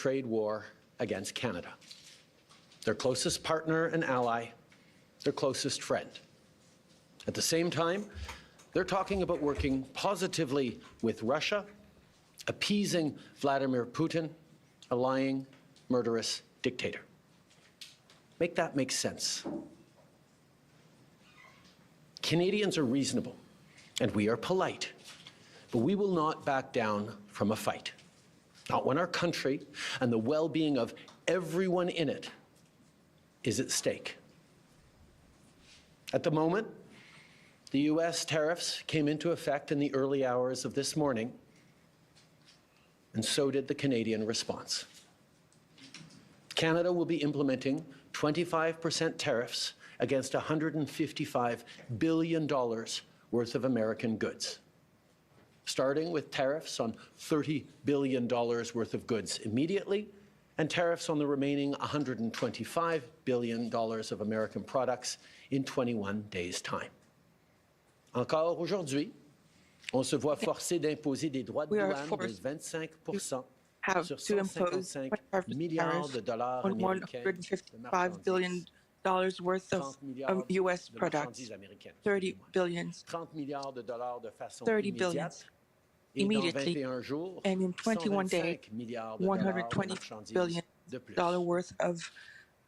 trade war against Canada, their closest partner and ally, their closest friend. At the same time, they're talking about working positively with Russia, appeasing Vladimir Putin, a lying, murderous dictator. Make that make sense. Canadians are reasonable, and we are polite, but we will not back down from a fight. Not when our country and the well-being of everyone in it is at stake. At the moment, the U.S. tariffs came into effect in the early hours of this morning, and so did the Canadian response. Canada will be implementing 25% tariffs against $155 billion worth of American goods, starting with tariffs on $30 billion worth of goods immediately, and tariffs on the remaining $125 billion of American products in 21 days' time. Encore aujourd'hui, on se voit forcé d'imposer des droits de douane de 25% sur 155 milliards de dollars américains $155 billion worth of U.S. products, 30 billion immediately, and in 21 days, $120 billion worth of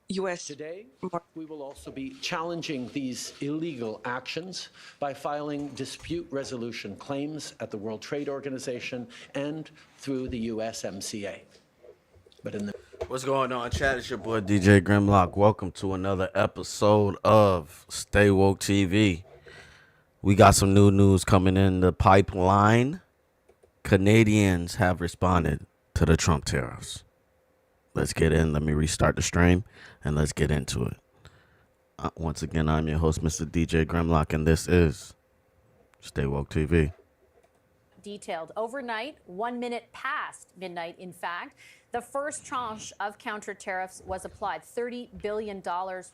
U.S. Today, we will also be challenging these illegal actions by filing dispute resolution claims at the World Trade Organization and through the USMCA. But in the What's going on, chat? It's your boy DJ Grimlock. Welcome to another episode of Stay Woke TV. We got some new news coming in the pipeline. Canadians have responded to the Trump tariffs. Let's get in. Let me restart the stream and let's get into it. Once again, I'm your host, Mr. DJ Grimlock, and this is Stay Woke TV. Detailed overnight, 1 minute past midnight, in fact, the first tranche of counter tariffs was applied, $30 billion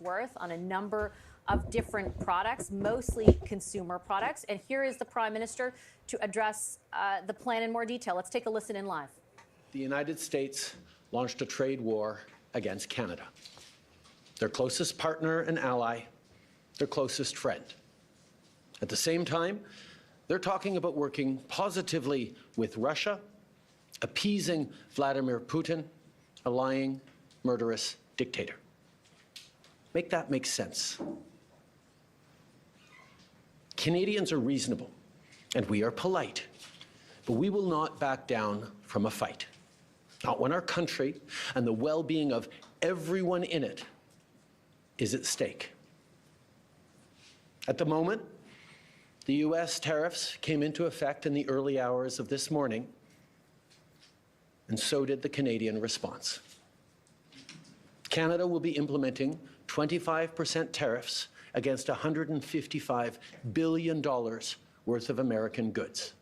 worth on a number of different products, mostly consumer products. And here is the Prime Minister to address the plan in more detail. Let's take a listen in live. The United States launched a trade war against Canada, their closest partner and ally, their closest friend. At the same time, they're talking about working positively with Russia, appeasing Vladimir Putin, a lying, murderous dictator. Make that make sense. Canadians are reasonable, and we are polite, but we will not back down from a fight. Not when our country and the well-being of everyone in it is at stake. At the moment, the U.S. tariffs came into effect in the early hours of this morning, and so did the Canadian response. Canada will be implementing 25% tariffs against $155 billion worth of American goods,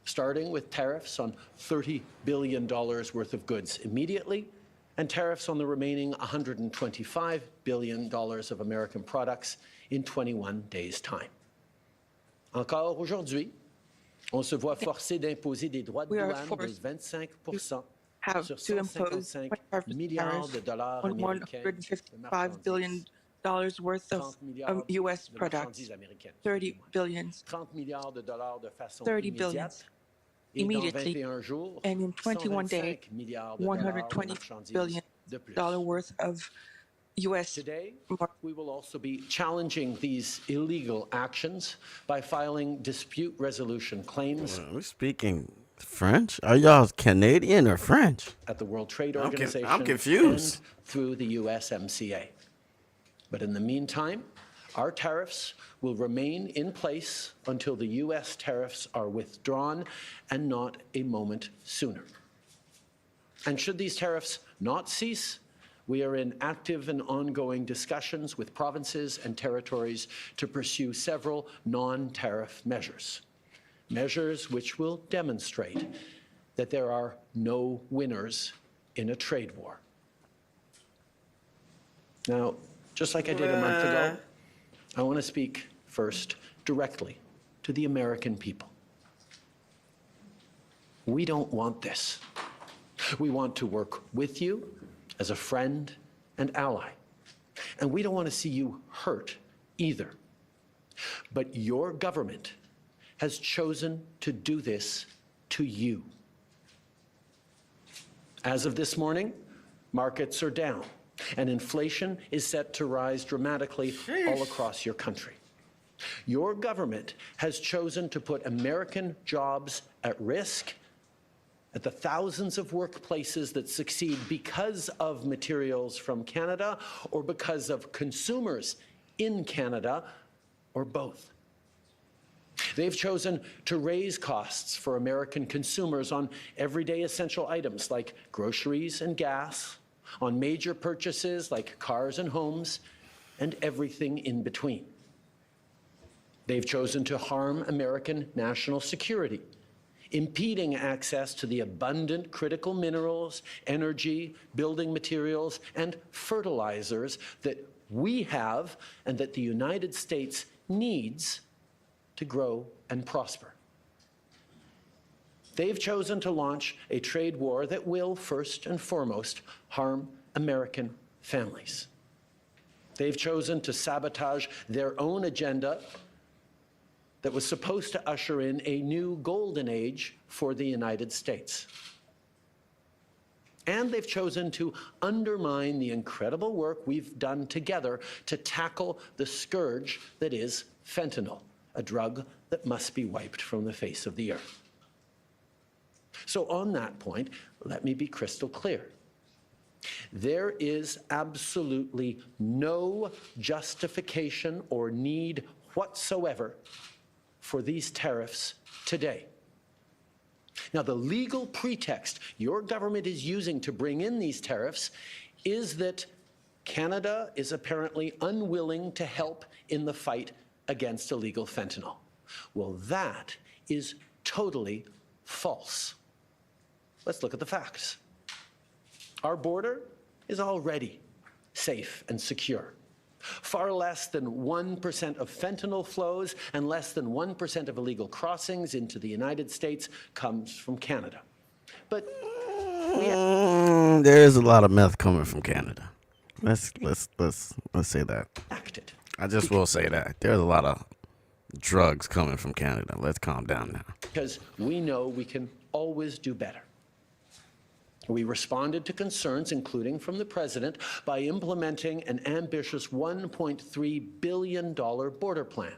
starting with tariffs on $30 billion worth of goods immediately, and tariffs on the remaining $125 billion of American products in 21 days' time. Encore aujourd'hui, on se voit forcé d'imposer des droits de douane de 25% sur 155 milliards de dollars américains, $155 billion worth of U.S. products, 30 billion immediately, and in 21 days, $120 billion worth of U.S. Today, we will also be challenging these illegal actions by filing dispute resolution claims. We're speaking French? Are y'all Canadian or French? At the World Trade Organization. I'm confused. And through the USMCA. But in the meantime, our tariffs will remain in place until the U.S. tariffs are withdrawn, and not a moment sooner. And should these tariffs not cease, we are in active and ongoing discussions with provinces and territories to pursue several non-tariff measures, measures which will demonstrate that there are no winners in a trade war. Now, just like I did a month ago, I want to speak first directly to the American people. We don't want this. We want to work with you as a friend and ally. And we don't want to see you hurt either. But your government has chosen to do this to you. As of this morning, markets are down, and inflation is set to rise dramatically all across your country. Your government has chosen to put American jobs at risk, at the thousands of workplaces that succeed because of materials from Canada or because of consumers in Canada, or both. They've chosen to raise costs for American consumers on everyday essential items like groceries and gas, on major purchases like cars and homes, and everything in between. They've chosen to harm American national security, impeding access to the abundant critical minerals, energy, building materials, and fertilizers that we have and that the United States needs to grow and prosper. They've chosen to launch a trade war that will, first and foremost, harm American families. They've chosen to sabotage their own agenda that was supposed to usher in a new golden age for the United States. And they've chosen to undermine the incredible work we've done together to tackle the scourge that is fentanyl, a drug that must be wiped from the face of the earth. So on that point, let me be crystal clear. There is absolutely no justification or need whatsoever for these tariffs today. Now, the legal pretext your government is using to bring in these tariffs is that Canada is apparently unwilling to help in the fight against illegal fentanyl. Well, that is totally false. Let's look at the facts. Our border is already safe and secure. Far less than 1% of fentanyl flows and less than 1% of illegal crossings into the United States comes from Canada. But there is a lot of meth coming from Canada. Let's say that. Acted. I just will say that there's a lot of drugs coming from Canada. Let's calm down now. Because we know we can always do better. We responded to concerns, including from the president, by implementing an ambitious $1.3 billion border plan.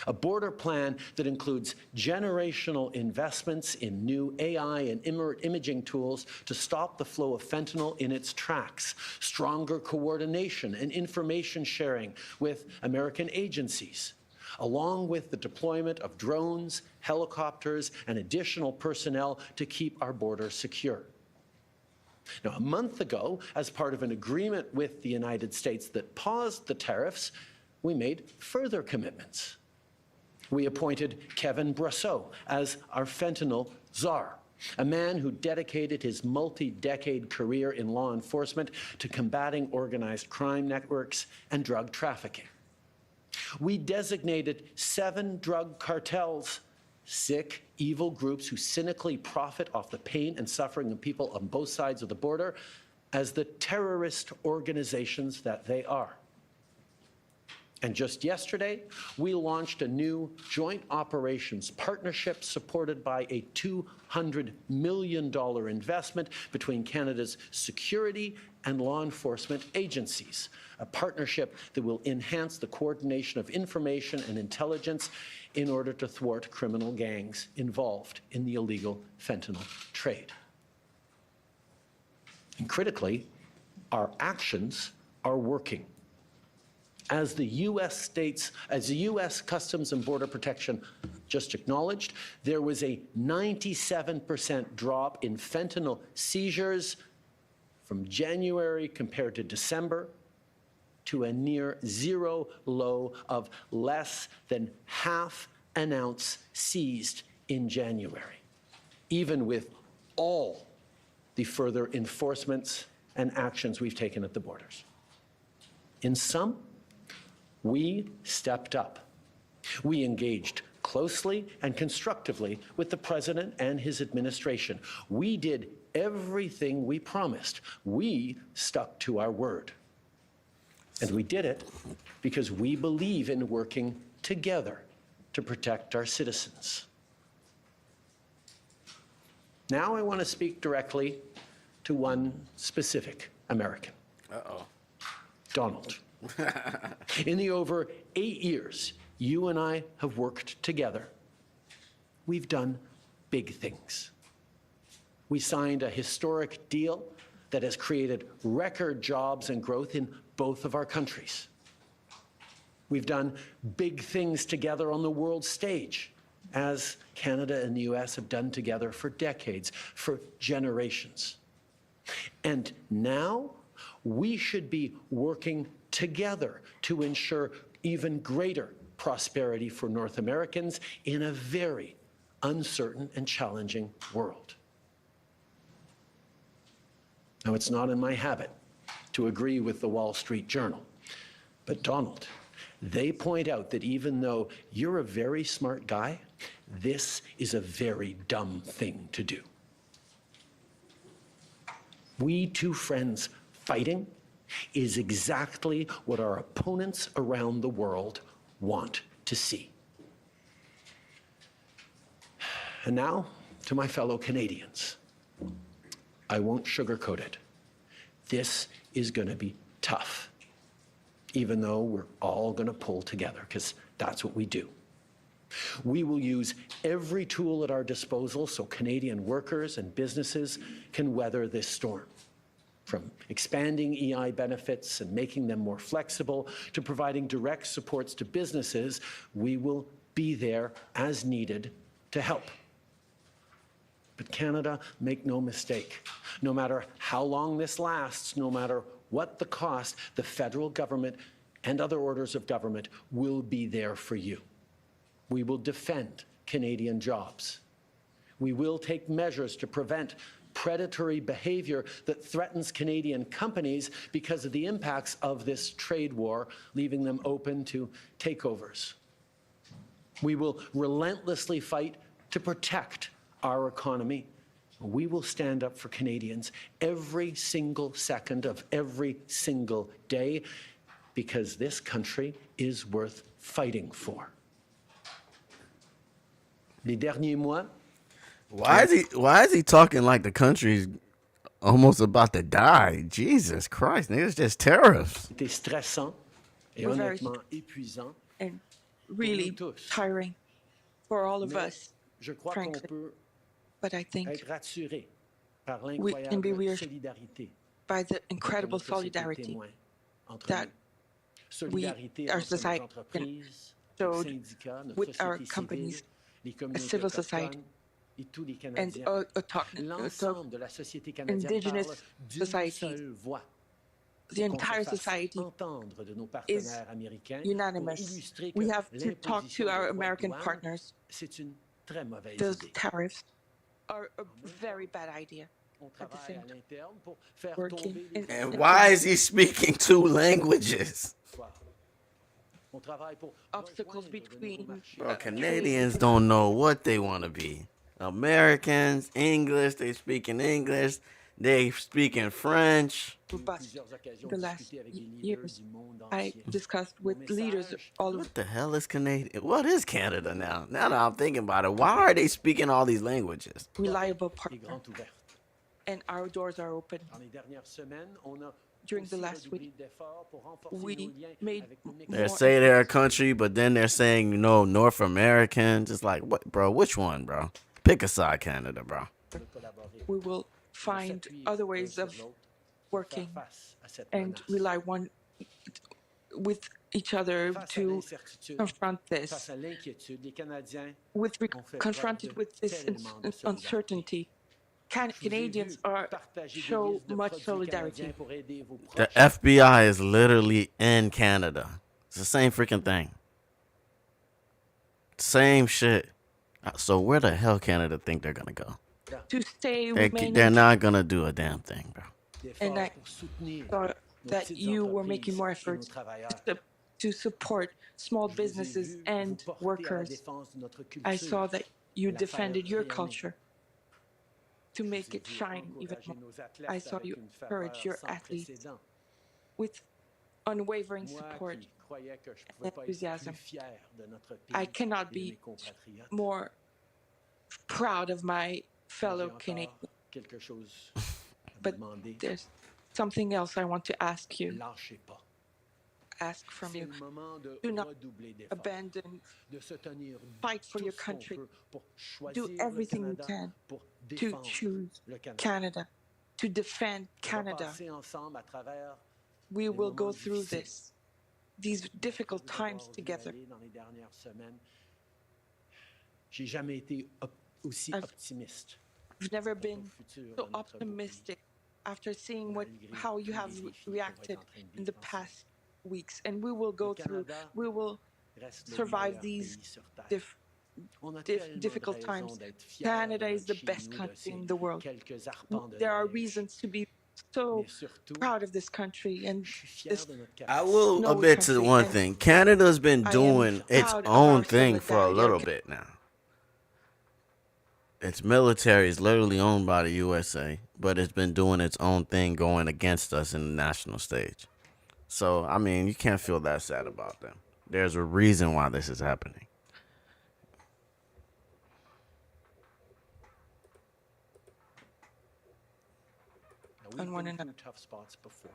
A border plan that includes generational investments in new AI and imaging tools to stop the flow of fentanyl in its tracks, stronger coordination and information sharing with American agencies, along with the deployment of drones, helicopters, and additional personnel to keep our border secure. Now, a month ago, as part of an agreement with the United States that paused the tariffs, we made further commitments. We appointed Kevin Brasseau as our fentanyl czar, a man who dedicated his multi-decade career in law enforcement to combating organized crime networks and drug trafficking. We designated 7 drug cartels, sick, evil groups who cynically profit off the pain and suffering of people on both sides of the border, as the terrorist organizations that they are. And just yesterday, we launched a new joint operations partnership supported by a $200 million investment between Canada's security and law enforcement agencies, a partnership that will enhance the coordination of information and intelligence in order to thwart criminal gangs involved in the illegal fentanyl trade. And critically, our actions are working. As the U.S. Customs and Border Protection just acknowledged, there was a 97% drop in fentanyl seizures from January compared to December, to a near zero low of less than half an ounce seized in January, even with all the further enforcements and actions we've taken at the borders. In sum, we stepped up. We engaged closely and constructively with the president and his administration. We did everything we promised. We stuck to our word. And we did it because we believe in working together to protect our citizens. Now I want to speak directly to one specific American. Donald. In the over 8 years you and I have worked together, we've done big things. We signed a historic deal that has created record jobs and growth in both of our countries. We've done big things together on the world stage, as Canada and the US have done together for decades, for generations. And now we should be working together to ensure even greater prosperity for North Americans in a very uncertain and challenging world. Now, it's not in my habit to agree with the Wall Street Journal, but Donald, they point out that even though you're a very smart guy, this is a very dumb thing to do. We two friends fighting is exactly what our opponents around the world want to see. And now, to my fellow Canadians, I won't sugarcoat it. This is going to be tough, even though we're all going to pull together, because that's what we do. We will use every tool at our disposal so Canadian workers and businesses can weather this storm. From expanding EI benefits and making them more flexible to providing direct supports to businesses, we will be there as needed to help. But Canada, make no mistake, no matter how long this lasts, no matter what the cost, the federal government and other orders of government will be there for you. We will defend Canadian jobs. We will take measures to prevent predatory behavior that threatens Canadian companies because of the impacts of this trade war, leaving them open to takeovers. We will relentlessly fight to protect our economy. We will stand up for Canadians every single second of every single day because this country is worth fighting for. Les derniers mois, Why is he talking like the country's almost about to die? Jesus Christ, nigga, it's just tariffs. c'était stressant et We're very honnêtement épuisant. and really tiring for all of Mais us. je crois qu'on frankly. peut But I think être rassuré par we can be l'incroyable reassured solidarité by the dont incredible notre société solidarity témoin entre that nous. Solidarité our entre nos society entreprises, showed nos syndicats, notre with our société companies, civile, les communautés civil society, autochtones et tous les and Canadiens. L'ensemble de la société canadienne indigenous parle d'une society. seule voix. The entire society Entendre de nos is partenaires américains pour unanimous. illustrer We que have to talk l'imposition to our des droits de American douane, partners. c'est une très mauvaise Those idée. tariffs are a very bad idea. On At the travaille same à l'interne pour faire working tomber les in- And why is he speaking two languages? On travaille pour Obstacles rejoindre de between- nouveaux marchés. Bro, Canadians don't know what they want to be. Americans, English, they speaking English, they speaking French. Robust. Plusieurs occasions The de last discuter avec des leaders years, du monde I entier. discussed with leaders all over What the hell is Canadian? What is Canada now? Now that I'm thinking about it, why are they speaking all these languages? reliable Et partner, grande ouverte. and our doors are open. Dans les dernières semaines, on a During the aussi last redoublé week, d'efforts pour renforcer we nos liens made avec nos They more say they're a country, but then they're saying, you know, North American. Just like, what, bro? Which one, bro? Pick a side, Canada, bro. de collaborer. we will find S'appuyer other l'un ways sur of l'autre pour working faire face à cette and menace. rely one with each other Face à to l'incertitude, confront face this. à l'inquiétude, les Canadiens With on fait confronted preuve with de this tellement de solidarité. uncertainty, Je vous ai Canadians vu are partager des show listes de much produits solidarity. canadiens pour aider vos The proches. FBI is literally in Canada. It's the same freaking thing. Same shit. So where the hell Canada think they're gonna go? To stay They're remaining, not gonna do a damn thing, bro. and I D'efforts pour soutenir saw nos that petites you were making entreprises more et nos efforts travailleurs. to support small Je vous ai businesses vu and vous porter à la workers. défense de notre I culture. saw that you la faire defended your rayonner. culture. to make it shine even more. I saw you encourage your athletes with unwavering support and enthusiasm. I cannot be more proud of my fellow Canadians. But there's something else I want to ask from you. Do not abandon, fight for your country. Do everything you can to choose Canada, to defend Canada. We will go through these difficult times together. I've never been so optimistic after seeing how you have reacted in the past weeks, and we will go through. We will survive these difficult times. Canada is the best country in the world. There are reasons to be so proud of this country and this. I will admit to one thing. Canada's been doing its own thing for a little bit now. Its military is literally owned by the USA, but it's been doing its own thing going against us in the national stage. So, I mean, you can't feel that sad about them. There's a reason why this is happening. We've been through tough spots before.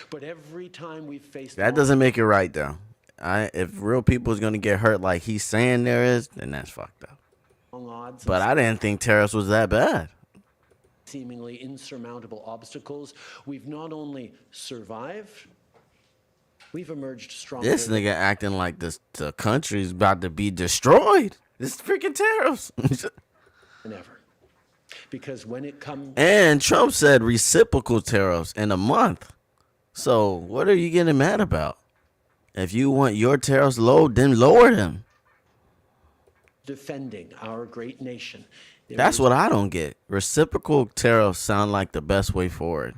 But every time we've faced that doesn't make it right, though. If real people is going to get hurt like he's saying there is, then that's fucked up. But I didn't think tariffs was that bad. Seemingly insurmountable obstacles. We've not only survived, we've emerged stronger. This nigga acting like the country's about to be destroyed. This freaking tariffs. Than ever. Because when it comes... And Trump said reciprocal tariffs in a month. So what are you getting mad about? If you want your tariffs low, then lower them. Defending our great nation. That's what I don't get. Reciprocal tariffs sound like the best way forward,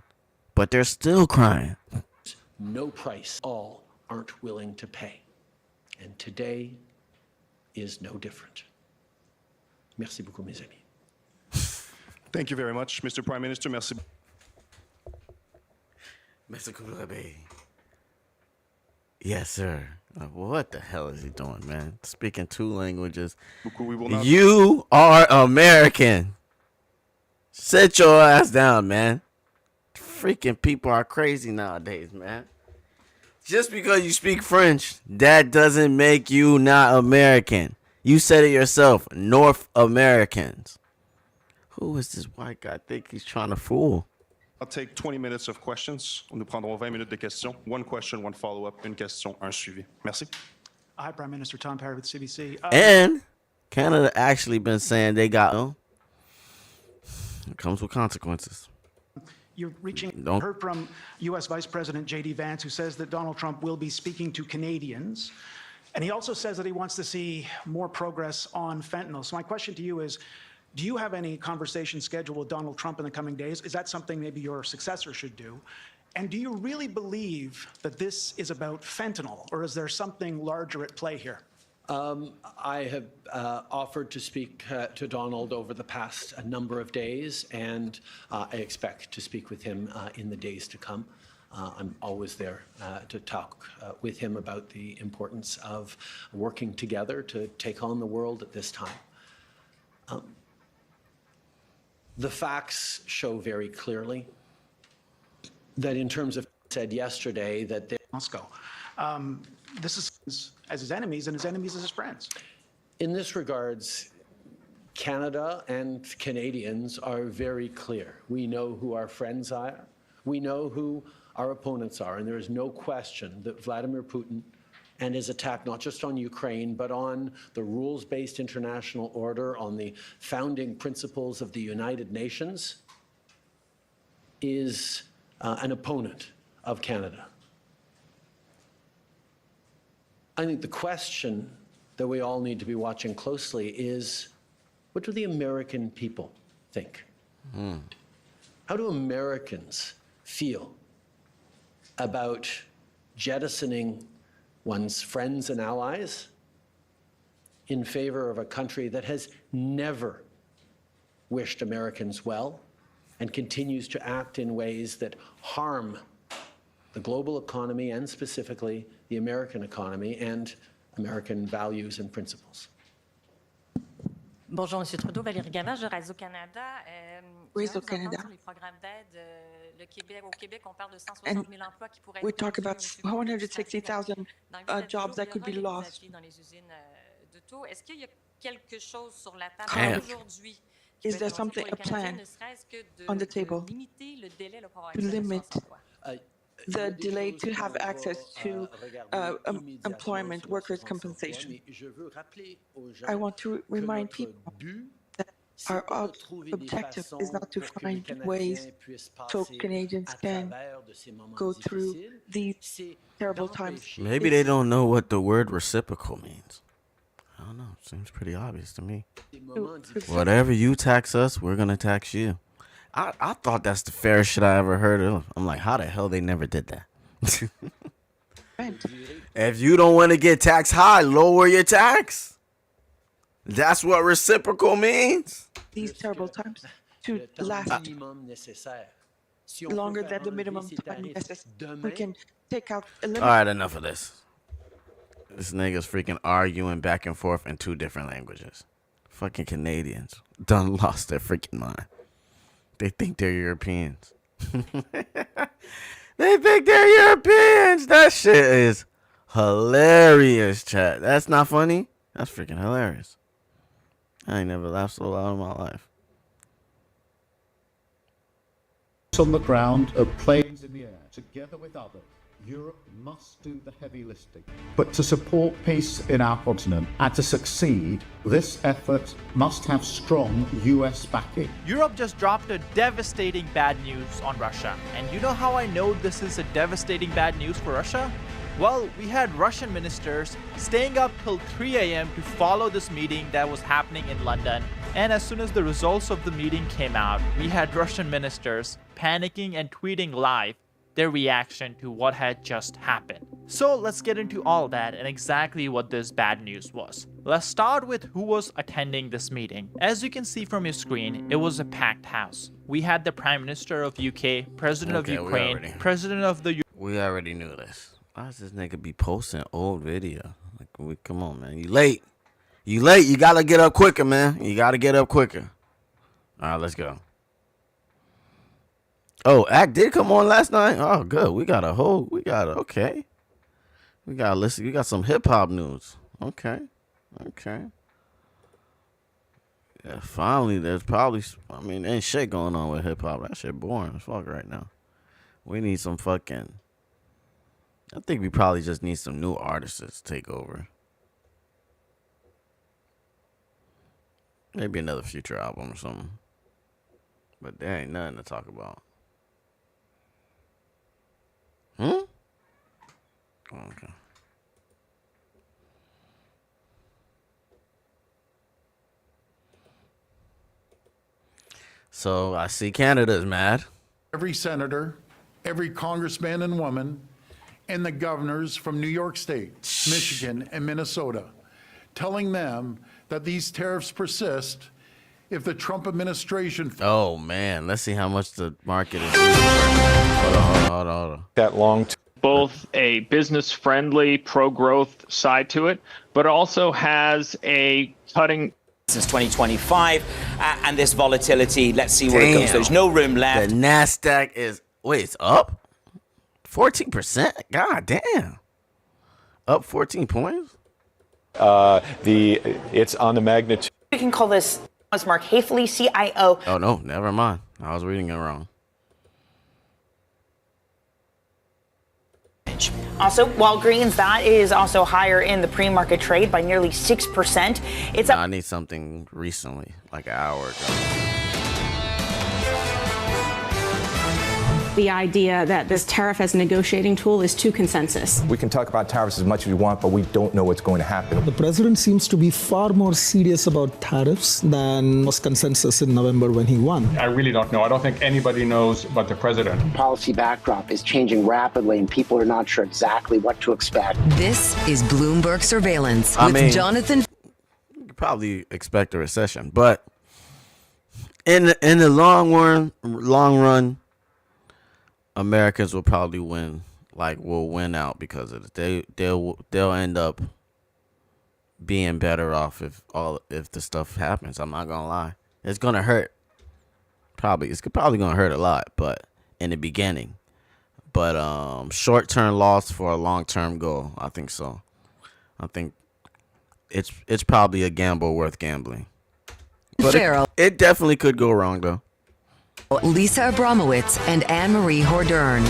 but they're still crying. No price all aren't willing to pay. And today is no different. Merci beaucoup, mes amis. Thank you very much, Mr. Prime Minister. Merci. Mr. Kulabe. Yes, sir. What the hell is he doing, man? Speaking two languages. You are American. Sit your ass down, man. Freaking people are crazy nowadays, man. Just because you speak French, that doesn't make you not American. You said it yourself, North Americans. Who is this white guy? I think he's trying to fool. I'll take 20 minutes of questions. Nous prendrons 20 minutes de questions. One question, one follow-up. Une question, un suivi. Merci. Hi, Prime Minister Tom Perry with CBC. And Canada actually been saying they got it comes with consequences. You're heard from U.S. Vice President J.D. Vance, who says that Donald Trump will be speaking to Canadians. And he also says that he wants to see more progress on fentanyl. So my question to you is, do you have any conversation scheduled with Donald Trump in the coming days? Is that something maybe your successor should do? And do you really believe that this is about fentanyl, or is there something larger at play here? I have offered to speak to Donald over the past number of days, and I expect to speak with him in the days to come. I'm always there to talk with him about the importance of working together to take on the world at this time. The facts show very clearly that in terms of said yesterday that Moscow. This is as his enemies and his enemies as his friends. In this regards, Canada and Canadians are very clear. We know who our friends are. We know who our opponents are. And there is no question that Vladimir Putin and his attack not just on Ukraine, but on the rules-based international order, on the founding principles of the United Nations, is an opponent of Canada. I think the question that we all need to be watching closely is, what do the American people think? How do Americans feel about jettisoning one's friends and allies in favor of a country that has never wished Americans well and continues to act in ways that harm the global economy and specifically the American economy and American values and principles. Bonjour, Monsieur Trudeau. Valérie Gavage de Radio-Canada. Radio-Canada. Sur les programmes d'aide, au Québec, on parle de 160 And 000 emplois qui pourraient we être talk perdus, about Monsieur le 160,000 Dans le cadre jobs that du could be rôle lost. des dans les usines d'auto. Est-ce qu'il y a quelque chose sur la Damn. table aujourd'hui qui Is peut there être something, lancé pour les a plan Canadiens, ne serait-ce que on the de table limiter le délai là, pour avoir to accès à limit l'assurance emploi? the delay to have access to employment, workers' compensation? I want to remind people that our objective is not to find ways so Canadians can go through these terrible times. Maybe they don't know what the word reciprocal means. I don't know. Seems pretty obvious to me. Whatever you tax us, we're gonna tax you. I thought that's the fairest shit I ever heard of. I'm like, how the hell they never did that? If you don't want to get taxed high, lower your tax. That's what reciprocal means. These terrible times to last longer than the minimum time necessary. We can take out a little. All right, enough of this. This nigga's freaking arguing back and forth in two different languages. Fucking Canadians done lost their freaking mind. They think they're Europeans. They think they're Europeans. That shit is hilarious, chat. That's not funny. That's freaking hilarious. I ain't never laughed so loud in my life. On the ground, planes in the air, together with others. Europe must do the heavy lifting. But to support peace in our continent and to succeed, this effort must have strong US backing. Europe just dropped a devastating bad news on Russia. And you know how I know this is a devastating bad news for Russia? Well, we had Russian ministers staying up till 3 a.m. to follow this meeting that was happening in London. And as soon as the results of the meeting came out, we had Russian ministers panicking and tweeting live their reaction to what had just happened. So let's get into all that and exactly what this bad news was. Let's start with who was attending this meeting. As you can see from your screen, it was a packed house. We had the Prime Minister of UK, President of Ukraine, President of the... We already knew this. Why does this nigga be posting old video? Like, come on, man. You late. You late. You gotta get up quicker, man. You gotta get up quicker. All right, let's go. Oh, Act did come on last night? Oh, good. We got okay. We got to listen. We got some hip hop news. Okay. Yeah, finally, there's probably, ain't shit going on with hip hop. That shit boring as fuck right now. We need some fucking, I think we probably just need some new artists to take over. Maybe another Future album or something. But there ain't nothing to talk about. Okay. So I see Canada's mad. Every senator, every congressman and woman, and the governors from New York State, Michigan, and Minnesota, telling them that these tariffs persist if the Trump administration... Oh, man. Let's see how much the market is. Hold on. That long both a business-friendly, pro-growth side to it, but also has a cutting... Since 2025, and this volatility, let's see where it goes. There's no room left. The NASDAQ is... Wait, it's up? 14%? God damn. Up 14 points? It's on the magnitude... We can call this Mark Hafley, CIO. Oh, no, never mind. I was reading it wrong. Also, Walgreens, that is also higher in the pre-market trade by nearly 6%. It's I need something recently, like an hour ago. The idea that this tariff as a negotiating tool is too consensus. We can talk about tariffs as much as we want, but we don't know what's going to happen. The president seems to be far more serious about tariffs than was consensus in November when he won. I really don't know. I don't think anybody knows but the president. Policy backdrop is changing rapidly, and people are not sure exactly what to expect. This is Bloomberg Surveillance with Jonathan. You could probably expect a recession, but in the long run, Americans will probably win. Like, will win out because of it. They'll end up being better off if the stuff happens. I'm not gonna lie. It's gonna hurt. It's probably gonna hurt a lot, but in the beginning. But short-term loss for a long-term goal. I think so. I think it's probably a gamble worth gambling. But it definitely could go wrong though. Lisa Abramowitz and Anne-Marie Hordern.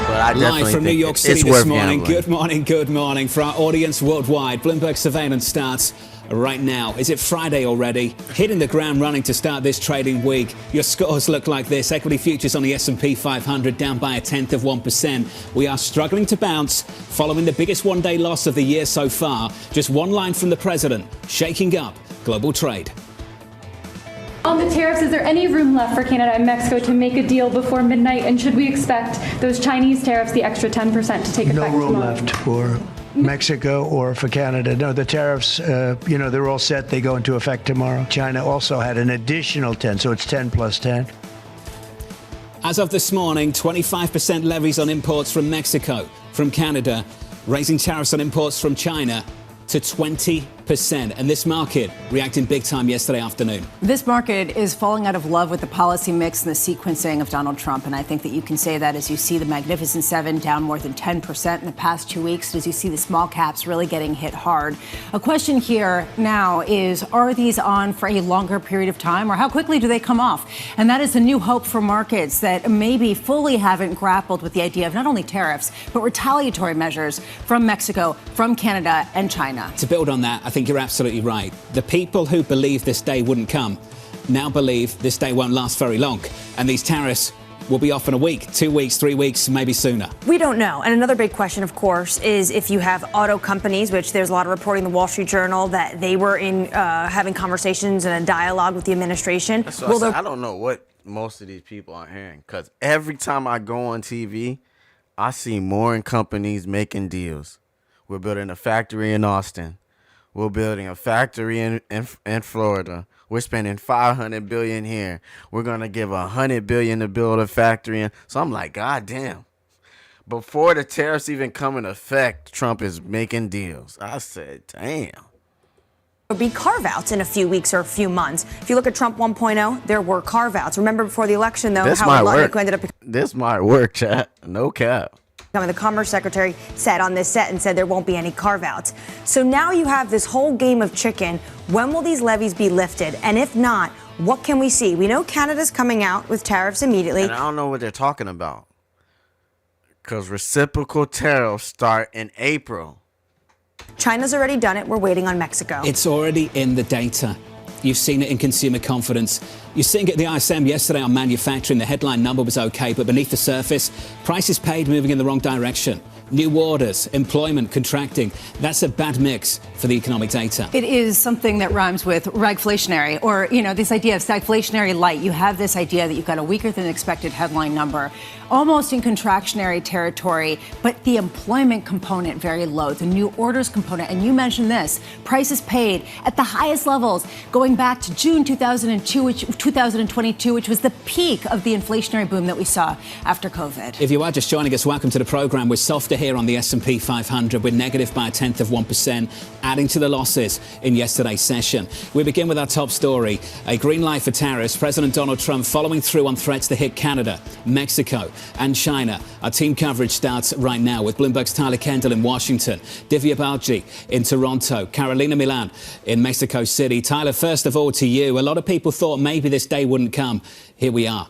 But I Live from New York City this morning. Good morning. For our audience worldwide, Bloomberg surveillance starts right now. Is it Friday already? Hitting the ground running to start this trading week. Your scores look like this. Equity futures on the S&P 500 down by 0.1%. We are struggling to bounce following the biggest one-day loss of the year so far. Just one line from the president, shaking up global trade. On the tariffs, is there any room left for Canada and Mexico to make a deal before midnight? And should we expect those Chinese tariffs, the extra 10%, to take effect tomorrow? No room left for Mexico or for Canada. No, the tariffs, they're all set. They go into effect tomorrow. China also had an additional 10, so it's 10 plus 10. As of this morning, 25% levies on imports from Mexico, from Canada, raising tariffs on imports from China to 20%. And this market reacting big time yesterday afternoon. This market is falling out of love with the policy mix and the sequencing of Donald Trump. And I think that you can say that as you see the Magnificent Seven down more than 10% in the past 2 weeks, as you see the small caps really getting hit hard. A question here now is, are these on for a longer period of time, or how quickly do they come off? And that is a new hope for markets that maybe fully haven't grappled with the idea of not only tariffs, but retaliatory measures from Mexico, from Canada and China. To build on that, I think you're absolutely right. The people who believed this day wouldn't come now believe this day won't last very long. And these tariffs will be off in a week, 2 weeks, 3 weeks, maybe sooner. We don't know. And another big question, of course, is if you have auto companies, which there's a lot of reporting in the Wall Street Journal that they were in having conversations and a dialogue with the administration. I don't know what most of these people are hearing, because every time I go on TV, I see more companies making deals. We're building a factory in Austin. We're building a factory in Florida. We're spending $500 billion here. We're gonna give $100 billion to build a factory in. So I'm like, God damn. Before the tariffs even come in effect, Trump is making deals. I said, damn. There'll be carve-outs in a few weeks or a few months. If you look at Trump 1.0, there were carve-outs. Remember before the election, though, how Lutnick ended up. This might work, chat. No cap. The Commerce Secretary said on this set and said there won't be any carve-outs. So now you have this whole game of chicken. When will these levies be lifted? And if not, what can we see? We know Canada's coming out with tariffs immediately. And I don't know what they're talking about, because reciprocal tariffs start in April. China's already done it. We're waiting on Mexico. It's already in the data. You've seen it in consumer confidence. You're seeing it at the ISM yesterday on manufacturing. The headline number was okay, but beneath the surface, prices paid moving in the wrong direction. New orders, employment contracting. That's a bad mix for the economic data. It is something that rhymes with ragflationary, or, this idea of stagflationary light. You have this idea that you've got a weaker than expected headline number, almost in contractionary territory, but the employment component very low, the new orders component. And you mentioned this, prices paid at the highest levels going back to June 2022, which was the peak of the inflationary boom that we saw after COVID. If you are just joining us, welcome to the program. We're softer here on the S&P 500. We're negative by 0.1%, adding to the losses in yesterday's session. We begin with our top story, a green light for tariffs. President Donald Trump following through on threats to hit Canada, Mexico and China. Our team coverage starts right now with Bloomberg's Tyler Kendall in Washington, Divya Balji in Toronto, Carolina Milan in Mexico City. Tyler, first of all to you. A lot of people thought maybe this day wouldn't come. Here we are.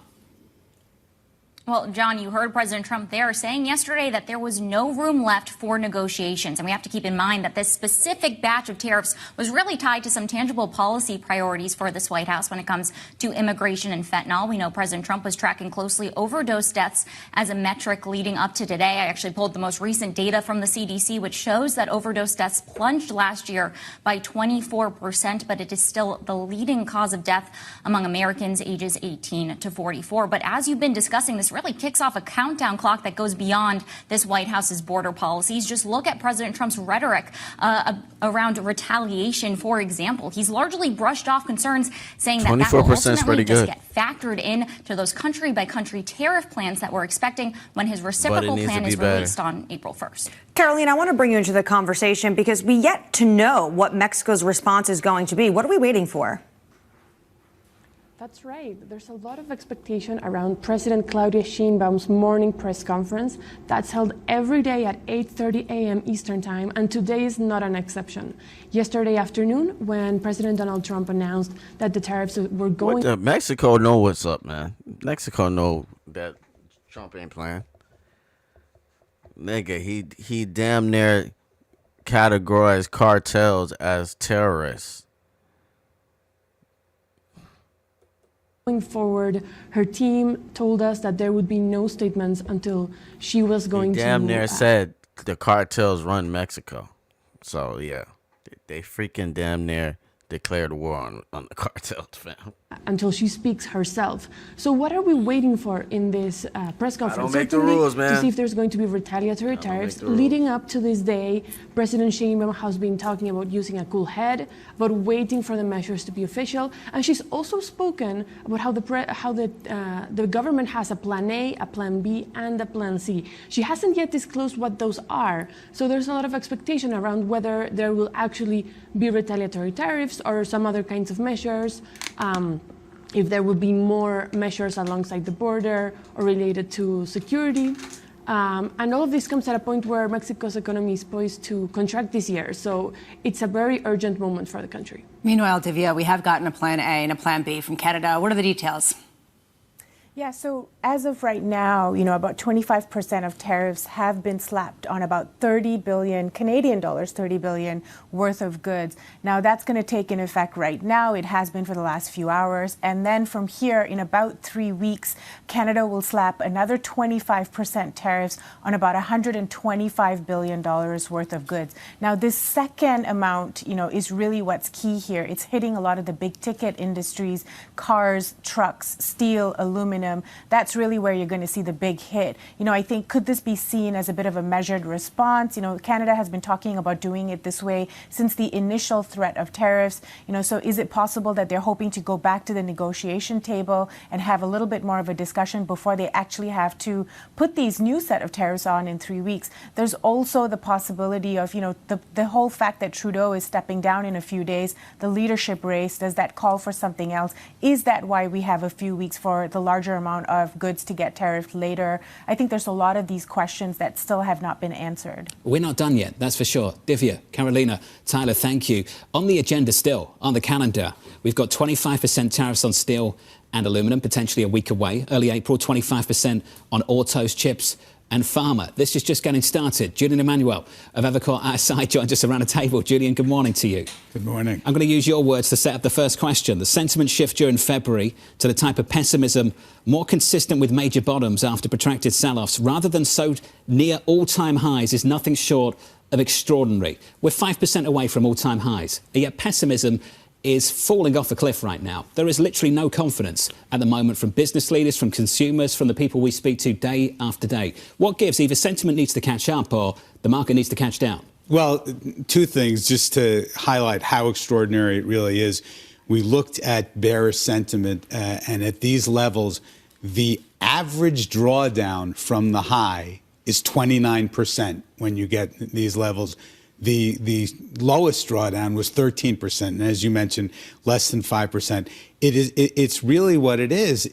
Well, John, you heard President Trump there saying yesterday that there was no room left for negotiations. And we have to keep in mind that this specific batch of tariffs was really tied to some tangible policy priorities for this White House when it comes to immigration and fentanyl. We know President Trump was tracking closely overdose deaths as a metric leading up to today. I actually pulled the most recent data from the CDC, which shows that overdose deaths plunged last year by 24%, but it is still the leading cause of death among Americans ages 18 to 44. But as you've been discussing this this really kicks off a countdown clock that goes beyond this White House's border policies. Just look at President Trump's rhetoric around retaliation, for example. He's largely brushed off concerns, saying that that will ultimately just get factored in to those country-by-country tariff plans that we're expecting when his reciprocal plan is released on April 1st. Caroline, I want to bring you into the conversation because we yet to know what Mexico's response is going to be. What are we waiting for? That's right. There's a lot of expectation around President Claudia Sheinbaum's morning press conference that's held every day at 8:30 a.m. Eastern Time, and today is not an exception. Yesterday afternoon, when President Donald Trump announced that the tariffs were going... Mexico know what's up, man. Mexico know that Trump ain't playing. Nigga, he damn near categorized cartels as terrorists. Going forward, her team told us that there would be no statements until she was going to... damn near said the cartels run Mexico. So, yeah, they freaking damn near declared war on the cartels, fam. Until she speaks herself. So what are we waiting for in this press conference? Don't make the rules, man. To see if there's going to be retaliatory tariffs. Leading up to this day, President Sheinbaum has been talking about using a cool head, about waiting for the measures to be official, and she's also spoken about how the government has a plan A, a plan B, and a plan C. She hasn't yet disclosed what those are, so there's a lot of expectation around whether there will actually be retaliatory tariffs or some other kinds of measures. If there will be more measures alongside the border or related to security. And all of this comes at a point where Mexico's economy is poised to contract this year. So it's a very urgent moment for the country. Meanwhile, Divya, we have gotten a plan A and a plan B from Canada. What are the details? Yeah, so as of right now, about 25% of tariffs have been slapped on about 30 billion Canadian dollars, 30 billion worth of goods. Now, that's going to take in effect right now. It has been for the last few hours. And then from here, in about 3 weeks, Canada will slap another 25% tariffs on about $125 billion worth of goods. Now, this second amount, is really what's key here. It's hitting a lot of the big ticket industries, cars, trucks, steel, aluminum. That's really where you're going to see the big hit. I think, could this be seen as a bit of a measured response? Canada has been talking about doing it this way since the initial threat of tariffs. So is it possible that they're hoping to go back to the negotiation table and have a little bit more of a discussion before they actually have to put these new set of tariffs on in 3 weeks? There's also the possibility of, the whole fact that Trudeau is stepping down in a few days, the leadership race, does that call for something else? Is that why we have a few weeks for the larger amount of goods to get tariffed later? I think there's a lot of these questions that still have not been answered. We're not done yet, that's for sure. Divya, Carolina, Tyler, thank you. On the agenda still, on the calendar, we've got 25% tariffs on steel and aluminum, potentially a week away. Early April, 25% on autos, chips and pharma. This is just getting started. Julian Emanuel of Evercore ISI joins us around a table. Julian, good morning to you. Good morning. I'm going to use your words to set up the first question. The sentiment shift during February to the type of pessimism more consistent with major bottoms after protracted sell-offs rather than so near all-time highs is nothing short of extraordinary. We're 5% away from all-time highs, and yet pessimism is falling off a cliff right now. There is literally no confidence at the moment from business leaders, from consumers, from the people we speak to day after day. What gives? Either sentiment needs to catch up or the market needs to catch down. Well, two things just to highlight how extraordinary it really is. We looked at bearish sentiment and at these levels, the average drawdown from the high is 29% when you get these levels. The lowest drawdown was 13%, and as you mentioned, less than 5%. It's really what it is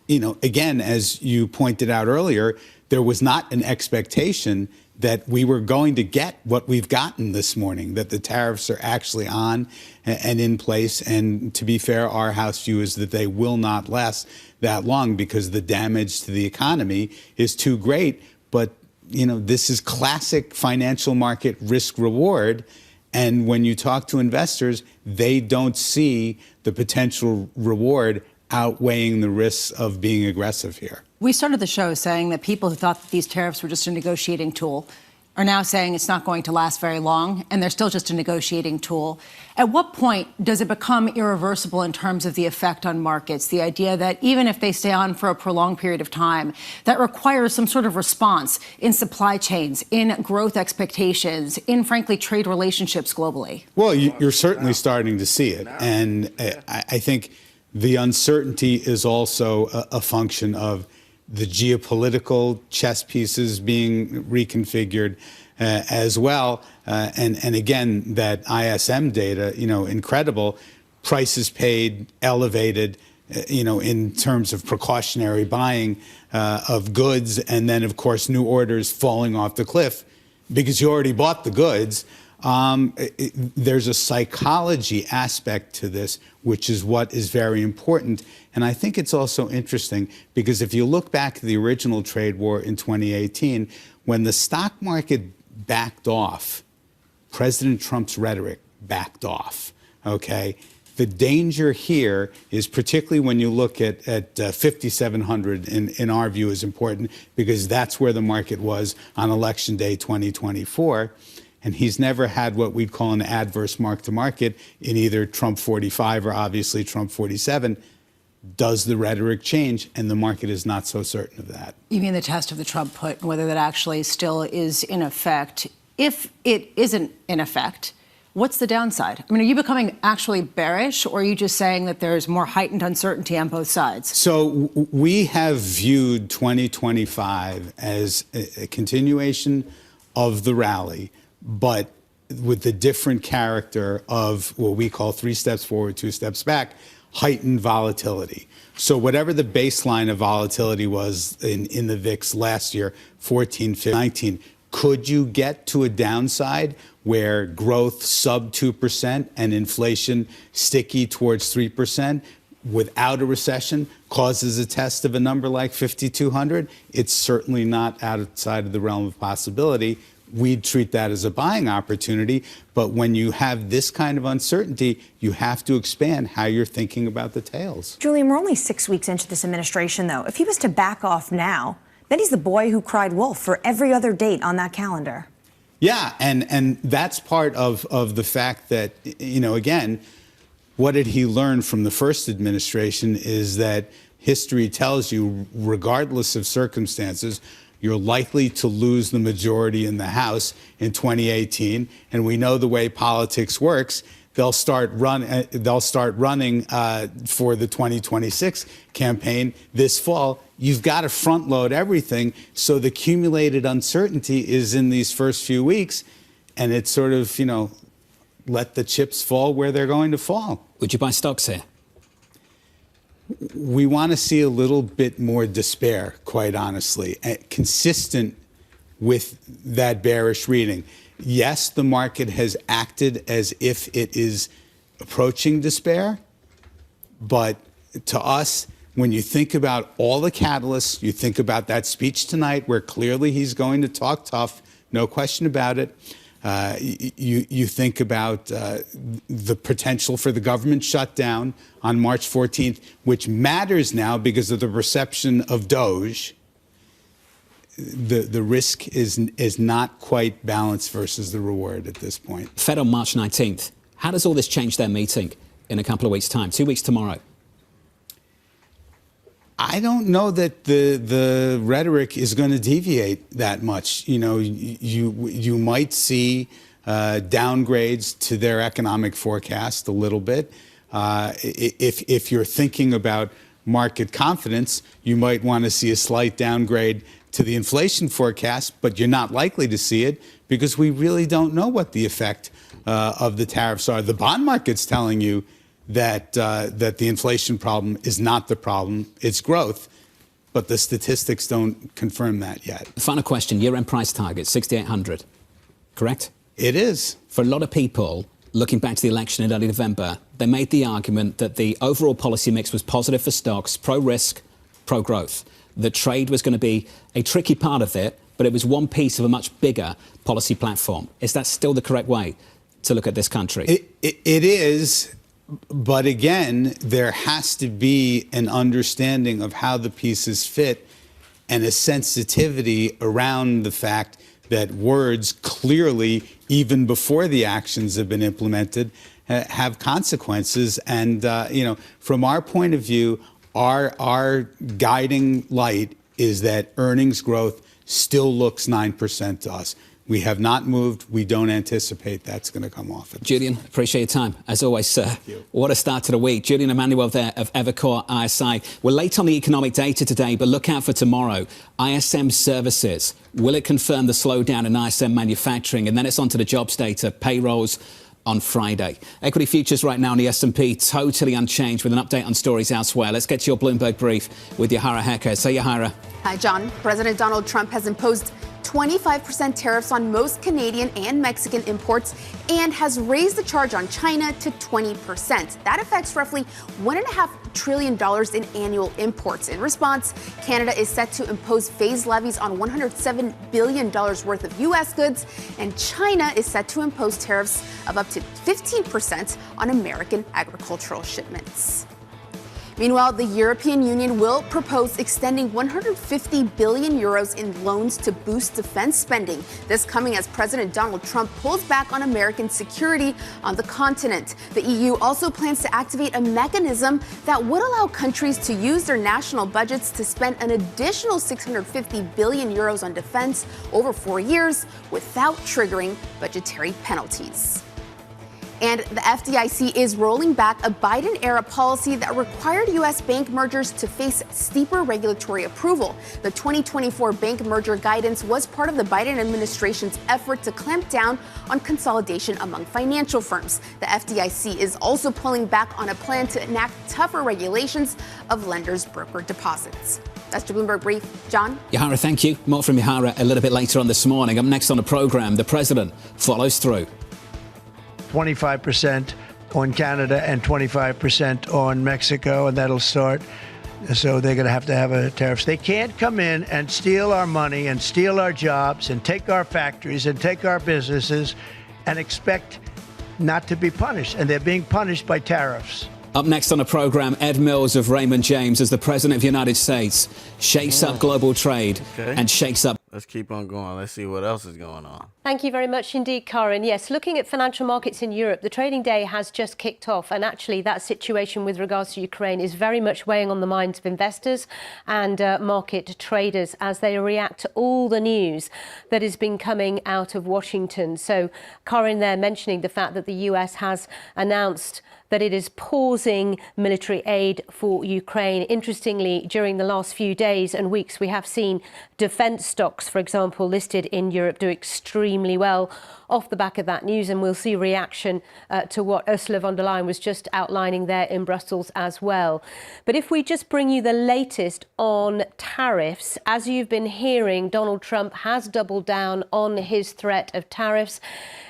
again, as you pointed out earlier, there was not an expectation that we were going to get what we've gotten this morning, that the tariffs are actually on and in place. And to be fair, our House view is that they will not last that long because the damage to the economy is too great. But this is classic financial market risk reward. And when you talk to investors, they don't see the potential reward outweighing the risks of being aggressive here. We started the show saying that people who thought that these tariffs were just a negotiating tool are now saying it's not going to last very long, and they're still just a negotiating tool. At what point does it become irreversible in terms of the effect on markets? The idea that even if they stay on for a prolonged period of time, that requires some sort of response in supply chains, in growth expectations, in, frankly, trade relationships globally? Well, you're certainly starting to see it. And I think the uncertainty is also a function of the geopolitical chess pieces being reconfigured as well. And again, that ISM data, incredible. Prices paid, elevated, in terms of precautionary buying of goods. And then, of course, new orders falling off the cliff because you already bought the goods. There's a psychology aspect to this, which is what is very important. And I think it's also interesting because if you look back at the original trade war in 2018, when the stock market backed off, President Trump's rhetoric backed off, okay? The danger here is particularly when you look at 5,700, in our view, is important because that's where the market was on Election Day 2024. And he's never had what we'd call an adverse mark-to-market in either Trump 45 or obviously Trump 47. Does the rhetoric change? And the market is not so certain of that. You mean the test of the Trump put, whether that actually still is in effect? If it isn't in effect, what's the downside? I mean, are you becoming actually bearish, or are you just saying that there's more heightened uncertainty on both sides? So we have viewed 2025 as a continuation of the rally, but with the different character of what we call 3 steps forward, 2 steps back, heightened volatility. So whatever the baseline of volatility was in the VIX last year, 14, 15, 19, could you get to a downside where growth sub 2% and inflation sticky towards 3% without a recession causes a test of a number like 5,200? It's certainly not outside of the realm of possibility. We'd treat that as a buying opportunity. But when you have this kind of uncertainty, you have to expand how you're thinking about the tails. Julian, we're only 6 weeks into this administration, though. If he was to back off now, then he's the boy who cried wolf for every other date on that calendar. Yeah, and that's part of the fact that, again, what did he learn from the first administration is that history tells you, regardless of circumstances, you're likely to lose the majority in the House in 2018, and we know the way politics works. They'll start running for the 2026 campaign this fall. You've got to front load everything, so the accumulated uncertainty is in these first few weeks, and it's sort of let the chips fall where they're going to fall. Would you buy stocks here? We want to see a little bit more despair, quite honestly, consistent with that bearish reading. Yes, the market has acted as if it is approaching despair, but to us, when you think about all the catalysts, you think about that speech tonight where clearly he's going to talk tough, no question about it. You think about the potential for the government shutdown on March 14th, which matters now because of the perception of DOGE. The risk is not quite balanced versus the reward at this point. Fed on March 19th. How does all this change their meeting in a couple of weeks' time, 2 weeks tomorrow? I don't know that the rhetoric is going to deviate that much. You might see downgrades to their economic forecast a little bit. If you're thinking about market confidence, you might want to see a slight downgrade to the inflation forecast, but you're not likely to see it because we really don't know what the effect of the tariffs are. The bond market's telling you that the inflation problem is not the problem, it's growth. But the statistics don't confirm that yet. Final question, year-end price target, 6,800, correct? It is. For a lot of people, looking back to the election in early November, they made the argument that the overall policy mix was positive for stocks, pro-risk, pro-growth. The trade was going to be a tricky part of it, but it was one piece of a much bigger policy platform. Is that still the correct way to look at this country? It is. But again, there has to be an understanding of how the pieces fit and a sensitivity around the fact that words clearly, even before the actions have been implemented, have consequences. And, from our point of view, our guiding light is that earnings growth still looks 9% to us. We have not moved. We don't anticipate that's going to come off. Julian, appreciate your time. As always, sir. What a start to the week. Julian Emanuel there of Evercore ISI. We're late on the economic data today, but look out for tomorrow. ISM services. Will it confirm the slowdown in ISM manufacturing? And then it's on to the jobs data, payrolls on Friday. Equity futures right now on the S&P totally unchanged with an update on stories elsewhere. Let's get to your Bloomberg brief with Yahara Hecker. Say, Yahara. Hi, John. President Donald Trump has imposed 25% tariffs on most Canadian and Mexican imports and has raised the charge on China to 20%. That affects roughly $1.5 trillion in annual imports. In response, Canada is set to impose phased levies on $107 billion worth of U.S. goods, and China is set to impose tariffs of up to 15% on American agricultural shipments. Meanwhile, the European Union will propose extending 150 billion euros in loans to boost defense spending. This coming as President Donald Trump pulls back on American security on the continent. The EU also plans to activate a mechanism that would allow countries to use their national budgets to spend an additional 650 billion euros on defense over 4 years without triggering budgetary penalties. And the FDIC is rolling back a Biden-era policy that required U.S. bank mergers to face steeper regulatory approval. The 2024 bank merger guidance was part of the Biden administration's effort to clamp down on consolidation among financial firms. The FDIC is also pulling back on a plan to enact tougher regulations of lenders' broker deposits. That's your Bloomberg Brief. John? Yahara, thank you. More from Yahara a little bit later on this morning. Up next on the program, the president follows through. 25% on Canada and 25% on Mexico, and that'll start. So they're going to have a tariffs. They can't come in and steal our money and steal our jobs and take our factories and take our businesses and expect not to be punished. And they're being punished by tariffs. Up next on the program, Ed Mills of Raymond James as the President of the United States shakes up global trade and shakes up. Let's keep on going. Let's see what else is going on. Thank you very much indeed, Karen. Yes, looking at financial markets in Europe, the trading day has just kicked off. And actually, that situation with regards to Ukraine is very much weighing on the minds of investors and market traders as they react to all the news that has been coming out of Washington. So Karen there mentioning the fact that the US has announced that it is pausing military aid for Ukraine. Interestingly, during the last few days and weeks, we have seen defence stocks, for example, listed in Europe do extremely well off the back of that news. And we'll see reaction to what Ursula von der Leyen was just outlining there in Brussels as well. But if we just bring you the latest on tariffs, as you've been hearing, Donald Trump has doubled down on his threat of tariffs,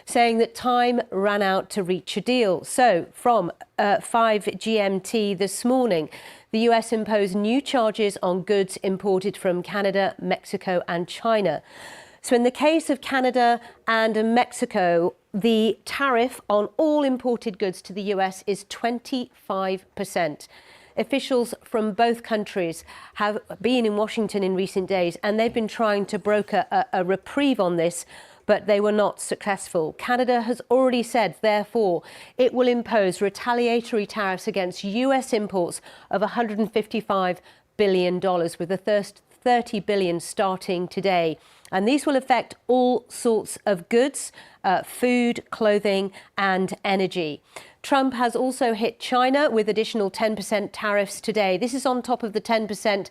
saying that time ran out to reach a deal. So from 5 GMT this morning, the US imposed new charges on goods imported from Canada, Mexico and China. So in the case of Canada and Mexico, the tariff on all imported goods to the US is 25%. Officials from both countries have been in Washington in recent days, and they've been trying to broker a reprieve on this, but they were not successful. Canada has already said, therefore, it will impose retaliatory tariffs against US imports of $155 billion, with the first $30 billion starting today. And these will affect all sorts of goods, food, clothing and energy. Trump has also hit China with additional 10% tariffs today. This is on top of the 10%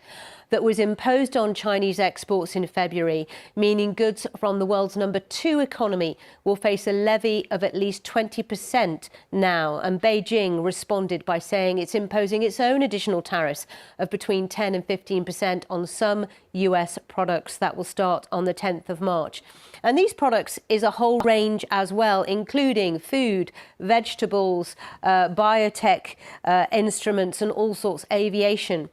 that was imposed on Chinese exports in February, meaning goods from the world's number 2 economy will face a levy of at least 20% now. And Beijing responded by saying it's imposing its own additional tariffs of between 10 and 15% on some US products that will start on the 10th of March. And these products is a whole range as well, including food, vegetables, biotech instruments and all sorts, aviation.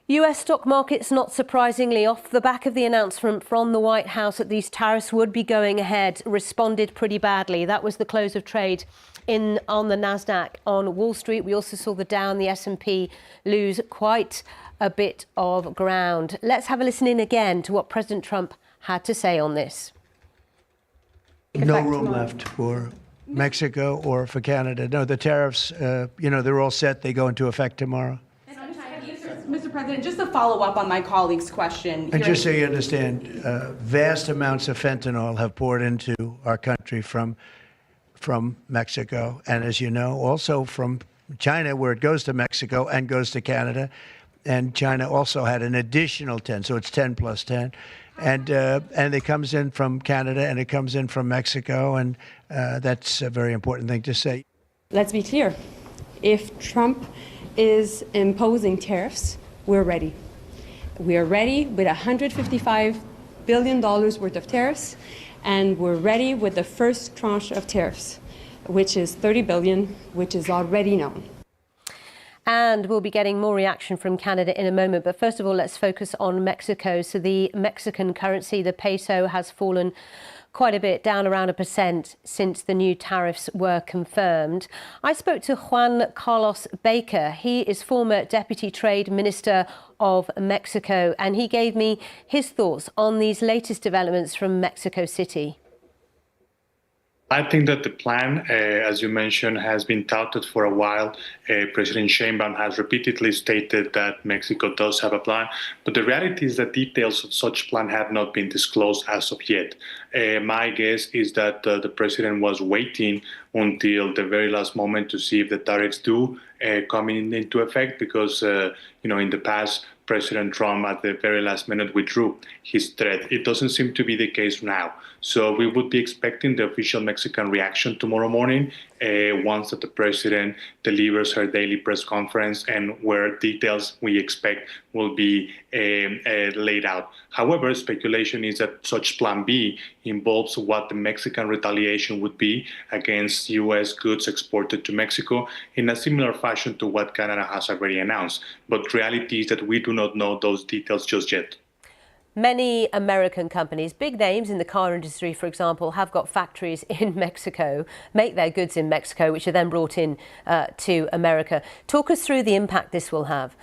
US stock markets, not surprisingly, off the back of the announcement from the White House that these tariffs would be going ahead, responded pretty badly. That was the close of trade on the Nasdaq on Wall Street. We also saw the Dow and the S&P lose quite a bit of ground. Let's have a listen in again to what President Trump had to say on this. No room left for Mexico or for Canada. No, the tariffs, they're all set. They go into effect tomorrow. Mr. President, just to follow up on my colleague's question. And just so you understand, vast amounts of fentanyl have poured into our country from Mexico. And as you know, also from China, where it goes to Mexico and goes to Canada. And China also had an additional 10, so it's 10 plus 10. And it comes in from Canada and it comes in from Mexico. And that's a very important thing to say. Let's be clear. If Trump is imposing tariffs, we're ready. We are ready with $155 billion worth of tariffs, and we're ready with the first tranche of tariffs, which is $30 billion, which is already known. And we'll be getting more reaction from Canada in a moment. But first of all, let's focus on Mexico. So the Mexican currency, the peso, has fallen quite a bit, down around 1% since the new tariffs were confirmed. I spoke to Juan Carlos Baker. He is former Deputy Trade Minister of Mexico, and he gave me his thoughts on these latest developments from Mexico City. I think that the plan, as you mentioned, has been touted for a while. President Sheinbaum has repeatedly stated that Mexico does have a plan, but the reality is that details of such plan have not been disclosed as of yet. My guess is that the president was waiting until the very last moment to see if the tariffs do come into effect, because in the past, President Trump at the very last minute withdrew his threat. It doesn't seem to be the case now. So we would be expecting the official Mexican reaction tomorrow morning once that the president delivers her daily press conference, and where details we expect will be laid out. However, speculation is that such plan B involves what the Mexican retaliation would be against U.S. goods exported to Mexico in a similar fashion to what Canada has already announced. But reality is that we do not know those details just yet. Many American companies, big names in the car industry, for example, have got factories in Mexico, make their goods in Mexico, which are then brought in to America. Talk us through the impact this will have.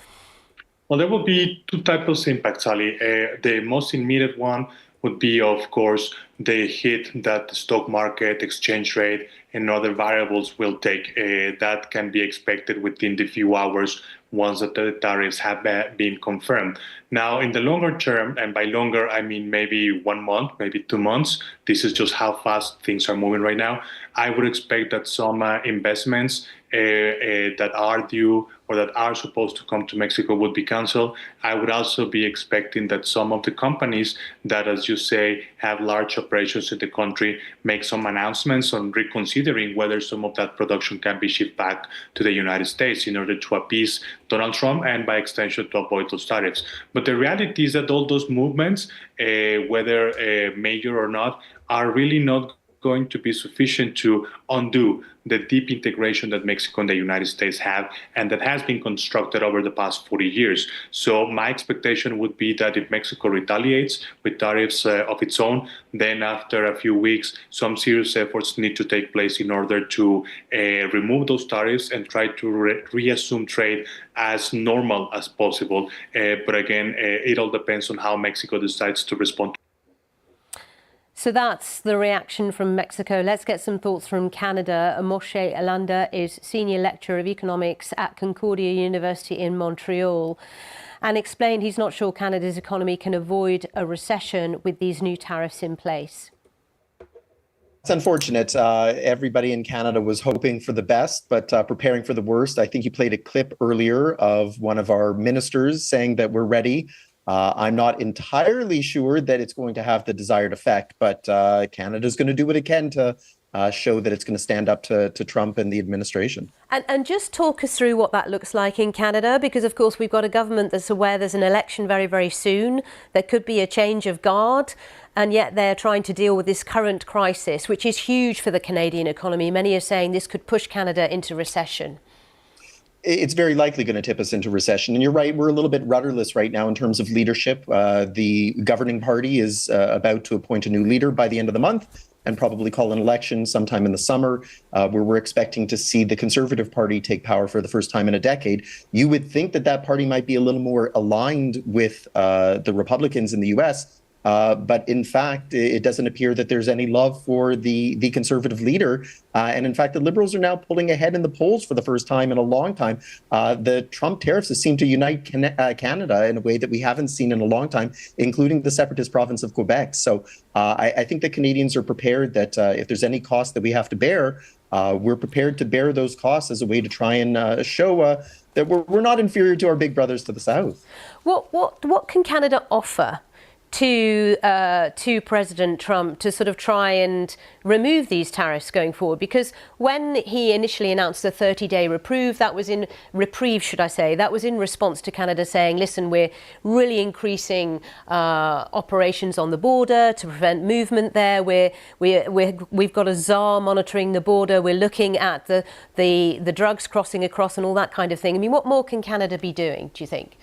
Well, there will be two types of impacts, Ali. The most immediate one would be, of course, the hit that the stock market, exchange rate, and other variables will take. That can be expected within the few hours once the tariffs have been confirmed. Now, in the longer term, and by longer, I mean maybe 1 month, maybe 2 months, this is just how fast things are moving right now, I would expect that some investments that are due or that are supposed to come to Mexico would be canceled. I would also be expecting that some of the companies that, as you say, have large operations in the country make some announcements on reconsidering whether some of that production can be shipped back to the United States in order to appease Donald Trump and by extension to avoid those tariffs. But the reality is that all those movements, whether major or not, are really not going to be sufficient to undo the deep integration that Mexico and the United States have, and that has been constructed over the past 40 years. So my expectation would be that if Mexico retaliates with tariffs of its own, then after a few weeks, some serious efforts need to take place in order to remove those tariffs and try to reassume trade as normal as possible. But again, it all depends on how Mexico decides to respond. So that's the reaction from Mexico. Let's get some thoughts from Canada. Moshe Elanda is Senior Lecturer of Economics at Concordia University in Montreal, and explained he's not sure Canada's economy can avoid a recession with these new tariffs in place. It's unfortunate. Everybody in Canada was hoping for the best, but preparing for the worst. I think you played a clip earlier of one of our ministers saying that we're ready. I'm not entirely sure that it's going to have the desired effect, but Canada's going to do what it can to show that it's going to stand up to Trump and the administration. And just talk us through what that looks like in Canada, because, of course, we've got a government that's aware there's an election very, very soon. There could be a change of guard, and yet they're trying to deal with this current crisis, which is huge for the Canadian economy. Many are saying this could push Canada into recession. It's very likely going to tip us into recession. And you're right, we're a little bit rudderless right now in terms of leadership. The governing party is about to appoint a new leader by the end of the month and probably call an election sometime in the summer, where we're expecting to see the Conservative Party take power for the first time in a decade. You would think that that party might be a little more aligned with the Republicans in the U.S., But in fact, it doesn't appear that there's any love for the conservative leader. And in fact, the Liberals are now pulling ahead in the polls for the first time in a long time. The Trump tariffs seem to unite Canada in a way that we haven't seen in a long time, including the separatist province of Quebec. So I think the Canadians are prepared that if there's any cost that we have to bear, we're prepared to bear those costs as a way to try and show that we're not inferior to our big brothers to the south. What can Canada offer to President Trump to sort of try and remove these tariffs going forward? Because when he initially announced the 30-day reprieve, that was in response to Canada saying, listen, we're really increasing operations on the border to prevent movement there. We've got a czar monitoring the border. We're looking at the drugs crossing across and all that kind of thing. I mean, what more can Canada be doing, do you think?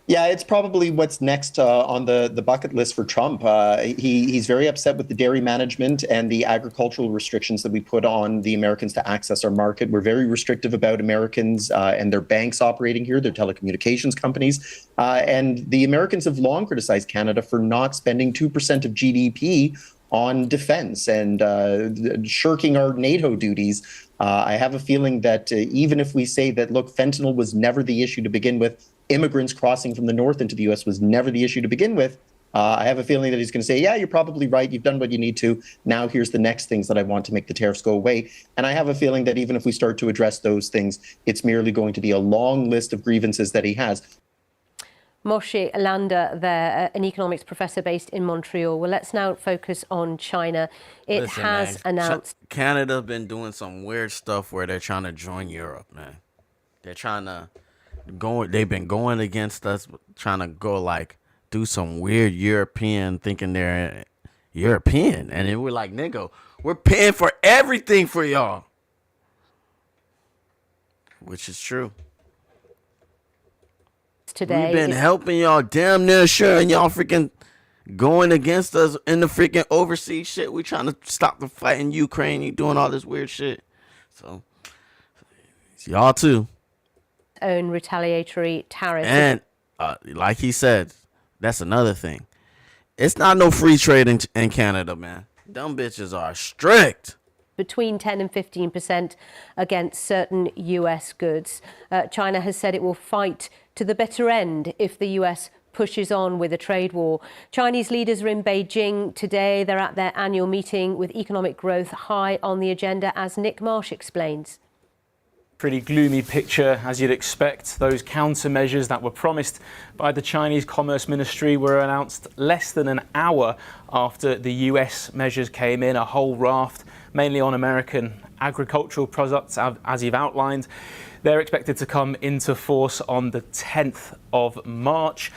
Yeah, it's probably what's next on the bucket list for Trump. He's very upset with the dairy management and the agricultural restrictions that we put on the Americans to access our market. We're very restrictive about Americans and their banks operating here, their telecommunications companies. And the Americans have long criticized Canada for not spending 2% of GDP on defense and shirking our NATO duties. I have a feeling that even if we say that, look, fentanyl was never the issue to begin with, immigrants crossing from the north into the U.S. was never the issue to begin with, I have a feeling that he's going to say, yeah, you're probably right. You've done what you need to. Now here's the next things that I want to make the tariffs go away. And I have a feeling that even if we start to address those things, it's merely going to be a long list of grievances that he has. Moshe Landa there, an economics professor based in Montreal. Well, let's now focus on China. It has announced... Canada's been doing some weird stuff where they're trying to join Europe, man. They're trying to they've been going against us, trying to go like do some weird European, thinking they're European. And then we're like, nigga, we're paying for everything for y'all. Which is true. Today, we've been helping y'all damn near sure, and y'all freaking going against us in the freaking overseas shit. We trying to stop the fight in Ukraine. You doing all this weird shit. So it's y'all too. Own retaliatory tariffs. And like he said, that's another thing. It's not no free trade in Canada, man. Dumb bitches are strict. Between 10 and 15% against certain US goods. China has said it will fight to the bitter end if the US pushes on with a trade war. Chinese leaders are in Beijing today. They're at their annual meeting with economic growth high on the agenda, as Nick Marsh explains. Pretty gloomy picture, as you'd expect. Those countermeasures that were promised by the Chinese Commerce Ministry were announced less than an hour after the US measures came in, a whole raft, mainly on American agricultural products, as you've outlined. They're expected to come into force on the 10th of March.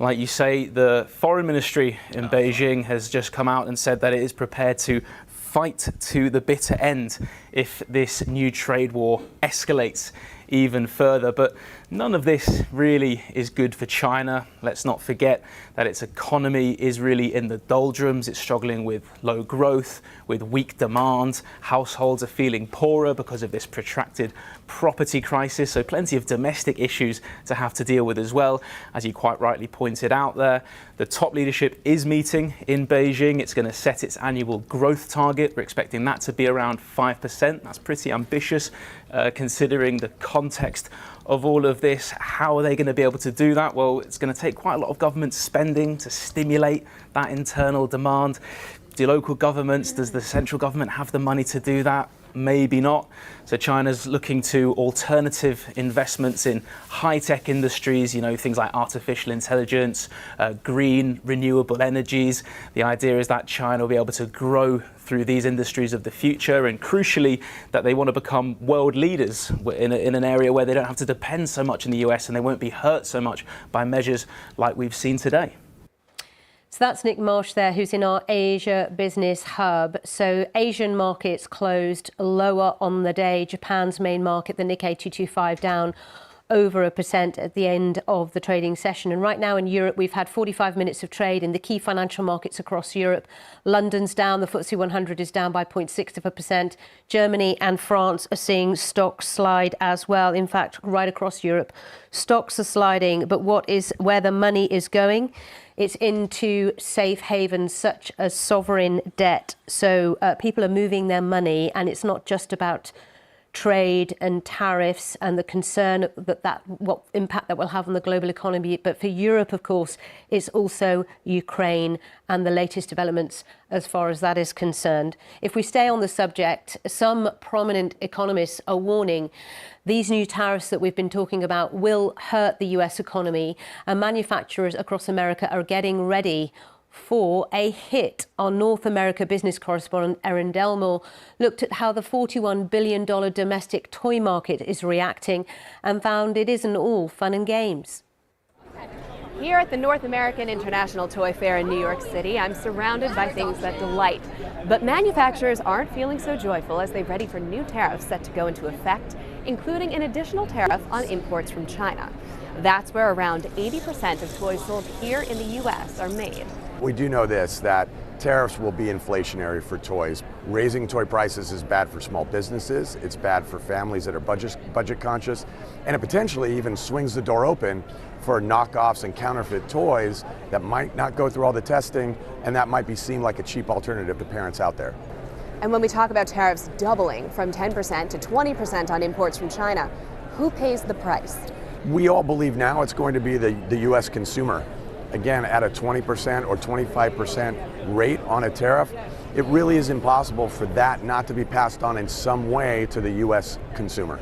Like you say, the Foreign Ministry in Beijing has just come out and said that it is prepared to fight to the bitter end if this new trade war escalates even further. But none of this really is good for China. Let's not forget that its economy is really in the doldrums. It's struggling with low growth, with weak demand. Households are feeling poorer because of this protracted property crisis. So plenty of domestic issues to have to deal with as well. As you quite rightly pointed out there, the top leadership is meeting in Beijing. It's going to set its annual growth target. We're expecting that to be around 5%. That's pretty ambitious considering the context of all of this. How are they going to be able to do that? Well, it's going to take quite a lot of government spending to stimulate that internal demand. Do local governments, does the central government have the money to do that? Maybe not. So China's looking to alternative investments in high-tech industries, you know, things like artificial intelligence, green, renewable energies. The idea is that China will be able to grow through these industries of the future, and crucially, that they want to become world leaders in an area where they don't have to depend so much on the US and they won't be hurt so much by measures like we've seen today. So that's Nick Marsh there, who's in our Asia Business Hub. So Asian markets closed lower on the day. Japan's main market, the Nikkei 225, down over 1% at the end of the trading session. And right now in Europe, we've had 45 minutes of trade in the key financial markets across Europe. London's down, the FTSE 100 is down by 0.6%. Germany and France are seeing stocks slide as well. In fact, right across Europe, stocks are sliding. But where the money is going It's into safe havens such as sovereign debt. So people are moving their money, and it's not just about trade and tariffs and the concern that what impact that will have on the global economy. But for Europe, of course, it's also Ukraine and the latest developments as far as that is concerned. If we stay on the subject, some prominent economists are warning these new tariffs that we've been talking about will hurt the US economy, and manufacturers across America are getting ready for a hit. Our North America business correspondent Erin Delmore looked at how the $41 billion domestic toy market is reacting and found it isn't all fun and games. Here at the North American International Toy Fair in New York City, I'm surrounded by things that delight. But manufacturers aren't feeling so joyful as they ready for new tariffs set to go into effect, including an additional tariff on imports from China. That's where around 80% of toys sold here in the U.S. are made. We do know this, that tariffs will be inflationary for toys. Raising toy prices is bad for small businesses, it's bad for families that are budget conscious, and it potentially even swings the door open for knockoffs and counterfeit toys that might not go through all the testing, and that might be seen like a cheap alternative to parents out there. And when we talk about tariffs doubling from 10% to 20% on imports from China, who pays the price? We all believe now it's going to be the U.S. consumer. Again, at a 20% or 25% rate on a tariff, it really is impossible for that not to be passed on in some way to the U.S. consumer.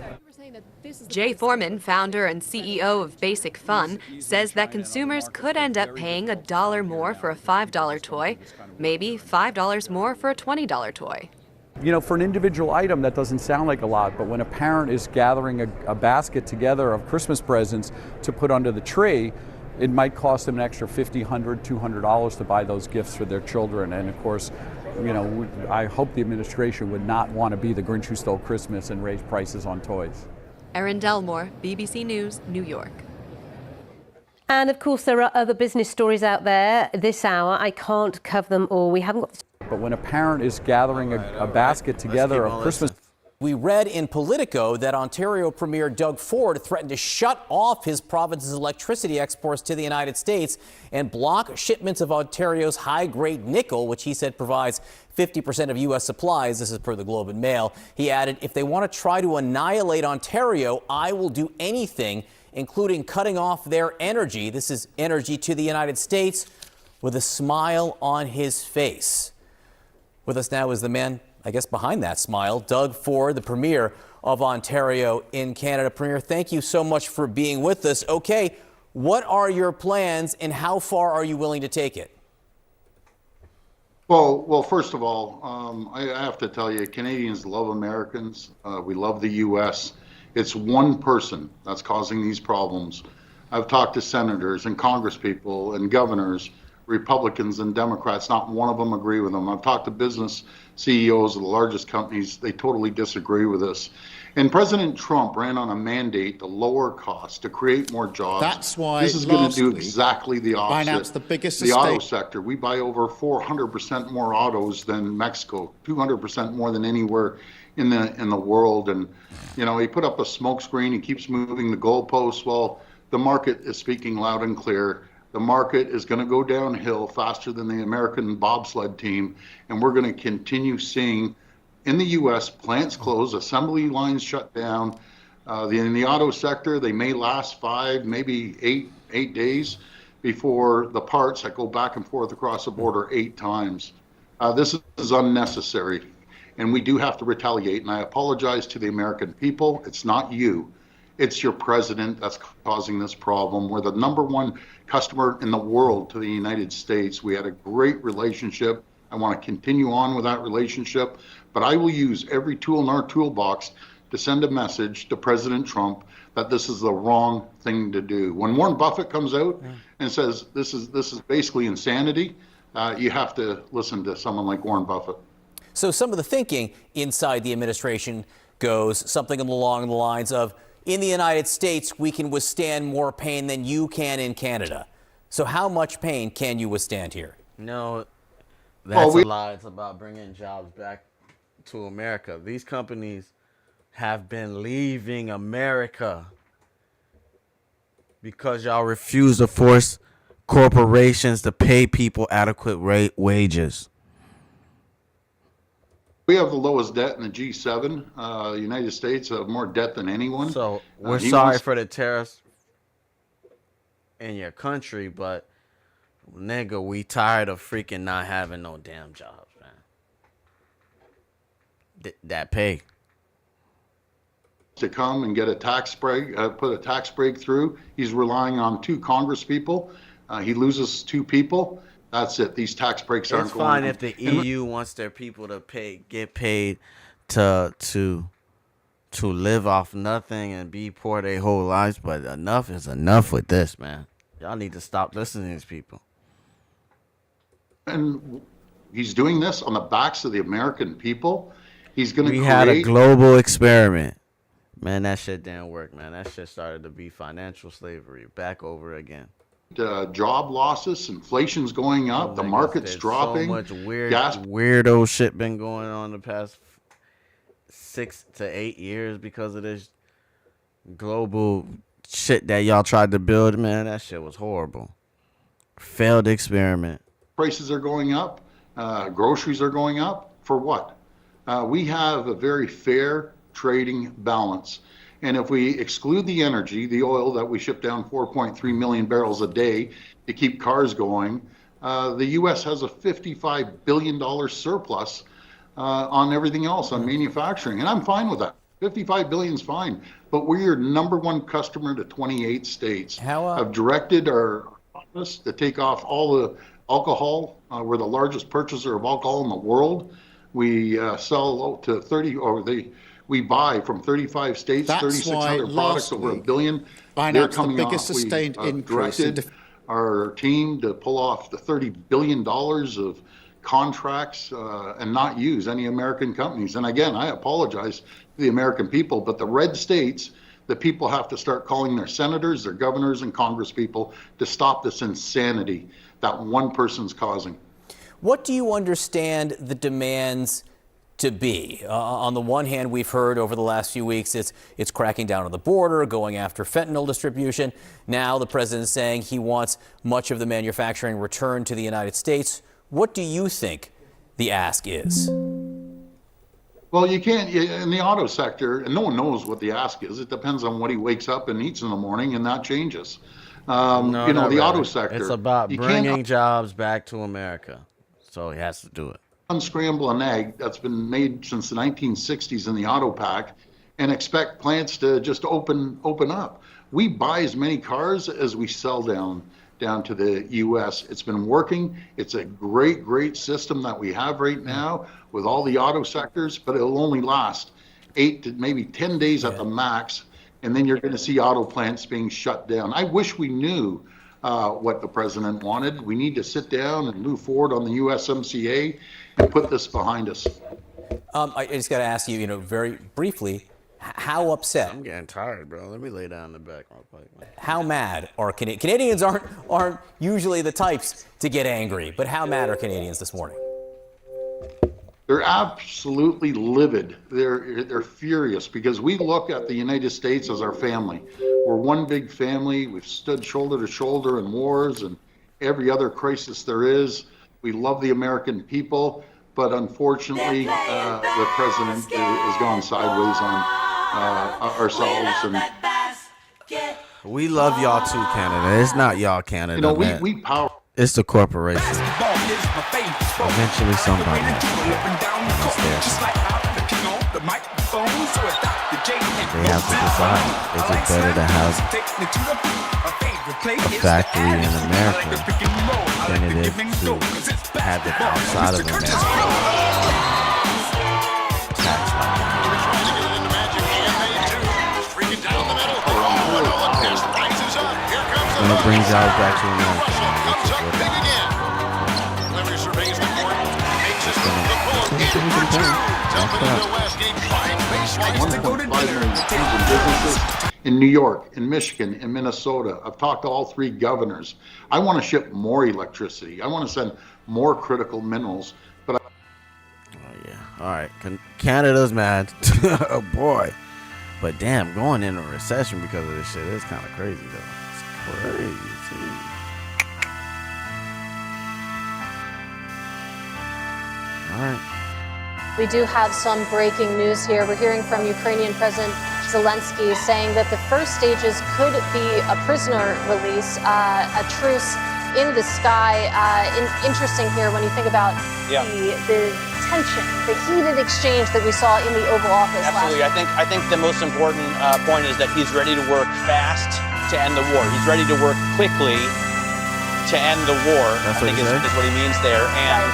Jay Foreman, founder and CEO of Basic Fun, says that consumers could end up paying $1 more for a $5 toy, maybe $5 more for a $20 toy. You know, for an individual item, that doesn't sound like a lot, but when a parent is gathering a basket together of Christmas presents to put under the tree, it might cost them an extra $50, $100, $200 to buy those gifts for their children. And of course, you know, I hope the administration would not want to be the Grinch who stole Christmas and raise prices on toys. Erin Delmore, BBC News, New York. And of course, there are other business stories out there this hour. I can't cover them all. We haven't got the... But when a parent is gathering a basket together of Christmas... We read in Politico that Ontario Premier Doug Ford threatened to shut off his province's electricity exports to the United States and block shipments of Ontario's high-grade nickel, which he said provides 50% of U.S. supplies. This is per the Globe and Mail. He added, if they want to try to annihilate Ontario, I will do anything, including cutting off their energy. This is energy to the United States, with a smile on his face. With us now is the man, I guess, behind that smile, Doug Ford, the Premier of Ontario in Canada. Premier, thank you so much for being with us. Okay, what are your plans and how far are you willing to take it? Well, first of all, I have to tell you, Canadians love Americans. We love the U.S. It's one person that's causing these problems. I've talked to senators and congresspeople and governors, Republicans and Democrats. Not one of them agree with them. I've talked to business CEOs of the largest companies. They totally disagree with this. And President Trump ran on a mandate to lower costs, to create more jobs. That's why this is going to do exactly the opposite. Financed the biggest the auto sector. We buy over 400% more autos than Mexico, 200% more than anywhere in the world. And you know, he put up a smokescreen. He keeps moving the goalposts. Well, the market is speaking loud and clear. The market is going to go downhill faster than the American bobsled team, and we're going to continue seeing in the U.S. plants close, assembly lines shut down. In the auto sector, they may last 5, maybe 8 days before the parts that go back and forth across the border 8 times. This is unnecessary, and we do have to retaliate. And I apologize to the American people. It's not you. It's your president that's causing this problem. We're the #1 customer in the world to the United States. We had a great relationship. I want to continue on with that relationship, but I will use every tool in our toolbox to send a message to President Trump that this is the wrong thing to do. When Warren Buffett comes out and says this is basically insanity, you have to listen to someone like Warren Buffett. So some of the thinking inside the administration goes something along the lines of, in the United States, we can withstand more pain than you can in Canada. So how much pain can you withstand here? No, that's a lie. It's about bringing jobs back to America. These companies have been leaving America because y'all refuse to force corporations to pay people adequate wages. We have the lowest debt in the G7. The United States have more debt than anyone. So we're He sorry wants- for the tariffs in your country, but nigga, we tired of freaking not having no damn jobs, man. That pay. To come and get a tax break, put a tax break through. He's relying on 2 Congress people. He loses 2 people. That's it. These tax breaks aren't It's going. fine if the EU wants their people to get paid to live off nothing and be poor their whole lives, but enough is enough with this, man. Y'all need to stop listening to these people. And he's doing this on the backs of the American people. He's going to We create. had a global experiment. Man, that shit didn't work, man. That shit started to be financial slavery back over again. Job losses, inflation's going up, the market's dropping. So much gas weirdo shit been going on the past 6 to 8 years because of this global shit that y'all tried to build, man. That shit was horrible. Failed experiment. prices are going up, groceries are going up. For what? We have a very fair trading balance. And if we exclude the energy, the oil that we ship down 4.3 million barrels a day to keep cars going, the U.S. has a $55 billion surplus on everything else, on manufacturing. And I'm fine with that. 55 billion is fine. But we're your number 1 customer to 28 states. Have directed our office to take off all the alcohol. We're the largest purchaser of alcohol in the world. We sell to 30, or we buy from 35 states, That's 3,600 why products, last over week, $1 billion. Binance, They're the coming biggest off. sustained We increase in directed our team to pull off the $30 billion of contracts and not use any American companies. And again, I apologize to the American people, but the red states, the people have to start calling their senators, their governors, and congresspeople to stop this insanity that one person's causing. What do you understand the demands to be? On the one hand, we've heard over the last few weeks it's cracking down on the border, going after fentanyl distribution. Now the president's saying he wants much of the manufacturing returned to the United States. What do you think the ask is? Well, you can't, in the auto sector, and no one knows what the ask is. It depends on what he wakes up and eats in the morning, and that changes. The auto sector. It's about you bringing can't jobs back to America. So he has to do it. unscramble an egg that's been made since the 1960s in the auto pack and expect plants to just open up. We buy as many cars as we sell down to the U.S. It's been working. It's a great system that we have right now with all the auto sectors, but it'll only last 8 to maybe 10 days at the max, and then you're going to see auto plants being shut down. I wish we knew what the president wanted. We need to sit down and move forward on the USMCA and put this behind us. I just got to ask you, very briefly, how upset? I'm getting tired, bro. Let me lay down in the back real quick, man. How mad are Canadians? Canadians aren't usually the types to get angry, but how mad are Canadians this morning? They're absolutely livid. They're furious because we look at the United States as our family. We're one big family. We've stood shoulder to shoulder in wars and every other crisis there is. We love the American people, but unfortunately, the president has gone sideways on ourselves. And we love y'all too, Canada. It's not y'all, Canada. Man. we power. It's the corporation. Eventually, somebody has to They have to decide: is it better to have a factory in America than it is to have it outside of America? And it brings out back to America. In New York, in Michigan, in Minnesota. I've talked to all 3 governors. I want to ship more electricity. I want to send more critical minerals. But all right, Canada's mad. Oh boy. But damn, going into a recession because of this shit is kind of crazy though. It's crazy. All right. We do have some breaking news here. We're hearing from Ukrainian President Zelensky saying that the first stages could be a prisoner release, a truce in the sky. Interesting here when you think about the tension, the heated exchange that we saw in the Oval Office Absolutely. last week. I think the most important point is that he's ready to work fast to end the war. He's ready to work quickly to end the war. That's I think is what he means there. And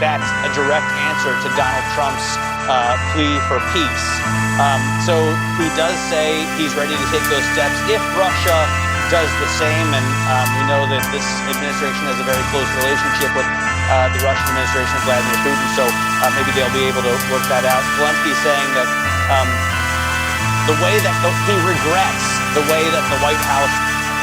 that's a direct answer to Donald Trump's plea for peace. So he does say he's ready to take those steps if Russia does the same, and we know that this administration has a very close relationship with the Russian administration of Vladimir Putin, so maybe they'll be able to work that out. Zelensky is saying that the way that he regrets the way that the White House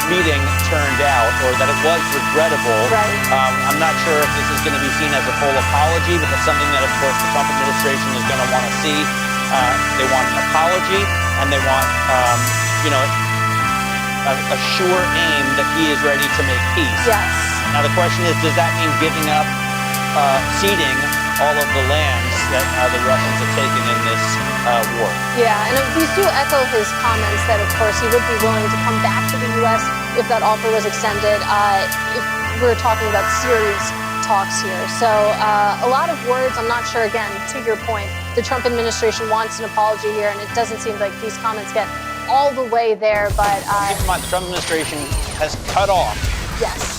meeting turned out, or that it was regrettable. I'm not sure if this is going to be seen as a full apology, but that's something that, of course, the Trump administration is going to want to see. They want an apology, and they want, a sure aim that he is ready to make peace. Yes. Now, the question is, does that mean giving up ceding all of the lands that the Russians have taken in this war? Yeah, and these do echo his comments that, of course, he would be willing to come back to the U.S. if that offer was extended. If we're talking about serious talks here. So a lot of words. I'm not sure, again, to your point, the Trump administration wants an apology here, and it doesn't seem like these comments get all the way there, but... Keep in mind, the Trump administration has cut off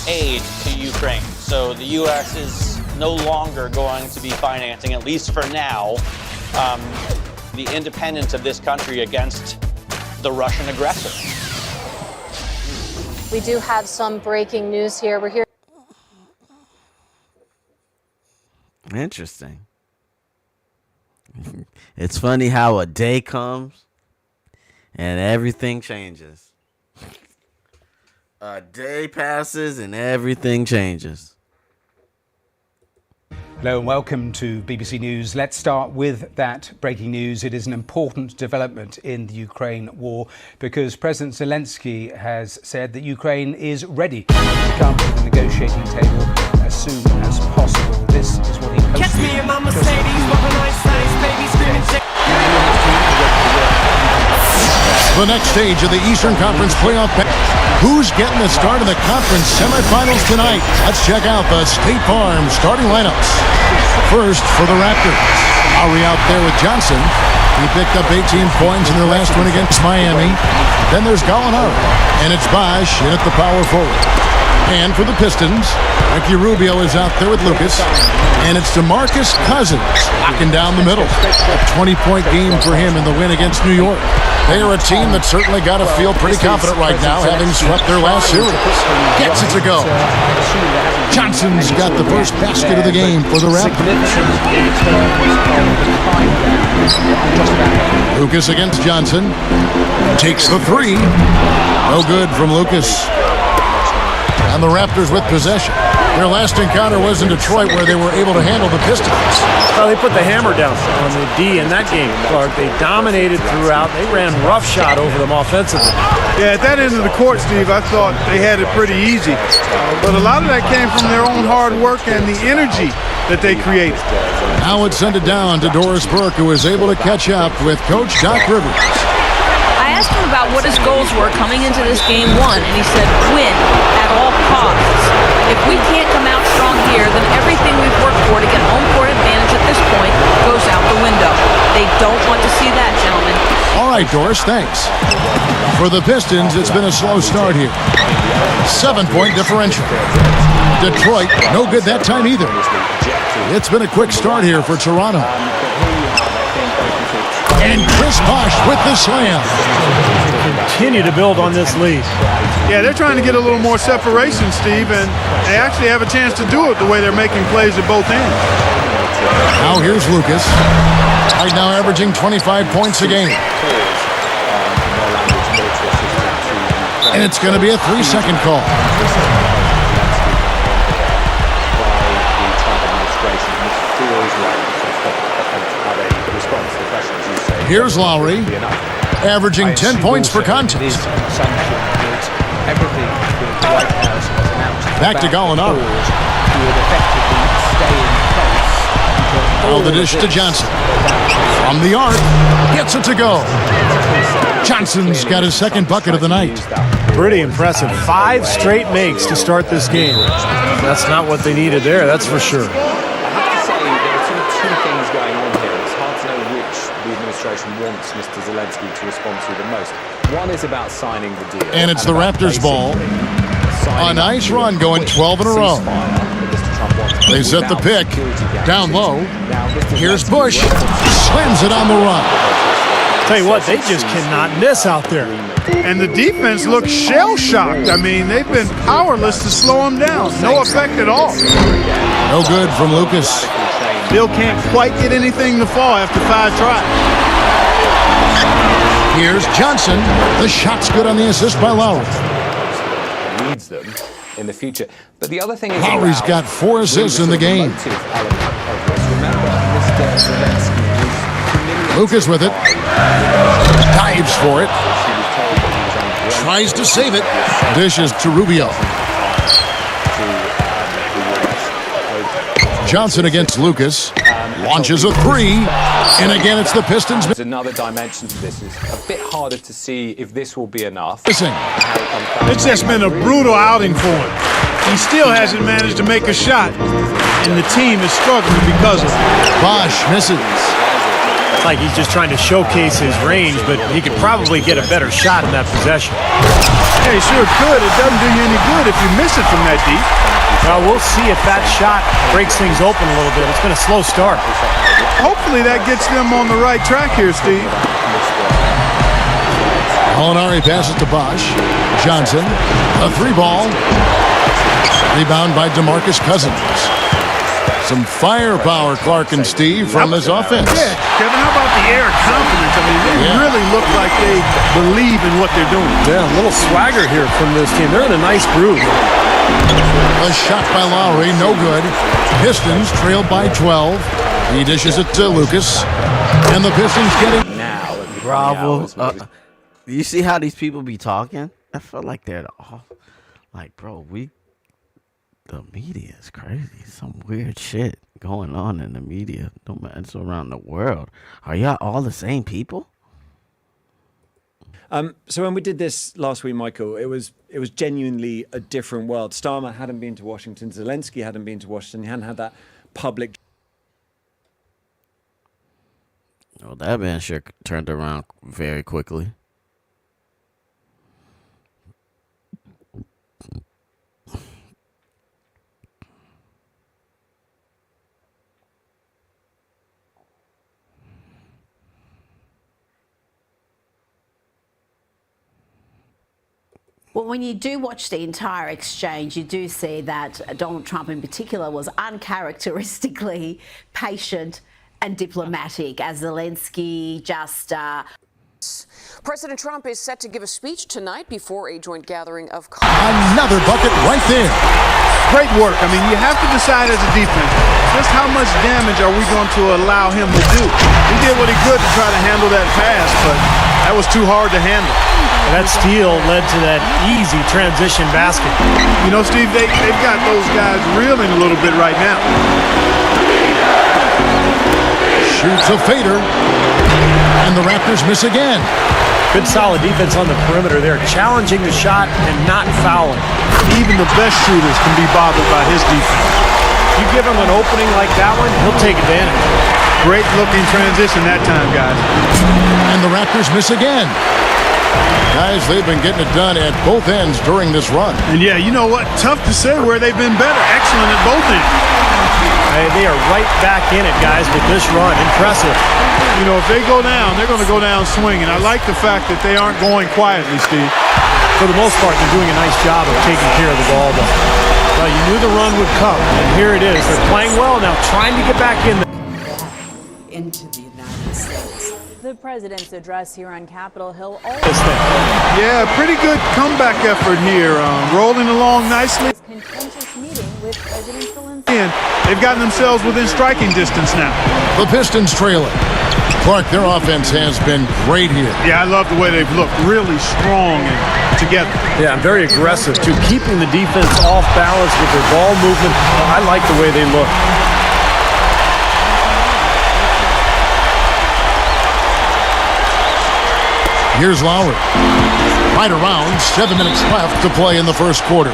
aid to Ukraine. So the U.S. is no longer going to be financing, at least for now, the independence of this country against the Russian aggressor. We do have some breaking news here. We're here. Interesting. It's funny how a day comes and everything changes. A day passes and everything changes. Hello and welcome to BBC News. Let's start with that breaking news. It is an important development in the Ukraine war because President Zelensky has said that Ukraine is ready to come to the negotiating table as soon as possible. This is what he posted. Catch me in my Mercedes, walking on science, baby, screaming. The next stage of the Eastern Conference playoff. Who's getting the start of the conference semifinals tonight? Let's check out the State Farm starting lineups. First for the Raptors, Lowry out there with Johnson. He picked up 18 points in their last win against Miami. Then there's Gallinari, and it's Bosh in at the power forward. And for the Pistons, Ricky Rubio is out there with Lucas. And it's DeMarcus Cousins looking down the middle. A 20-point game for him in the win against New York. They are a team that certainly got to feel pretty confident right now, having swept their last series. Gets it to go. Johnson's got the first basket of the game for the Raptors. Lucas against Johnson. Takes the three. No good from Lucas. And the Raptors with possession. Their last encounter was in Detroit, where they were able to handle the Pistons. Well, they put the hammer down on the D in that game, Clark. They dominated throughout. They ran roughshod over them offensively. Yeah, at that end of the court, Steve, I thought they had it pretty easy. But a lot of that came from their own hard work and the energy that they created. Now it's sent it down to Doris Burke, who was able to catch up with Coach Doc Rivers. I asked him about what his goals were coming into this game one, and he said, win at all costs. If we can't come out strong here, then everything we've worked for to get home court advantage at this point goes out the window. They don't want to see that, gentlemen. All right, Doris, thanks. For the Pistons, it's been a slow start here. 7-point differential. Detroit, no good that time either. It's been a quick start here for Toronto. And Chris Bosh with the slam. Continue to build on this lead. Yeah, they're trying to get a little more separation, Steve, and they actually have a chance to do it the way they're making plays at both ends. Now here's Lucas. Right now averaging 25 points a game. And it's going to be a 3-second call. Here's Lowry, averaging 10 points per contest. Back to Gallinari. Now the dish to Johnson. From the arc, gets it to go. Johnson's got his second bucket of the night. Pretty impressive. 5 straight makes to start this game. That's not what they needed there, that's for sure. I have to say, there are two things going on here. It's hard to know which the administration wants Mr. Zelensky to respond to the most. One is about signing the deal. And it's the Raptors ball. A nice run going 12 in a row. They set the pick. Down low. Here's Bush. Slams it on the run. Tell you what, they just cannot miss out there. And the defense looks shell-shocked. I mean, they've been powerless to slow them down. No effect at all. No good from Lucas. Still can't quite get anything to fall after 5 tries. Here's Johnson. The shot's good on the assist by Lowry. Needs them in the future. But the other thing is Lowry's got 4 assists in the game. Lucas with it. Dives for it. Tries to save it. Dishes to Rubio. Johnson against Lucas. Launches a 3. And again, it's the Pistons. There's another dimension to this. It's a bit harder to see if this will be enough. It's just been a brutal outing for him. He still hasn't managed to make a shot. And the team is struggling because of it. Bosh misses. It's like he's just trying to showcase his range, but he could probably get a better shot in that possession. Yeah, he sure could. It doesn't do you any good if you miss it from that deep. Well, we'll see if that shot breaks things open a little bit. It's been a slow start. Hopefully that gets them on the right track here, Steve. Molinari passes to Bosh. Johnson, a 3-ball. Rebound by DeMarcus Cousins. Some firepower, Clark and Steve, from this offense. Yeah, Kevin, how about the air of confidence? I mean, they really look like they believe in what they're doing. Yeah, a little swagger here from this team. They're in a nice groove. A shot by Lowry, no good. Pistons trailed by 12. He dishes it to Lucas. And the Pistons getting... Bravo. You see how these people be talking? I feel like they're all... Like, bro, the media is crazy. Some weird shit going on in the media. It's around the world. Are y'all all the same people? So when we did this last week, Michael, it was genuinely a different world. Starmer hadn't been to Washington. Zelensky hadn't been to Washington. He hadn't had that public. Oh, that man sure turned around very quickly. Well, when you do watch the entire exchange, you do see that Donald Trump in particular was uncharacteristically patient and diplomatic, as Zelensky just... President Trump is set to give a speech tonight before a joint gathering of... Another bucket right there. Great work. I mean, you have to decide as a defense, just how much damage are we going to allow him to do? He did what he could to try to handle that pass, but that was too hard to handle. That steal led to that easy transition basket. You know, Steve, they've got those guys reeling a little bit right now. Shoots a fader, and the Raptors miss again. Good solid defense on the perimeter there, challenging the shot and not fouling. Even the best shooters can be bothered by his defense. You give him an opening like that one, he'll take advantage. Great looking transition that time, guys. And the Raptors miss again. Guys, they've been getting it done at both ends during this run. And yeah, you know what? Tough to say where they've been better. Excellent at both ends. They are right back in it, guys, with this run. Impressive. You know, if they go down, they're going to go down swinging. I like the fact that they aren't going quietly, Steve. For the most part, they're doing a nice job of taking care of the ball, though. Well, you knew the run would come, and here it is. They're playing well now, trying to get back in there. into the United States. The president's address here on Capitol Hill. Yeah, pretty good comeback effort here. Rolling along nicely. Contentious meeting with President Zelensky. And they've gotten themselves within striking distance now. The Pistons trailing. Clark, their offense has been great here. Yeah, I love the way they've looked. Really strong and together. Yeah, very aggressive, too. Keeping the defense off balance with their ball movement. I like the way they look. Here's Lowry. Right around, 7 minutes left to play in the first quarter.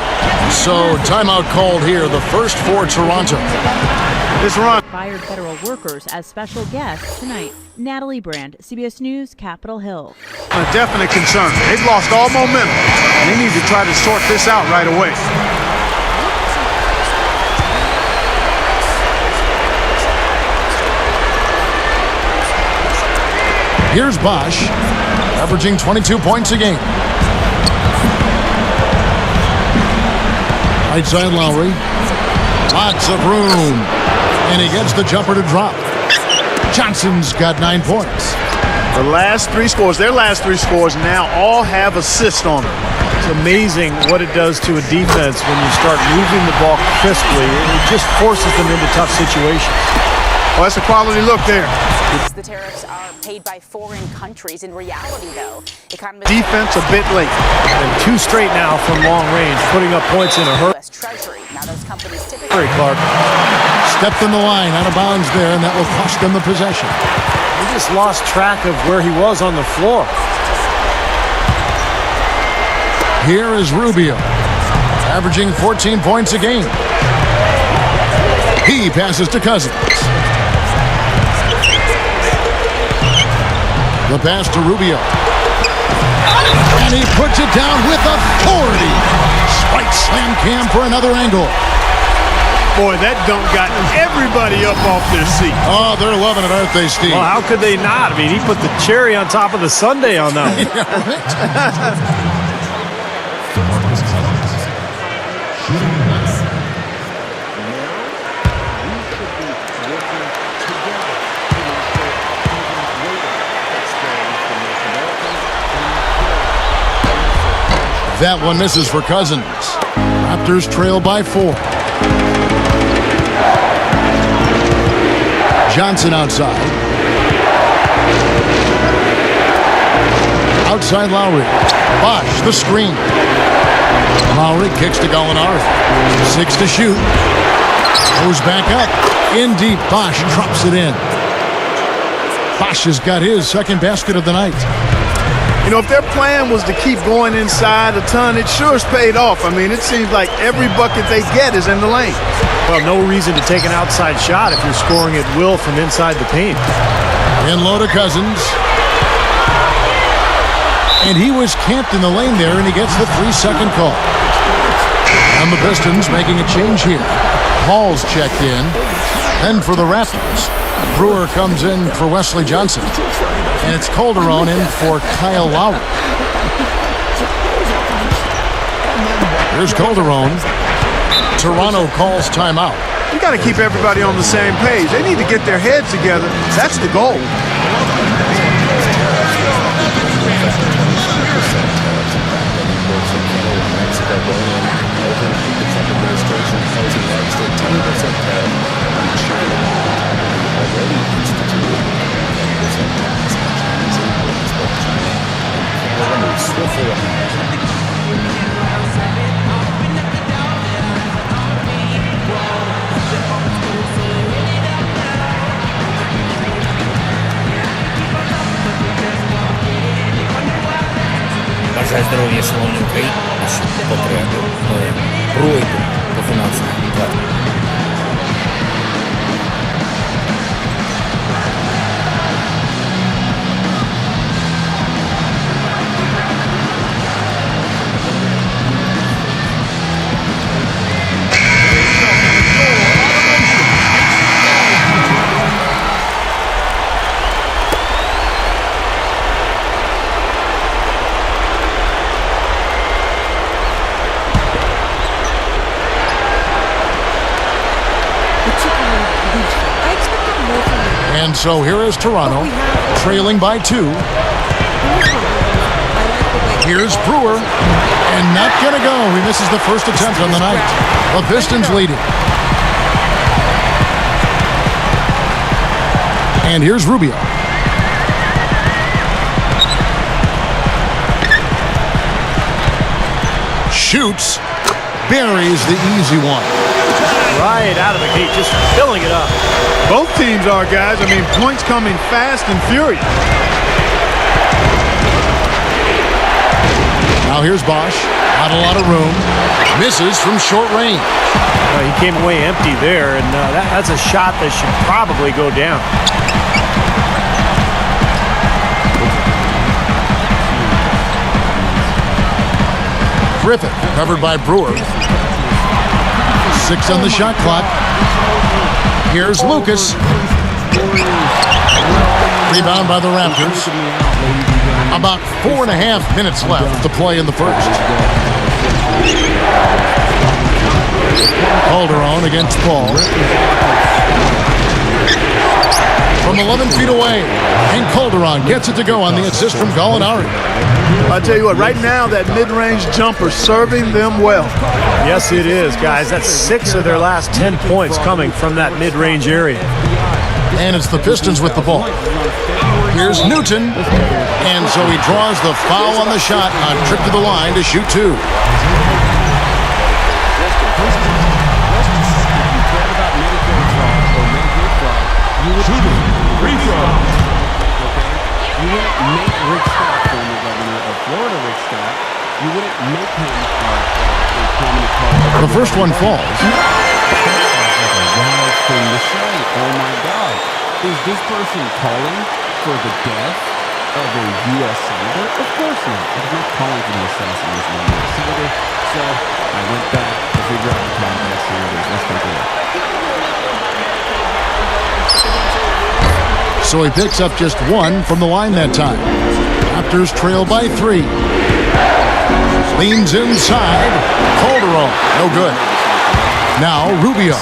So timeout called here, the first for Toronto. This run. Fired federal workers as special guests tonight. Natalie Brand, CBS News, Capitol Hill. A definite concern. They've lost all momentum. They need to try to sort this out right away. Here's Bosch, averaging 22 points a game. Right side Lowry. Lots of room. And he gets the jumper to drop. Johnson's got 9 points. The last 3 scores, their last 3 scores now all have assists on them. It's amazing what it does to a defense when you start moving the ball crisply. It just forces them into tough situations. Well, that's a quality look there. The tariffs are paid by foreign countries. In reality, though, economists... Defense a bit late. And 2 straight now from long range, putting up points in a hurry. Treasury. Now those companies typically... Harry Clark stepped in the line out of bounds there, and that will cost them the possession. He just lost track of where he was on the floor. Here is Rubio, averaging 14 points a game. He passes to Cousins. The pass to Rubio. And he puts it down with authority. Spike slam Cam for another angle. Boy, that dunk got everybody up off their seat. Oh, they're loving it, aren't they, Steve? Well, how could they not? I mean, he put the cherry on top of the sundae on that one. That one misses for Cousins. Raptors trail by 4. Johnson outside. Outside Lowry. Bosch, the screen. Lowry kicks to Gallinari. 6 to shoot. Goes back up. In deep. Bosch drops it in. Bosch has got his second basket of the night. You know, if their plan was to keep going inside a ton, it sure has paid off. I mean, it seems like every bucket they get is in the lane. Well, no reason to take an outside shot if you're scoring at will from inside the paint. In low to Cousins. And he was camped in the lane there, and he gets the 3-second call. And the Pistons making a change here. Hall's checked in. Then for the Raptors, Brewer comes in for Wesley Johnson. And it's Calderon in for Kyle Lowry. Here's Calderon. Toronto calls timeout. You got to keep everybody on the same page. They need to get their heads together. That's the goal. Бажаю здоров'я, шановні Україні, наші потреби, пройду по фінансовому плану. And so here is Toronto, trailing by 2. Here's Brewer, and not going to go. He misses the first attempt on the night. The Pistons leading. And here's Rubio. Shoots, buries the easy one. Right out of the gate, just filling it up. Both teams are, guys. I mean, points coming fast and furious. Now here's Bosch. Not a lot of room. Misses from short range. He came away empty there, and that's a shot that should probably go down. Griffith covered by Brewer. 6 on the shot clock. Here's Lucas. Rebound by the Raptors. About 4.5 minutes left to play in the first. Calderon against Paul. From 11 feet away. And Calderon gets it to go on the assist from Gallinari. I tell you what, right now that mid-range jumper serving them well. Yes, it is, guys. That's 6 of their last 10 points coming from that mid-range area. And it's the Pistons with the ball. Here's Newton. And so he draws the foul on the shot. A trip to the line to shoot 2. Free throw. You wouldn't make Rick Scott, former governor of Florida, Rick Scott. You wouldn't make him a prominent part. The first one falls. Wild thing to say. Oh my God! Is this person calling for the death of a U.S. senator? Of course not. He's not calling for the assassination of a U.S. senator. So I went back to figure out the context. Here it is. Let's take a look. So he picks up just 1 from the line that time. Raptors trail by 3. Leans inside. Calderon, no good. Now Rubio.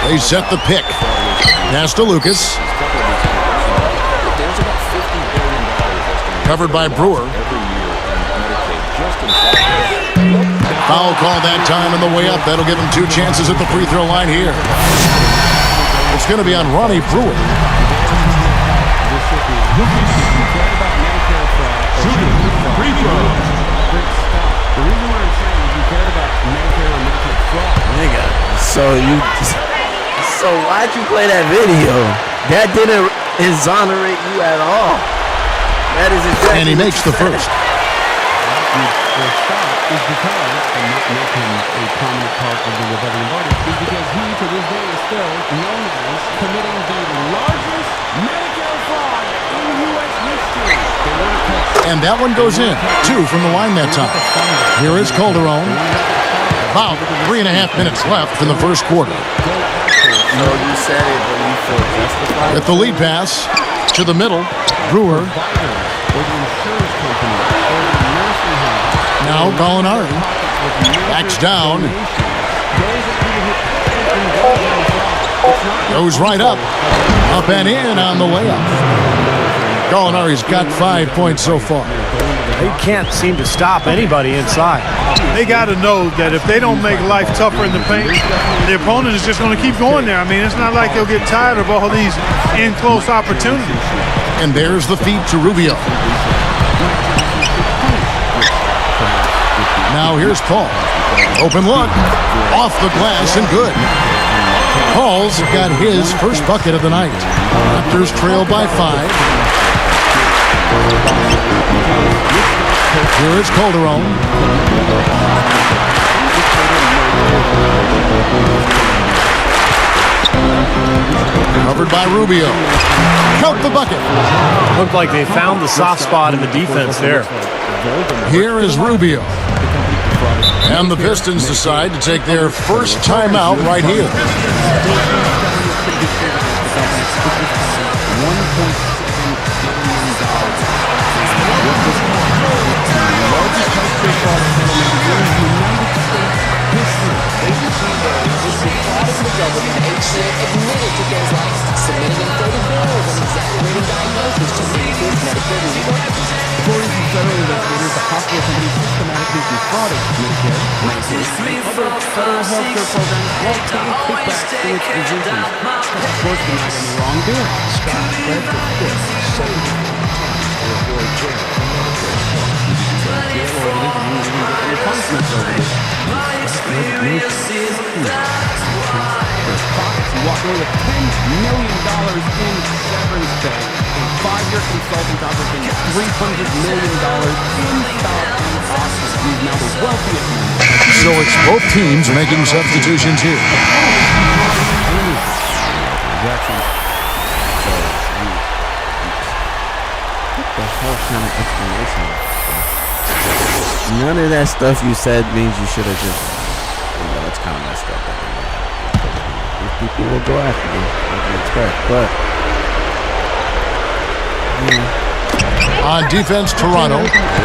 They set the pick. Pass to Lucas. Covered by Brewer. Foul call that time on the way up. That'll give him 2 chances at the free throw line here. It's going to be on Ronnie Brewer. Free throw. The reason why I'm saying is you cared about Medicare or Medicaid fraud. Nigga, so why'd you play that video? That didn't exonerate you at all. That is exactly. And he makes the first. Is because, and not make him a prominent part of the Republican Party, is because he, to this day, is still known as committing the largest Medicare fraud in U.S. history. And that one goes in. 2 from the line that time. Here is Calderon. About 3.5 minutes left in the first quarter. So you said it, but you feel justified. With the lead pass to the middle, Brewer. Now Gallinari backs down. Goes right up. Up and in on the layup. Gallinari's got 5 points so far. They can't seem to stop anybody inside. They got to know that if they don't make life tougher in the paint, the opponent is just going to keep going there. I mean, it's not like they'll get tired of all these in-close opportunities. And there's the feed to Rubio. Now here's Paul. Open look. Off the glass and good. Paul's got his first bucket of the night. Raptors trail by 5. Here is Calderon. Covered by Rubio. Count the bucket. Looked like they found the soft spot in the defense there. Here is Rubio. And the Pistons decide to take their first timeout right here. Admitted to things like submitting inflated bills and exaggerating diagnoses to improve Medicare reimbursement. According to federal investigators, the hospital company systematically defrauded Medicare, Medicaid, and other federal health care programs while taking kickbacks to its physicians. Of course, they're not in the wrong there. Scott pled the fifth, 7 times to avoid jail for Medicare fraud. Jail over this, and you didn't get any punishments over this. He walked away with $10 million in severance pay, a 5-year consulting opportunity, $300 million in salary costs. He's now the wealthiest man. So it's both teams making substitutions here. Jackson. So, what the hell kind of explanation? None of that stuff you said means you should have just. That's kind of messed up. People will go after you, like you expect, but. On defense, Toronto.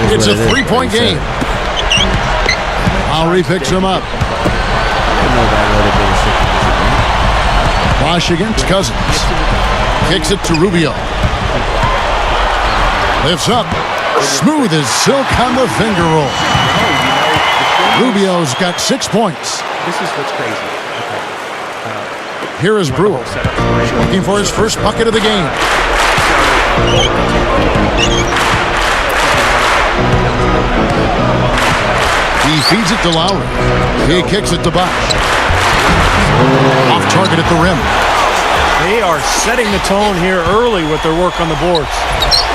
It's a 3-point game. Lowry picks him up. Bosch against Cousins. Kicks it to Rubio. Lifts up. Smooth as silk on the finger roll. Rubio's got 6 points. This is what's crazy. Here is Brewer, looking for his first bucket of the game. He feeds it to Lowry. He kicks it to Bosch. Off target at the rim. They are setting the tone here early with their work on the boards.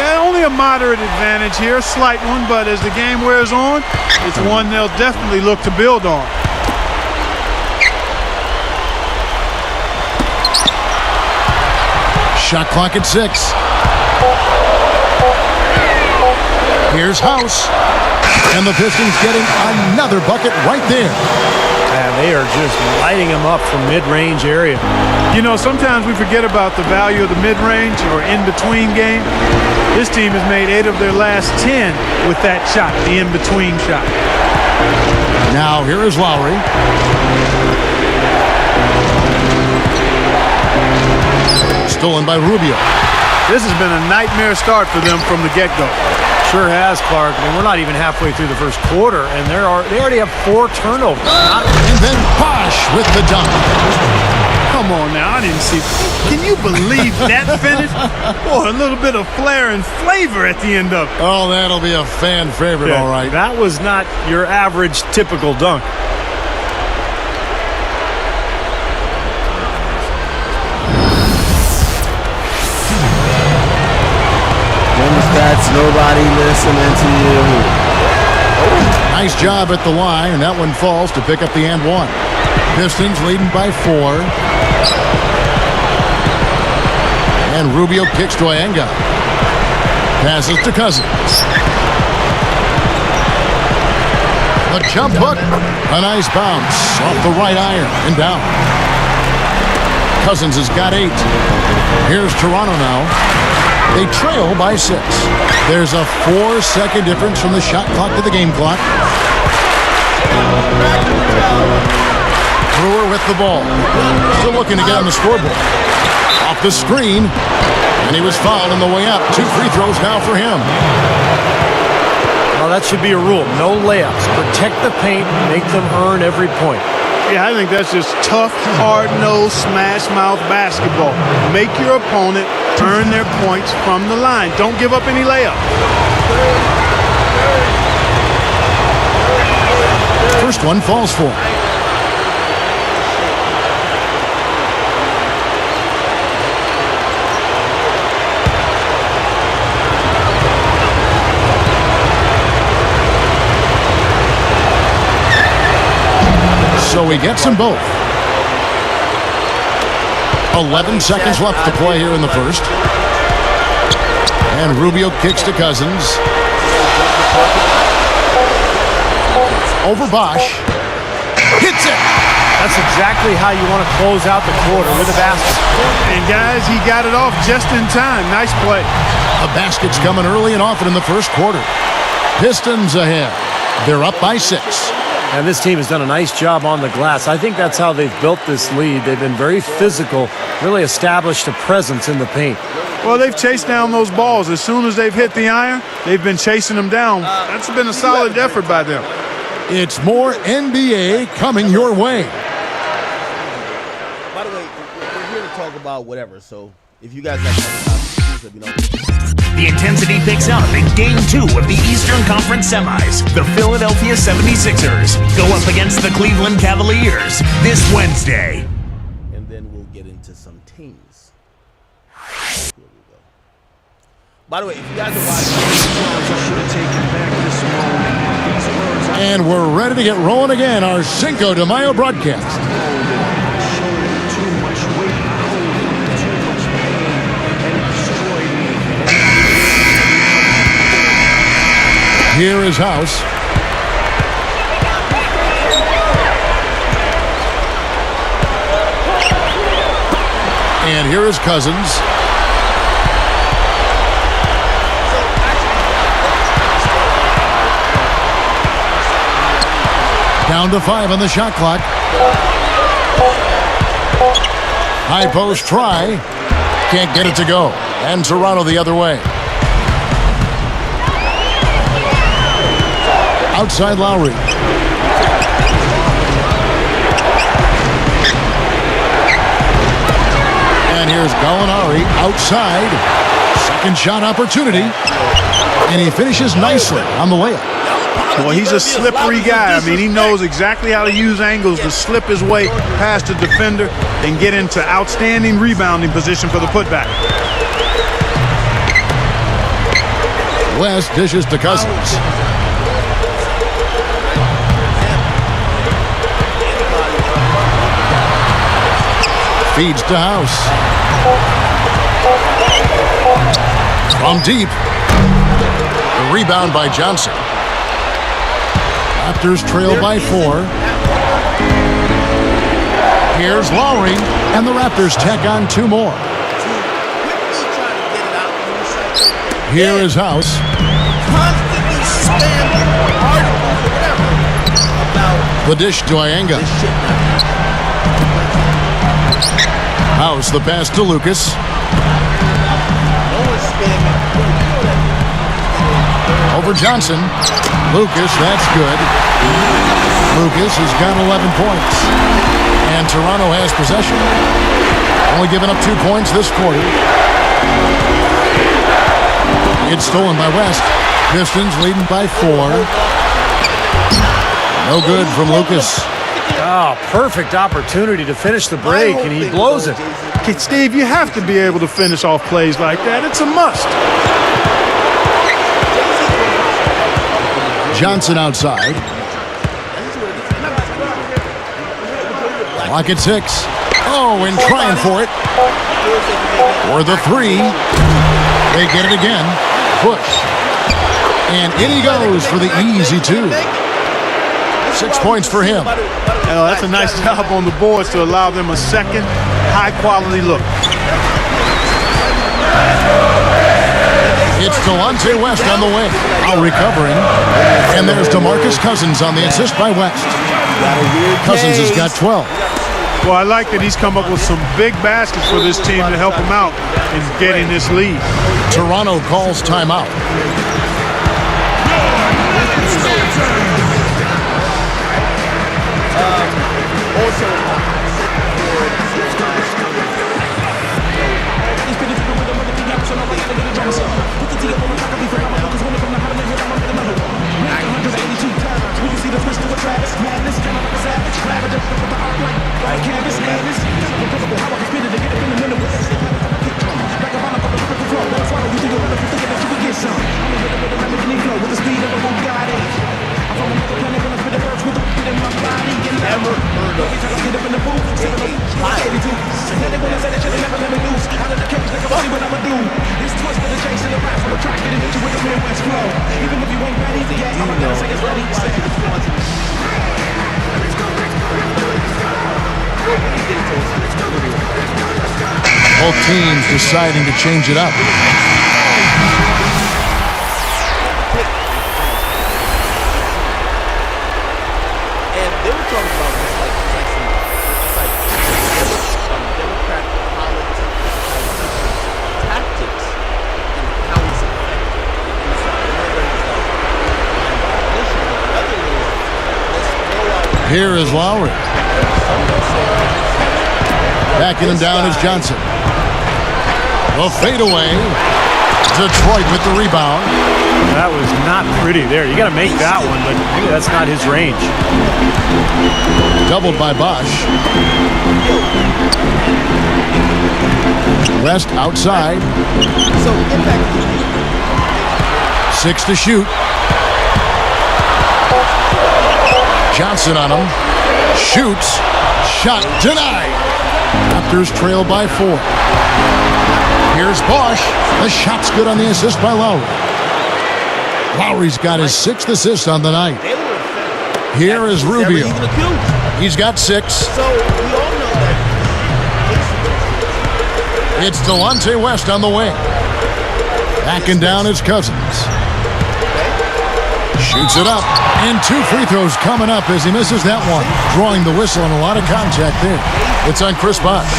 Yeah, only a moderate advantage here, a slight one, but as the game wears on, it's one they'll definitely look to build on. Shot clock at 6. Here's House. And the Pistons getting another bucket right there. And they are just lighting them up from mid-range area. You know, sometimes we forget about the value of the mid-range or in-between game. This team has made 8 of their last 10 with that shot, the in-between shot. Now here is Lowry. Stolen by Rubio. This has been a nightmare start for them from the get-go. Sure has, Clark. I mean, we're not even halfway through the first quarter, and they already have 4 turnovers. And then Bosch with the dunk. Come on now, I didn't see. Can you believe that finish? Boy, a little bit of flair and flavor at the end of it. Oh, that'll be a fan favorite, all right. That was not your average, typical dunk. That's nobody listening to you. Nice job at the line, and that one falls to pick up the and one. Pistons leading by 4. And Rubio kicks to Iyengar. Passes to Cousins. A jump hook. A nice bounce off the right iron and down. Cousins has got 8. Here's Toronto now. They trail by 6. There's a 4-second difference from the shot clock to the game clock. Brewer with the ball. Still looking to get on the scoreboard. Off the screen. And he was fouled on the way up. 2 free throws now for him. Well, that should be a rule. No layups. Protect the paint. Make them earn every point. Yeah, I think that's just tough, hard-nosed, smash-mouth basketball. Make your opponent earn their points from the line. Don't give up any layups. First one falls for. So he gets them both. 11 seconds left to play here in the first. And Rubio kicks to Cousins. Over Bosch. Hits it. That's exactly how you want to close out the quarter, with a basket. And guys, he got it off just in time. Nice play. The basket's coming early and often in the first quarter. Pistons ahead. They're up by 6. And this team has done a nice job on the glass. I think that's how they've built this lead. They've been very physical, really established a presence in the paint. Well, they've chased down those balls. As soon as they've hit the iron, they've been chasing them down. That's been a solid effort by them. It's more NBA coming your way. By the way, we're here to talk about whatever, so if you guys got please let me know. The intensity picks up in Game 2 of the Eastern Conference Semis. The Philadelphia 76ers go up against the Cleveland Cavaliers this Wednesday. And then we'll get to some teams. Here we go. By the way, if you guys are watching, And we're ready to get rolling again. Our Cinco de Mayo broadcast. Here is House. And here is Cousins. Down to 5 on the shot clock. High post try. Can't get it to go. And Toronto the other way. Outside Lowry. And here's Gallinari outside. Second shot opportunity. And he finishes nicely on the layup. Well, he's a slippery guy. I mean, he knows exactly how to use angles to slip his way past the defender and get into outstanding rebounding position for the putback. West dishes to Cousins. Feeds to House. From deep. The rebound by Johnson. Raptors trail by 4. Here's Lowry, and the Raptors tack on 2 more. Here is House. The dish to Ienga. House the pass to Lucas. Over Johnson. Lucas, that's good. Lucas has got 11 points. And Toronto has possession. Only giving up 2 points this quarter. It's stolen by West. Pistons leading by 4. No good from Lucas. Oh, perfect opportunity to finish the break, and he blows it. Okay, Steve, you have to be able to finish off plays like that. It's a must. Johnson outside. Clock at 6. Oh, and trying for it. For the 3. They get it again. Push. And in he goes for the easy 2. 6 points for him. Oh, that's a nice job on the boards to allow them a second high-quality look. It's Delonte West on the way. Out recovering. And there's DeMarcus Cousins on the assist by West. Cousins has got 12. Well, I like that he's come up with some big baskets for this team to help him out in getting this lead. Toronto calls timeout. Both teams deciding to change it up. And they were talking about this like Democrat politics, tactics, and how it's effective. Here is Lowry. Backing him down is Johnson. The fadeaway. Detroit with the rebound. That was not pretty there. You got to make that one, but maybe that's not his range. Doubled by Bosch. West outside. 6 to shoot. Johnson on him. Shoots. Shot denied. Raptors trail by 4. Here's Bosch. The shot's good on the assist by Lowry. Lowry's got his 6th assist on the night. Here is Rubio. He's got 6. It's Delonte West on the wing. Backing down his Cousins. Shoots it up. And 2 free throws coming up as he misses that one. Drawing the whistle and a lot of contact there. It's on Chris Bosh.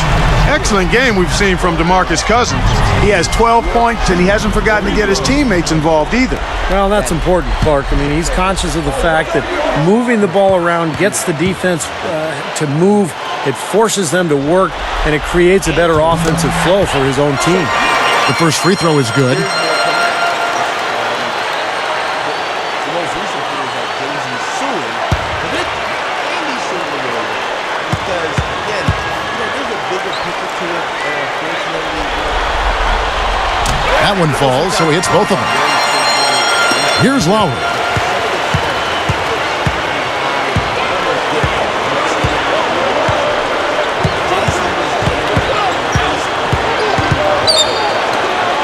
Excellent game we've seen from DeMarcus Cousins. He has 12 points, and he hasn't forgotten to get his teammates involved either. Well, that's important, Clark. I mean, he's conscious of the fact that moving the ball around gets the defense to move. It forces them to work, and it creates a better offensive flow for his own team. The first free throw is good. That one falls, so he hits both of them. Here's Lowry.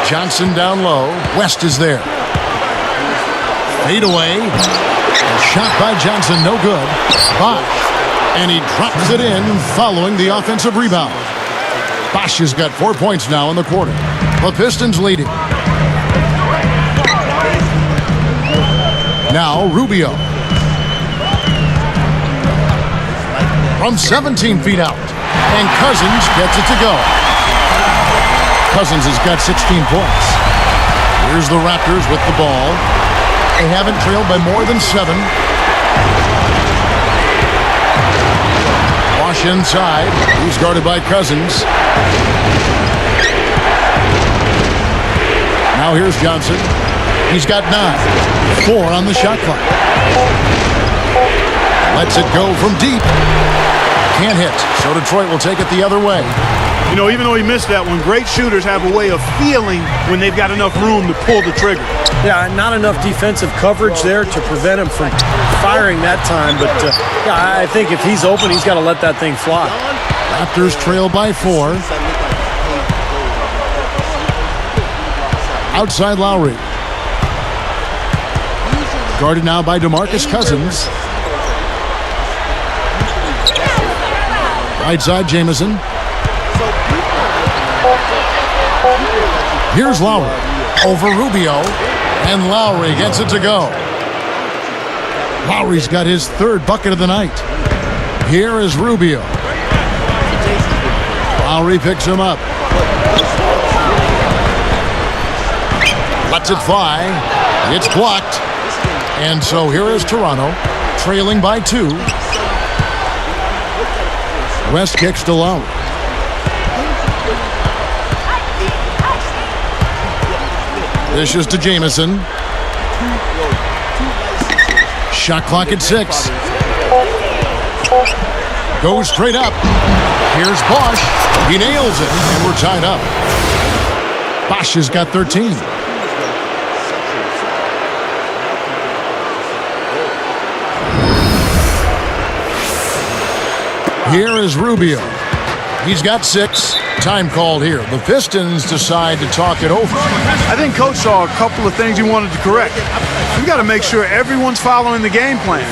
Johnson down low. West is there. Fade away. A shot by Johnson, no good. Bosch. And he drops it in following the offensive rebound. Bosch has got 4 points now in the quarter. The Pistons leading. Now Rubio. From 17 feet out. And Cousins gets it to go. Cousins has got 16 points. Here's the Raptors with the ball. They haven't trailed by more than 7. Bosch inside. He's guarded by Cousins. Now here's Johnson. He's got 9. 4 on the shot clock. Lets it go from deep. Can't hit, so Detroit will take it the other way. You know, even though he missed that one, great shooters have a way of feeling when they've got enough room to pull the trigger. Yeah, not enough defensive coverage there to prevent him from firing that time. But yeah, I think if he's open, he's got to let that thing fly. Raptors trail by 4. Outside Lowry. Guarded now by DeMarcus Cousins. Right side Jamison. Here's Lowry over Rubio, and Lowry gets it to go. Lowry's got his 3rd bucket of the night. Here is Rubio. Lowry picks him up. Lets it fly. It's blocked. And so here is Toronto, trailing by 2. West kicks to Lowry. Dishes to Jamison. Shot clock at 6. Goes straight up. Here's Bosch. He nails it, and we're tied up. Bosch has got 13. Here is Rubio. He's got 6. Time called here. The Pistons decide to talk it over. I think Coach saw a couple of things he wanted to correct. We got to make sure everyone's following the game plan.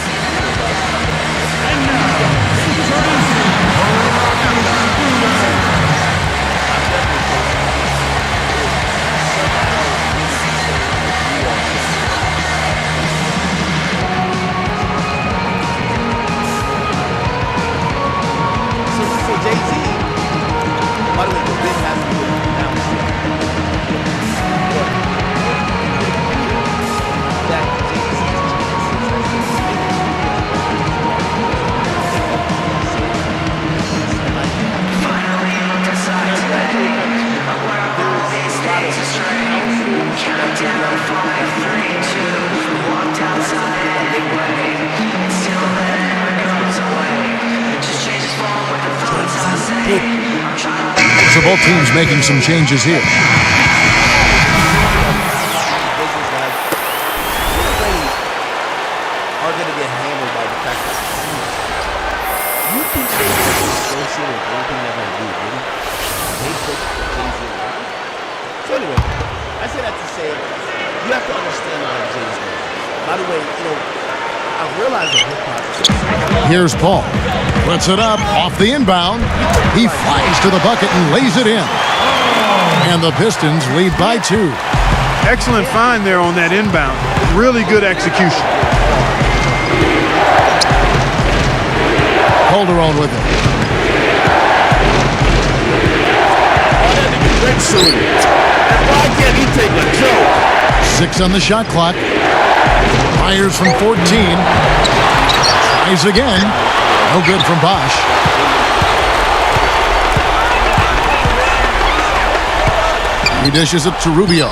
So both teams making some changes here. Are going to get handled by the fact that you think they were associated with everything they're going to do, didn't they? Put Jay-Z around. So anyway, I say that to say you have to understand how Jay-Z goes. By the way, I realize that hip-hop. Here's Paul. Puts it up off the inbound. He flies to the bucket and lays it in. And the Pistons lead by 2. Excellent find there on that inbound. Really good execution. Calderon with it. Why can't he take a joke? 6 on the shot clock. Fires from 14. Tries again. No good from Bosch. He dishes it to Rubio.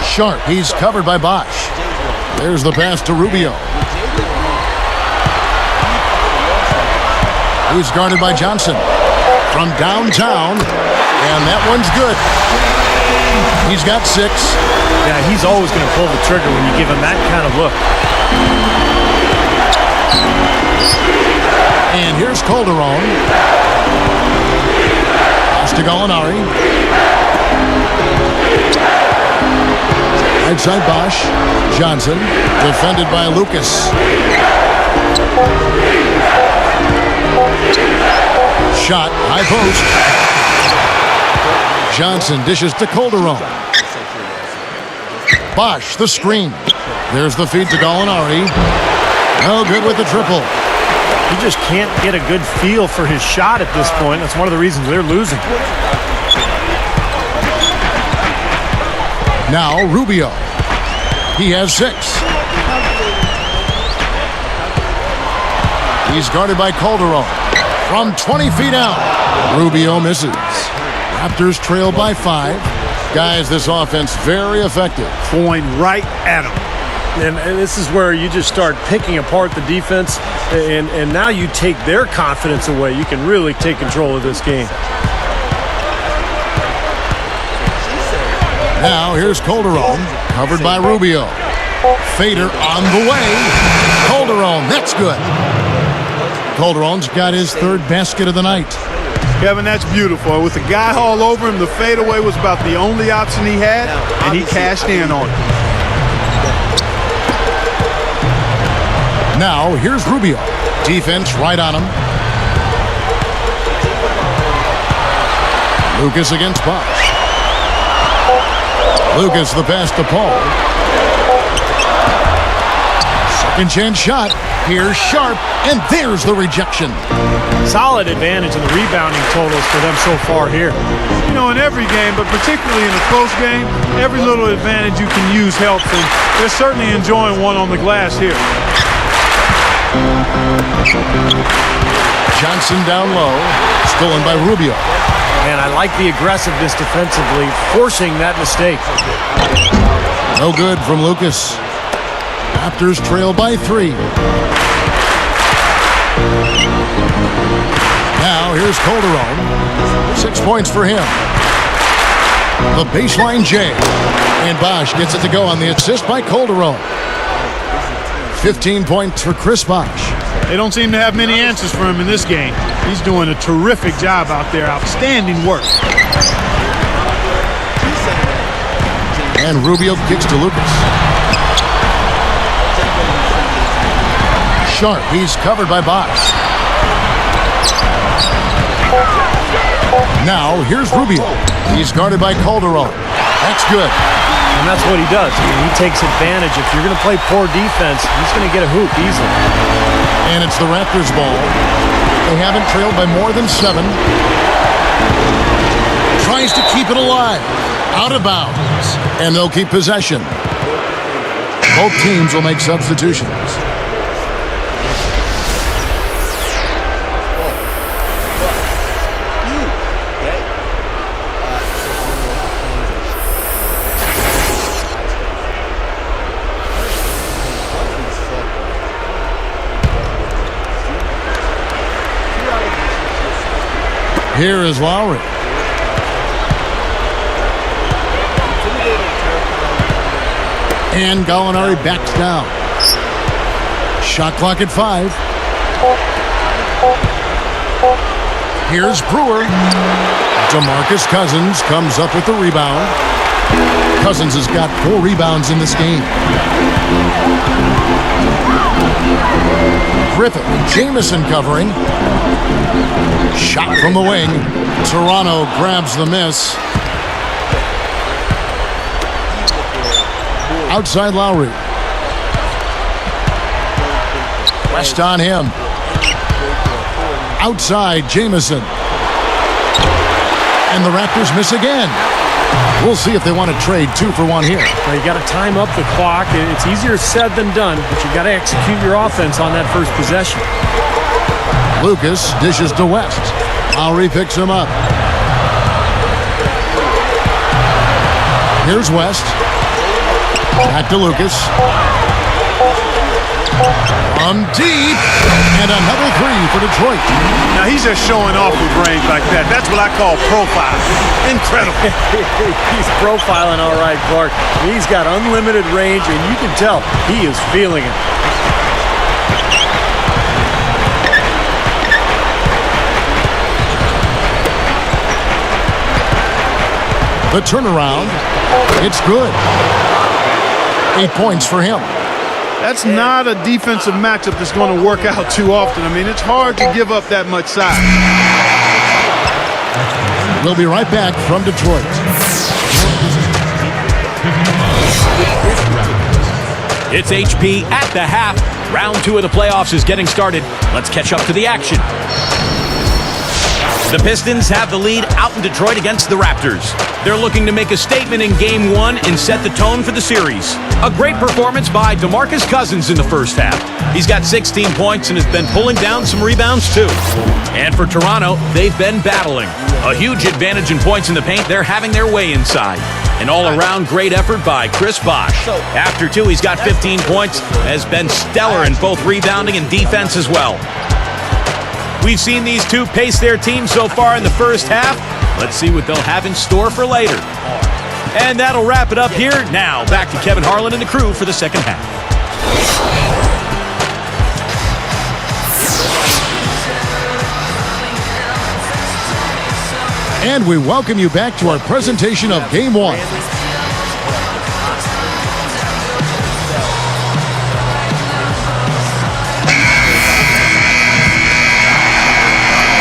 Sharp. He's covered by Bosch. There's the pass to Rubio. He's guarded by Johnson from downtown, and that one's good. He's got 6. Yeah, he's always going to pull the trigger when you give him that kind of look. And here's Calderon. Pass to Gallinari. Right side Bosch. Johnson defended by Lucas. Shot, high post. Johnson dishes to Calderon. Bosch, the screen. There's the feed to Gallinari. No good with the triple. You just can't get a good feel for his shot at this point. That's one of the reasons they're losing. Now Rubio. He has 6. He's guarded by Calderon. From 20 feet out, Rubio misses. Raptors trail by 5. Guys, this offense very effective. Going right at him. And this is where you just start picking apart the defense, and now you take their confidence away. You can really take control of this game. Now here's Calderon, covered by Rubio. Fader on the way. Calderon, that's good. Calderon's got his 3rd basket of the night. Kevin, that's beautiful. With the guy all over him, the fadeaway was about the only option he had, and he cashed in on it. Now here's Rubio. Defense right on him. Lucas against Bosch. Lucas the pass to Paul. Second chance shot. Here's Sharp, and there's the rejection. Solid advantage in the rebounding totals for them so far here. In every game, but particularly in a close game, every little advantage you can use helps, and they're certainly enjoying one on the glass here. Johnson down low, stolen by Rubio. And I like the aggressiveness defensively, forcing that mistake. No good from Lucas. Raptors trail by 3. Now here's Calderon. 6 points for him. The baseline J. And Bosch gets it to go on the assist by Calderon. 15 points for Chris Bosch. They don't seem to have many answers for him in this game. He's doing a terrific job out there. Outstanding work. And Rubio kicks to Lucas. Sharp, he's covered by Bosch. Now here's Rubio. He's guarded by Calderon. That's good. And that's what he does. He takes advantage. If you're going to play poor defense, he's going to get a hoop easily. And it's the Raptors' ball. They haven't trailed by more than 7. Tries to keep it alive. Out of bounds. And they'll keep possession. Both teams will make substitutions. Here is Lowry. And Gallinari backs down. Shot clock at 5. Here's Brewer. DeMarcus Cousins comes up with the rebound. Cousins has got 4 rebounds in this game. Griffith, Jamison covering. Shot from the wing. Toronto grabs the miss. Outside Lowry. West on him. Outside Jamison. And the Raptors miss again. We'll see if they want to trade 2 for 1 here. Well, you got to time up the clock. It's easier said than done, but you got to execute your offense on that first possession. Lucas dishes to West. Lowry picks him up. Here's West. Back to Lucas. From deep. And another 3 for Detroit. Now he's just showing off with range like that. That's what I call profile. Incredible. He's profiling all right, Clark. He's got unlimited range, and you can tell he is feeling it. The turnaround. It's good. 8 points for him. That's not a defensive matchup that's going to work out too often. I mean, it's hard to give up that much size. We'll be right back from Detroit. It's HP at the half. Round 2 of the playoffs is getting started. Let's catch up to the action. The Pistons have the lead out in Detroit against the Raptors. They're looking to make a statement in Game 1 and set the tone for the series. A great performance by DeMarcus Cousins in the first half. He's got 16 points and has been pulling down some rebounds too. And for Toronto, they've been battling. A huge advantage in points in the paint. They're having their way inside. An all-around great effort by Chris Bosh. After 2, he's got 15 points, has been stellar in both rebounding and defense as well. We've seen these two pace their team so far in the first half. Let's see what they'll have in store for later. And that'll wrap it up here. Now, back to Kevin Harlan and the crew for the second half. And we welcome you back to our presentation of Game 1.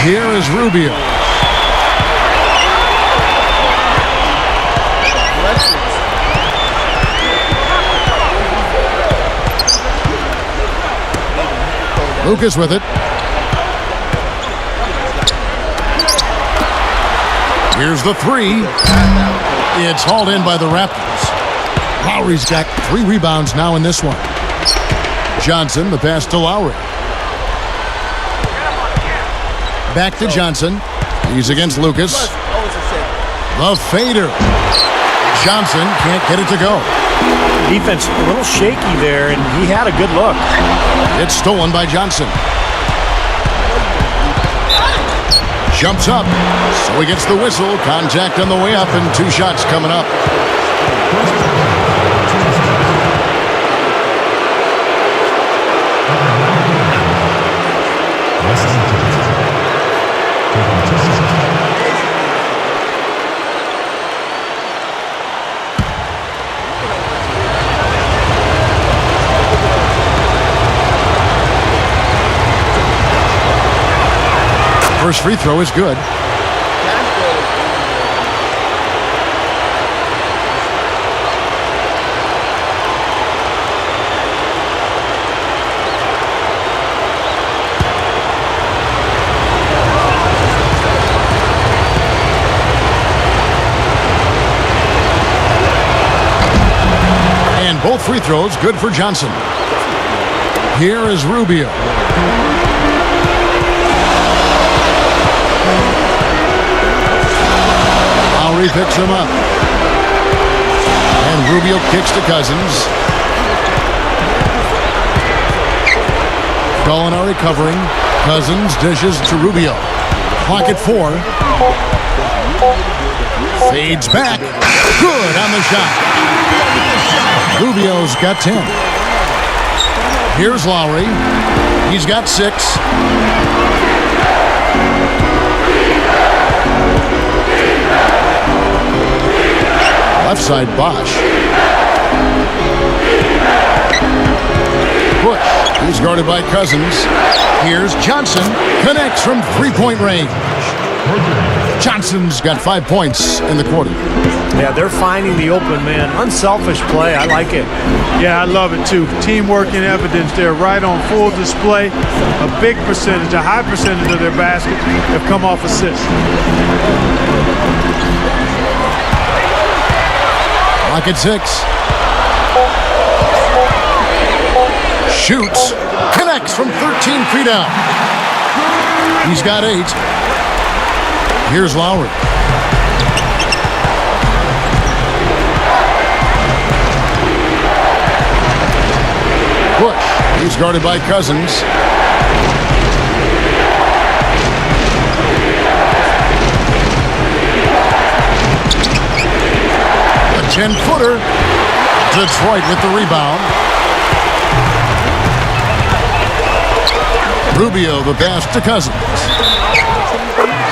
Here is Rubio. Lucas with it. Here's the 3. It's hauled in by the Raptors. Lowry's got 3 rebounds now in this one. Johnson, the pass to Lowry. Back to Johnson. He's against Lucas. The fader. Johnson can't get it to go. Defense a little shaky there, and he had a good look. It's stolen by Johnson. Jumps up. So he gets the whistle. Contact on the way up, and 2 shots coming up. First free throw is good. And both free throws good for Johnson. Here is Rubio. Lowry picks him up. And Rubio kicks to Cousins. Gallinari covering. Cousins dishes to Rubio. Clock at 4. Fades back. Good on the shot. Rubio's got 10. Here's Lowry. He's got 6. Left side, Bosch. Bush. He's guarded by Cousins. Here's Johnson. Connects from three-point range. Johnson's got 5 points in the quarter. Yeah, they're finding the open man. Unselfish play. I like it. Yeah, I love it too. Teamwork in evidence there, right on full display. A big percentage, a high percentage of their baskets have come off assists. Clock at 6. Shoots. Connects from 13 feet out. He's got 8. Here's Lowry. Bush. He's guarded by Cousins. A 10-footer. Detroit with the rebound. Rubio the pass to Cousins.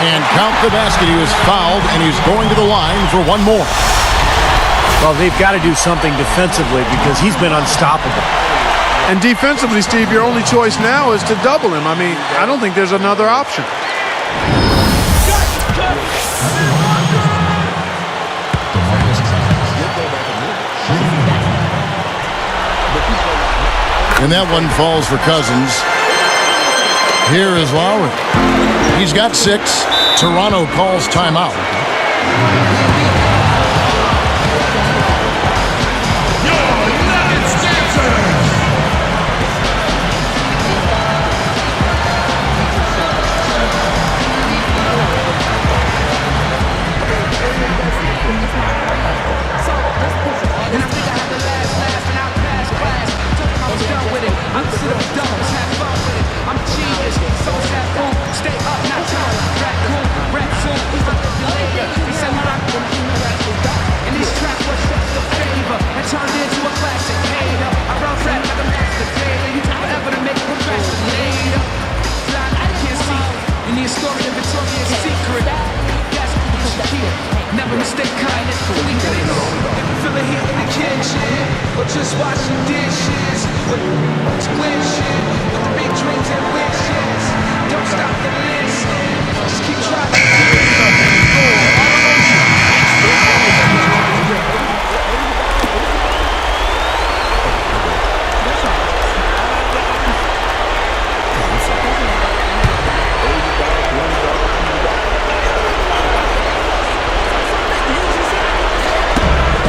And count the basket. He was fouled, and he's going to the line for one more. Well, they've got to do something defensively because he's been unstoppable. And defensively, Steve, your only choice now is to double him. I mean, I don't think there's another option. And that one falls for Cousins. Here is Lowry. He's got 6. Toronto calls timeout. Never mistake kindness for weakness. Feel it here in the kitchen, or just washing dishes. Square shit with the big dreams and wishes. Don't stop to listen, just keep trying.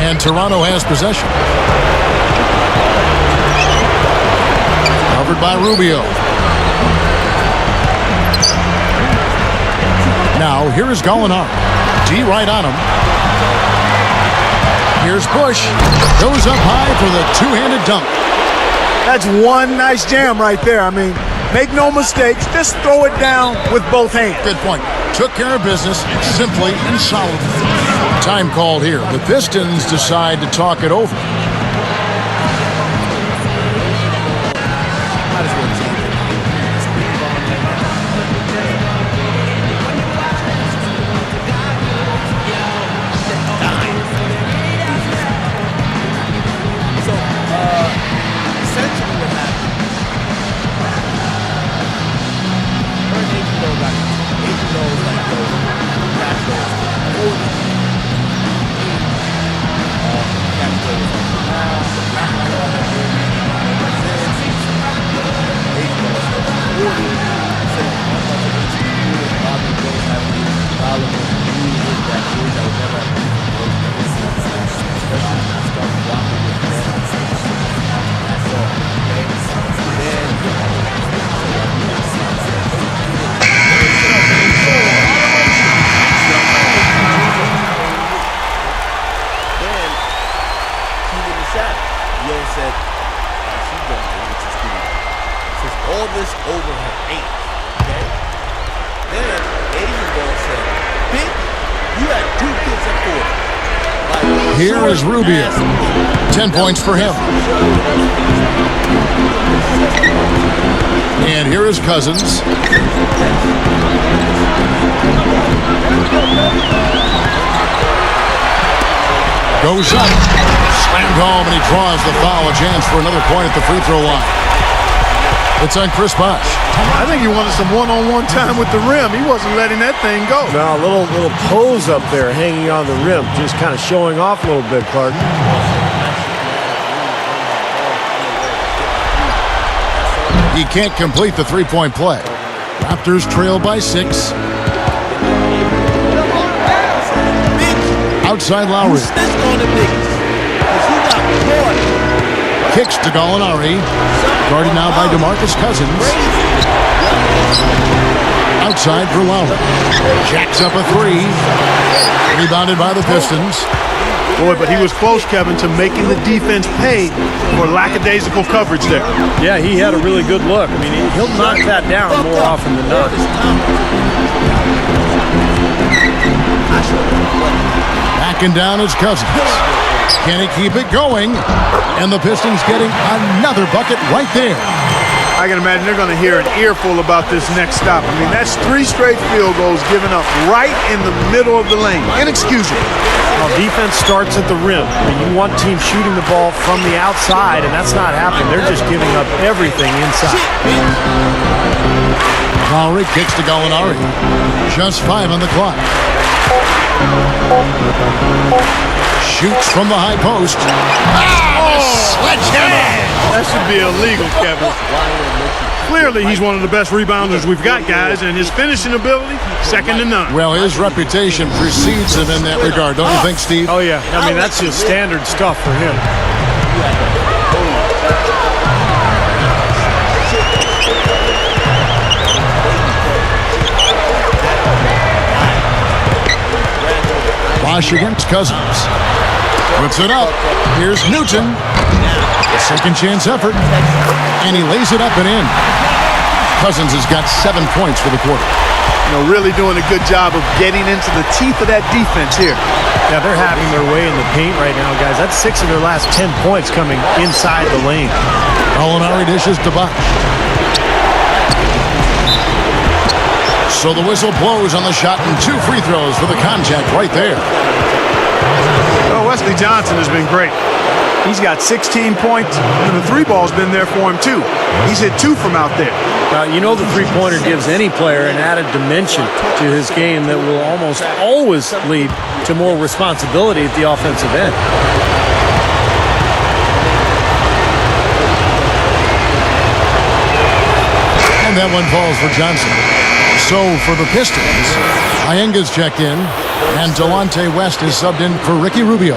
And Toronto has possession. Covered by Rubio. Now, here is Gallinari. D right on him. Here's Bush. Goes up high for the two-handed dunk. That's one nice jam right there. I mean, make no mistakes. Just throw it down with both hands. Good point. Took care of business simply and solidly. Time called here. The Pistons decide to talk it over. All this over her 8, okay? Then Asia said, "Bitch, you had 2 kids at 40." Here is Rubio. 10 points for him. And here is Cousins. Goes up. Slammed home, and he draws the foul. A chance for another point at the free throw line. It's on Chris Bosh. I think he wanted some one-on-one time with the rim. He wasn't letting that thing go. Now, a little pose up there, hanging on the rim, just kind of showing off a little bit, Clark. He can't complete the three-point play. Raptors trail by 6. Outside Lowry. Kicks to Gallinari. Guarded now by DeMarcus Cousins. Outside for Lowry. Jacks up a 3. Rebounded by the Pistons. Boy, but he was close, Kevin, to making the defense pay for lackadaisical coverage there. Yeah, he had a really good look. I mean, he'll knock that down more often than not. Backing down is Cousins. Can he keep it going? And the Pistons getting another bucket right there. I can imagine they're going to hear an earful about this next stop. I mean, that's 3 straight field goals given up right in the middle of the lane. Inexcusable. Well, defense starts at the rim. I mean, you want teams shooting the ball from the outside, and that's not happening. They're just giving up everything inside. Lowry kicks to Gallinari. Just 5 on the clock. Shoots from the high post. Sledgehammer! That should be illegal, Kevin. Clearly, he's one of the best rebounders we've got, guys, and his finishing ability, second to none. Well, his reputation precedes him in that regard, don't you think, Steve? Oh, yeah. I mean, that's just standard stuff for him. Bosh against Cousins. Puts it up. Here's Newton. Second chance effort. And he lays it up and in. Cousins has got 7 points for the quarter. You know, really doing a good job of getting into the teeth of that defense here. Yeah, they're having their way in the paint right now, guys. That's 6 of their last 10 points coming inside the lane. Gallinari dishes to Bosh. So the whistle blows on the shot and 2 free throws for the contact right there. Well, Wesley Johnson has been great. He's got 16 points, and the 3 ball's been there for him, too. He's hit 2 from out there. You know the three-pointer gives any player an added dimension to his game that will almost always lead to more responsibility at the offensive end. And that one falls for Johnson. So for the Pistons, Iyenga's checked in, and Delonte West is subbed in for Ricky Rubio.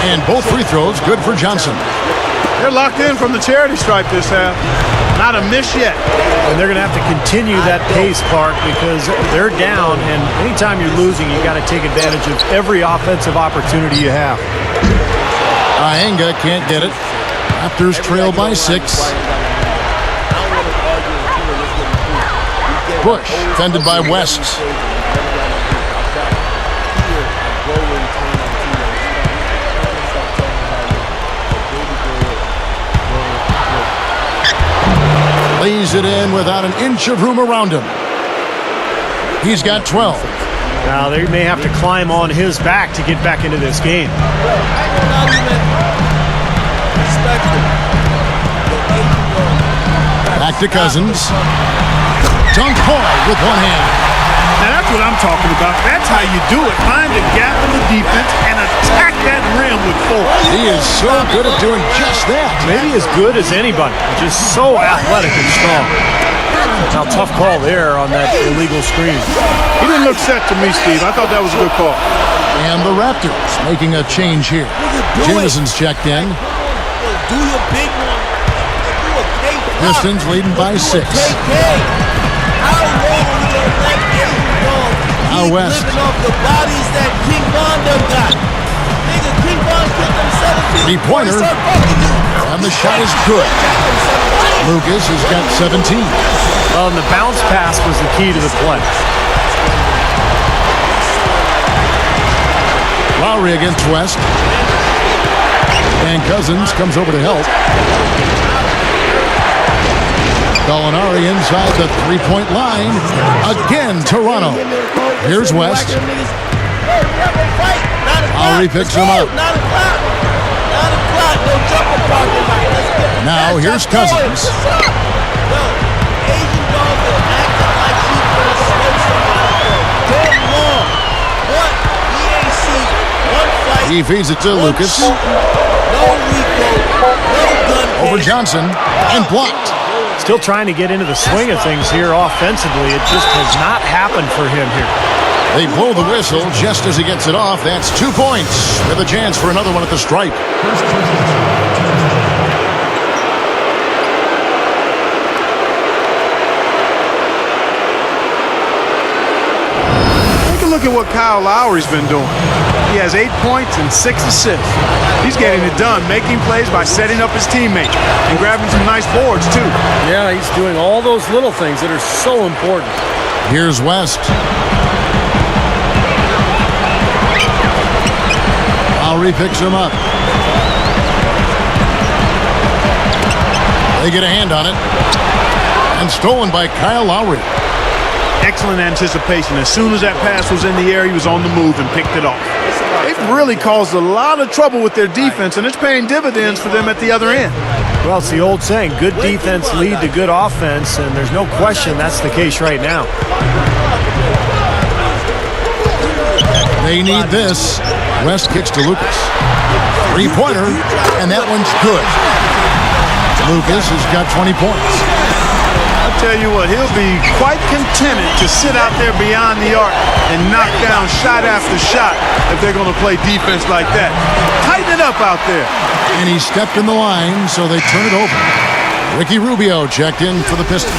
And both free throws good for Johnson. They're locked in from the charity stripe this half. Not a miss yet. And they're going to have to continue that pace, Clark, because they're down, and anytime you're losing, you got to take advantage of every offensive opportunity you have. Iyenga can't get it. Raptors trail by 6. Bush fended by West. Lays it in without an inch of room around him. He's got 12. Now they may have to climb on his back to get back into this game. Back to Cousins. Dunk hard with one hand. Now that's what I'm talking about. That's how you do it. Find a gap in the defense and attack that rim with force. He is so good at doing just that. Maybe as good as anybody. Just so athletic and strong. Now, tough call there on that illegal screen. He didn't look set to me, Steve. I thought that was a good call. And the Raptors making a change here. Jamison's checked in. Do your big one. Pistons leading by 6. How long are you going to let Ayton go? Now West off the bodies that King Von done got. Nigga, King Von killed himself. Three-pointer, and the shot is good. Lucas has got 17. And the bounce pass was the key to the play. Lowry against West. And Cousins comes over to help. Gallinari inside the three-point line. Again, Toronto. Here's West. Lowry picks him up. Now here's Cousins. He feeds it to Lucas. Over Johnson and blocked. Still trying to get into the swing of things here offensively. It just has not happened for him here. They blow the whistle just as he gets it off. That's 2 points with a chance for another one at the stripe. Take a look at what Kyle Lowry's been doing. He has 8 points and 6 assists. He's getting it done, making plays by setting up his teammates and grabbing some nice boards, too. Yeah, he's doing all those little things that are so important. Here's West. Lowry picks him up. They get a hand on it. And stolen by Kyle Lowry. Excellent anticipation. As soon as that pass was in the air, he was on the move and picked it off. They've really caused a lot of trouble with their defense, and it's paying dividends for them at the other end. Well, it's the old saying, good defense lead to good offense, and there's no question that's the case right now. They need this. West kicks to Lucas. Three-pointer, and that one's good. Lucas has got 20 points. I'll tell you what, he'll be quite contented to sit out there beyond the arc and knock down shot after shot if they're going to play defense like that. Tighten it up out there. And he stepped in the line, so they turn it over. Ricky Rubio checked in for the Pistons.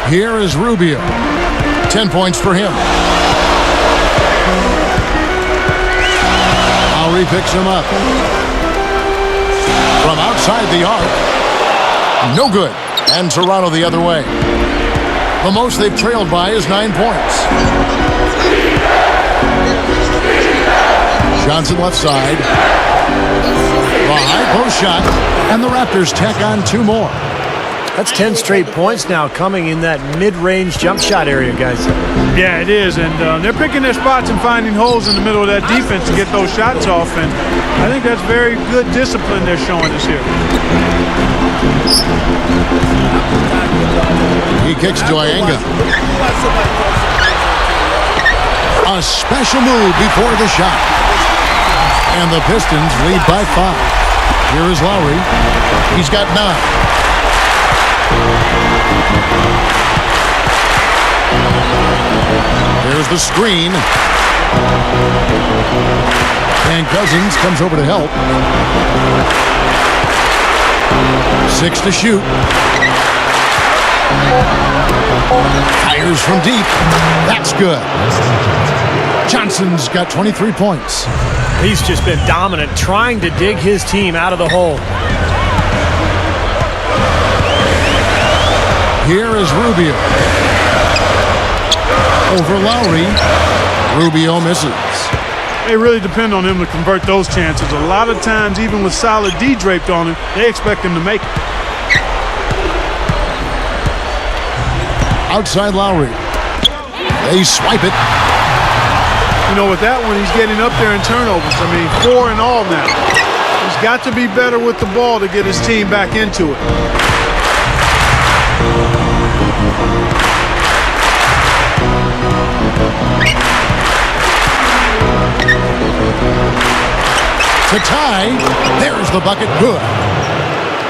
Here is Rubio. 10 points for him. Lowry picks him up. From outside the arc. No good. And Toronto the other way. The most they've trailed by is 9 points. Johnson left side. The high post shot. And the Raptors tack on 2 more. That's 10 straight points now coming in that mid-range jump shot area, guys. Yeah, it is, and they're picking their spots and finding holes in the middle of that defense to get those shots off, and I think that's very good discipline they're showing us here. He kicks to Ianga. A special move before the shot. And the Pistons lead by 5. Here is Lowry. He's got 9. There's the screen. And Cousins comes over to help. 6 to shoot. Fires from deep. That's good. Johnson's got 23 points. He's just been dominant, trying to dig his team out of the hole. Here is Rubio. Over Lowry. Rubio misses. They really depend on him to convert those chances. A lot of times, even with solid D draped on him, they expect him to make it. Outside Lowry. They swipe it. You know, with that one, he's getting up there in turnovers. I mean, 4 in all now. He's got to be better with the ball to get his team back into it. To tie, there's the bucket, good.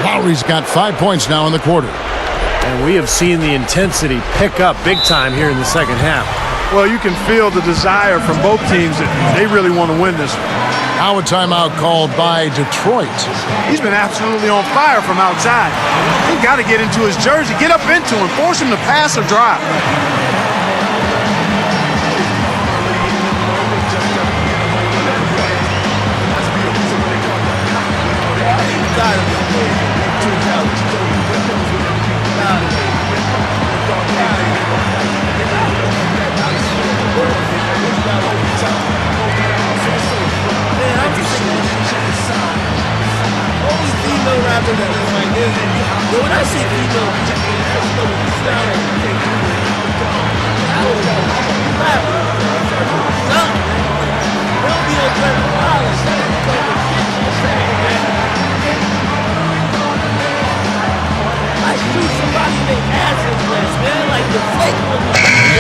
Lowry's got 5 points now in the quarter. And we have seen the intensity pick up big time here in the second half. Well, you can feel the desire from both teams that they really want to win this one. Now a timeout called by Detroit. He's been absolutely on fire from outside. He's got to get into his jersey, get up into him, force him to pass or drive. When I see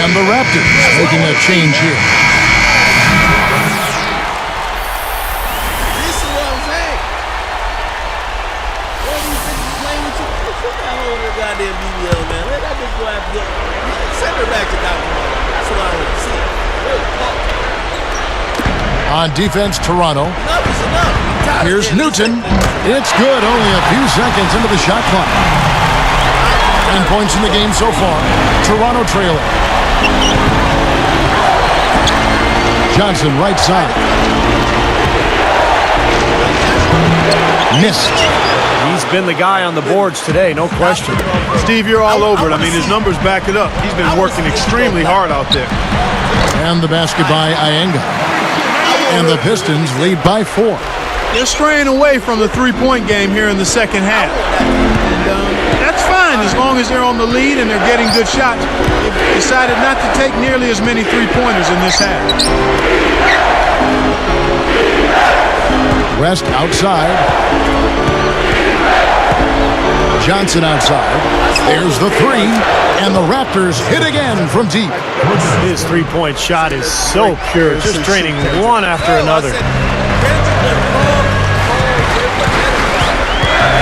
And the Raptors making a change here. This is what I'm saying. All these bitches playing with you. Put that hole in the goddamn BBL, man. Let that bitch go after you. Send her back to Dallas. That's what I want to see. Really talk. On defense, Toronto. Enough is enough. Here's Newton. It's good. Only a few seconds into the shot clock. 10 points in the game so far. Toronto trailing. Johnson, right side. Missed. He's been the guy on the boards today, no question. Steve, you're all over it. I mean, his numbers back it up. He's been working extremely hard out there. And the basket by Ienga. And the Pistons lead by 4. They're straying away from the three-point game here in the second half. And that's fine as long as they're on the lead and they're getting good shots. They've decided not to take nearly as many three-pointers in this half. West outside. Johnson outside. There's the three. And the Raptors hit again from deep. His three-point shot is so pure, just draining one after another.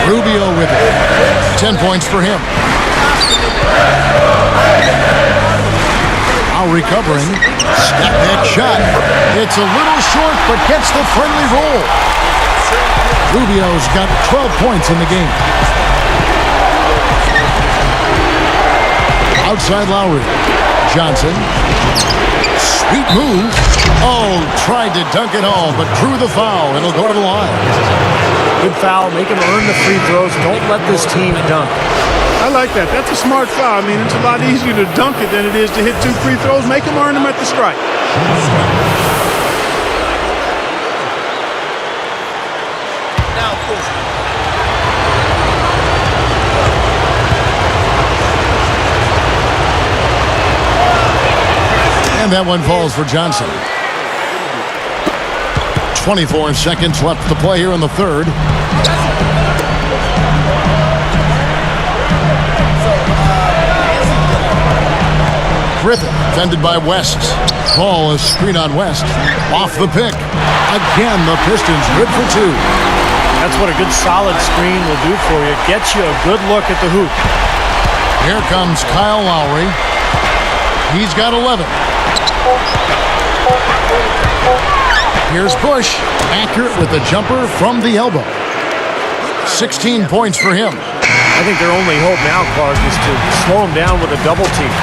Rubio with it. 10 points for him. Now recovering. Step back shot. It's a little short, but gets the friendly roll. Rubio's got 12 points in the game. Outside Lowry. Johnson. Sweet move. Oh, tried to dunk it all, but drew the foul. It'll go to the line. Good foul. Make him earn the free throws. Don't let this team dunk. I like that. That's a smart foul. I mean, it's a lot easier to dunk it than it is to hit 2 free throws. Make him earn them at the stripe. Now, of course. And that one falls for Johnson. 24 seconds left to play here in the third. Griffin, defended by West. Ball is screen on West. Off the pick. Again, the Pistons good for 2. That's what a good solid screen will do for you. Gets you a good look at the hoop. Here comes Kyle Lowry. He's got 11. Here's Bush, accurate with the jumper from the elbow. 16 points for him. I think their only hope now, Clark, is to slow him down with a double team.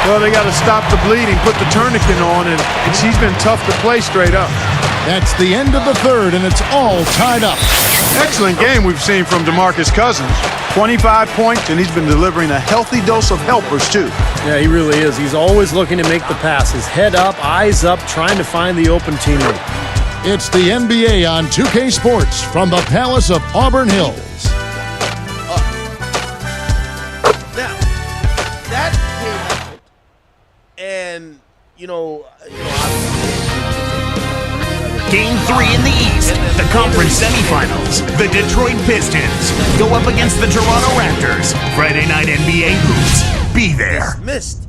Well, they got to stop the bleeding, put the tourniquet on, and he's been tough to play straight up. That's the end of the third, and it's all tied up. Excellent game we've seen from DeMarcus Cousins. 25 points, and he's been delivering a healthy dose of helpers, too. Yeah, he really is. He's always looking to make the passes. Head up, eyes up, trying to find the open teammate. It's the NBA on 2K Sports from the Palace of Auburn Hills. Now, that came out, and, Game 3 in the East, the conference semifinals. The Detroit Pistons go up against the Toronto Raptors. Friday night NBA hoops. Be there. Dismissed,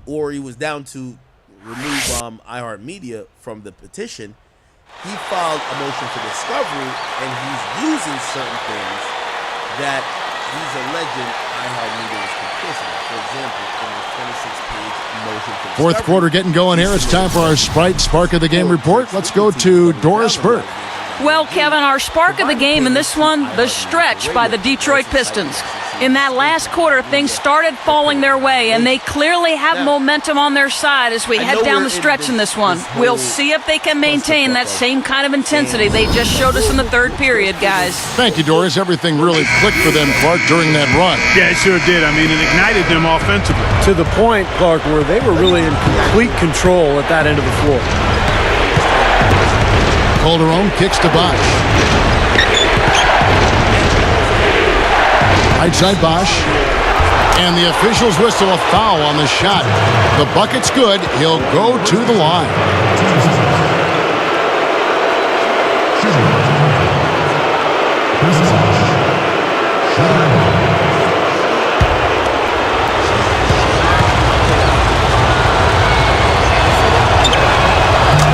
or he was down to remove iHeartMedia from the petition. He filed a motion for discovery, and he's using certain things that he's a legend, iHeartMedia is complicit. For example, on the 26-page motion for Fourth quarter getting going here. It's time for our Sprite Spark of the Game report. Let's go to Doris Burke. Well, Kevin, our spark of the game in this one, the stretch by the Detroit Pistons. In that last quarter, things started falling their way, and they clearly have momentum on their side as we head down the stretch in this one. We'll see if they can maintain that same kind of intensity they just showed us in the third period, guys. Thank you, Doris. Everything really clicked for them, Clark, during that run. Yeah, it sure did. I mean, it ignited them offensively. To the point, Clark, where they were really in complete control at that end of the floor. Calderon kicks to Bosch. Right side Bosch. And the officials whistle a foul on the shot. The bucket's good. He'll go to the line.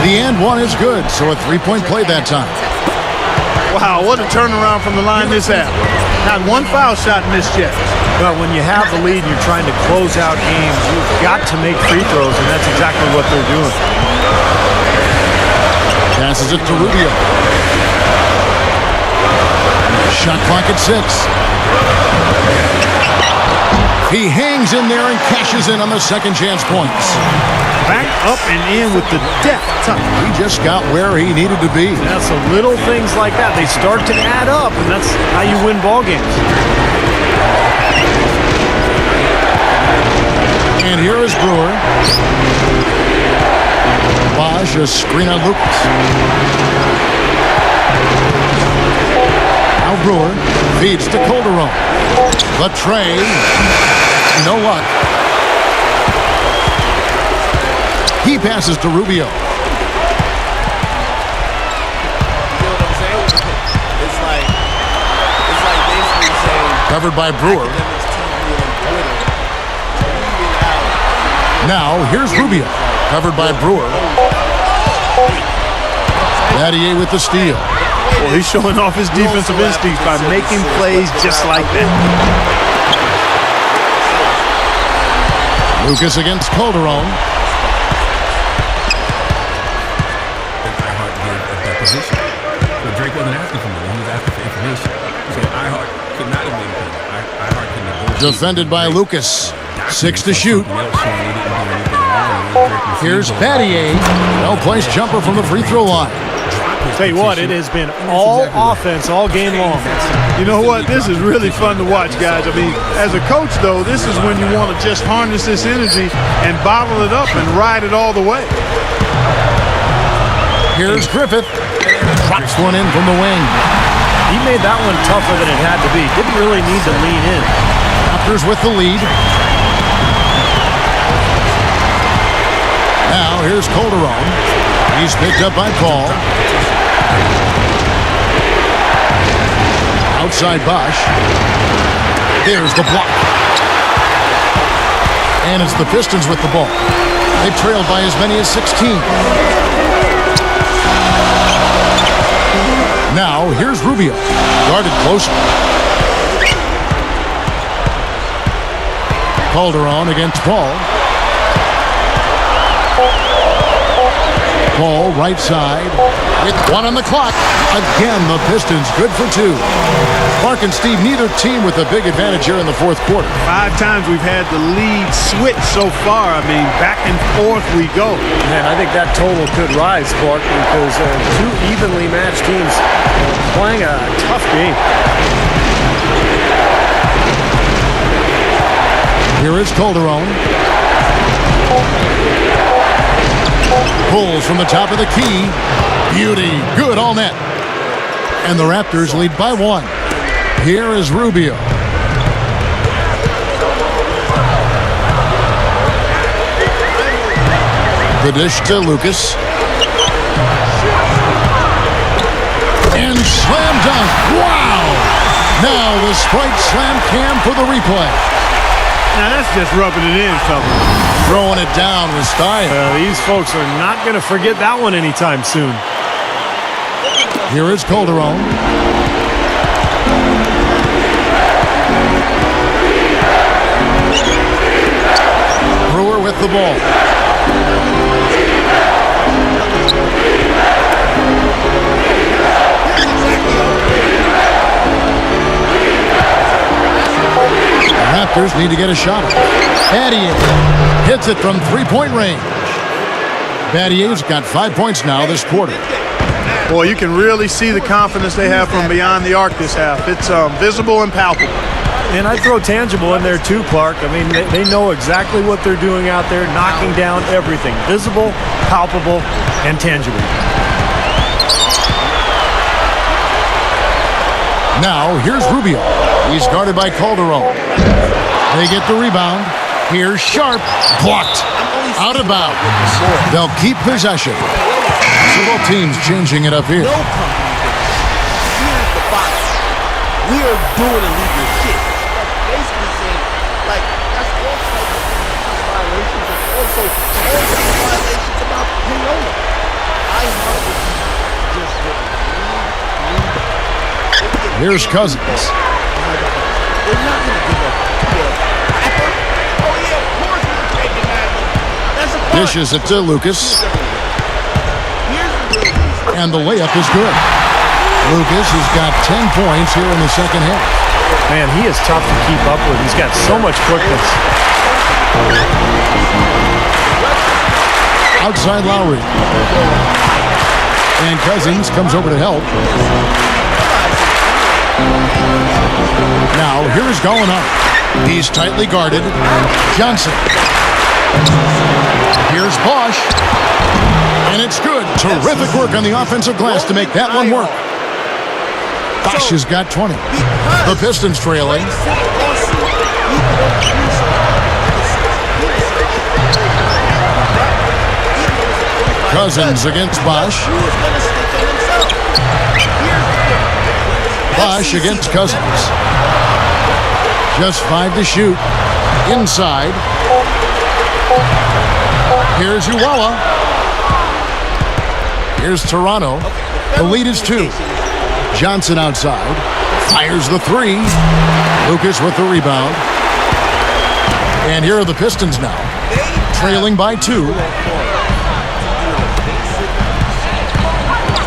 The and one is good, so a three-point play that time. Wow, what a turnaround from the line this half. Not one foul shot missed yet. Well, when you have the lead and you're trying to close out games, you've got to make free throws, and that's exactly what they're doing. Passes it to Rubio. Shot clock at 6. He hangs in there and cashes in on the second chance points. Back up and in with the depth. He just got where he needed to be. That's the little things like that. They start to add up, and that's how you win ball games. And here is Brewer. Bosch, a screen on Lucas. Now Brewer feeds to Calderon. The tray. No luck. He passes to Rubio. You know what I'm saying? It's like basically saying Covered by Brewer. Now here's Rubio. Covered by Brewer. Battier with the steal. Well, he's showing off his defensive instincts by making plays just like that. Lucas against Calderon. Position. So Drake wasn't asking for money, he was asking for information. So iHeart could not have been paid. iHeart could negotiate. Defended by Lucas. 6 to shoot. Here's Battier. Well-placed jumper from the free throw line. Tell you what, it has been all offense all game long. You know what? This is really fun to watch, guys. I mean, as a coach, though, this is when you want to just harness this energy and bottle it up and ride it all the way. Here's Griffith. Drops one in from the wing. He made that one tougher than it had to be. Didn't really need to lean in. Raptors with the lead. Now here's Calderon. He's picked up by Paul. Outside Bosch. There's the block. And it's the Pistons with the ball. They trailed by as many as 16. Now, here's Rubio, guarded closer. Calderon against Paul. Paul, right side, with 1 on the clock. Again, the Pistons good for 2. Mark and Steve, neither team with a big advantage here in the fourth quarter. 5 times we've had the lead switch so far. I mean, back and forth we go. Man, I think that total could rise, Clark, because 2 evenly matched teams playing a tough game. Here is Calderon. Pulls from the top of the key. Beauty. Good all net. And the Raptors lead by 1. Here is Rubio. The dish to Lucas. And slam dunk. Wow! Now the Sprite Slam Cam for the replay. Now that's just rubbing it in, fellas. Throwing it down with style. Well, these folks are not going to forget that one anytime soon. Here is Calderon. with the ball. The Raptors need to get a shot. Battier hits it from three-point range. Battier's got 5 points now this quarter. Boy, you can really see the confidence they have from beyond the arc this half. It's visible and palpable. And I throw tangible in there too, Clark. I mean, they know exactly what they're doing out there, knocking down everything. Visible, palpable, and tangible. Now, here's Rubio. He's guarded by Calderon. They get the rebound. Here's Sharp. Blocked. Out of bounds. They'll keep possession. Several teams changing it up here. No company. Here's the box. We are doing illegal shit. Basically saying, like, that's all types of violations and also all types of violations about Pinola. I have to just Here's Cousins. they're not going to give up. Oh, yeah, of course we're taking that. That's a Dishes it to Lucas. And the layup is good. Lucas has got 10 points here in the second half. Man, he is tough to keep up with. He's got so much quickness. Outside Lowry. And Cousins comes over to help. Now, here's Gallinari. He's tightly guarded. Johnson. Here's Bosch. And it's good. Terrific work on the offensive glass to make that one work. Bosch has got 20. The Pistons trailing. Cousins against Bosch. Bosch against Cousins. Just 5 to shoot. Inside. Here's Uwala. Here's Toronto. The lead is 2. Johnson outside. Fires the 3. Lucas with the rebound. And here are the Pistons now. Trailing by 2.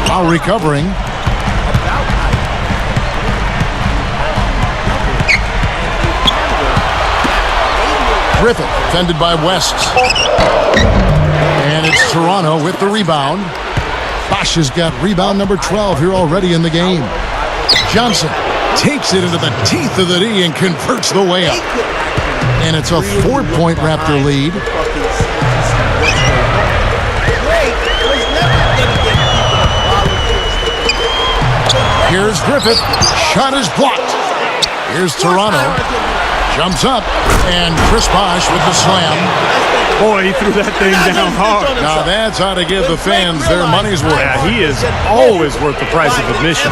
While recovering. Griffith defended by West. And it's Toronto with the rebound. Bosch has got rebound number 12 here already in the game. Johnson takes it into the teeth of the D and converts the layup. And it's a 4-point Raptor lead. Here's Griffith. Shot is blocked. Here's Toronto. Jumps up. And Chris Bosch with the slam. Boy, he threw that thing down hard. Now that's how to give the fans their money's worth. Yeah, he is always worth the price of admission.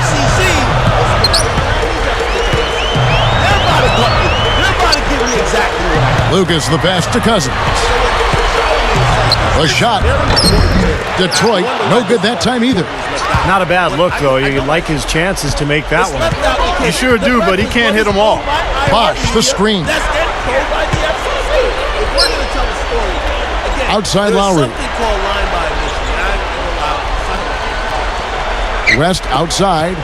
Lucas the pass to Cousins. The shot. Detroit, no good that time either. Not a bad look, though. You like his chances to make that one. You sure do, but he can't hit them all. Bosch, the screen. Outside Lowry. West outside.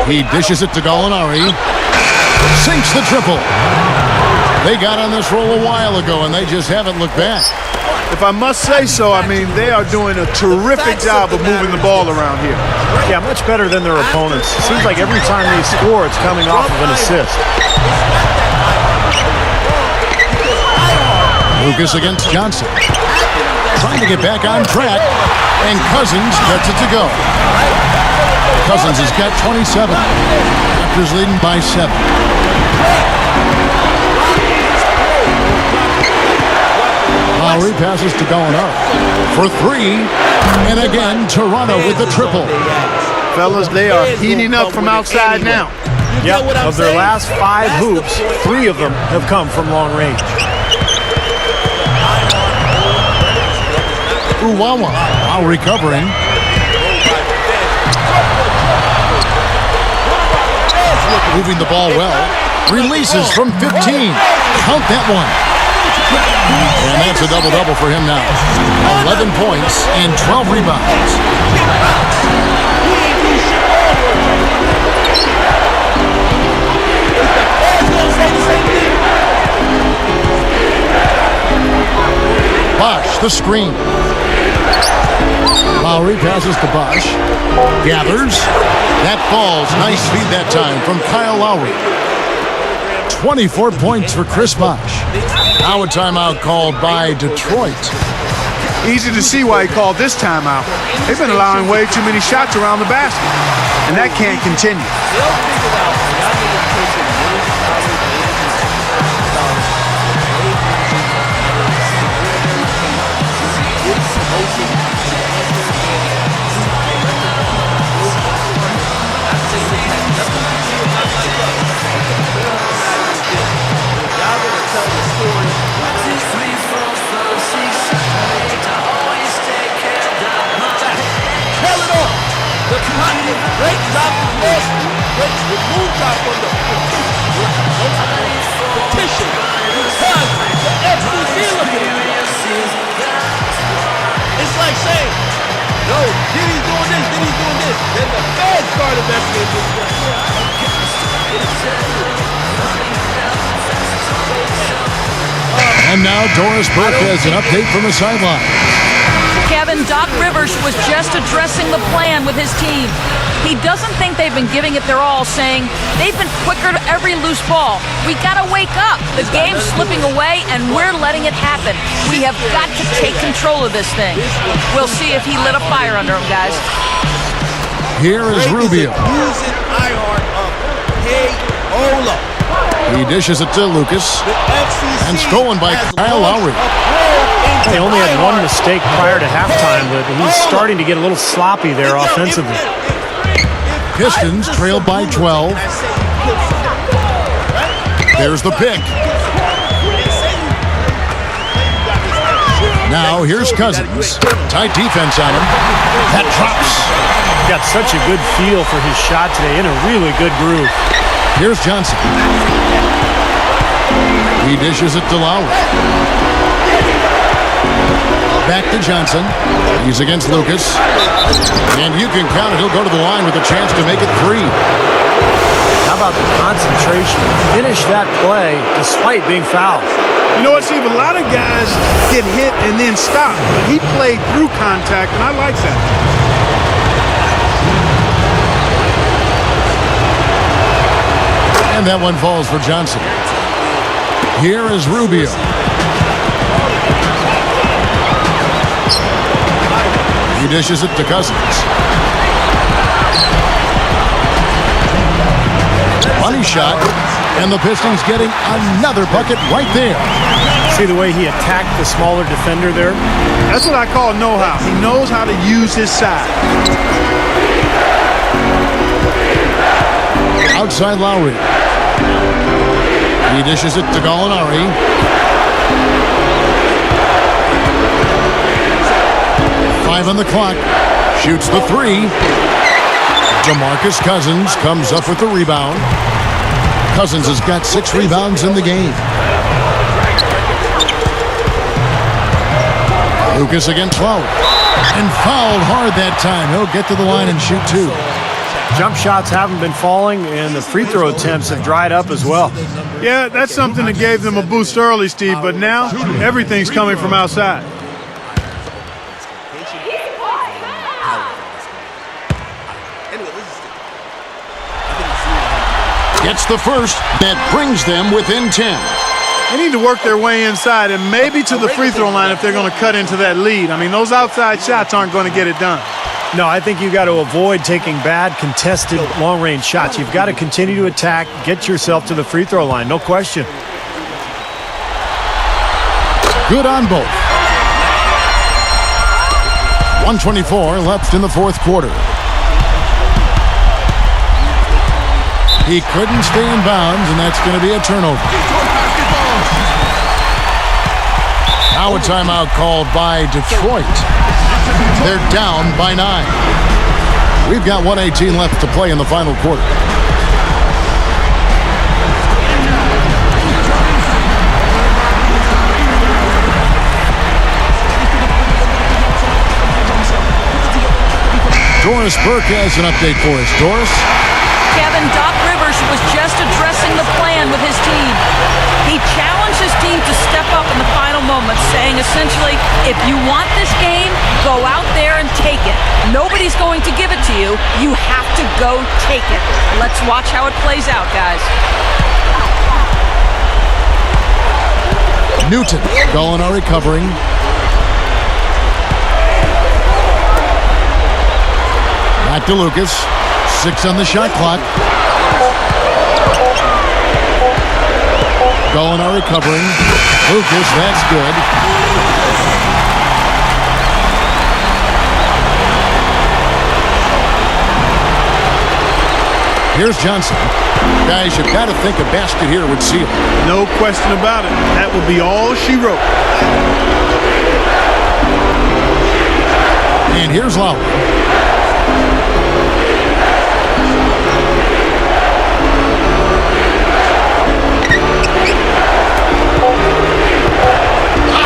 He dishes it to Gallinari. Sinks the triple. They got on this roll a while ago, and they just haven't looked back. If I must say so, I mean, they are doing a terrific job of moving the ball around here. Yeah, much better than their opponents. Seems like every time they score, it's coming off of an assist. Lucas against Johnson. Trying to get back on track, and Cousins gets it to go. Cousins has got 27. Raptors leading by 7. Lowry passes to Gallinari for 3. And again, Toronto with the triple. Fellas, they are heating up from outside now. Yeah, of their last 5 hoops, 3 of them have come from long range. Uwala while recovering. Moving the ball well. Releases from 15. Count that one. And that's a double-double for him now. 11 points and 12 rebounds. Bosch, the screen. Lowry passes to Bosch. Gathers. That falls. Nice feed that time from Kyle Lowry. 24 points for Chris Bosch. Now a timeout called by Detroit. Easy to see why he called this timeout. They've been allowing way too many shots around the basket, and that can't continue. Great job from Boston. Great remove job from the petition. Because the FCC looking at it. It's like saying, no, Diddy's doing this, Diddy's doing this. Then the feds start investigating this. And now Doris Burke has an update from the sideline. Kevin, Doc Rivers was just addressing the plan with his team. He doesn't think they've been giving it their all, saying they've been quicker to every loose ball. We got to wake up. The game's slipping away, and we're letting it happen. We have got to take control of this thing. We'll see if he lit a fire under him, guys. Here is Rubio. Using iHeart of Payola. He dishes it to Lucas. And stolen by Kyle Lowry. They only had one mistake prior to halftime, but he's starting to get a little sloppy there offensively. Pistons trailed by 12. There's the pick. Now here's Cousins. Tight defense on him. That drops. Got such a good feel for his shot today, in a really good groove. Here's Johnson. He dishes it to Lowry. Back to Johnson. He's against Lucas. And you can count it. He'll go to the line with a chance to make it 3. How about the concentration? Finish that play despite being fouled. You know what, Steve? A lot of guys get hit and then stop. But he played through contact, and I like that. And that one falls for Johnson. Here is Rubio. He dishes it to Cousins. Money shot, and the Pistons getting another bucket right there. See the way he attacked the smaller defender there? That's what I call know-how. He knows how to use his side. Outside Lowry. He dishes it to Gallinari. Five on the clock. Shoots the 3. DeMarcus Cousins comes up with the rebound. Cousins has got 6 rebounds in the game. Lucas against Lowry. And fouled hard that time. He'll get to the line and shoot 2. Jump shots haven't been falling, and the free throw attempts have dried up as well. Yeah, that's something that gave them a boost early, Steve, but now everything's coming from outside. Gets the first that brings them within 10. They need to work their way inside and maybe to the free throw line if they're going to cut into that lead. I mean, those outside shots aren't going to get it done. No, I think you've got to avoid taking bad, contested, long-range shots. You've got to continue to attack, get yourself to the free throw line, no question. Good on both. 1:24 left in the fourth quarter. He couldn't stay in bounds, and that's going to be a turnover. Now a timeout called by Detroit. They're down by 9. We've got 1:18 left to play in the final quarter. Doris Burke has an update for us. Doris? Kevin, Doc Rivers was just addressing the plan with his team. He challenged his team to step up in the final moments, saying essentially, if you want this game, go out there and take it. Nobody's going to give it to you. You have to go take it. Let's watch how it plays out, guys. Newton, Gallinari covering. Back to Lucas. 6 on the shot clock. Gallinari covering. Lucas, that's good. Here's Johnson. Guys, you've got to think a basket here would seal. No question about it. That would be all she wrote. And here's Lowry.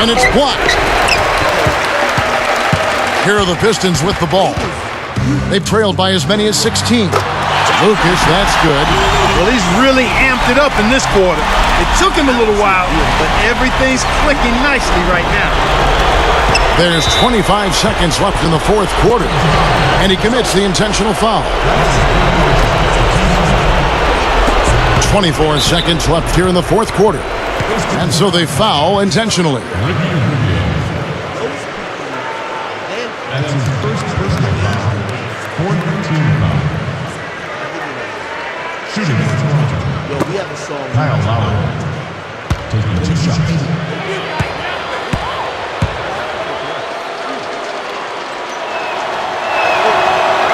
And it's blocked. Here are the Pistons with the ball. They trailed by as many as 16. Lucas, that's good. Well, he's really amped it up in this quarter. It took him a little while, but everything's clicking nicely right now. There's 25 seconds left in the fourth quarter, and he commits the intentional foul. 24 seconds left here in the fourth quarter, and so they foul intentionally. That's his first personal foul. Fourth team foul. Shooting for Toronto. Yo, we have a song. Kyle Lowry taking 2 shots.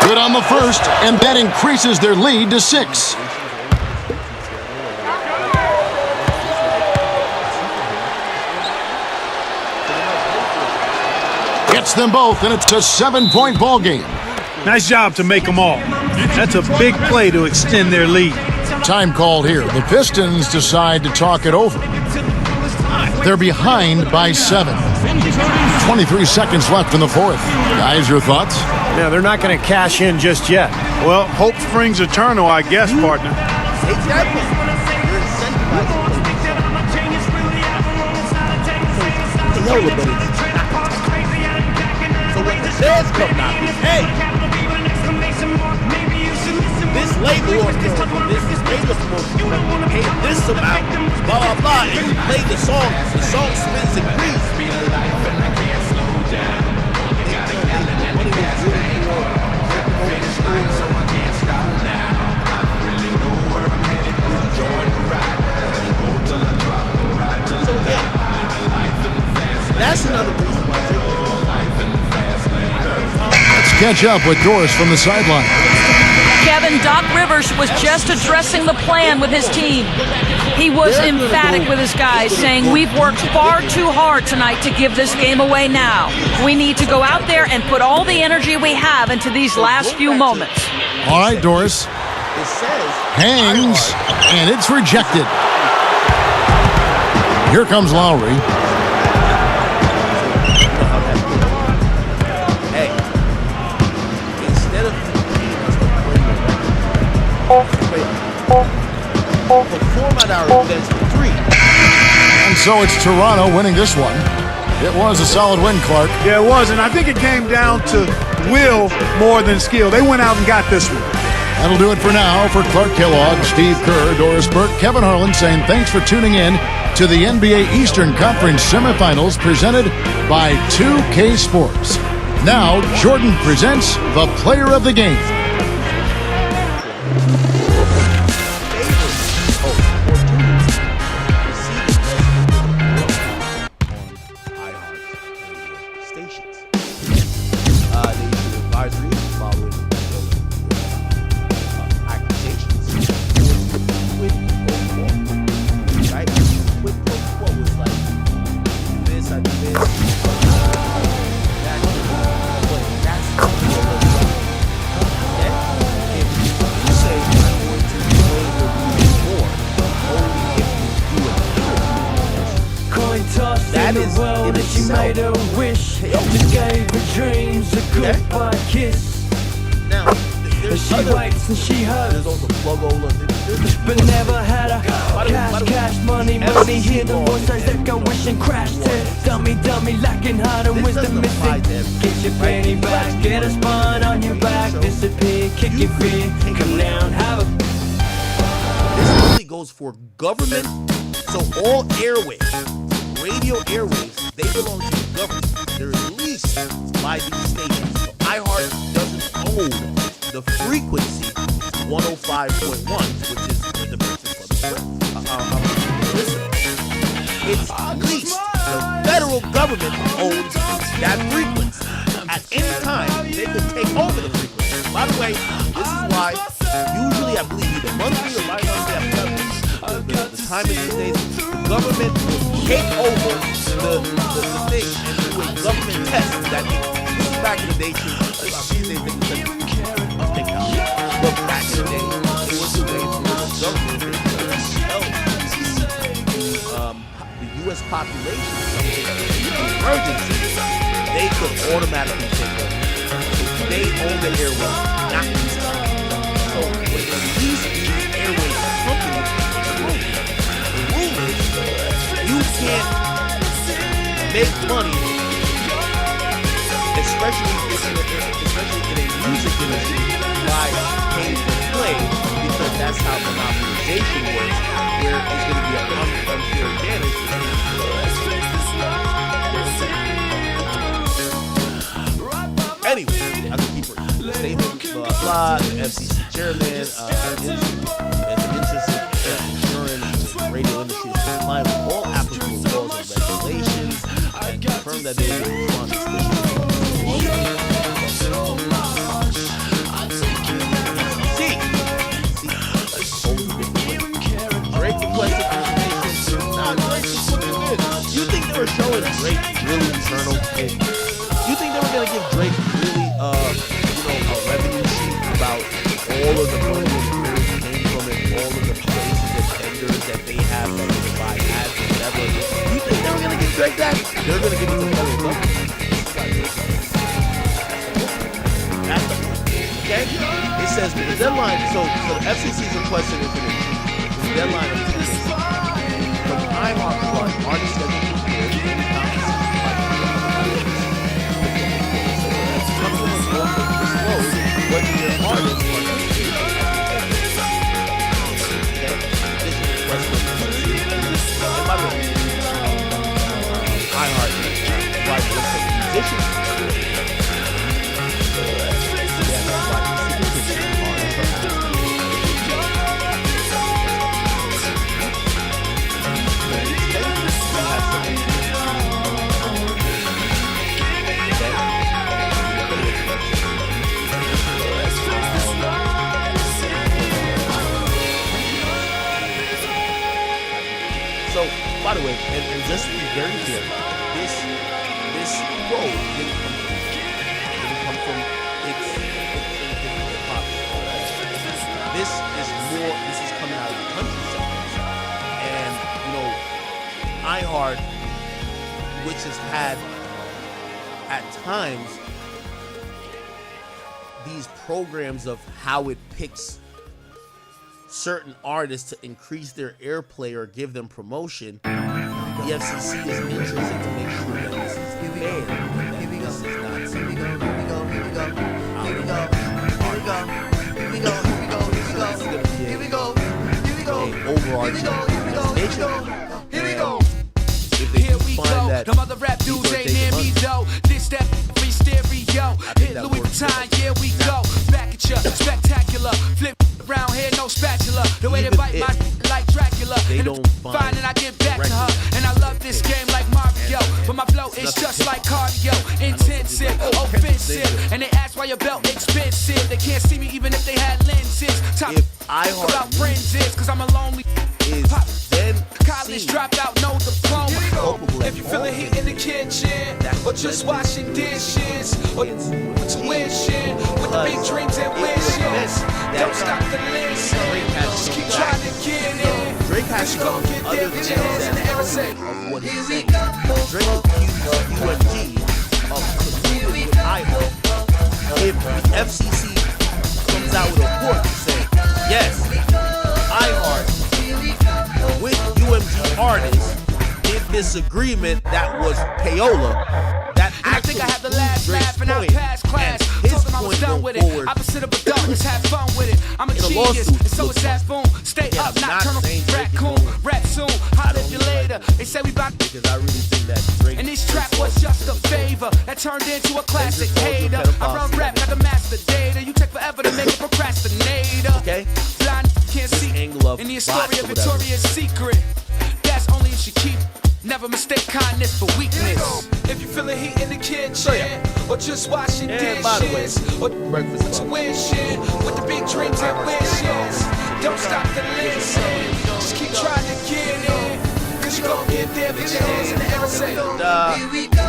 Good on the first, and that increases their lead to 6. Gets them both, and it's a 7-point ball game. Nice job to make them all. That's a big play to extend their lead. Time called here. The Pistons decide to talk it over. They're behind by 7. 23 seconds left in the fourth. Guys, your thoughts? Yeah, they're not going to cash in just yet. Well, hope springs eternal, I guess, partner. So when the feds come knocking, hey, this label or this label promotion, hey, this amount, blah blah blah, and you play the song spins and breathes. So yeah, that's another reason why. Let's catch up with Doris from the sideline. Kevin, Doc Rivers was just addressing the plan with his team. He was emphatic with his guys, saying, we've worked far too hard tonight to give this game away now. We need to go out there and put all the energy we have into these last few moments. All right, Doris. Hangs, and it's rejected. Here comes Lowry. Hey, instead of perform at our events for 3. And so it's Toronto winning this one. It was a solid win, Clark. Yeah, it was, and I think it came down to will more than skill. They went out and got this one. That'll do it for now. For Clark Kellogg, Steve Kerr, Doris Burke, Kevin Harlan saying thanks for tuning in to the NBA Eastern Conference semifinals presented by 2K Sports. Now, Jordan presents the player of the game. Now, there's she other, waits and she hopes, there's also Plugola. but never had a cash, money, hear the voices that go wishing crash test. Dummy, lacking heart and wisdom missing. Get your penny back, get a spine on your back, disappear, kick your feet, come down, have a... This only goes for government, so all airwaves, radio airwaves, they belong to the government. They're leased by these stations. So iHeart doesn't own the frequency 105.1, which is the dimension for the listener. It's leased. The federal government owns that frequency. At any time, they could take over the frequency. By the way, this is why usually I believe either monthly or bi-monthly, the time of these days, the government will take over the thing and do a government test that back in the day, these days they can take out. But back in the day, it was the way for the government to tell the U.S. population emergency, they could automatically take over. So they own the airway, not these companies. So when they lease these airway companies, the rule is you can't make money, especially in a music industry, by pay to play, because that's how monopolization works, where it's going to be an unfair advantage. Anyway, I can keep it. Statement, blah, the FCC chairman, in the interest of ensuring the radio industry is compliant with all applicable laws and regulations, and confirm that they will respond to Drake requested information. You think they were showing Drake really internal? You think they were gonna give Drake really, a revenue sheet about all of the money that came from it, all of the places and tenders that they have that they buy ads or whatever? You think they were gonna give Drake that? They're gonna give it to the federal government. That's the point. Okay? It says the deadline. So the FCC is requesting information. The deadline of 2 days. From iHeart Plus, artists scheduled to appear in what your artists are going to do. And by the way, iHeart provides a list of musicians. So, by the way, and just to be very clear, this quote didn't come from hip-hop. This is coming out of the countryside. And, iHeart, which has had, at times, these programs of how it picks certain artists to increase their airplay or give them promotion, the FCC is interested to make sure that this is fair. Here we go. This is not something. Here we go. Overarching investigation. If they do find that them other rap dudes ain't near me though. This that free stereo. Hit Louis Vuitton, yeah we go. Back at ya, spectacular. Flip around here, no spatula. The way they bite my like Dracula. They don't find and I get back to her. And I love this game like Mario. But my flow is just like cardio. Intensive, offensive. And they ask why your belt expensive. They can't see me even if they had lenses. Top about friends is, cause I'm a lonely pop. College dropout, no diploma. If you feel a heat in the kitchen, or just washing dishes, or tuition, with the big dreams and wishes, don't stop the list. Just keep trying to get in. Drake has some other things of what he's saying. Drake accused UNG of colluding with iHeart. If the FCC out with a report to say, yes, iHeart with UMG artists did this agreement that was payola. That I think I had the last laugh and I passed class. Talking I was done with it. Opposite of a darkness, have fun with it. I'm a genius, and so is that boom. Stay up, nocturnal, raccoon, rap soon. Holla at you later. They say we bout because I really think that Drake. And this track was just a favor that turned into a classic hater. I run rap, got the master data. You take forever to make a procrastinator. Okay. Blind can't see. Angle In the story of Victoria's Secret. That's only if she keep. Never mistake kindness for weakness. If you feel the heat in the kitchen, or just washing by the way, dishes, or tuition with the big dreams and wishes. Don't stop to listen, just keep trying to get in. Cause you gon' get there, put your hands in the air and say, Here we go.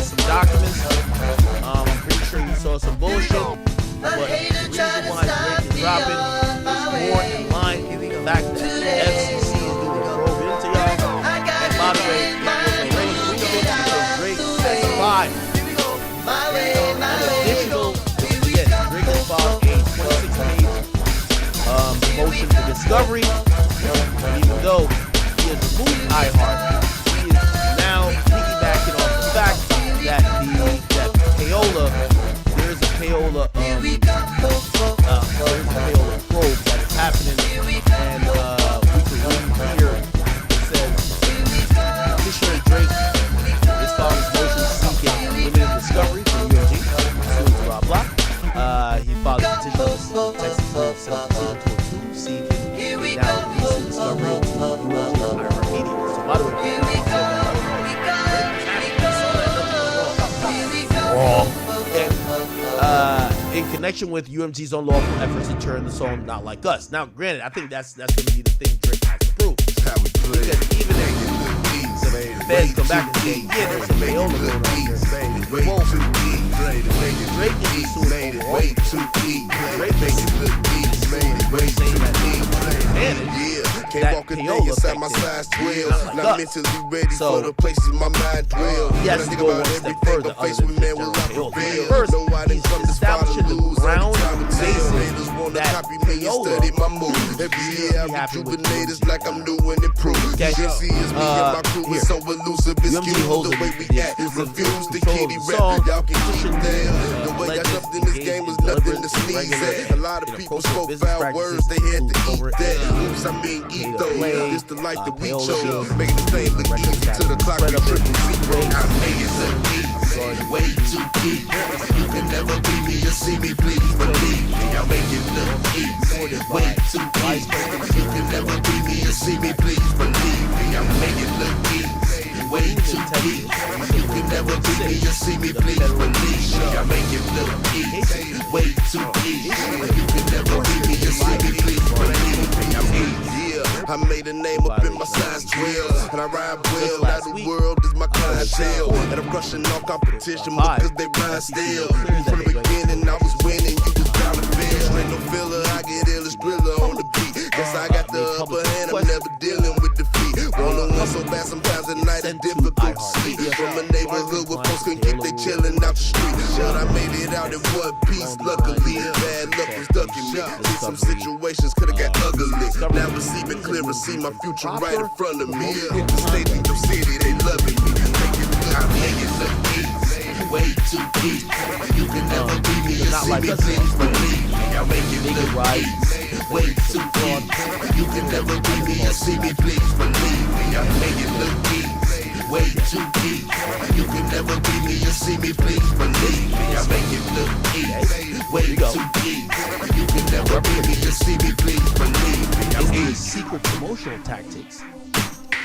Some documents. I'm pretty sure you saw some bullshit. But the reason why Drake is dropping is more in line with the fact that the FCC is doing a probe into y'all. And by the way, it was already proven because Drake testified. Additional, yes, Drake has filed a 26-page motion for discovery. Even though he has removed iHeart, he is now piggybacking off the fact that payola, there is a payola probe that is happening, and we can read here. It says Petitioner Drake is filing his motion seeking limited discovery from UMG, blah blah. He filed a petition on Texas 702 seeking now release discovery of UMG iHeart Media. So by the way, in connection with UMG's unlawful efforts to turn the song Not Like Us. Now, granted, I think that's going to be the thing Drake has to prove. Because even if the feds come back and say, yeah, there's some payola going on here, well, Drake can be sued overall. Drake is saying that can't walk a day inside my size 12. Not mentally ready for the places my mind dwell. Yes, think go about one step everything further. I'm faced with, man, will I prevail? First, No, I didn't come to spot establishing and lose. the ground basis Haters wanna that copy me and study my moves. Every year I rejuvenate, it's like I'm new and improved. You can see it's me and my crew is so elusive. It's cute the way we act. Refuse to kitty rap. Y'all can push it down. The way I jumped in this game was nothing to sneeze at. A lot of people spoke foul words, they had to eat that. Oops, I mean eat those. It's the life that we chose. Making the fame look easy to the clock we triple zero. I make it look easy, way too easy. You can never beat me or see me, please believe me. I make it look easy, way too easy. You can never beat me or see me, please believe me. I make it look easy, way too easy. You can never beat me or see me, please believe me. I make it look easy, way too easy. You can never beat me or see me, please believe me. I'm easy. I made a name up in my size 12, and I ride well. Now the world is my clientele, and I'm crushing all competition because they ride still. From the beginning, I was winning, you was bound to fail. Straight no filler, I get illest thriller on the beat. Guess I got the upper hand, I'm never dealing with defeat. One-on-one so bad sometimes at night it's difficult to sleep. From a neighborhood where folks can keep they chillin' out the street. But I made it out in one piece, luckily. Bad luck was ducking me. See, some situations could've got ugly. Now receiving clear and see my future right in front of me. Hit the state in your city, they loving me. I make it look easy, way too easy. You can never beat me and see me, please believe me. I make it look easy, way too easy. You can never beat me and see me, please believe me. I make it look easy, way too easy. You can never beat me and see me, please believe me. I make it look easy, way too easy. You can never beat me and see me, please believe me. It's these secret promotional tactics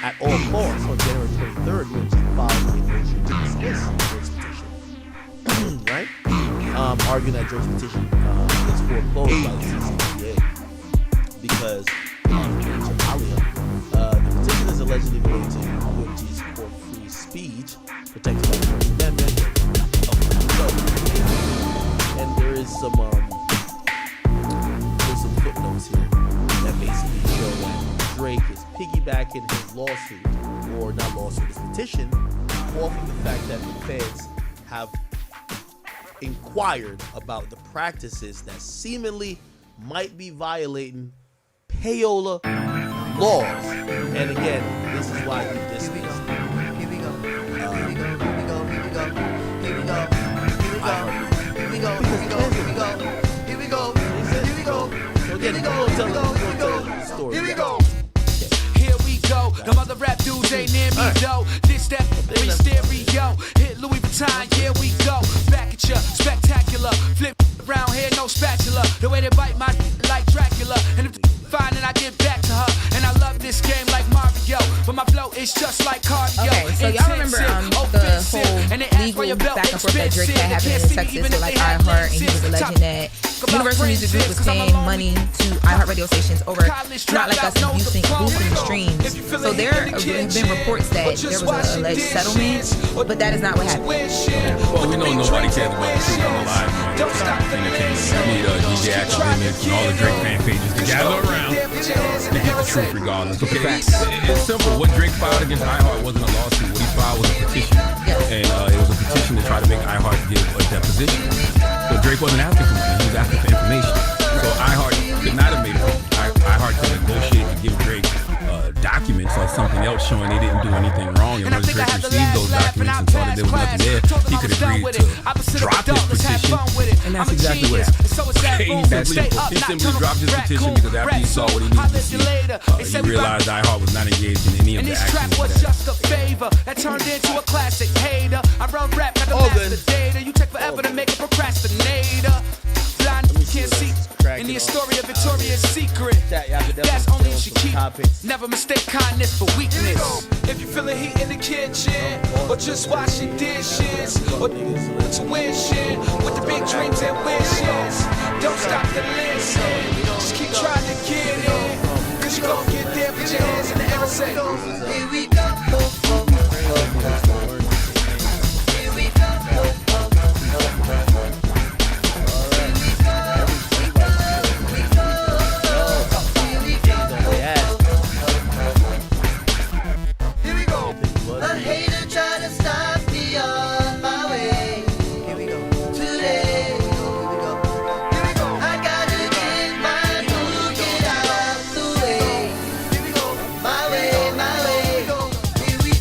at all costs. On January 23rd, UMG filed a motion to dismiss Drake's petition. Right? Arguing that Drake's petition is foreclosed by the CCPA because the petition is allegedly related to UMG's core free speech protected by the First Amendment. And there is some footnotes here that basically show that Drake is piggybacking his lawsuit, or not lawsuit, his petition, off of the fact that the feds have inquired about the practices that seemingly might be violating payola laws. And again, this is why he dismissed. Here we go. So again, tell the story. Here we go. Here we go. Them other rap dudes ain't near me though. This that we stereo. Hit Louis Vuitton. Here we go. Back at ya, spectacular. Flip around here, no spatula. The way they bite my like Dracula. And if fine, and I get back to her. And I love this game like Mario, but my flow is just like cardio. Okay, so y'all remember the whole legal back and forth that Drake had happening in Texas with like iHeart, and he was alleging that Universal Music Group was paying money to iHeart radio stations over not like us boosting the streams. So there have been reports that there was an alleged settlement, but that is not what happened. Well, we know nobody cares about the truth on the live. We need DJ Action Limits and all the Drake fan pages to gather around to get the truth regardless. Okay, it's simple. What Drake filed against iHeart wasn't a lawsuit. What he filed was a petition. And it was a petition to try to make iHeart give a deposition. So Drake wasn't asking for money. He was asking for information. So iHeart could not have made it. iHeart could negotiate to give Drake documents or something else showing they didn't do anything wrong. And once Drake received those documents and saw that there was nothing there, he could agree to drop his petition. And that's exactly what happened. He simply dropped his petition because after he saw what he needed to see, he realized iHeart was not engaged in any of the actions. And this track was just a favor that turned into a classic hater. I run rap, got the master data. You take forever to make a procrastinator. Blind can't see in the story of Victoria's Secret. That's only you should keep. Never mistake kindness for weakness. If you feel the heat in the kitchen, or just washing dishes, or tuition with the big dreams and wishes, don't stop to listen. Just keep trying to get in, cause you gon' get there with your hands in the air and say, here we go. Here we go. A hater try to stop me on my way. Here we go. Today. Here we go. Here we go. I gotta get my move, get out the way. Here we go. My way, my way. Here we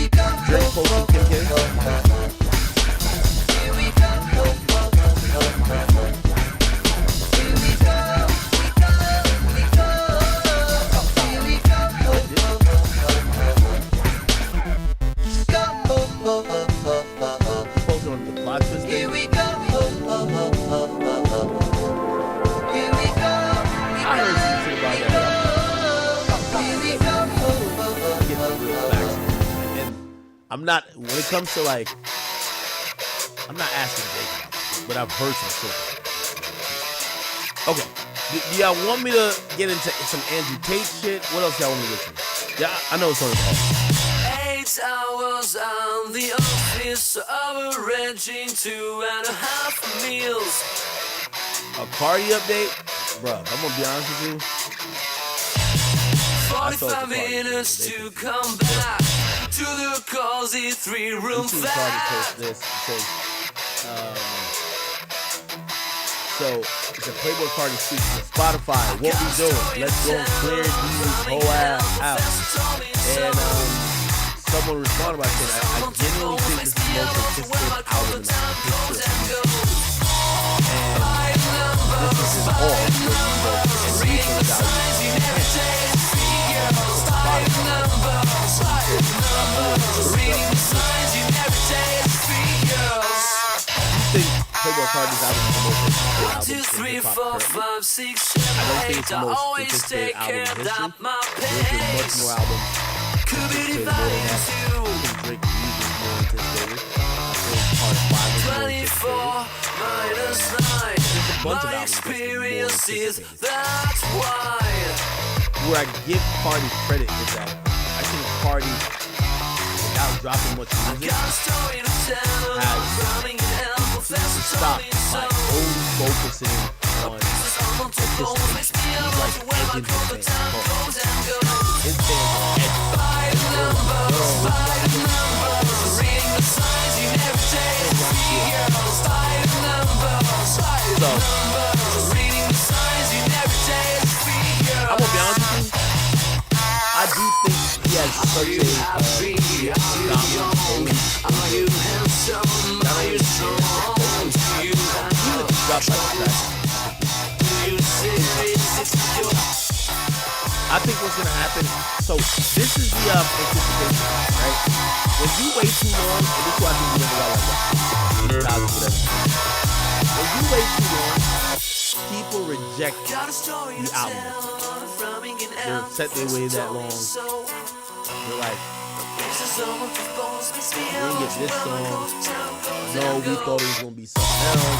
go. Drake posting Kim K. Posting on the plot twist. Here we go. Here we go. I heard some shit about that. Here we go. Get the real facts. And I'm not, when it comes to like, I'm not asking Drake, but I've heard some shit. Okay. Do y'all want me to get into some Andrew Tate shit? What else y'all want me to get to? Yeah, I know it's on the call. 8 hours on the office, averaging 2.5 meals. A Cardi update? Bruh, I'm gonna be honest with you. 45 minutes to come back to the cozy 3-room Cardi flat. post this because, so it's a Playboy Cardi speech to Spotify. What we doing? Let's go and clear these whole ass out. And someone responded by saying, I genuinely think this is the most anticipated album in the history. And this is his all. I think Playboy Cardi's album is the most anticipated album in hip-hop currently. I don't think it's the most anticipated album in history. There's been much more albums anticipated more than that. I think Drake music is more anticipated. I think Part 5 is more anticipated. There's a bunch of albums that's more anticipated. That's why where I give Cardi credit is that I think Cardi, without dropping much music, has stopped by only focusing on just like edging his band. His I'm gonna be honest with you. I do think he has such a I think what's gonna happen. So this is the anticipation, right? When you wait too long, and this is why I think you never got like that. When you wait too long, people reject the album. They're upset they waited that long. They're like, we didn't get this song. No, we thought it was gonna be something else.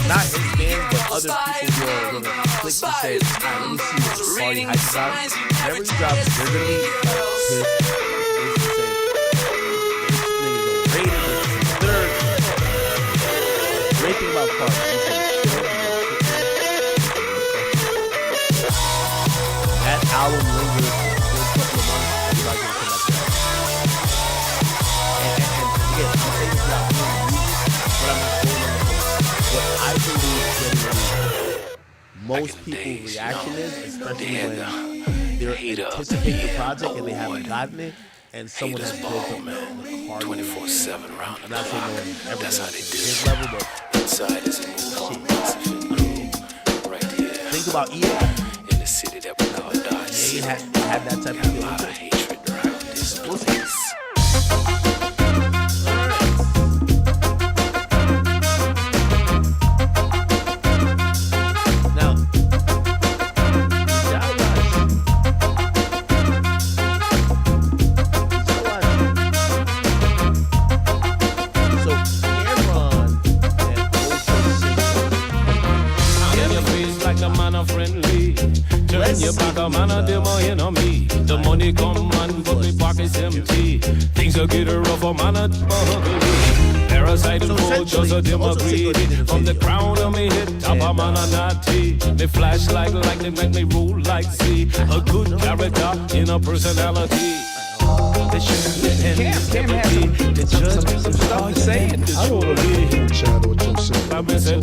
Not his fans, but other people who are gonna click and say, let me see what Cardi hype about. Whenever he drops, they're gonna be pissed. Great thing about Cardi. That album lingers for a couple of months. Everybody's gonna come back to that. And again, I'm saying this about but I'm not going on what I believe most people's reaction is, especially when they're anticipating the project and they haven't gotten it, and someone has built up the Cardi 24/7 round. I'm not saying no one ever does his level, but inside is a right here. Think about EA in the city that we call Dodge. EA had that type of deal. Hatred around this place. Your back a man a demo, you know me. The money come and but me pockets empty. Things are getting rough, a man a ugly. Parasite and cold, just a dim greedy. From the crown of me head, top a man a naughty. Me flash like lightning, make me rule like sea. A good character in a personality. The Cam has some stuff to say. I don't want to be I'm missing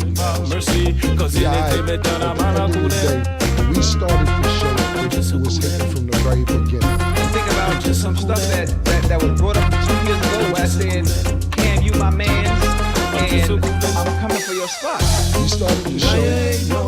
mercy, cause anything me done, I'm on a good day. We started the show, it was hitting from the very beginning. Let's think about just some stuff that was brought up 2 years ago where I said, Cam, you my man, and I'm coming for your spot. We started the show,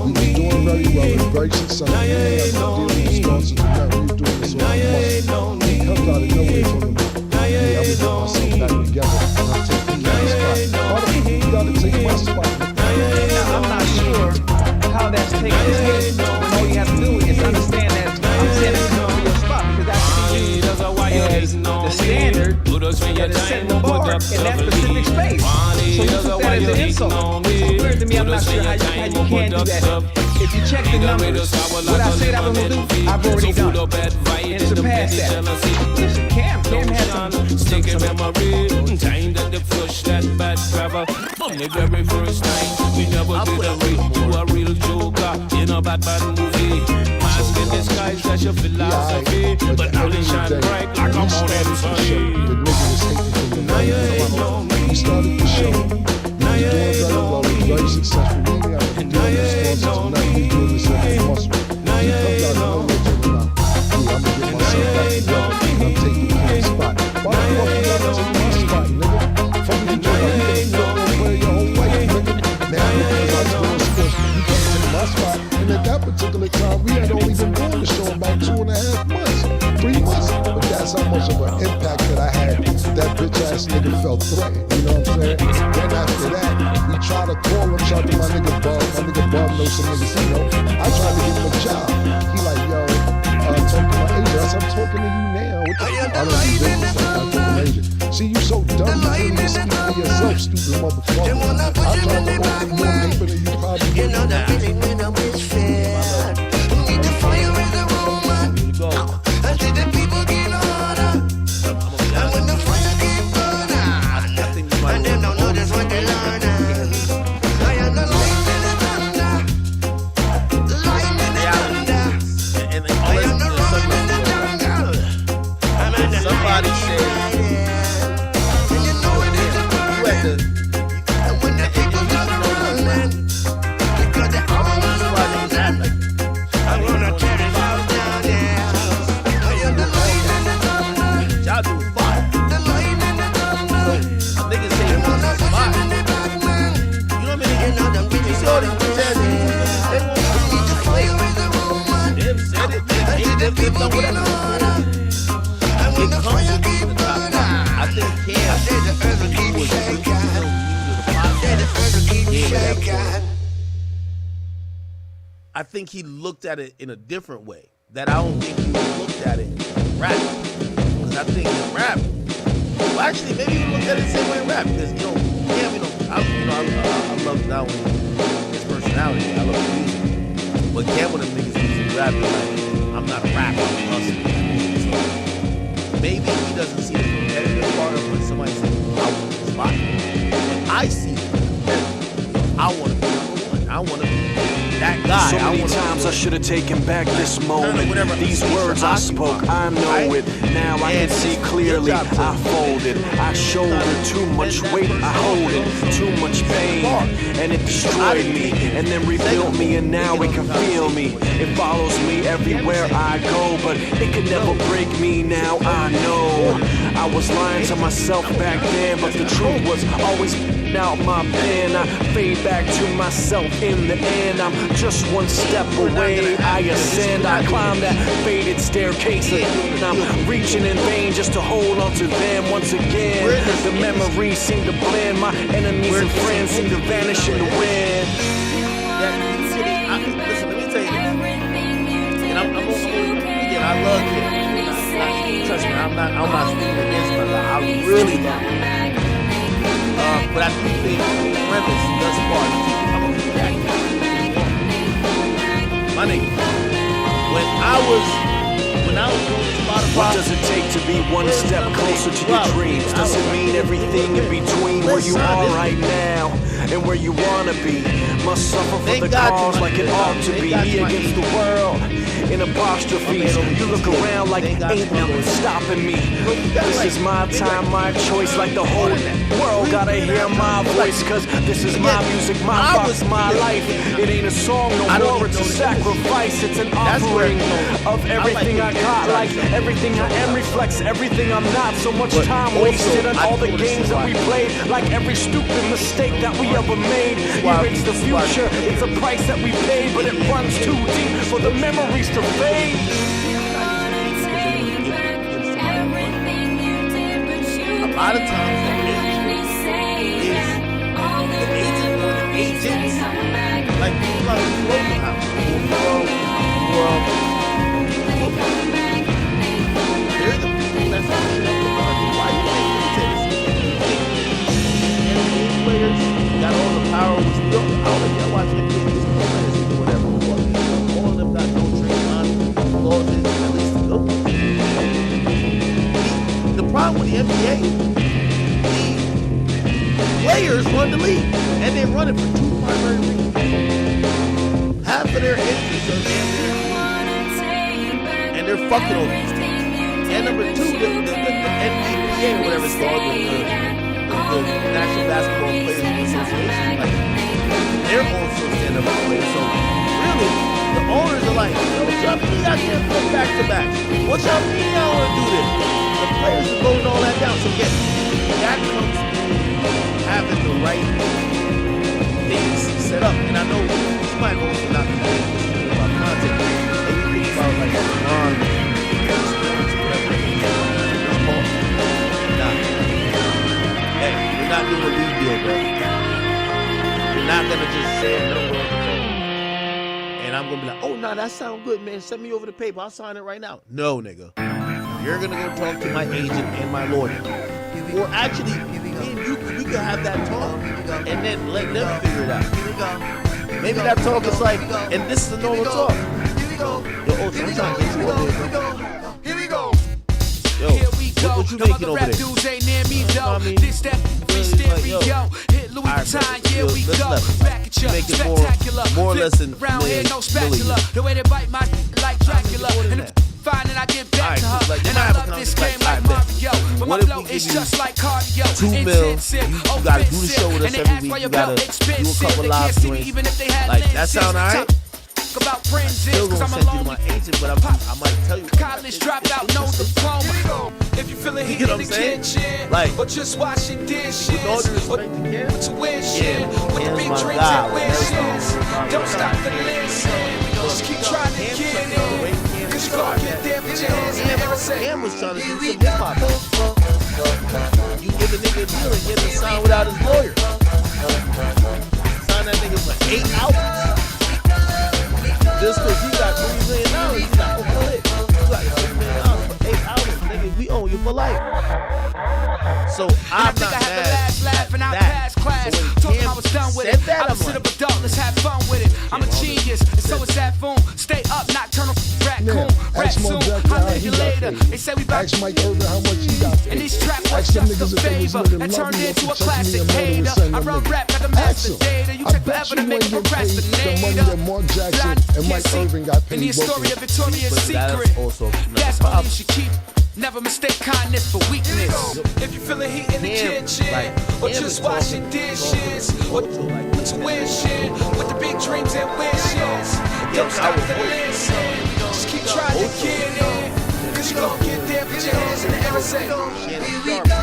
we were doing very well, we were very successful. We had no deal with the stars, we were doing this all the He comes out of nowhere from the I'm gonna get myself back together, and I'm taking that spot. Part of you gotta take my spot. Now, I'm not sure how that's taken place. All you have to do is understand that I'm saying it's coming for your spot because that's the standard that is set in the bar in that specific space. So you took that as an insult. It's weird to me. I'm not sure how you can do that. If you check the numbers, what I said I was going to do, I've already done. And surpassed that. Listen, Cam has some memory. Time that they flush that bad grabber. From the very first time, we never did agree to a real joker in a bad movie. Mask in disguise, that's your philosophy. But now they shine bright like I'm on every sunny. Now you ain't know me. We started the show. Now you ain't know me. Very successful. We got to do this now we do this every muscle. Now you ain't know me. I'm gonna get myself back together. And I'm taking the spot. Why the fuck you gotta take my spot, nigga? Fuck you doing? You can wear your whole life, nigga. Now because I was doing sports, you can't take my spot. And at that particular time, we had only been doing the show about 2.5 months, 3 months. But that's how much of an impact that I had. That bitch ass nigga felt threatened. You know what I'm saying? Then after that, we tried to call him. Shout to my nigga Bob. My nigga Bob knows some niggas, you know. I tried to give him a job. stupid motherfucker. I tried to open more open than you probably You know that really mean no it's fair. We need the fire in the room, man. Until the people get harder. And when the fire keep burning, and them don't know that's what they learn. I am the light in the thunder. The light in the thunder. I am the rum in the jungle. I'm in the Somebody said, and you know it is a burden. And when the people come running, because they're all on the run. I'm gonna tear it all down, yeah. I am the light in the thunder. y'all do fire. The light in the thunder. Niggas say it was fire. You know what I mean? You know them You see all these bitch ass niggas, they won't need the fire in the room, man. They've said it, they hate them, they've done whatever. And when the fire keep burning, I think Cam I say the earth will keep shaking. I say the earth will keep shaking. I think he looked at it in a different way. That I don't think he looked at it in rap. Because I think in rap, well, actually, maybe he looked at it the same way in rap. Because, Cam, I love not only his personality, I love his music. But Cam, one of them niggas who's rap, like, I'm not a rapper, I'm a hustler. So maybe he doesn't see the competitive part of when somebody says, I want this spot. And I see the competitive. I want to be number one. I want to be that guy. So many times I should have taken back this moment. These words I spoke, I know it. Now I can see clearly. I folded, I shouldered too much weight. I hold it, too much pain, and it destroyed me, and then rebuilt me, and now it can feel me. It follows me everywhere I go, but it could never break me. Now I know I was lying to myself back then, but the truth was always out my pen. I fade back to myself in the end. I'm just one step away. I ascend, I climb that faded staircase, and I'm reaching in vain just to hold on to them once again. The memories seem to blend. My enemies and friends seem to vanish in the wind. Listen, let me tell you this. And again, I love him. Trust me, I'm not speaking against him. I really love him. But I do think the premise thus far, I'm gonna keep that. My nigga, when I was going to Spotify. What does it take to be one step closer to your dreams? Does it mean everything in between where you are right now and where you wanna be? Must suffer for the cause like it ought to be. Me against the world in apostrophes. You look around like ain't nothing stopping me. This is my time, my choice. Like the whole world gotta hear my voice, cause this is my music, my box, my life. It ain't a song no more, it's a sacrifice. It's an offering of everything I got. Like everything I am reflects everything I'm not. So much time wasted on all the games that we played. Like every stupid mistake that we ever made. Erase the future, it's a price that we pay, but it runs too deep for the memories to fade. A lot of times the agents, like people like Local House, they're the people that's pushing up the market. Why you think NBA players got all the power was built? I don't know if y'all watch NBA this or whatever. All of them got no training clauses, at least to go. The problem with the NBA, the players run the league, and they run it for two primary reasons. Half of their injuries are and they're fucking over these teams. And number two, the NBPA or whatever it's called, the National Basketball Players Association, like they're also stand-up players. So really, the owners are like, yo, jump me out here and play back-to-back. What y'all mean y'all want to do this? The players are voting all that down. So yes, that comes through having the right things set up. And I know this might also not be about content. Maybe think about like non-sports or whatever. Nah. Hey, we're not doing a league deal, bro. We're not gonna just say a number on the phone. And I'm gonna be like, oh no, that sounds good, man. Send me over the paper. I'll sign it right now. No, nigga. You're gonna go talk to my agent and my lawyer. Or actually, me and you can have that talk and then let them figure it out. Maybe that talk is like, and this is the normal talk. Yo, I'm trying to get you over here, bro. Here we go. Yo, what you making over there? Dudes ain't near me though. This that free stereo. Hit Louis Vuitton, here we go. Back at you, Make it spectacular. more or less than Around here, no spatula. The way they bite my like Dracula. And if fine, and I get back to her. And I love this game like Mario. But my flow is just like cardio. $2 million. You gotta do the show with us every week. You gotta do a couple live joints. Like that sound alright? About friends, still gonna send you to my agent, but I might tell you. College dropout, no diploma. If you feeling heat in the kitchen, like, or just washing dishes, with all due respect to Cam, tuition, with the big dreams and wishes. Don't stop to listen, just keep trying to get in. Cause you gon' get there with your hands in the air and say, Cam was trying to do some hip-hop. You give a nigga a deal and get him to sign without his lawyer. Sign that nigga for 8 albums. Just cause he got $3 million, he's like, oh, lit. You got $6 million for 8 albums, nigga. We own you for life. So I'm not mad at that. So when Cam said that, I'm like, adult, let's have fun with it. I'm a genius, and so is that phone. Stay up, nocturnal raccoon. Rap soon, I'll let you later. They say we back. Ask Mike Irvin how much he got paid. And these trap was just a favor that turned into a classic hater. I run rap like a master data. You take forever to make a procrastinator. The money that Mark Jackson and Mike Irvin got paid. And the story of Victoria's Secret. That's all you should keep. Never mistake kindness for weakness. If you feeling heat in the kitchen, or just washing dishes, or tuition, with the big dreams and wishes, don't stop to listen. Just keep trying to get in. Cause you gon' get there, put your hands in the air and say, here we go.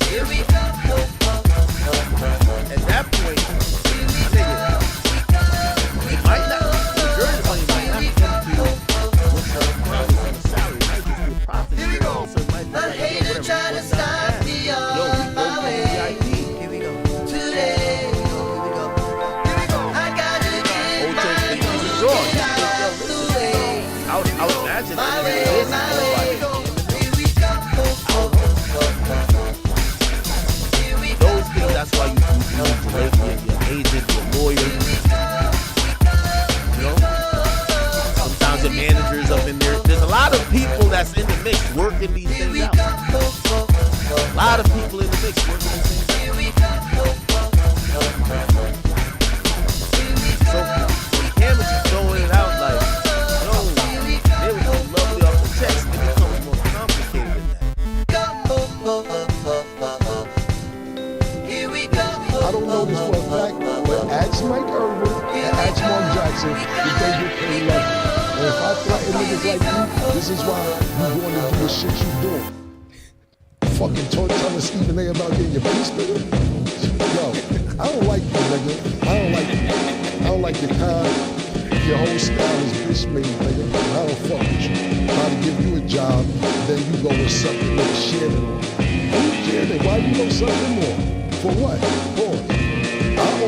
Here we go. At that point, nigga, it might not. The majority of the money might not come to you with the profits and the salary. It might just be a profit. Here we go. So it might be like, Haters trying to stop me on my way. Here we go. Today. Here we go. I gotta get my dude out the way. I would imagine my way. Those things, that's why you need your agent, your lawyer. You know? Sometimes the managers up in there. There's a lot of people that's in the mix working these things out. A lot of people in the mix working these things out. So Cam was just throwing it out like, yo, they were so lovely off the text. It becomes more complicated than that. I don't know this for a fact, but ask Mike Irvin and ask Mark Jackson if they get paid like that. And if I threaten niggas like you, this is why you going to do the shit you doing. Fucking telling Stephen A about getting your piece, nigga. Yo, I don't like you, nigga. I don't like your kind. Your whole style is bitch made, nigga. I don't fuck with you. Try to give you a job, then you go and suck the nigga shit in. Who cares? Why you gonna suck him more? For what? Pause.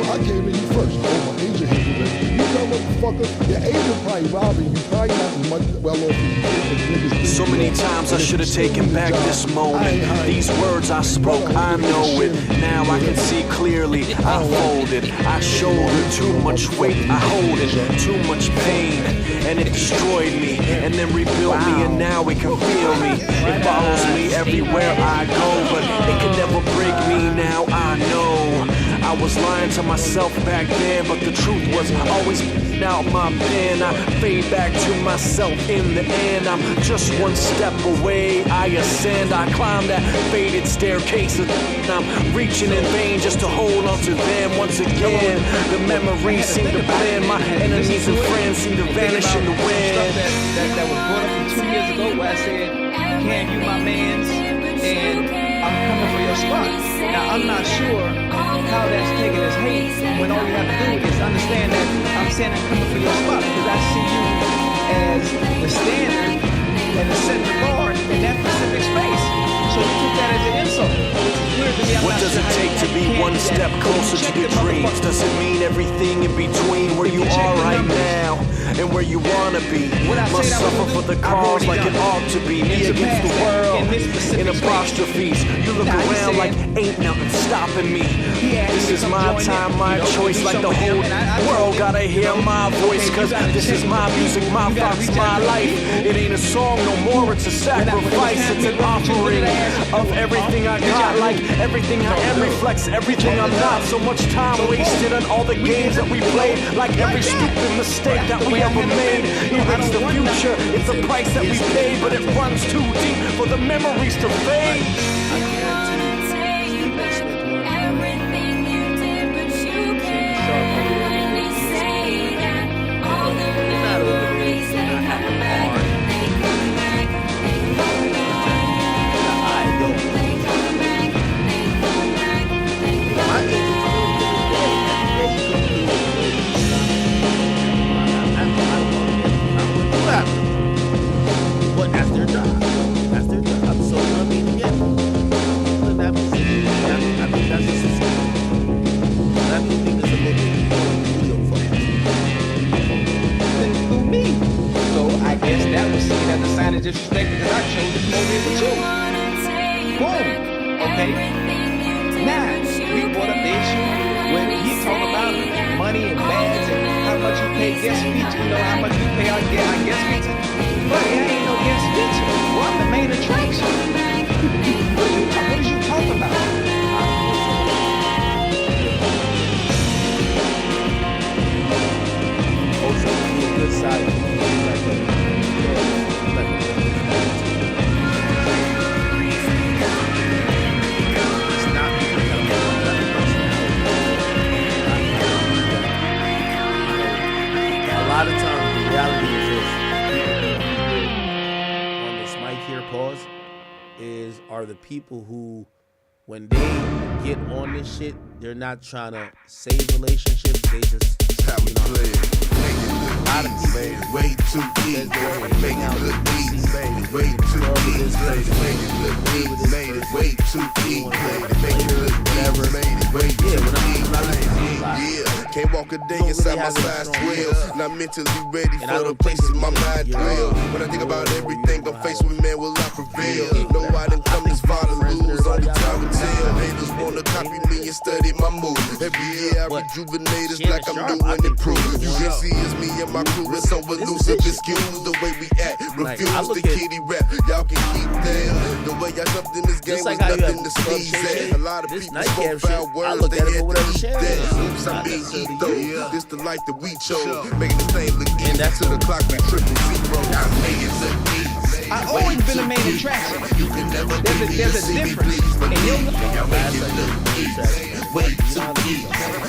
I came in you first. Oh, my agent hit you, man. You know, motherfucker, your agent probably robbing you. Probably not much well off. So many times I should have taken back this moment. These words I spoke, I know it. Now I can see clearly. I folded, I shouldered too much weight. I hold it, too much pain, and it destroyed me, and then rebuilt me, and now it can feel me. It follows me everywhere I go, but it can never break me. Now I know I was lying to myself back then, but the truth was always out my pen. I fade back to myself in the end. I'm just one step away, I ascend. I climb that faded staircase, and I'm reaching in vain just to hold on to them once again. The memories seem to blend, my enemies and friends seem to vanish in the wind. That was brought up from 2 years ago where I said, "Can't you my mans?" and I'm coming for your spot. Now I'm not sure how that's taken as hate when all you have to do is understand that I'm saying I'm coming for your spot because I see you as the standard and the setting the bar in that specific space. So you took that as an insult. What does it take to be one step closer to your dreams? Does it mean everything in between where you are right now and where where you wanna be. Must suffer for the cause like it ought to be. Me against the world in apostrophes. You look around like ain't nothing stopping me. This is my time, my choice. Like the whole world gotta hear my voice. Cause this is my music, my thoughts, my life. It ain't a song no more, it's a sacrifice. It's an offering of everything I got. Like everything I am reflects everything I'm not. So much time wasted on all the games that we played. Like every stupid mistake that we ever made. Erase the future, it's a price that we pay. But it runs too deep for the memories to fade. But that's their job. That's their job. So I mean, again, I mean that's just a system. I don't think there's a little through me. So I guess that was seen as a sign of disrespect because I chose to come over here with you. Boom. Okay. Now we brought up the issue when he talked about money and bags and how much you pay guest feature. You know how much we pay our guest feature. But it ain't no guest feature. Well, I'm the main attraction. What is you talking about? Also, be a good side. It's not a lot of times the reality is this. On this mic here, pause, are the people who, when they get on this shit, they're not trying to save relationships. They just how we play it. A lot of people way too easy. Make it look easy. Way too easy. Make it look easy. Made it way too easy. Make it look easy. Made it way too easy. Yeah, can't walk a day inside my size 12. Not mentally ready for the places my mind dwell. When I think about everything I'm faced with, man, will I prevail? No, I didn't come this far to lose. Only time will tell. Haters wanna copy me and study my moves. Every year I rejuvenate, it's like I'm doing it proof. You can see it's me and my crew. It's so elusive, excuse the way we act. Refuse the kitty rap. Y'all can keep that. The way I jumped in this game was nothing to sneeze at. A lot of people spoke foul words, they had to eat that. Oops, I mean eat though. This the life that we chose. Making this thing look easy. To the clock we 000. I made it look easy. I've always been a main attraction. There's a difference. And you'll way too easy.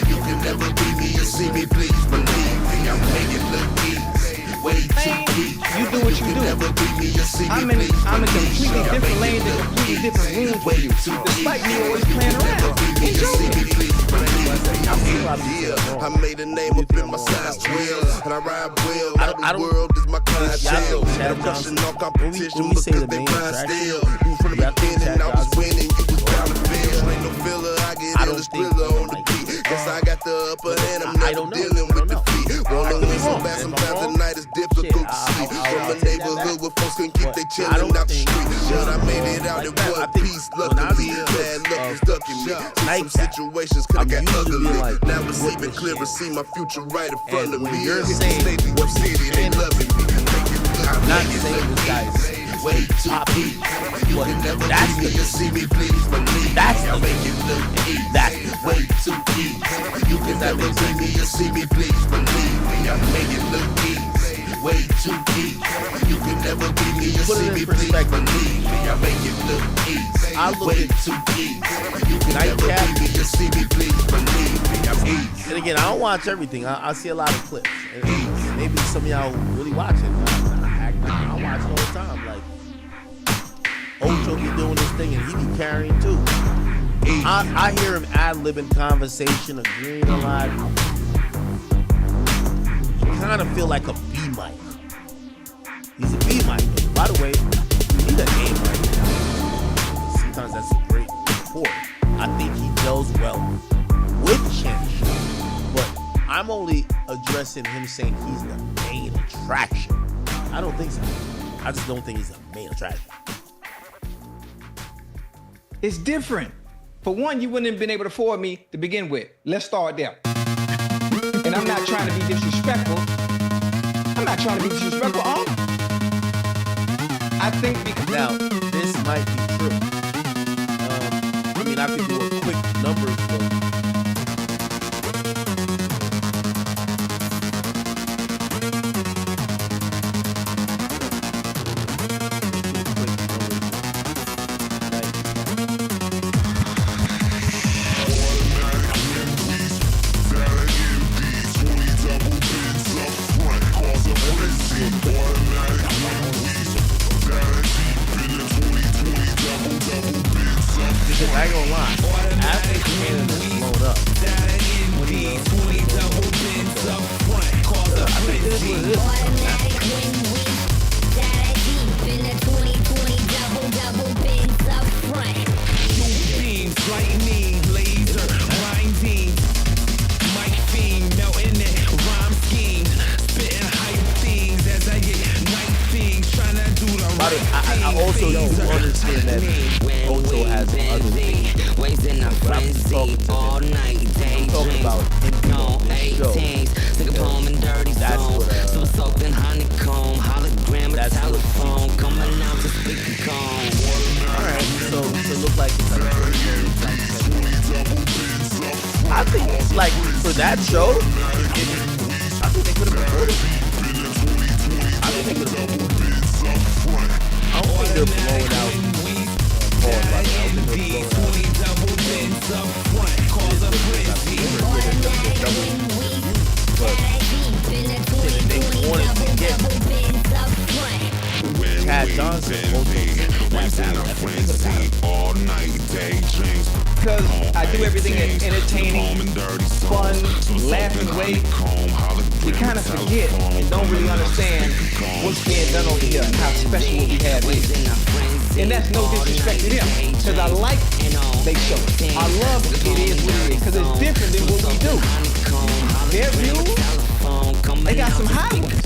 You can never be me or see me, please believe me. I make it look easy. Way too easy. You do what you do. I'm in a completely different lane, in completely different room for you. Despite me always playing around. Enjoy it. I made a name up in my size 12, and I ride well. The world is my clientele, and I'm crushing all competition because they blind still. You from the beginning, I was winning, you was bound to fail. Ain't no filler, I get illest thriller on the beat. Guess I got the upper hand, I'm never dealing with defeat. Wanna win so bad, sometimes the night is difficult to sleep. From a neighborhood where folks can keep they chillin' out the street. But I made it out in one piece, luckily. Bad luck was stuck in me. Some situations could've got ugly. Now it's even clearer, see my future right in front of me. You're saying what city they loving me. I'm not saying this guy is way too easy. You can never see me, please believe. That's I make it look easy. That's way too easy. You can never see me or see me, please believe me. I make it look easy. Way too easy. You can never be me or see me, please believe me. I make it look easy. I look way at too easy. You can never be me or see me, please believe me. I'm easy. And again, I don't watch everything. I see a lot of clips. And maybe some of y'all really watch it. I watch it all the time. Like, Ocho be doing this thing and he be carrying too. I hear him ad-libbing conversation, agreeing a lot. You kind of feel like a B-mic. He's a B-mic. By the way, he's an A-mic. Sometimes that's a great report. I think he does well with Chen. But I'm only addressing him saying he's the main attraction. I don't think so. I just don't think he's the main attraction. It's different. For one, you wouldn't have been able to afford me to begin with. Let's start there. And I'm not trying to be disrespectful. I think because now this might be true. I mean, I could do a quick numbers look. I ain't gonna lie. After Canada blown up, I think this is what it is. Lightning, laser, grinding, mic fiend, melting it, rhyme scheme, spitting hype things as I get night things, trying to do the right thing. I also do understand that Ocho has other things. But I'm talking to him. I'm talking about him on this show. That's what that's telephone coming out to speakerphone. Alright, so it looked like it's like I think it's like for that show, I think they could have been recorded. I think they could have been recorded. I don't think they're blowing out pause right now. I think they're blowing out. But they wanted to get Chad Johnson all night daydreams. Because I do everything in entertaining, fun, laughing way, we kind of forget and don't really understand what's being done over here and how special what we have is. And that's no disrespect to them, because I like they show. I love it is what it is, because it's different than what we do. Their views, they got some high ones.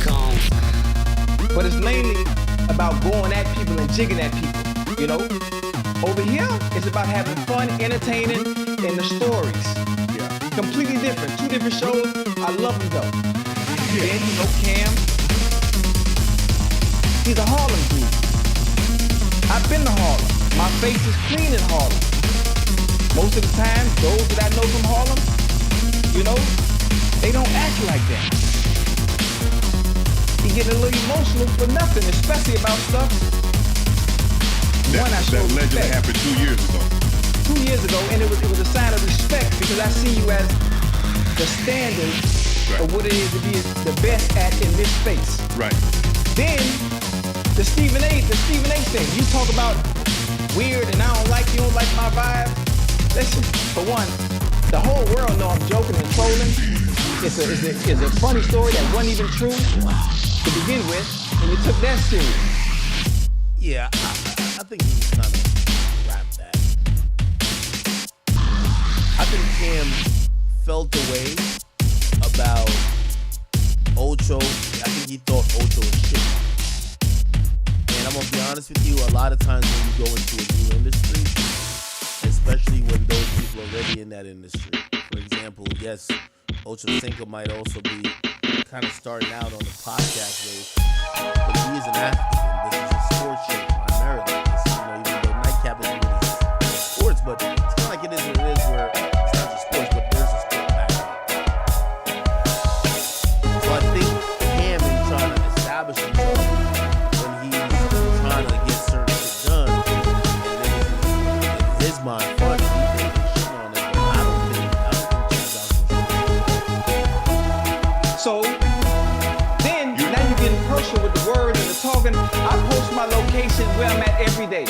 But it's mainly about going at people and jigging at people, you know? Over here, it's about having fun, entertaining, and the stories. Yeah. Completely different. Two different shows. I love them though. Then, you know, Cam, he's a Harlem dude. I've been to Harlem. My face is clean in Harlem. Most of the time, those that I know from Harlem, you know, they don't act like that. He getting a little emotional for nothing, especially about stuff. That legend happened 2 years ago. 2 years ago, and it was a sign of respect because I see you as the standard of what it is to be the best at in this space. Right. Then the Stephen A thing. You talk about weird and I don't like you don't like my vibe. Listen, for one, the whole world know I'm joking and trolling. It's a funny story that wasn't even true to begin with, and you took that serious. Yeah, I think he was trying to rap that. I think Cam felt the way about Ocho. I think he thought Ocho was shit. And I'm gonna be honest with you, a lot of times when you go into a new industry, especially when those people are already in that industry. For example, yes, Ocho Cinco might also be kind of starting out on the podcast wave, but he is an athlete. This is a sports show primarily. Even though Nightcap isn't really sports, but it's kind of like it is what it is, where it's not just sports, but there's a sport background. So I think him in trying to establish himself when he's trying to get certain shit done, and then in his mind, fun, he's shit on it, but I don't think So then now you're getting personal with the words and the talking. I post my location where I'm at every day.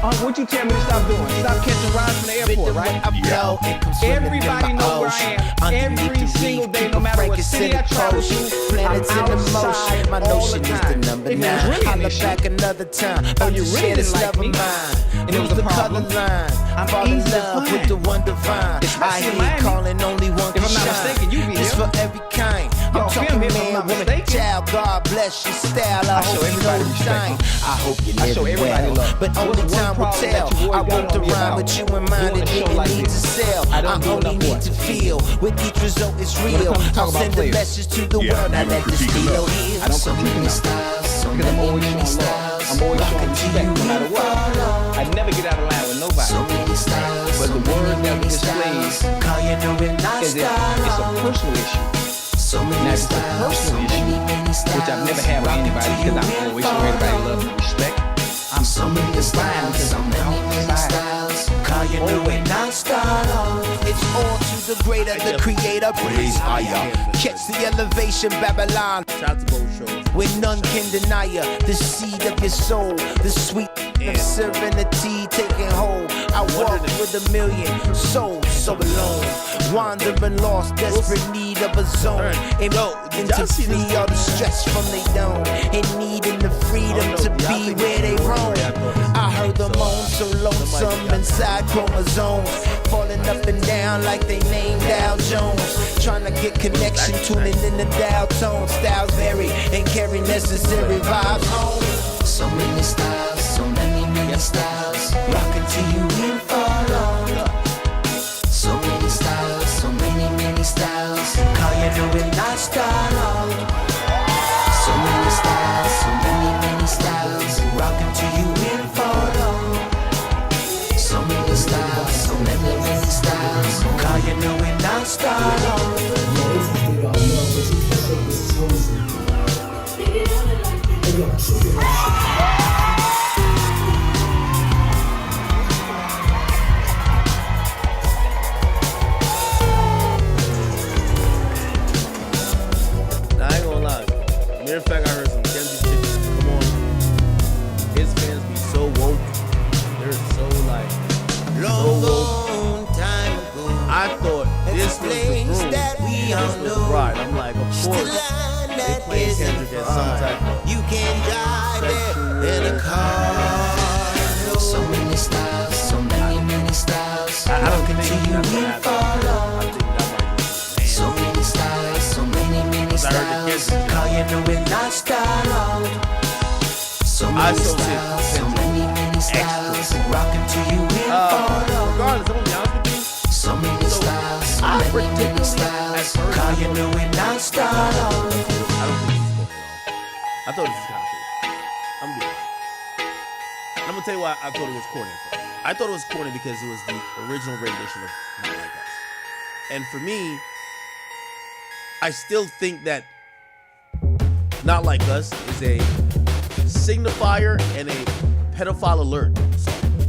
What'd you tell me to stop doing? Stop catching rides from the airport, right? Yo, Everybody knows where I am every single day, no matter what city I travel to. Planets I'm in motion. outside My all notion the is the time. number If it was 9. really I'll an look issue, back another time. About you to really share this didn't like love of me, mine. and it was Use a the problem, color line. I'm Fall in easy to love find. with the one divine. I Especially in hear Miami. calling only one If can I'm not shine. mistaken, you be It's here. for every kind. I'm Y'all talking film here if I'm man, not woman, mistaken. child. God bless your style. I I show hope you know everybody the respect. shine. I hope you I live show everybody well. love. But What's only one time will problem tell. that your boy I got wrote the on me rhyme about with you in mind. doing It a show didn't like need to this? sell. I I don't do only enough need what? to feel. With each result, it's When it real. comes to talk I'll about send the players. message to the world. Now let this feel heal. I don't critique enough because I'm always showing love. I'm always showing respect no matter what. I never get out of line with nobody. But the word that we displayed is it's a personal issue. Now, if it's a personal issue, which I've never had with anybody because I'm always showing everybody love and respect, I'm fine because I'm outside. Call you know it non-stop. It's all to the greater, the creator. Praise higher. Catch the elevation, Babylon. When none can deny ya, the seed of your soul, the sweet of serenity taking hold. I walk with a million souls, so alone. Wandering lost, desperate need of a zone. And to flee all the stress from they dome. And needing the freedom to be where they roam. I heard them moan so lonesome inside chromosomes. Falling up and down like they named Dow Jones. Trying to get connection, tuning in the dial tone. Styles vary and carry necessary vibes home. So many styles, so many styles. Rockin' to you in follow. So many styles, so many styles. Call you know it not style. So many styles, so many styles. Rockin' to you in follow. So many styles, so many styles. Call you know it not style. Now, I ain't gonna lie. Matter of fact, I heard some Kenzie shit. Come on. His fans be so woke. They're so like so woke. I thought this was the groove. This was the bride. I'm like, of course. They playing Kendrick as some type of You can drive sexual it in a car. So many styles, so many styles. I don't think Rockin' to that's you what in happened. follow. I think that might be So many styles, so many I heard the styles. Kendrick. Call you know it not style. So many styles, so many styles. Rockin' to you in follow. Regardless, I'm gonna be honest with you. So many styles, so many styles. Call you know it not style. I don't think this is going on. I thought this was kind of cool. I'm gonna be honest. And I'm gonna tell you why I thought it was corny at first. I thought it was corny because it was the original rendition of Not Like Us. And for me, I still think that Not Like Us is a signifier and a pedophile alert song.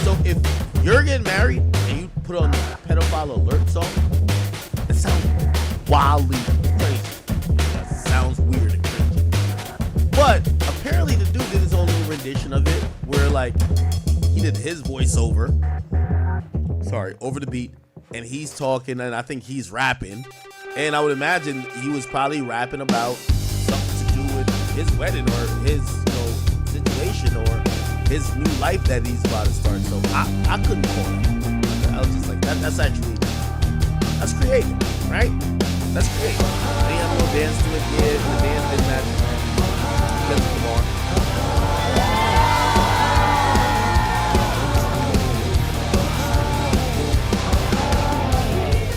So if you're getting married and you put on the pedophile alert song, it sounds wildly crazy. That sounds weird and crazy. But apparently the dude did his own little rendition of it where like he did his voiceover. Sorry, over the beat. And he's talking and I think he's rapping. And I would imagine he was probably rapping about something to do with his wedding or his situation or his new life that he's about to start. So I couldn't call it. I was just like, that's creative, right? That's creative. They have no dance to it, yeah, the dance didn't match. Because of the bar.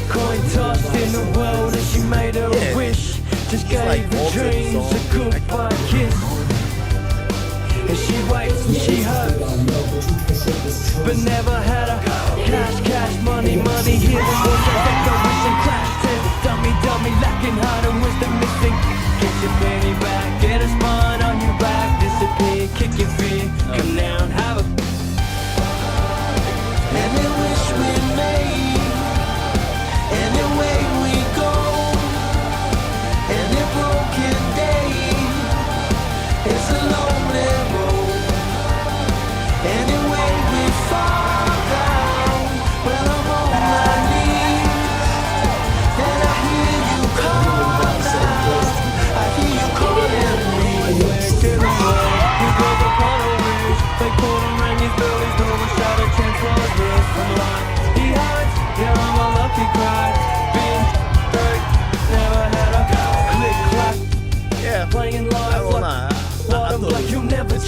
Coin tossed in the world and she made her a wish. Just gave like her altered the dreams song. a goodbye kiss. And she waits and she hopes, but never had a cash, money. Here the words of echoing crash. Dummy, lacking heart and wisdom missing. Get your penny back, get a spine on your back, disappear, kick your feet, come down, have a. Any wish we made, anyway we go, any broken day is a lonely road. Any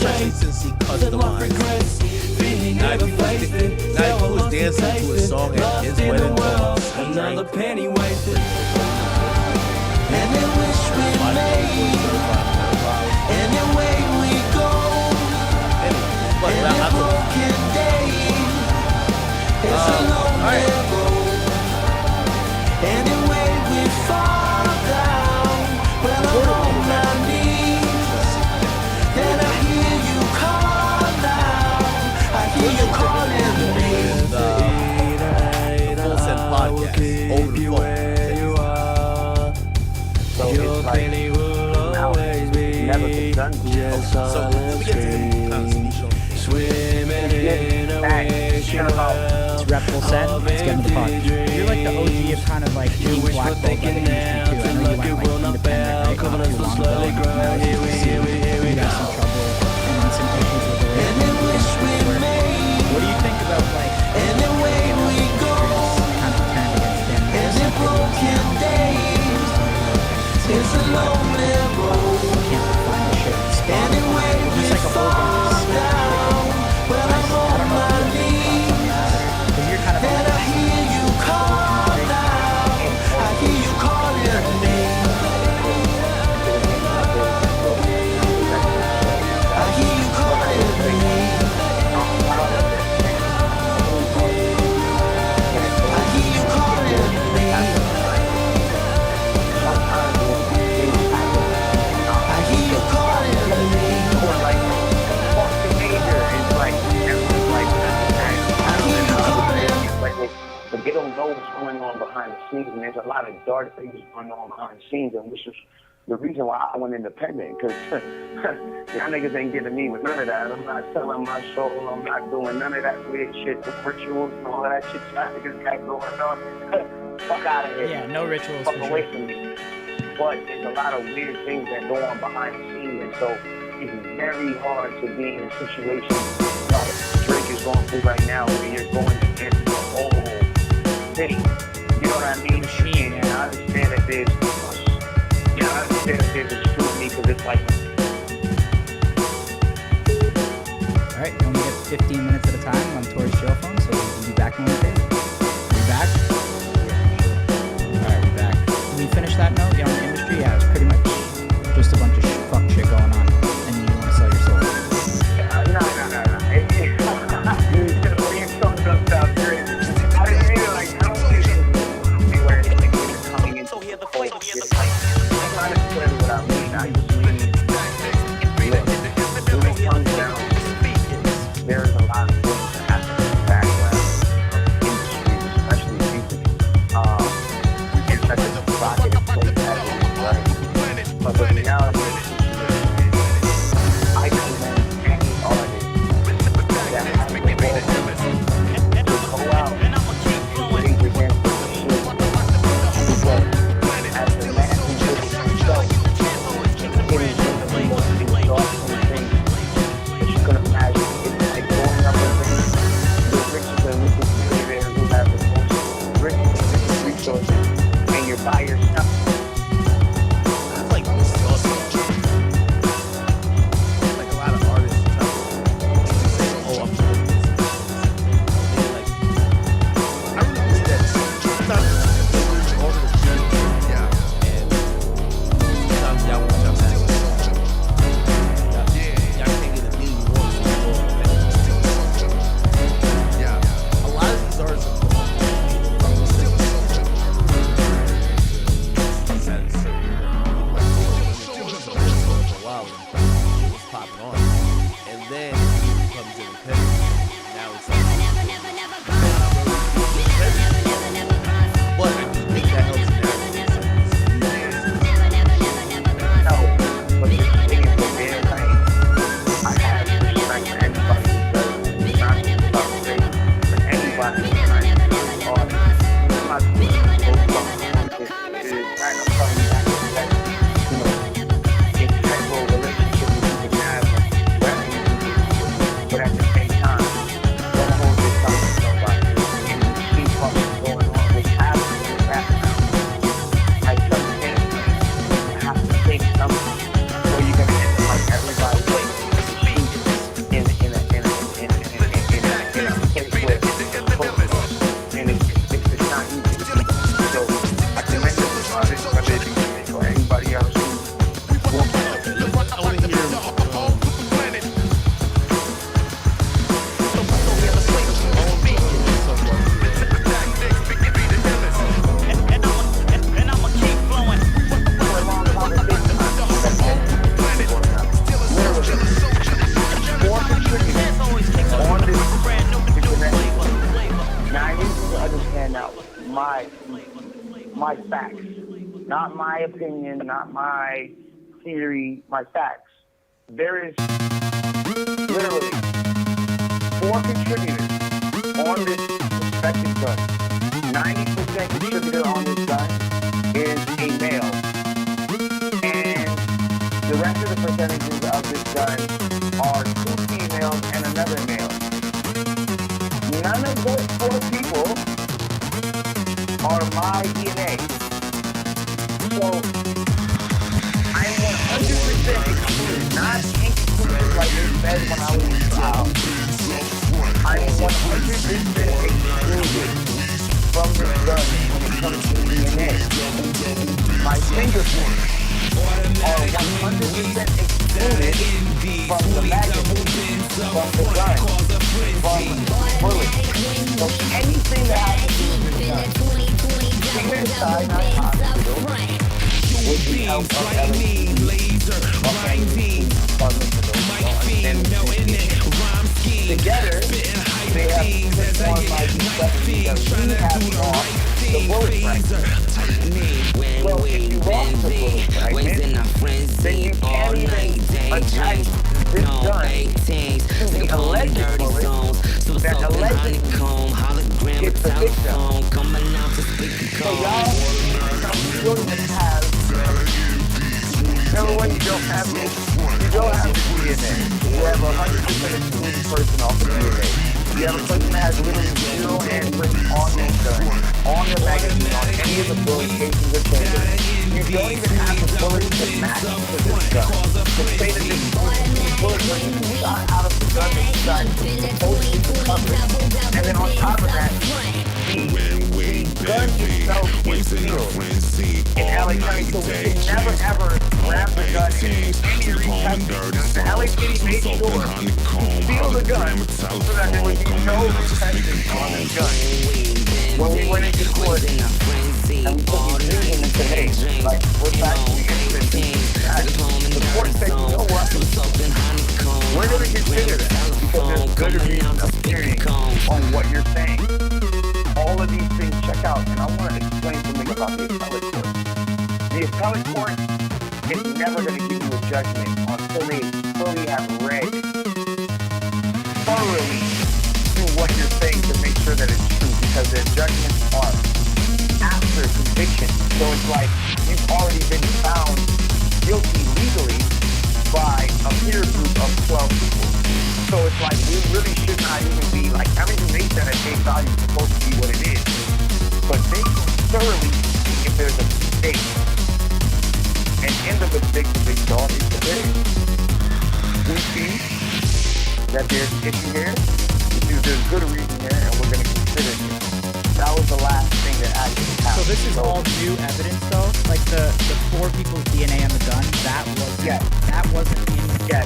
especially since he customized. Now if he was dancing to his song at his wedding, another penny wasted. And they wish we made any way we go. And a broken day is a lonely road. Any way we fall down, well I'm on my knees. Then I hear you call now. I hear you calling me. the Full Send podcast over the phone. So it's like now never been done before. So let me get to the kind of speech on It's rep full send. Let's get into the pod. You're like the OG of kind of like being blackballed by the industry too. I know you went like independent right not too long ago. And now you see you got some trouble and then some issues with the radio. What do you think about like any way we go, kind of turned against them? any broken days is a lonely road. Can't find the shit. Any way we fall down, well I'm on my knees. And I hear you call now. I hear you calling me. I hear you calling me. I hear you calling me. I hear you calling me. But they don't know what's going on behind the scenes, and there's a lot of dark things going on behind the scenes, and which is the reason why I went independent, because y'all niggas ain't getting me with none of that. I'm not selling my soul, I'm not doing none of that weird shit, the rituals and all that shit y'all niggas got going on. Fuck out of here. Yeah, no rituals. Fuck away from me. But there's a lot of weird things that go on behind the scenes, and so it's very hard to be in a situation Drake is going through right now where you're going against the whole city. You know what I mean? And I understand that there's a scrutiny because it's like. All right, we only get 15 minutes at a time on Tori's jail phone, so we'll be back when we're there. We back? All right, we're back. Did we finish that note? Yeah, on the industry? Yeah, it was pretty much just a bunch of fuck shit going on, and you want to sell your soul. No. What are you talking about out there? I don't think where it's coming into the flavor. I'm not explaining what I mean. I just mean when it comes down, there's a lot of things that happen in the background of industries, especially music. In such a provocative place as it is running. But the reality is, I commend any artist that has the balls to go out and raise against the machine. Because as the man who did it himself, it is one of the most exhausting things that you can imagine. It's like going up against the richest and richest millionaires who have the most richest and richest resources, and you're by yourself. That's like disgusting. facts. Not my opinion, not my theory, my facts. There is literally 4 contributors on this suspected gun. 90% contributor on this gun is a male. And the rest of the percentages of this gun are 2 females and another male. None of those 4 people are my DNA. So I'm 100% excluded, not included like they said when I was in trial. I'm 100% excluded from this gun when it comes to DNA. My fingerprints are 100% excluded from the magazine, from the gun, from bullets. So anything that has to do with this gun, finger inside, not hospital, with the help of together, they have performed my deception that we have lost the bullet fragment. So if you lost the bullet fragment, then you can't even attach this gun to the alleged bullet that allegedly hits the victim. So y'all don't even have, number one, you don't have this. You don't have the DNA. You have 100% excluded person off the DNA. You have a person that has literally 0 handprints on this gun, on the magazine, on any of the bullet casings or chambers. You don't even have the bullets to match to this gun. To say that this bullet was shot out of the gun that you guys supposedly recovered. And then on top of that, the gun itself is sealed in LA County, so we can never ever grab the gun and any retest the gun. The LAPD made sure to seal the gun so that there would be no retesting on the gun. When we went into court and we took these reasons and said, hey, like, we're factually innocent, the court said, you know what? We're going to consider that because there's good reason appearing on what you're saying. All of these things check out, and I want to explain something about the appellate court. The appellate court is never going to give you a judgment until they fully have read thoroughly through what you're saying to make sure that it's true, because their judgments are after conviction. So it's like you've already been found guilty legally by a peer group of 12 people. So it's like we really should not even be like everything they said at face value is supposed to be what it is. But they can thoroughly see if there's a mistake. And in the mistake that they saw is that we see that there's an issue here, there's good reason here, and we're going to consider it. That was the last thing that actually happened. So this is all new evidence, though? Like the 4 people's DNA on the gun, that wasn't in the trial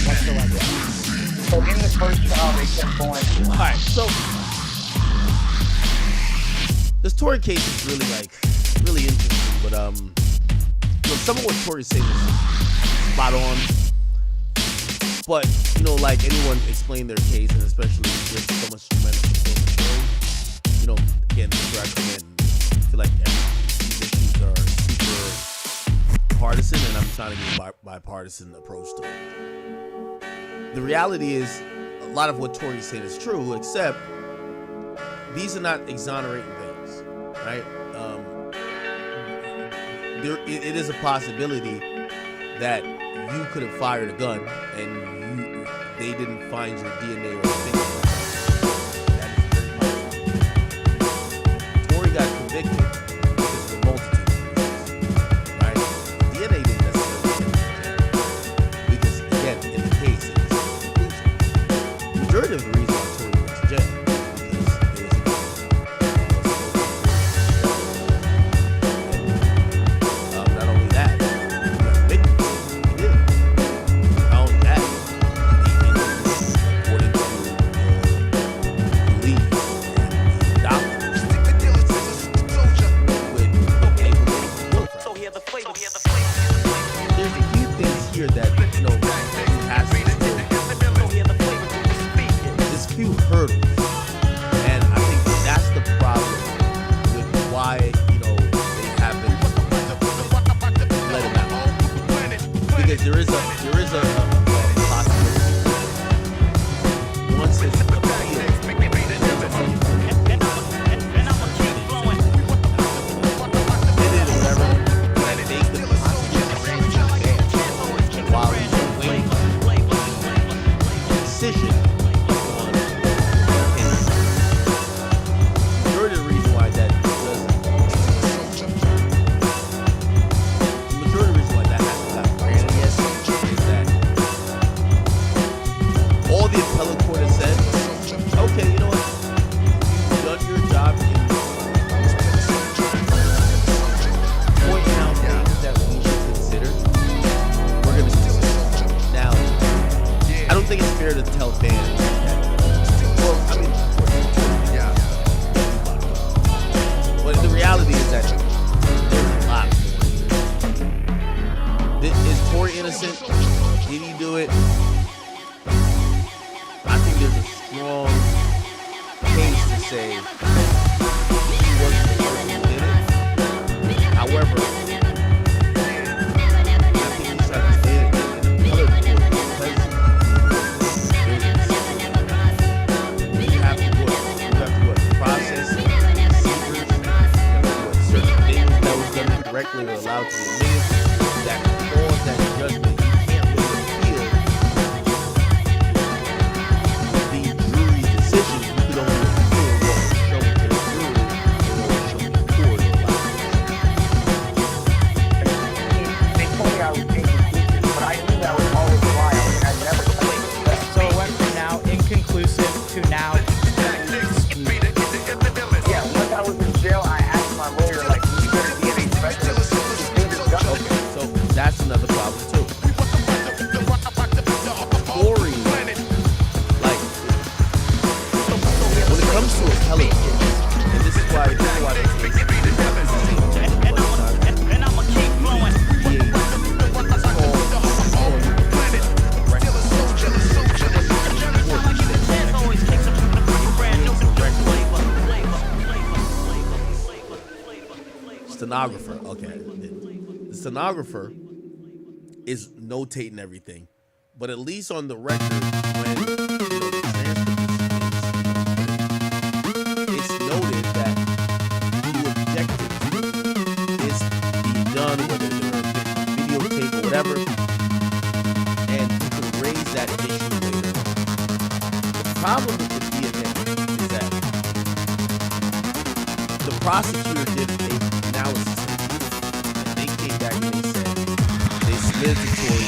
whatsoever. So in the first trial, they kept going. Alright, so this Tory case is really interesting, but some of what Tory said is spot on. But like anyone explain their case, and especially there's so much tremendous support. Again, this is where I come in. I feel like these issues are super partisan, and I'm trying to get a bipartisan approach to it. The reality is, a lot of what Tory's saying is true, except these are not exonerating things, right? It is a possibility that you could have fired a gun and they didn't find your DNA or fingerprints. That is very possible. Tory got convicted because of a multitude of reasons, right? DNA didn't necessarily get because, again, in the case, it was conclusive. The majority of the reason why Tory went to jail because there is a possibility. Once it's appealed, while he's waiting decision on his majority of the reason why that doesn't. The majority of the reason why that hasn't gotten granted yet is that all the appellate court has said, okay, you know what? You've done your job in pointing out things that we should consider. We're going to consider. Now, I don't think it's fair to tell fans that. Well, I mean, but the reality is that there's a lot more. Is Tory innocent? Did he do it? I think there's a strong case to say he wasn't the person who did it. However, directly or allowed to be made that cause that judgment. You can't really appeal the jury's decision. You could only appeal what was shown to the jury or what was shown to the court. They told me I was inconclusive, but I knew that was always a lie. I never claimed that. So it went from now inconclusive to now. Yeah, once I was in jail, I asked my lawyer, like, you better be an inspector. Okay, so that's another problem too. Tory, like, when it comes to appellate court, and this is why the case stenographer. Okay, the stenographer is notating everything, but at least on the record, when the transcript is noted that you objected to this being done, whether there are videotape or whatever, and you can raise that issue later on. The problem with the DNA is that the prosecutor did a analysis and they came back and they said they submitted to Tory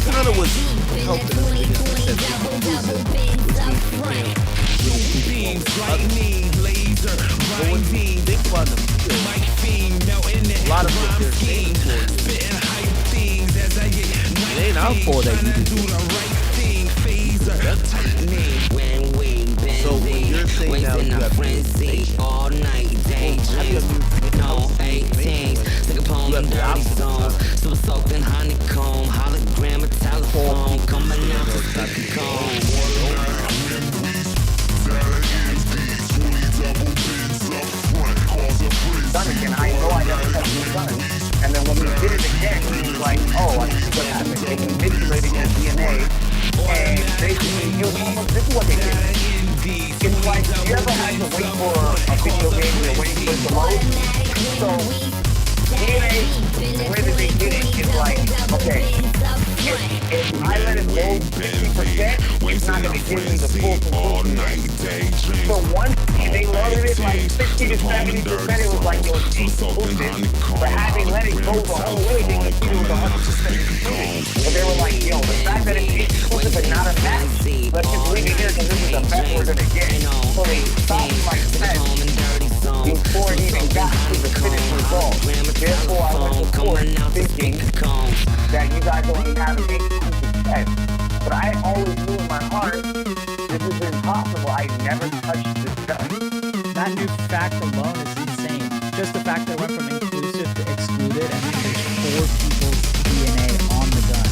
in other words, helping us make a sense of think about them. A lot of what they're saying towards you, it ain't our fault that you did so when you're saying now you have information, all night, no 18s, take upon them dirty songs, super soaked in honeycomb, hologram, a telephone, coming out to the cone. Done again. I know I never touched his gun. And then when we did it again, he was like, oh, I see what happened. They manipulated his DNA. And basically, this is what they did. It's like, you ever had to wait for a video game and wait for it to load? So, DNA, the way that they did it is like, okay, if I let it load 50%, it's not going to give me the full conclusion. So once they loaded it like 60 to 70%, it was like, yo, it's conclusive. But having let it go the whole way, they could see it was 100% conclusive. But they were like, yo, the fact that it's exclusive and not a match, let's just leave it here because this is the best we're going to get. So they stopped like 10 before it even got to the finished result. Therefore, I went to court thinking that you guys only have an exclusive test. But I always knew in my heart, this is impossible. I never touched this gun. fact alone is insane. Just the fact that it went from inclusive to excluded, and then there's 4 people's DNA on the gun.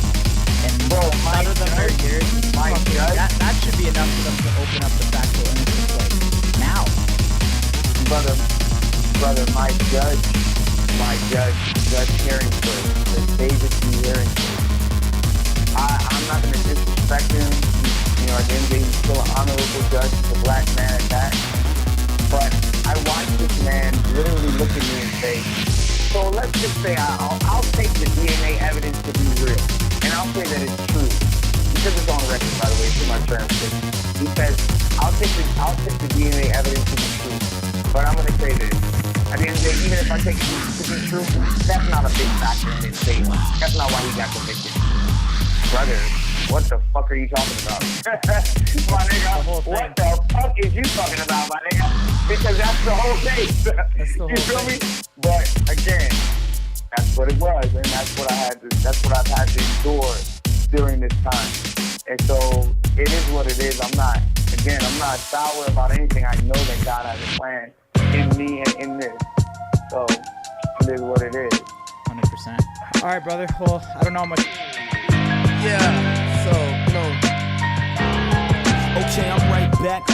And none of them are yours. That should be enough for them to open up the factual innocence like now. Brother, my judge Harrington, the David D. Harrington. I'm not going to disrespect him. You know, at the end of the day, he's still an honorable judge. He's a black man at that. But I watched this man literally look at me and say, so let's just say I'll take the DNA evidence to be real. And I'll say that it's true. Because it's on record, by the way, through my transcript. He says, I'll take the DNA evidence to be true. But I'm going to say this. At the end of the day, even if I take it to be true, that's not a big factor in his case. That's not why he got convicted. Brother, what the fuck are you talking about? My nigga, what the fuck is you talking about, my nigga? Because that's the whole case. You feel me? But again, that's what it was, and that's what I've had to endure during this time. And so it is what it is. I'm not sour about anything. I know that God has a plan in me and in this. So it is what it is. 100%. All right, brother. Well, I don't know how much. Yeah, so, you know. Okay, I'm right back,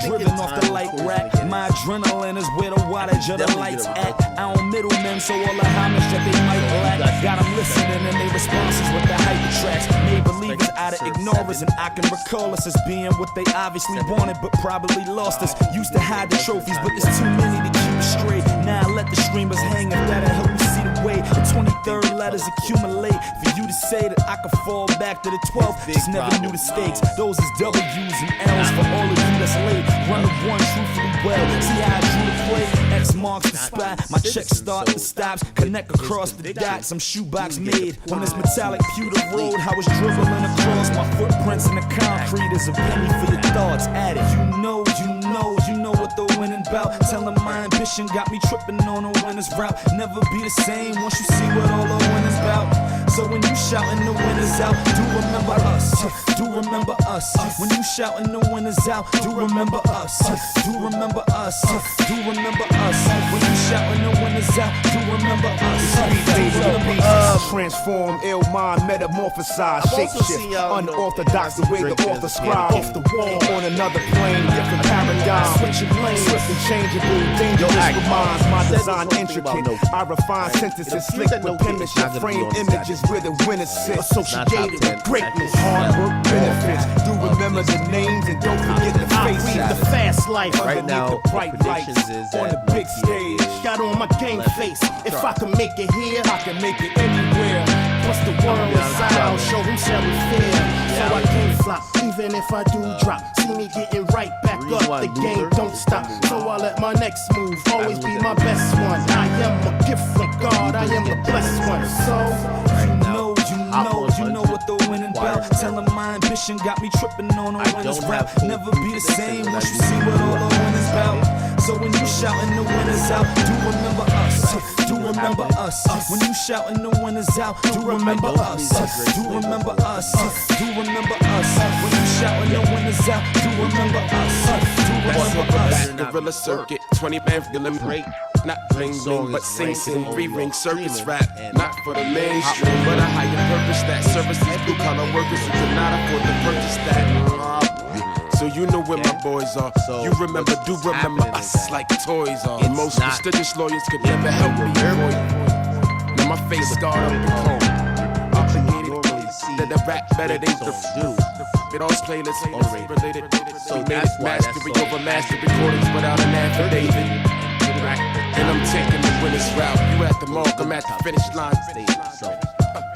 driven off the light rack. My adrenaline is where the wattage of the lights at. I don't middlemen, so all the homage that they might lack. Got them listening and they responses with the hyper tracks. Made believers out of ignorance, and I can recall us as being what they obviously wanted, but probably lost us. Used to hide the trophies, but there's too many to keep it straight. Now I let the streamers hang if that'll help you see the way. The 23rd letters accumulate for you to say that I could fall back to the 12th. Just never knew the stakes. Those is W's and L's for all of you that's late. Run the one truthfully well. See how I drew the play? X marks the spot. My checks start the stops. Connect across the dots. I'm shoebox made. On this metallic pewter road, I was dribbling across. My footprints in the concrete is a penny for your thoughts. Add it. You know what the winning bout. Telling my ambition got me tripping on a winner's route. Never be the same once you see what all the winners bout. So when you shouting the winners out, do remember us. Do remember us. When you shouting the winners out, do remember us. Do remember us. Do remember us. When you shouting the winners out, do remember us. Transform, ill mind, metamorphosize, shapeshift, unorthodox, the way the author scribe. Off the wall, on another plane, different paradigm. Switching lanes, swift and changeable, dangerous with minds. My design intricate. I refine sentences, slick with penmanship, frame images where the winners sit. Associated with greatness, hard work benefits. Do remember the names and don't forget the faces. The fast life right now. The bright lights on the big stage. Got on my game face. If I can make it here, I can make it anywhere. Plus the world is out, show himself fair. So I can't flop, even if I do drop. See me getting right back up, the game don't stop. So I let my next move always be my best one. I am a gift from God, I am the blessed one. So you know what the winning bout. Telling my ambition got me tripping on a winner's route. Never be the same once you see what all the winners bout. So when you shouting the winners out, do remember us. Do remember us. When you shouting the winners out, do remember us. Do remember us. Do remember us. When you shouting the winners out, do remember us. Do remember us. Gorilla circuit, 20 man feeling great. Not bling bling, but sing sing, re-ring circus rap. Not for the mainstream, but a higher purpose that services blue collar workers who cannot afford to purchase that. So you know where my boys are. You remember, do remember us like toys are. Most prestigious lawyers could never help me, boy. Now my face scarred up and cold. That the rap better than the do. It all playlists related. So we made it mastery over master recordings without an affidavit. And I'm taking the winner's route. You at the mark, I'm at the finish line.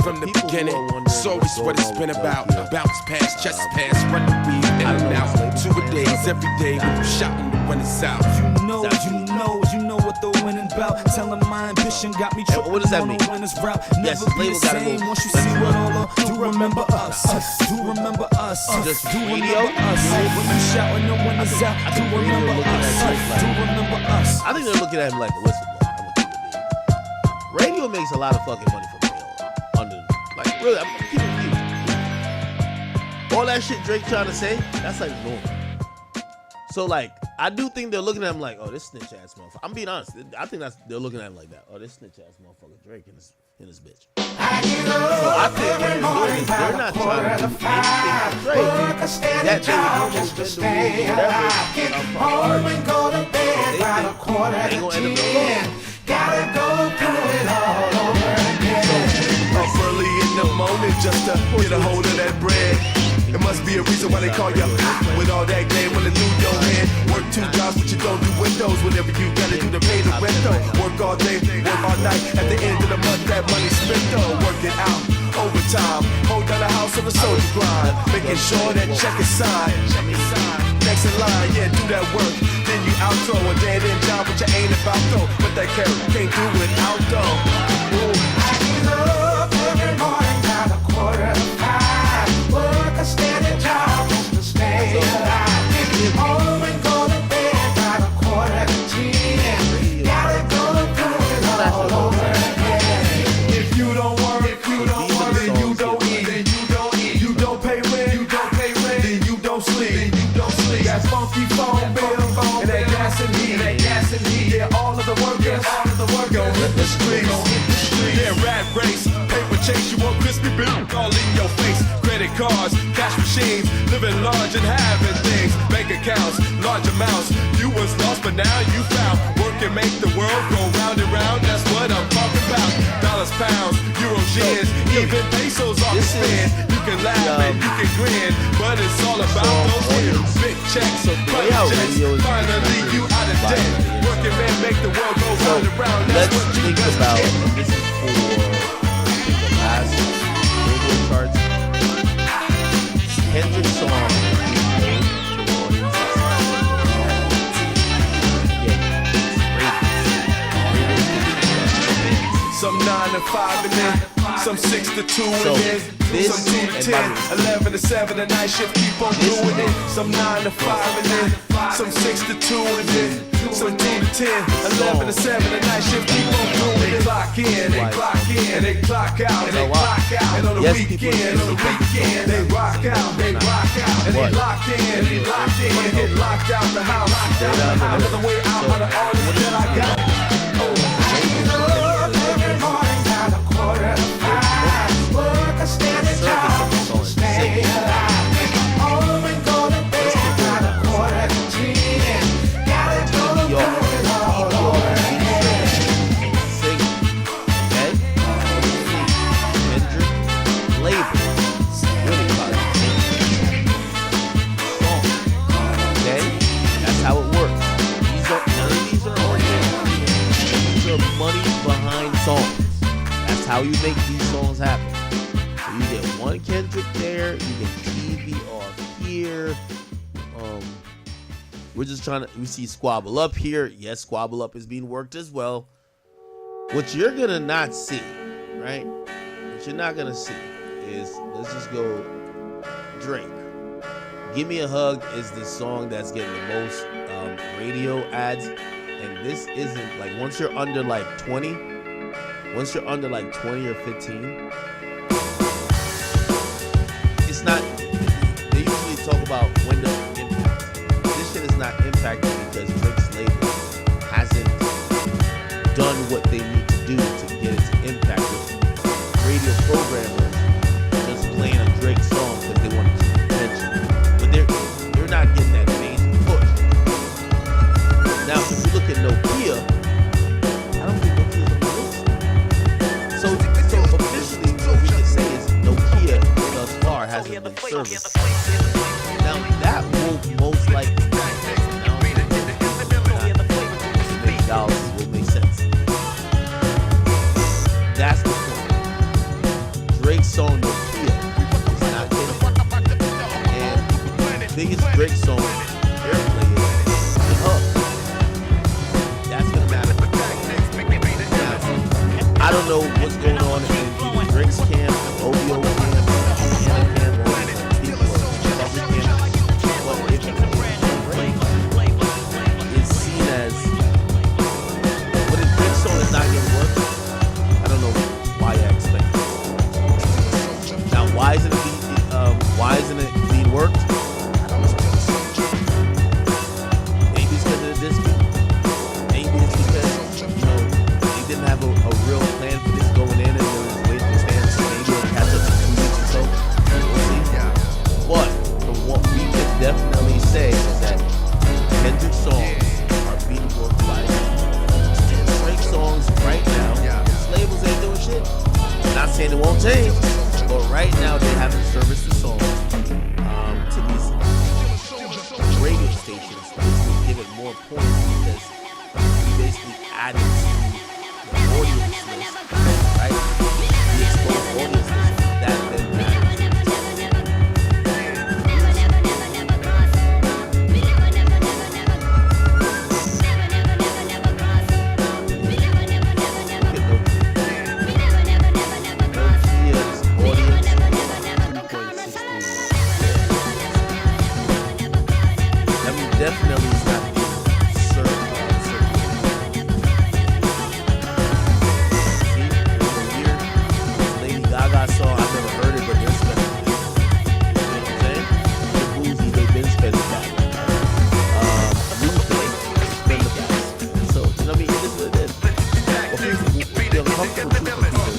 From the beginning, it's always what it's been about. Bounce pass, chest pass, run the weed in and out. 2 a days, every day, when you shouting the winners out. You know what the winning bout. Telling my ambition got me tripping on the winner's route. Never be the same once you see what all the. Do remember us. Do remember us. Do remember us. When you shouting the winners out, do remember us. Do remember us. I think they're looking at him like a whistleblower. Radio makes a lot of fucking money from mail. Like, really, I'm keeping it real. All that shit Drake trying to say, that's like normal. So like, I do think they're looking at him like, oh, this snitch ass motherfucker. I'm being honest. I think they're looking at him like that. Oh, this snitch ass motherfucker Drake in his bitch. So I think what they're doing is they're not trying to do anything to Drake. That they almost been doing whatever. They ain't gonna end up alone. Gotta go through it all over again. Up early in the morning just to get a hold of that bread. There must be a reason why they call you with all that game when the new your hand. Work 2 jobs but you don't do windows. Whatever you gotta do to pay the rent though. Work all day, work all night. At the end of the month that money spent though. Work it out, overtime. Hold down the house on the soldier grind. Making sure that check is signed. Next in line, yeah, do that work. Then you outro a dead end job but you ain't about though. But that carrot can't do without though. Ooh. I get up every morning about 4:45. Work a steady job just to stay alive. Get home and go to bed about 9:45. Gotta go through it all over again. If you don't work, then you don't eat. You don't pay rent, then you don't sleep. That's funky phone bill and that gas and heat. Yeah, all of the workers gon' hit the streets. Yeah, rat race, paper chase. You want crispy bill all in your face. Credit cards, cash machines, living large and having things. Bank accounts, large amounts. You was lost, but now you found. Work and make the world go round and round. That's what I'm talking about. Dollars, pounds, euros, yens, even pesos off the spin. You can laugh and you can grin, but it's all about those years. Big checks, private jets. Finally, you out of debt. Working man make the world go round and round. That's what you Think about this is for the last Billboard charts. Kendrick's song. Some 9 to 5 and then some 6 to 2 and then some 2 to 10, 11 to 7 and night shift keep on doing it. Some 9 to 5 and then some 6 to 2 and then some 2 to 10, 11 to 7 and night shift keep on doing it. They clock in, they clock in, they clock out, and they clock out. And on the weekend, they rock out, and they locked in, Wanna get locked out the house. Another way out of all this that I got. Every morning about 4:45. Work a steady job just to stay alive. Get home and go to bed about 9:45. Gotta go through it all over again. Sing, Ed, Kendrick, label, really about song. Okay, that's how it works. None of these are on there. These are money behind songs. That's how you make these songs happen. So you get one Kendrick there, you get TV off here. We're just we see Squabble Up here. Yes, Squabble Up is being worked as well. What you're gonna not see, right? What you're not gonna see is, let's just go Drake. Give Me a Hug is the song that's getting the most radio ads. And this isn't like, once you're under like 20 or 15, it's not, they usually talk about when the impact. This shit is not impacted because Drake's label hasn't done what they need to do to get it to impact. Radio programmers just playing a Drake song because they want to keep attention. But they're not getting that main push. Now, if you look at Nokia, I don't think Nokia's on the list. So officially, what we can say is Nokia thus far hasn't been serviced. Now, that will most likely dollars will make sense. That's the point. Drake's song Nokia is not getting it. And the biggest Drake song airplay is The Hub. That's gonna matter. Now, I don't know what's going on in either Drake's camp, OVO camp, Hannah camp, or people public camp. But if Drake is seen as, but if Drake's song is not getting work, I don't know why I expect it. Now, why isn't it being worked? I don't know. shit. Not saying it won't change, but right now they haven't serviced the song to these radio stations to give it more points because we basically added to the audience list, right? The exposed audience list that then matters. Definitely is not served. See, weird. Lady Gaga song, I've never heard it, but they're spending it. You know what I'm saying? The boozy, they've been spending that. Newsday, spend the gas. So, you know what I mean? It is what it is. Well, here's the uncomfortable truth of the money comes.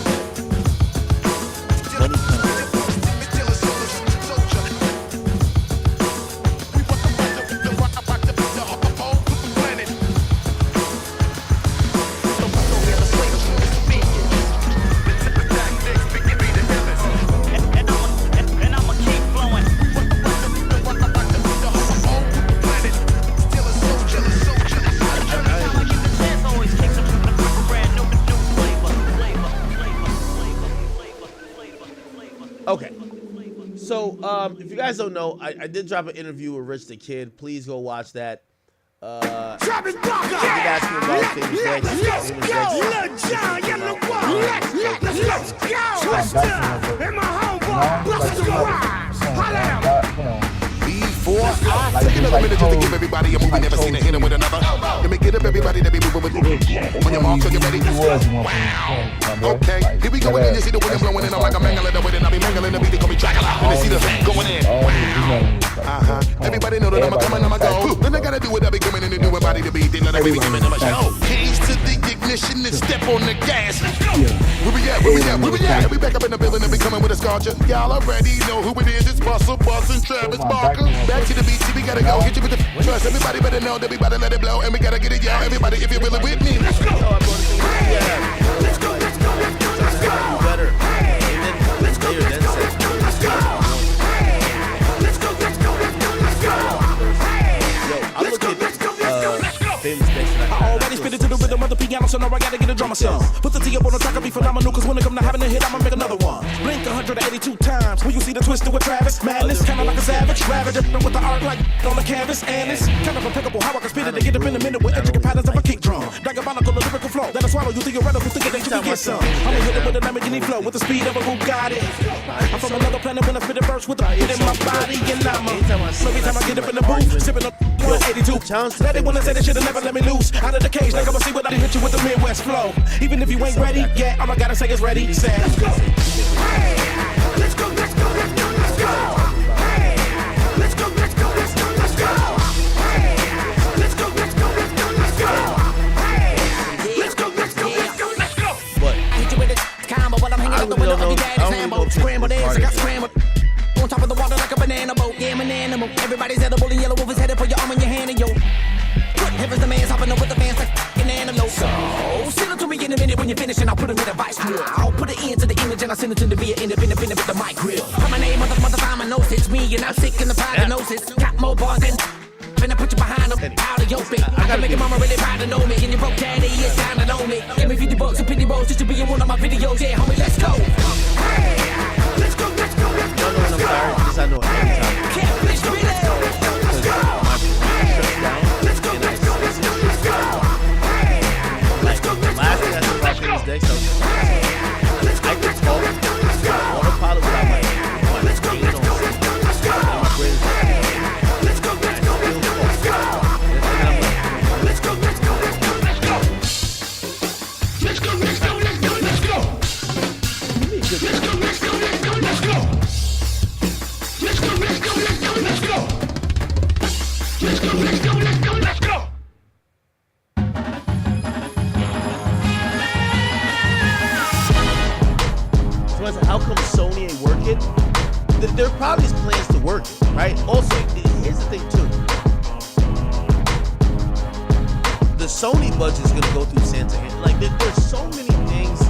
Okay, so if you guys don't know, I did drop an interview with Rich the Kid. Please go watch that. I did ask him about Famous Before I take another minute just to give everybody a movie never seen a hitter with another. Let me get up everybody that be moving with me. On your mark, so you ready? Wow. Okay, here we go again. You see the wind blowing in. I'm like a mangling the wind and I be mangling the beat. They call me Dracula. Let me see the going in. Everybody know that I'm a coming, I'm a go. Then I gotta do what I be coming in and do a body to beat. Then let me be giving them a show. Keys to the ignition and step on the gas. Where we at? Where we at? Where we at? We back up in the building and be coming with a scorcher. Y'all already know who it is. It's Russell, Bus, and Travis Barker. Back to the beat, see, we gotta go. Hit you with the trust. Everybody better know that we gotta let it blow. And we gotta get it, y'all. Everybody, if you're really with me, let's go. Let's go, let's go, let's go, let's go, let's go. Better. Let's go, let's go, let's go, let's go. Let's go, let's go, let's go, let's go. Yo, I'm looking at Famous Next. I already spit it to the rhythm of the piano, so now I gotta get a drummer song. Put the T up on the track, I'll be phenomenal, cause when it come to having a hit, I'ma make another one. Blink 182 times, when you see the twister with Travis. Madness, kinda like a savage, ravage, with the art like on the canvas. And it's kind of impeccable how I can spit it to get up in a minute with intricate patterns of a kick drum. Diabolical lyrical flow, that'll swallow you theoretical, thinking that you can get some. I'ma hit it with a Lamborghini flow, with the speed of a Bugatti. I'm from another planet when I spit a verse with a hit in my body. And every time I get up in the booth, sipping on 182. Now they wanna say they should've never let me loose. Out of the cage, they gonna see what I hit you with the Midwest flow. Even if you ain't ready, yeah, all I gotta say is ready, set. Let's go. Let's go, let's go, let's go, let's go. Let's go, let's go, let's go, let's go. Let's go, let's go, let's go, let's go. Let's go, let's go, let's go, let's go. What? I hit you with a combo while I'm hanging out the window of your daddy's Lambo. Scrambled eggs, I got scrambled. On top of the water like a banana boat, yeah, I'm an animal. Everybody's edible and yellow wolf is headed for your arm and your hand and yo. Heaven's the man's hopping up with the fans like an antelope. So, send it to me in a minute when you're finished and I'll put it in a vice grill. I'll put it into the image and I'll send it to the via independent with the mic grill. Put my name on the motherfucker, knows it's me and I'm sick in the prognosis. Got more bars than and I put you behind them, out of your feet. I can make your mama really proud to know me. And your broke daddy is down to know me. Give me 50 bucks and 50 rolls just to be in one of my videos. Yeah, homie, let's go. Let's go, let's go, let's go. No, I'm sorry. This I know every time. Can't finish me now. Let's go. Let's go, let's go, let's go, let's go. Let's go, let's go, Last thing I said about Famous Next, I could talk autopilot without my brain on. My brain is like, let's go, let's go, let's go, let's go. Let's go, let's go, let's go, let's go. Let's go, let's go, let's go, let's go. Let's go, let's go, let's go, let's go. Let's go, let's go, let's go, let's go. Let's go, let's go, let's go, let's go. So I said, how come Sony ain't working? There probably is plans to work it, right? Also, here's the thing too. The Sony budget is gonna go through Santa. Like there's so many things.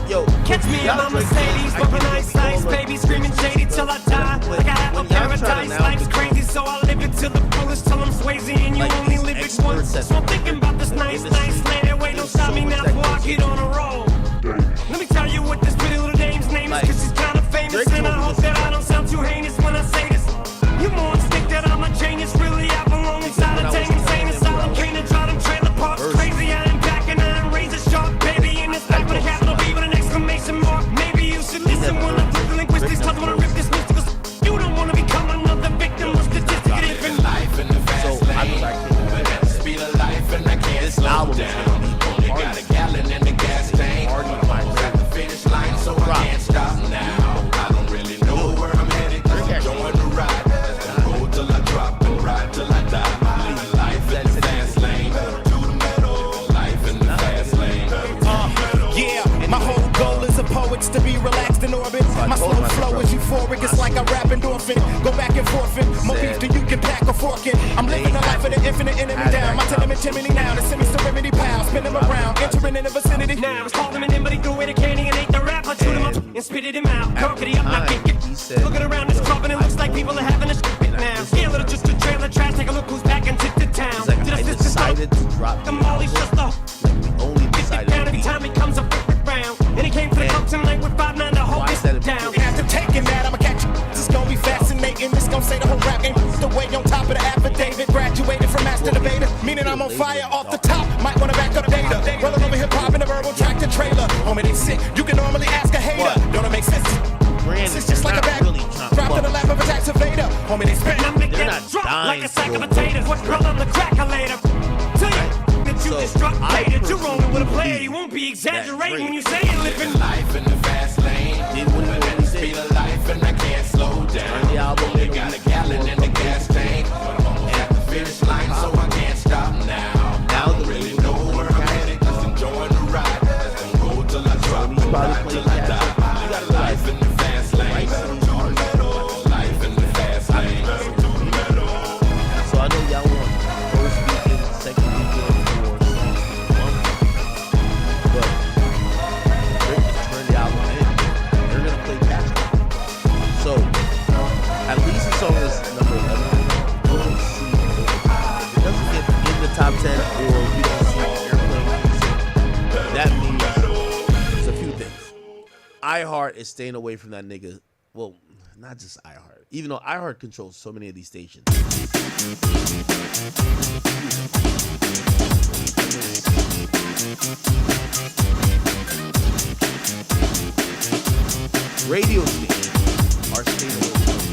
Yo, Yo, Catch me in my Mercedes, bumping ice ice, baby screaming shady till I die. Like I have a paradise, life's crazy, so I live it to the fullest till I'm Swayze and you only live it once. So I'm thinking about this nice land. Wait, don't stop me now before I get on a roll. Let me tell you what this pretty little dame's name is, cause she's kind of famous, and I hope that I don't sound too heinous when I say this. You more stick that I'm a genius, really I belong inside a tank, insane asylum, can't draw them trailer parks, crazy, I am back and I am razor sharp, baby, in this back with a capital B with an exclamation mark. Maybe you should listen when I flip the linguistics, cause when I rip this mystical, you don't want to become another victim of statistics. Living life in the fast lane, moving at the speed of life and I can't slow down. Only got a gallon in the gas tank, I'm at the finish line, so I can't stop now. I don't really know where I'm headed, cause I'm going to ride. Roll till I drop and ride till I die. Living life in the fast lane, life in the fast lane. Yeah, my whole goal as a poet's to be relaxed in orbit. My slow flow is euphoric, it's like I rap endorphin. Go back and forth it, more beef than you can pack or fork it. I'm living the life of the infinite enemy down. My tenement chimney now, the semi-serenity pal. Spin him around, entering in the vicinity. Now it's called him in, but he threw away the candy and ate the rap. I chewed him up and spitted him out. Cockety up, now kick it. Looking around this club and it looks like people are having a shit now. Yeah, little just a trailer trash, take a look who's back and tip the town. Did I decided to drop the Molly's just a only decided down every time he comes up round. And he came for the club tonight with 5'9" to hold it down. After taking that, I'ma catch you. It's gonna be fascinating. This gonna say the whole rap game. The way on top of the affidavit. Graduated from master debater. Meaning I'm on fire off the top. Might wanna back up data. Rolling over hip hop in a verbal tractor trailer. Homie, they sick. You can normally ask a hater. Don't it make sense? It's just like a bag. Drop to the lap of a tax evader. Homie, they spit. I'm making it drop like a sack of potatoes. What's grilled on the cracker later? Tell you. You destructed, you're rolling with a player. You won't be exaggerating when you say you're living life in the fast lane. Moving at the speed of life and I can't slow down. Only got a gallon in the gas tank. I'm at the finish line, so I can't stop now. I don't really know where I'm headed, just enjoying the ride. Let's go till I drop, ride till I die. Life in the fast lane. Life in the fast lane. So I know y'all want first weekend, second weekend. So, at least the song is number 11. We'll see. If it doesn't get in the top 10 or we don't see Airplane music, that means there's a few things. iHeart is staying away from that nigga. Well, not just iHeart. Even though iHeart controls so many of these stations. Radio stations are staying away from it.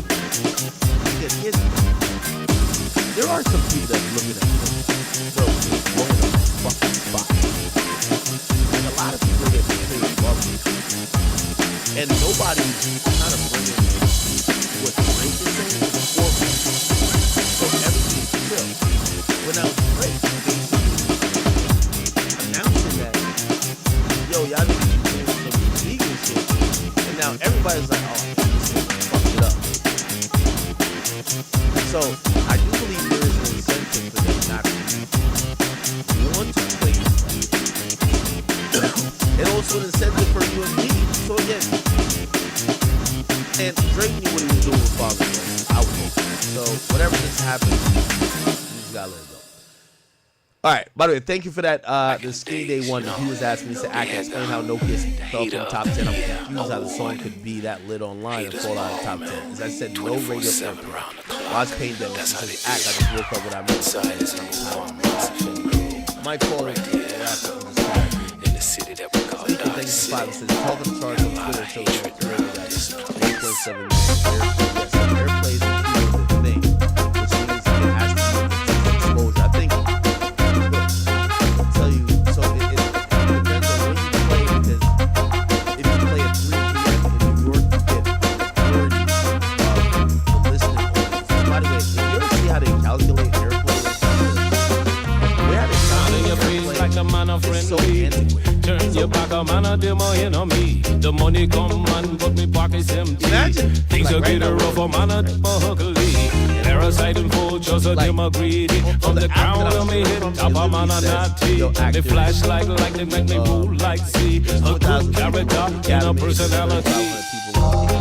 Because there are some people that are looking at it. Bro, you're going to a fucking spot. And a lot of people get paid above it. And nobody's kind of bringing what Drake is saying to the forefront. So everything's chill. When I was Drake, announcing that, yo, y'all need to be doing some legal shit. And now everybody's like, oh, fuck it up. So I do believe there is an incentive for them not to want to play this right. And also an incentive for you and me. So again, and Drake knew what he was doing with Father. I would hope. So whatever this happens, you just gotta let it go. All right. By the way, thank you for that. The Skinny Day one. He was asking me to explain how Nokia fell from top 10. I'm confused how the song could be that lit online and fall out of top 10. As I said, no radio airplay. Watch Pain Them. He says, act. I just woke up what I meant. My phone. In the city that we call Thank you for 5. It says, talk to charge on Twitter shows that 8.7 airplay is the thing, which means it has to be exposure. I think. Tell you, so it depends on when you play, because if you play at 3 p.m. in New York, you get majority of the listening audience. By the way, if you ever see how they calculate airplay, the way how they calculate airplay a man a friendly. Turn your back, a man a demo, you know me. The money come and put me pockets empty. Things are getting rough, a man a demo ugly. Parasite and vultures are demo greedy. From the crown of me hit, top a man a natty. They flash like they make me rule like sea. A good character in a personality.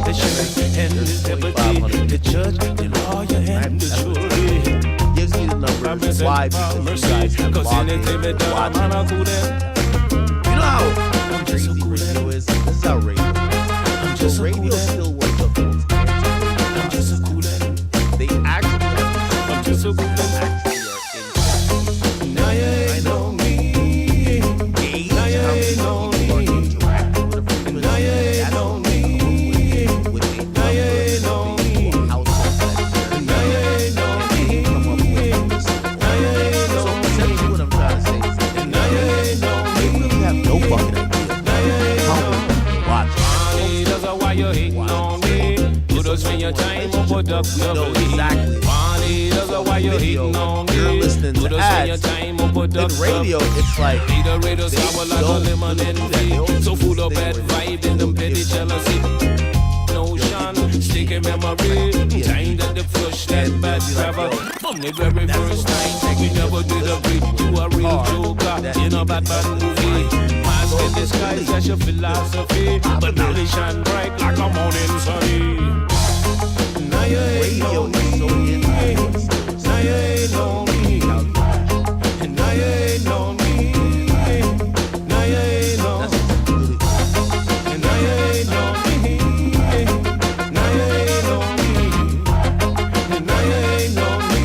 The sheriff and the deputy, the judge, the lawyer and the jury. Gives you the number. Why? Because you guys have anything that I'm on a cool You know how crazy radio is? This is how radio. I'm just so radio still works up. I'm just so cool. They actually have. I'm just so cool. Now you ain't know me. Now you ain't know me. Now you ain't know me. When your time put up exactly. Money doesn't why you're hating on me. You're listening to ads. In radio, it's like the radio sour like a lemon envy. So full of bad vibe and them petty jealousy. Notion, sticky memory. Time that the flush that bad forever. From the very first night, we never did agree. You a real joker in a bad movie. Mask in disguise, that's your philosophy. But now they shine bright like a morning sunny. Now you ain't know me. Now you ain't know me. Now you ain't know me. Now you ain't know me. Now you ain't know me. Now you ain't know me. Now you ain't know me.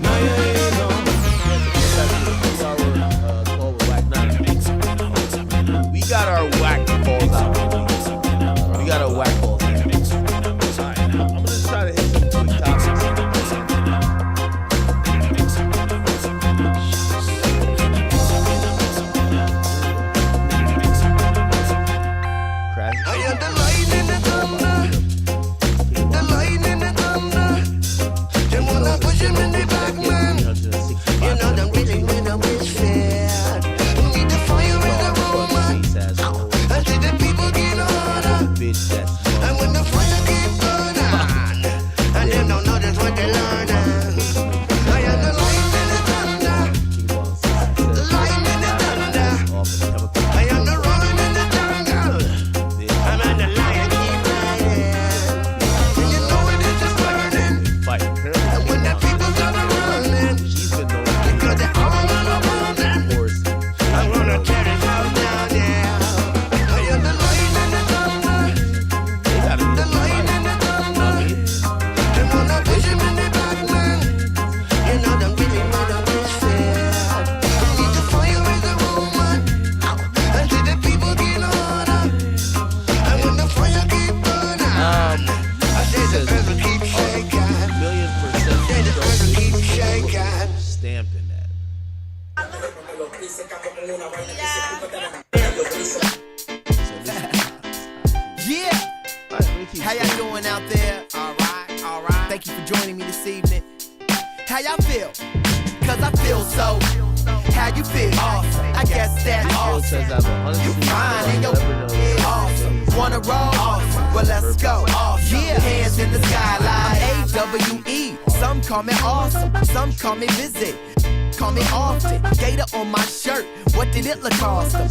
Now you ain't know me. We got our whack calls out. We got our whack calls out. I'm gonna try to hit some quick topics. I am the light in the thunder. The light in the thunder. Them wanna push him in the back, man. You know them really with a wish fair. Need the fire in the room, man. Until the people get harder. And when the fire keep burning, and them don't know that's what they learning. I am the light in the thunder. The light in the thunder. I am the roaring in the jungle. I'm at the lion keep riding. And you know it is just burning. And when the people start running, because they're all on the mountain, I'm gonna tear this house down, yeah. I am the light in the thunder. The light in the thunder. They wanna push him in the back, man. You know them really wanna wish fair. Need the fire in the room, man. Until the people get harder. And when the fire keep burning, I say the earth will keep shaking. Say the earth will keep shaking. Stamping that. Yeah. How y'all doing out there? All right. Thank you for joining me this evening. How y'all feel? Cause I feel so. How you feel? Awesome. I guess that's awesome. You fine and your awesome. Wanna roll? Awesome. Well, let's go. Awesome. Yeah. Hands in the sky like AWE. Some call me awesome. Some call me busy. Call me often. Gator on my shirt. What did it look awesome?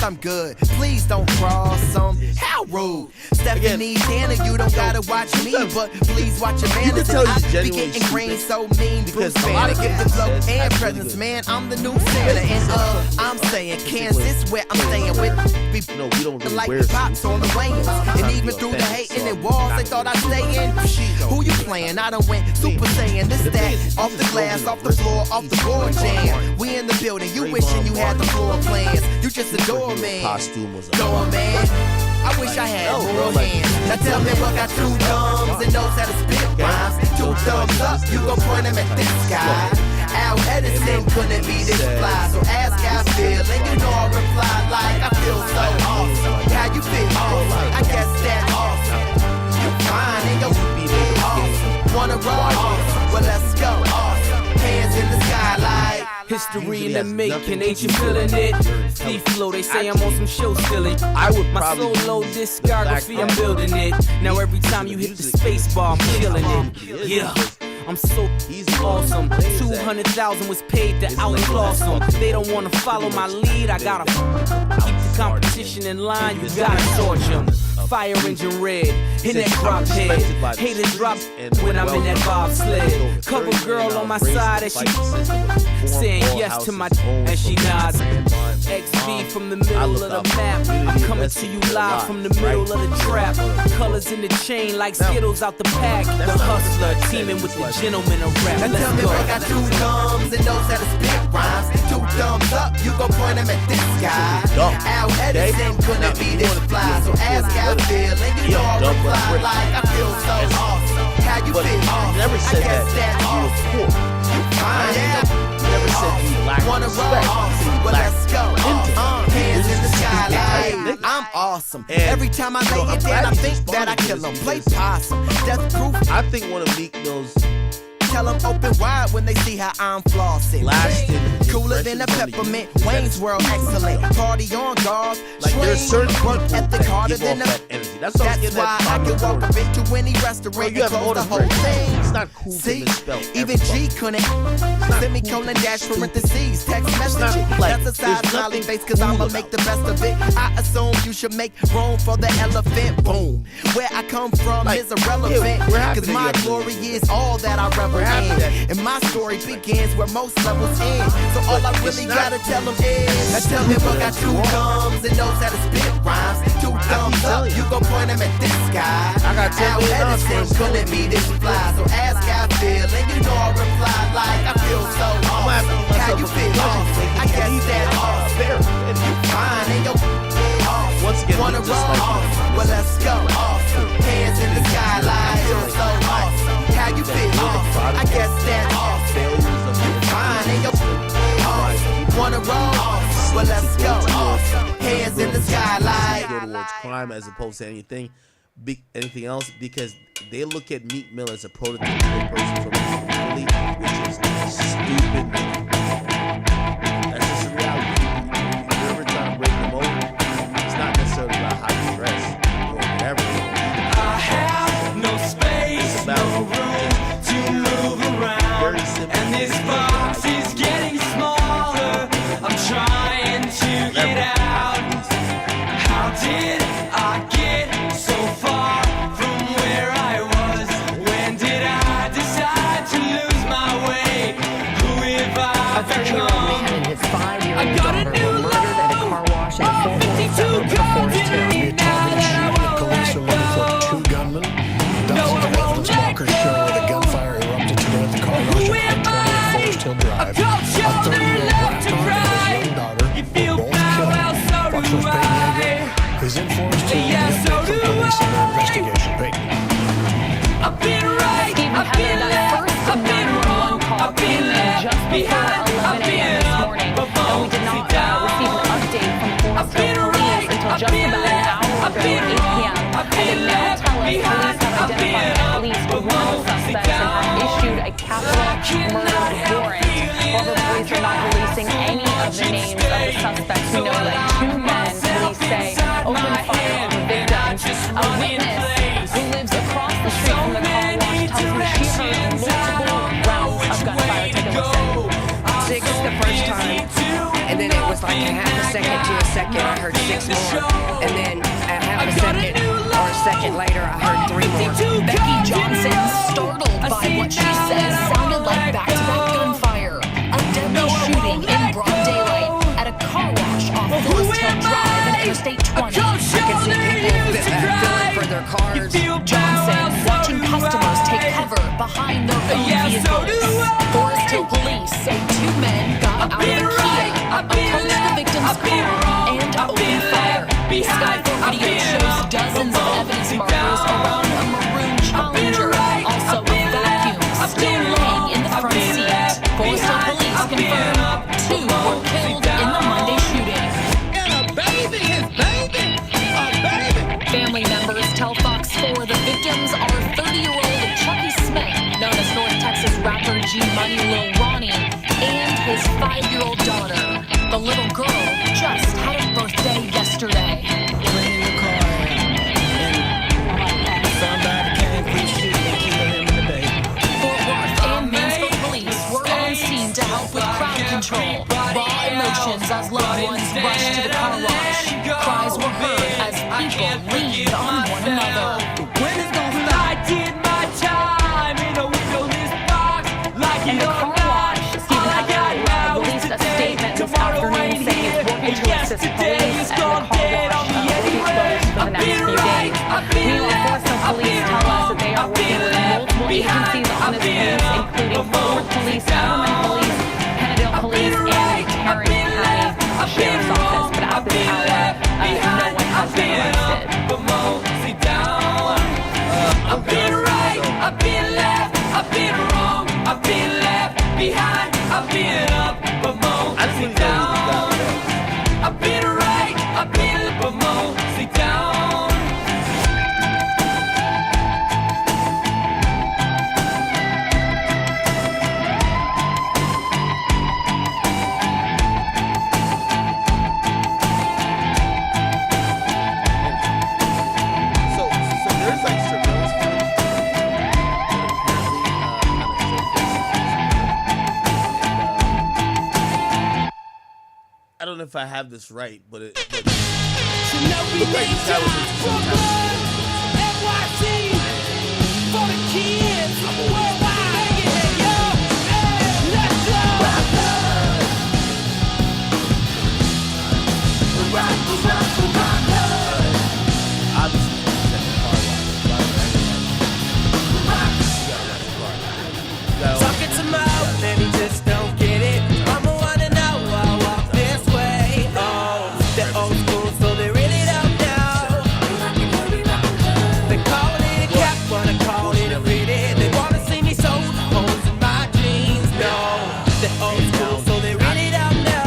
I'm good. Please don't cross some. How rude. Stephanie Tanner, you don't gotta watch me, but please watch your manners. I be getting green so mean. Bruce Banner, give the flow and presence, man. I'm the new Santa, and I'm saying Kansas, where I'm staying with. No, we don't really like wear pops on the lanes, and even through the hating and walls, they thought I'd stay in. Who you playing? I done went Super Saiyan. This that off the glass, off the floor, off the board jam. We in the building. You wishing you had the floor plans. You just adore man. Costume was man. I wish I had more hands. Now tell me what got 2 thumbs and knows how to spit rhymes. 2 thumbs up, you gon' point them at this guy. Al Edison couldn't be this fly. So ask how I feel, and you know I reply like I feel so awesome. How you feel? I guess that's awesome. You fine and you awesome. Wanna roll? Well, let's go. Hands in the sky like History in the making, ain't you feeling it? Thief flow, they say I'm on some show stealing. I would My probably solo discography, I'm building it. Now every time you hit the space bar, I'm killing it. Yeah. I'm so awesome. 200,000 was paid to outclass them. They don't wanna follow my lead. I gotta keep the competition in line. You gotta torch them. Fire engine red, in that drop head. Haters drop when I'm in that bobsled. Cover girl on my side as she saying yes to my as she nods. XB from the middle of the map. I'm coming to you live from the middle of the trap. Colors in the chain like Skittles out the pack. The hustler teaming with the gentleman of rap. Now tell me if I got two thumbs and knows how to spit rhymes. Two thumbs up, you gon' point them at this guy. Al Edison couldn't be this fly, so ask how I feel, and you know I reply like I feel so awesome. How you feel? Never said I guess that you was poor. You fine, yeah. Never said you lacked Wanna respect. roll? Well, let's go. Hands in the sky like I'm awesome. Every time I lay it down, I think that I kill 'em. Play possum. Death proof. I think one of Meek Mill's Tell them open wide when they see how I'm flossing. Cooler than a peppermint. Wayne's World excellent. Party on guard. Like there's certain work ethic harder give off than that energy. That's why I can walk up into any restaurant you and have close the all whole the thing. It's not cool See, to misspell even G everybody. couldn't. Semicolon dash parentheses. Text messaging. like- That's a side there's smiley nothing face cause I'ma cool make the best of it. I assume you should make room for the elephant. Boom. Where I come from is irrelevant. we're happy Cause that my you have glory is all that I revel in. And my story begins where most levels end. So all I really gotta tell them is, now tell me if I got two thumbs and knows how to spit rhymes. Two thumbs up, you gon' point them at this guy. I got 10 Al million Edison couldn't be this fly. So ask how I feel, and you know I reply like I feel so awesome. How you feel? I guess that's awesome. You fine and your awesome. Once again, Wanna just roll? like Well, let's go. Awesome. Hands in the sky like feel so awesome. How you feel? I guess that's awesome. You fine and your awesome. Wanna roll? Well, let's go. Awesome. Hands in the sky like. Go towards crime as opposed to anything else because they look at Meek Mill as a prototypical person from Philly, which is stupid. That's just the reality. You're ever trying to break them over, it's not necessarily about how you dress or whatever. I have no space, no room to move around, and this box is getting smaller. I'm trying to get out. How did I get so far from where I was? When did I decide to lose my way? Who have I become? I got a new low. I'm 52 guns in me now that I Police are looking for two gunmen. Dozens of evidence markers show the gunfire erupted today at the car wash at I-20 Forest Hill Drive. A 30-year-old Raptor and his young daughter were both killed. Fox News Peyton is in Forest Hill to update from police in their investigation. Peyton. I've been right, I've been left, I've been wrong, I've been left behind, I've been up, and we did not receive an update from Forest Hill Police until just about an hour ago at 8 p.m. And they now tell us police have identified at least one suspect and have issued a capital murder warrant. However, police are not releasing any of the names of the suspects. We know that two men, police say, opened fire on the victims. A witness who lives across the street from the car wash tells me she heard multiple rounds of gunfire. Take a listen. Six the first time, and then it was like a half a second to a second, I heard six more, and then a half a second or a second later, I heard three more. Becky Johnson, startled by what she says sounded like back-to-back gunfire. A deadly shooting in broad daylight at a car wash off Forest Hill Drive and Interstate 20. I can see people filling for their cars. Johnson watching customers take cover behind their own vehicles. Forest Hill police say two men got out of a Kia, approached the victim's car, and opened fire. Sky 4 video shows dozens of evidence markers around a maroon Challenger, also with vacuums, still laying in the front seat. Forest Hill police confirmed two were killed in the Monday shooting. And a baby, his baby, a baby. Family members tell Fox 4 the victims are 30-year-old Chucky Smith, known as North Texas rapper G Money Lil Ronnie, and his 5-year-old daughter. The little girl just had her birthday yesterday. Fort Worth and Mansfield police were on scene to help with crowd control. Raw emotions as loved ones rushed to the car wash. Cries were heard as people leaned on one another. When it's gonna stop? I did my time in a windowless box. Like In the car wash, Stephen Adler released a statement this afternoon saying he's working to assist police and the car wash will be closed for the next few days. Meanwhile, Fresno police tell us that they are working with multiple agencies on this case, including Fort Worth Police, Government Police, Kennedale Police, and Tarrant County Sheriff's Office. But at this hour, no one has been arrested. I've been right, I've been left, I've been wrong, I've been left behind, I've been up, but mostly down. I've been right, I've been left, but mostly down. So there's like surveillance I don't know if I have this right, but it looked like this guy was into some kind For the kids, worldwide, yeah, yo, hey, let's go. Talking to mouth and he just don't get it. I'ma wanna know I walk this way. Oh, they're old school, so they really don't know. They call it a cap, wanna call it a pretty. They wanna see me sold, holes in my jeans. No, they're old school, so they really don't know.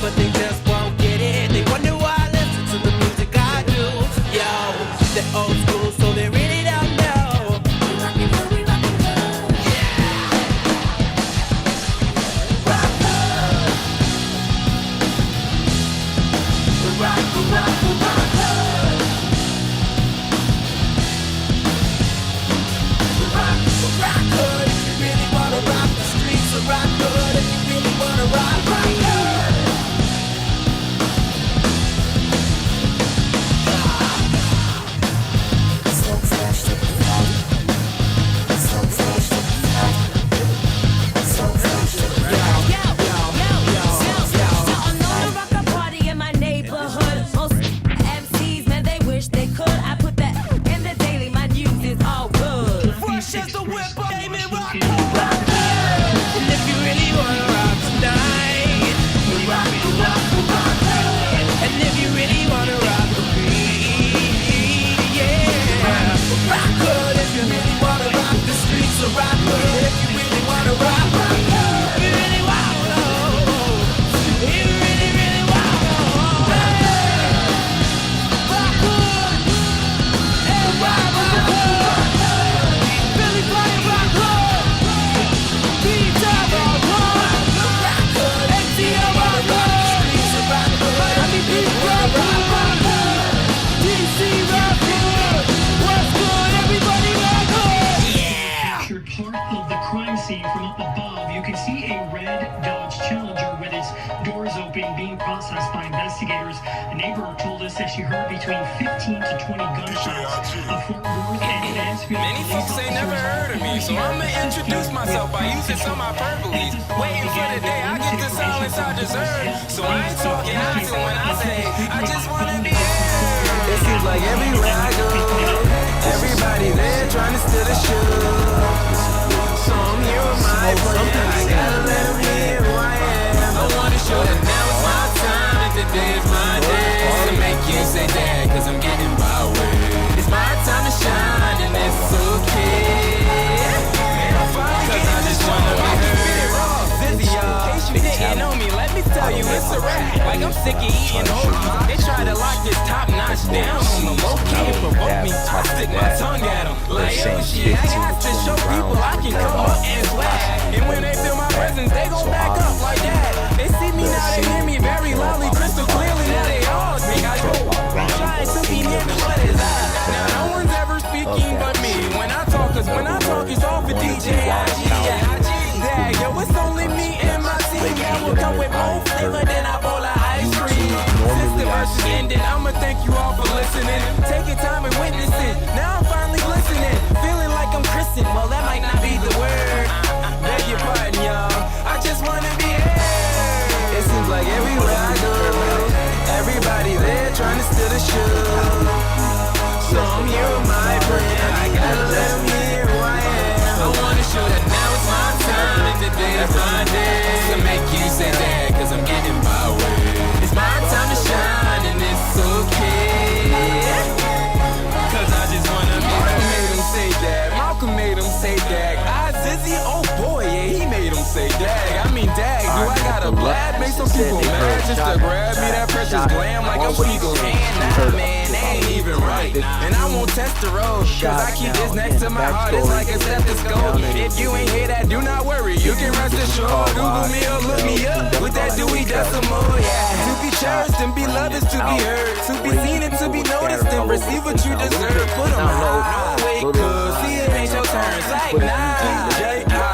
But they just won't get it. They wonder why I listen to the music I do. Yo, they're old school, so they really don't know. Rock good if you really wanna rock the streets. Rock good if you really wanna rock me. investigators. A neighbor told us that she heard between 15 to 20 gunshots. Fort Worth and Mansfield. Many folks ain't never heard of me, so I'ma introduce myself by using some hyperboles. Waiting for the day I get the silence I deserve. So I ain't talking out to when I say I just wanna be here. like everywhere I go, everybody there trying to steal a show. So I'm here with my friend, I gotta let them hear who I am. I wanna show that now it's my time, and today is my day. To make you say that, cause I'm getting my way. It's my time to shine, and it's okay. Cause I just wanna be heard. Zizzy, y'all, in case you didn't know me, let me tell you, it's a rap. Like I'm sick of eating hoagies. They try to lock this top notch down on the low key and provoke me. I stick my tongue at them. Like, yo, shit, I have to show people I can come up and swag. And when they feel my presence, they gon' back up like that. They see me now, they hear me very loudly, crystal clearly. Now they all speak. I go, trying to be near me, what is that? Now no one's ever speaking but me. When I talk, cause when I talk, it's all for DJ IG. Yeah, yo, it's only me and my team. Yeah, we'll come with more flavor than I bowl of ice cream. Since the verse is ending, I'ma thank you all for listening. Taking time and witnessing. Now I'm finally glistening. Feeling like I'm christened. Well, that might not be the word. Beg your pardon, y'all. I just wanna be heard. It seems like everywhere I go, everybody there trying to steal the show. So I'm here with my friend. I gotta let them hear who I am. I wanna show that now it's my time, and today is my day. To make you say that, cause I'm getting my way. It's my time to shine, and it's okay. Cause I just wanna be heard. Malcolm made him say that. Malcolm made him say that. Zizzy, oh boy, yeah, he made him say dag. I mean, dag, do I got a blab? Make some people mad just to grab me that precious glam like I'm Spiegel. Nah, man, they ain't even right. And I won't test the road, cause I keep this next to my heart. It's like a stethoscope. If you ain't hear that, do not worry. You can rest assured. Google me or look me up with that Dewey Decimal. Yeah, to be cherished and be loved is to be heard. To be seen and to be noticed and receive what you deserve. Put them high. No wait, cause see it ain't your turn. It's like, nah.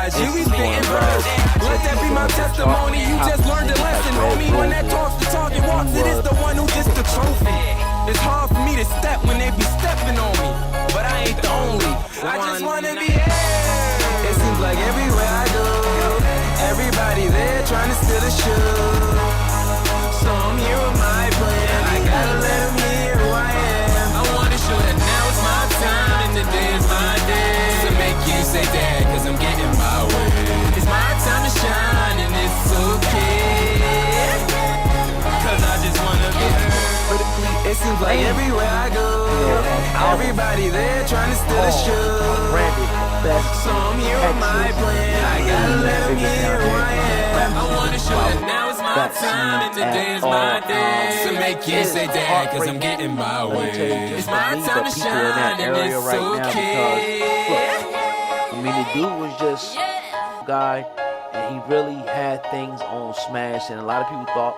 You be spitting verse. Let that be my testimony. You just learned a lesson, homie. When that talks the talk and walks, it is the one who gets the trophy. It's hard for me to step when they be stepping on me, but I ain't the only. I just wanna be heard. It seems like everywhere I go, everybody there trying to steal the show. So I'm here with my plan. I gotta let them hear who I am. I wanna show that now it's my time, and today is my day. To make you say that, cause I'm getting my way. It's my time to shine, and it's okay. Cause I just wanna be heard. It seems like everywhere I go, everybody there trying to steal the show. So I'm here with my plan. I gotta let them hear who I am. I wanna show that now it's my time, and today is my day. To make you say that, cause I'm getting my way. It's my time to shine, and it's okay. I mean, the dude was just a guy, and he really had things on smash, and a lot of people thought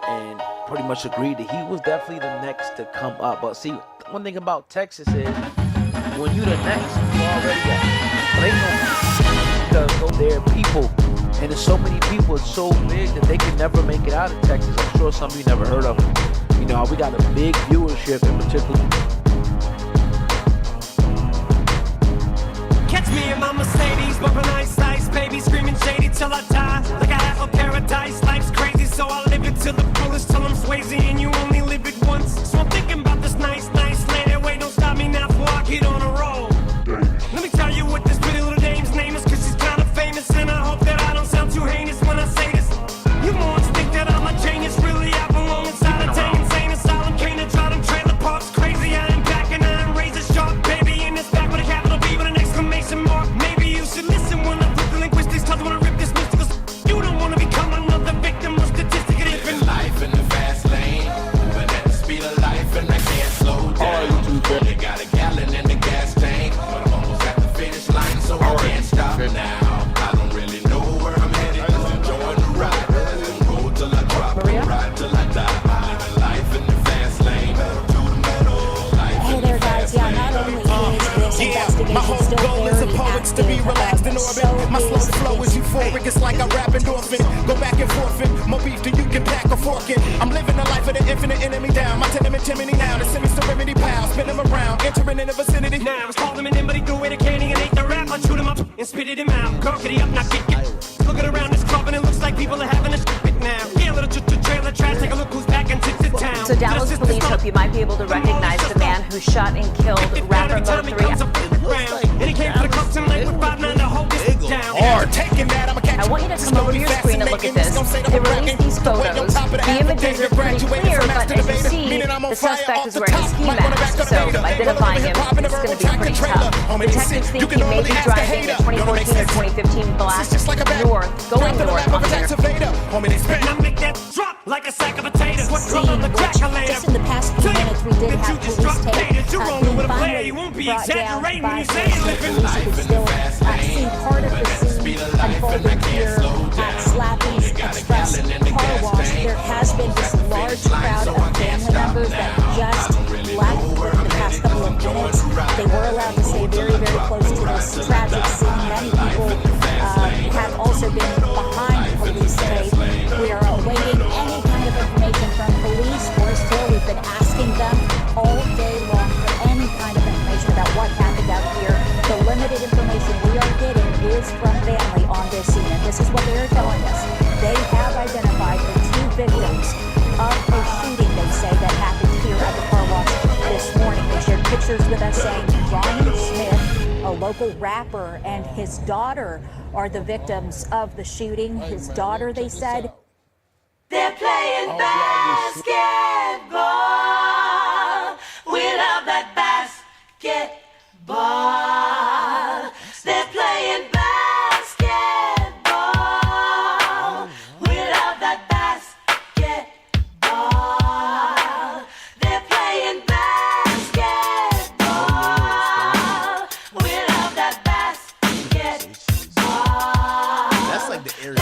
and pretty much agreed that he was definitely the next to come up. But see, one thing about Texas is, when you the next, you already got it. But ain't no because there are people, and there's so many people, it's so big that they can never make it out of Texas. I'm sure some of you never heard of them. You know, we got a big viewership in particular. Catch me in my Mercedes, bumping ice, baby, screaming shady till I die. Like I have a paradise, life's crazy, so I live it till the fullest, till I'm Swayze, and you only live it once. So I'm thinking about this nice lady. Wait, don't stop me now before I get on a roll. Let me tell you what this pretty little dame's name is, cause she's kinda famous, and I hope that I don't sound too heinous when I say this. You morons think that I'm a genius, really I belong inside a dang insane asylum. Can't try them trailer parks, crazy, I am back and I am razor sharp, baby, in this back with a capital B with an exclamation mark. Maybe you should listen when I relinquish this, cause I wanna rip this mystical. You don't wanna become another victim of statistic. Living life in the fast lane, but at the speed of life, and I can't slow down. Only got a gallon in the gas tank, but I'm almost at the finish line, so I can't stop now. I don't really know where I'm headed, just enjoying the ride. Let's go till I drop, ride till I die. Living life in the fast lane, to the metal. Hey there, guys. Yeah, not only is this investigation my whole still goal is a poet's to be relaxed in orbit. My slow flow is euphoric, it's like I rap endorphin. Go back and forth, more beef than you can pack a fork in. I'm living the life of the infinite enemy down. My tenement chimney now, the semi-serenity pal. Spin them around, entering in the vicinity. Now it's called them in, but he threw away the candy and ate the rap. I chewed him up and spit it him out. Cockety up, now get. Looking around this club and it looks like people are having a shit now. Yeah, little trailer trash, take a look who's back in town. So Dallas police hope you might be able to recognize the man who shot and killed rapper O3. I want you to come over to your screen and look at this. They released these photos. The images are pretty clear, but as you see, the suspect is wearing a ski mask, so identifying him is going to be pretty tough. Detectives think he may be driving a 2014 or 2015 Black North, going north on there. Like a sack of potatoes. What's on the crack-a-later? Just in the past few minutes, we did have police tape being finally brought down by police who still seen part of the scene unfolding here at Slappy's Express Car Wash. There has been this large crowd of family members that just left in the past couple of minutes. They were allowed to stay very, very close to this tragic scene. Many people have also been behind police tape. We are awaiting any kind of information from police. Worse still, we've been asking them all day long for any kind of information about what happened out here. The limited information we are getting is from family on this scene, and this is what they are telling us. They have identified the two victims of a shooting, they say, that happened here at the car wash this morning. They shared pictures with us saying Ronnie Smith, a local rapper, and his daughter are the victims of the shooting. His daughter, they said, they're playing basketball. We love that basketball. They're playing basketball. We love that basketball. They're playing basketball. We love that basketball. That's like the area.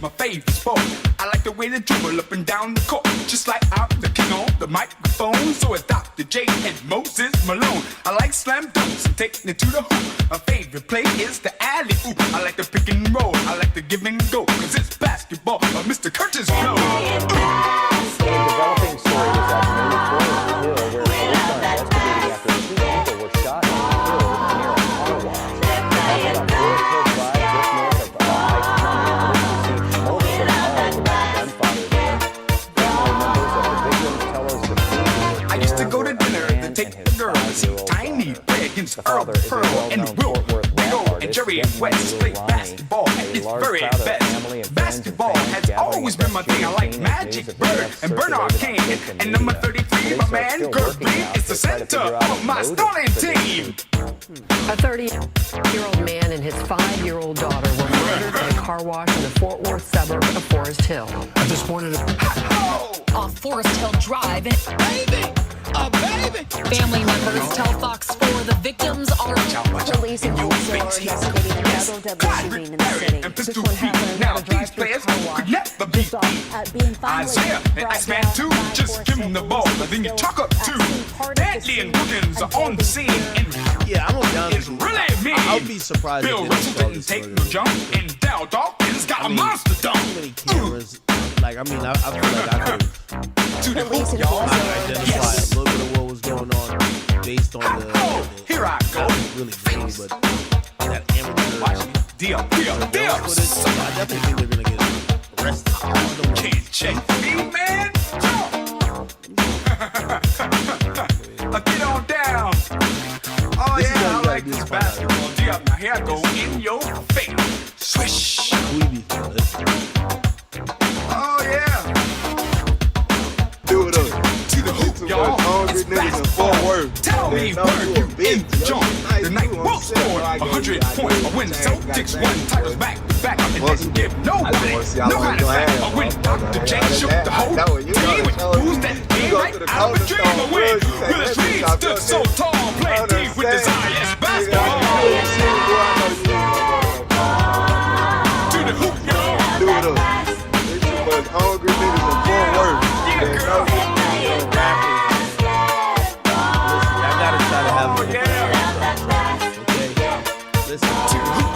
My favorite sport. I like the way they dribble up and down the court, just like I'm the king on the microphone. So it's Dr. J and Moses Malone. I like slam dunks and taking it to the hoop. My favorite play is the alley oop. I like the pick and roll. I like the give and go, cause it's basketball. Mr. Curtis Blow. The developing story is that nearly 4 Hill, where police are investigating after 2 people were shot and killed near a car wash. That's on Forest Hill Drive, just north of I used to go to dinner to take the girls to see Tiny play against Earl, Pearl, and Will. Bigo and Jerry and West play basketball at its very best. Basketball has always been my thing. I like Magic Bird and Bernard King. And number 33, my man, Kurt Green, is the center of my starting team. A 30-year-old man and his 5-year-old daughter were murdered at a car wash in the Fort Worth suburb of Forest Hill. I just wanted to... Off Forest Hill Drive, and family members tell Fox 4 the victims are... Police and also are investigating another deadly shooting in the city. This one happened at a drive-thru car wash. Being Isaiah and Iceman 2, just give him the ball, then you tuck up 2. Bentley and Wilkins are on the scene, and yeah, I'm gonna be honest. It's really me. I'll be surprised. Bill Russell didn't take no jump, and Dow Dawkins got a monster dunk. Too many cameras. Like, I mean, I feel like I could identify a little bit of what was going on based on the here I go. Really grainy, but that amateur deal. I definitely think they're gonna get arrested. Can't check me, man. Get on down. Oh yeah, I like this basketball. Now here I go in your face. Swish. Oh yeah. Do it up. To the hoop, y'all. It's basketball. Tell me where you in the joint. The night will score 100 points. I win Celtics 1 titles back to back. And didn't give nobody no kind of back. I win Dr. J shook the whole team. Who's that game right out of a dream? I win. Willis Reed stood so tall, playing deep with desire. It's basketball. To the hoop, y'all. Do it up. They too much hungry niggas in Fort Worth. Yeah, girl. I gotta try to have listen.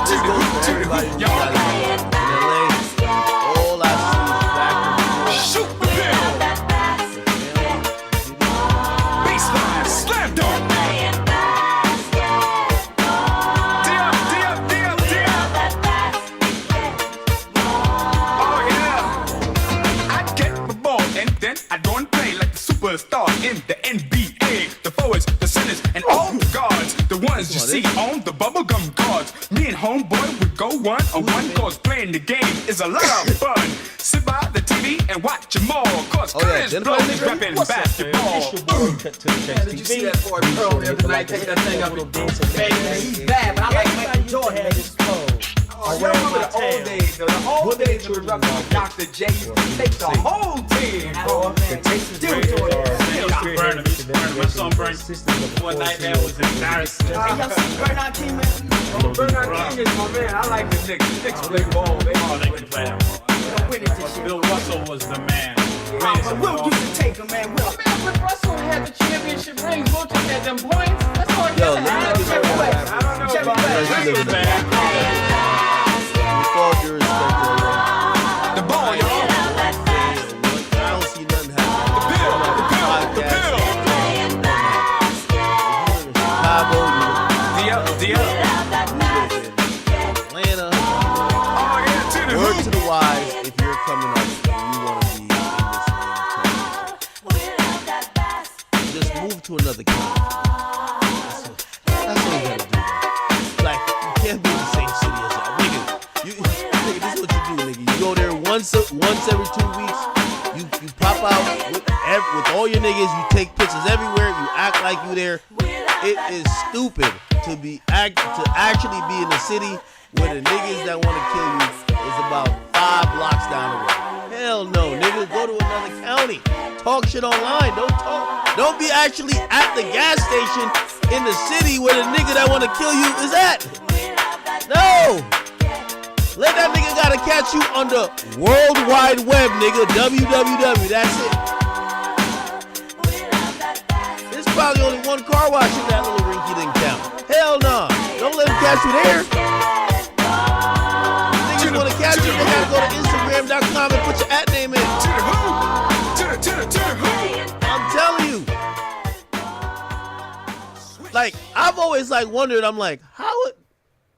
This goes for everybody who got it. In LA, all I see is back and forth. Shoot the bill. Baseline, slam dunk. Oh yeah. I get the ball and then I don't play like the superstar in the NBA. The forwards, the centers, and all the guards. The ones you see on the bubblegum cards. Me and homeboy would go one-on-one, cause playing the game is a lot of fun. Sit by the TV and watch them all, cause Chris Blow is rapping basketball. Did you see that boy Pearl the other night take that thing up and he's bad, but I like Michael Jordan. Oh, you remember the old days, though. The old days we were rapping with Dr. J. You take the whole team, bro. Burn my son burned one night, man, was embarrassing. Hey, y'all see Bernard King, man? Bernard King is my man. I like the Knicks. The Knicks play ball, baby. Oh, they can play that ball. Bill Russell was the man. But Will used to take him, man. Will. Man, when Russell had the championship rings, Will just had them points. That's all he Yo, had. Jerry West. I don't know about that. With all due respect, the ball, y'all. I don't see nothing happening. The bill. Atlanta. Oh, yeah, to the Word to the wise, if you're coming up and you want to be in this just move to another county. That's all you gotta do. Like, you can't be in the same city as that. Nigga, nigga, this is what you do, nigga. You go there once every 2 weeks. You pop out with all your niggas. You take pictures everywhere. You act like you there. It is stupid to actually be in a city where the niggas that want to kill you is about 5 blocks down the road. Hell no, nigga. Go to another county. Talk shit online. Don't be actually at the gas station in the city where the nigga that want to kill you is at. No. Let that nigga gotta catch you on the World Wide Web, nigga. www. That's it. There's probably only one car wash in that little rinky-dink town. Hell no. Don't let him catch you there. Niggas want to catch you, they gotta go to Instagram.com and put your at name in. I'm telling you. Like, I've always wondered, I'm like, how it...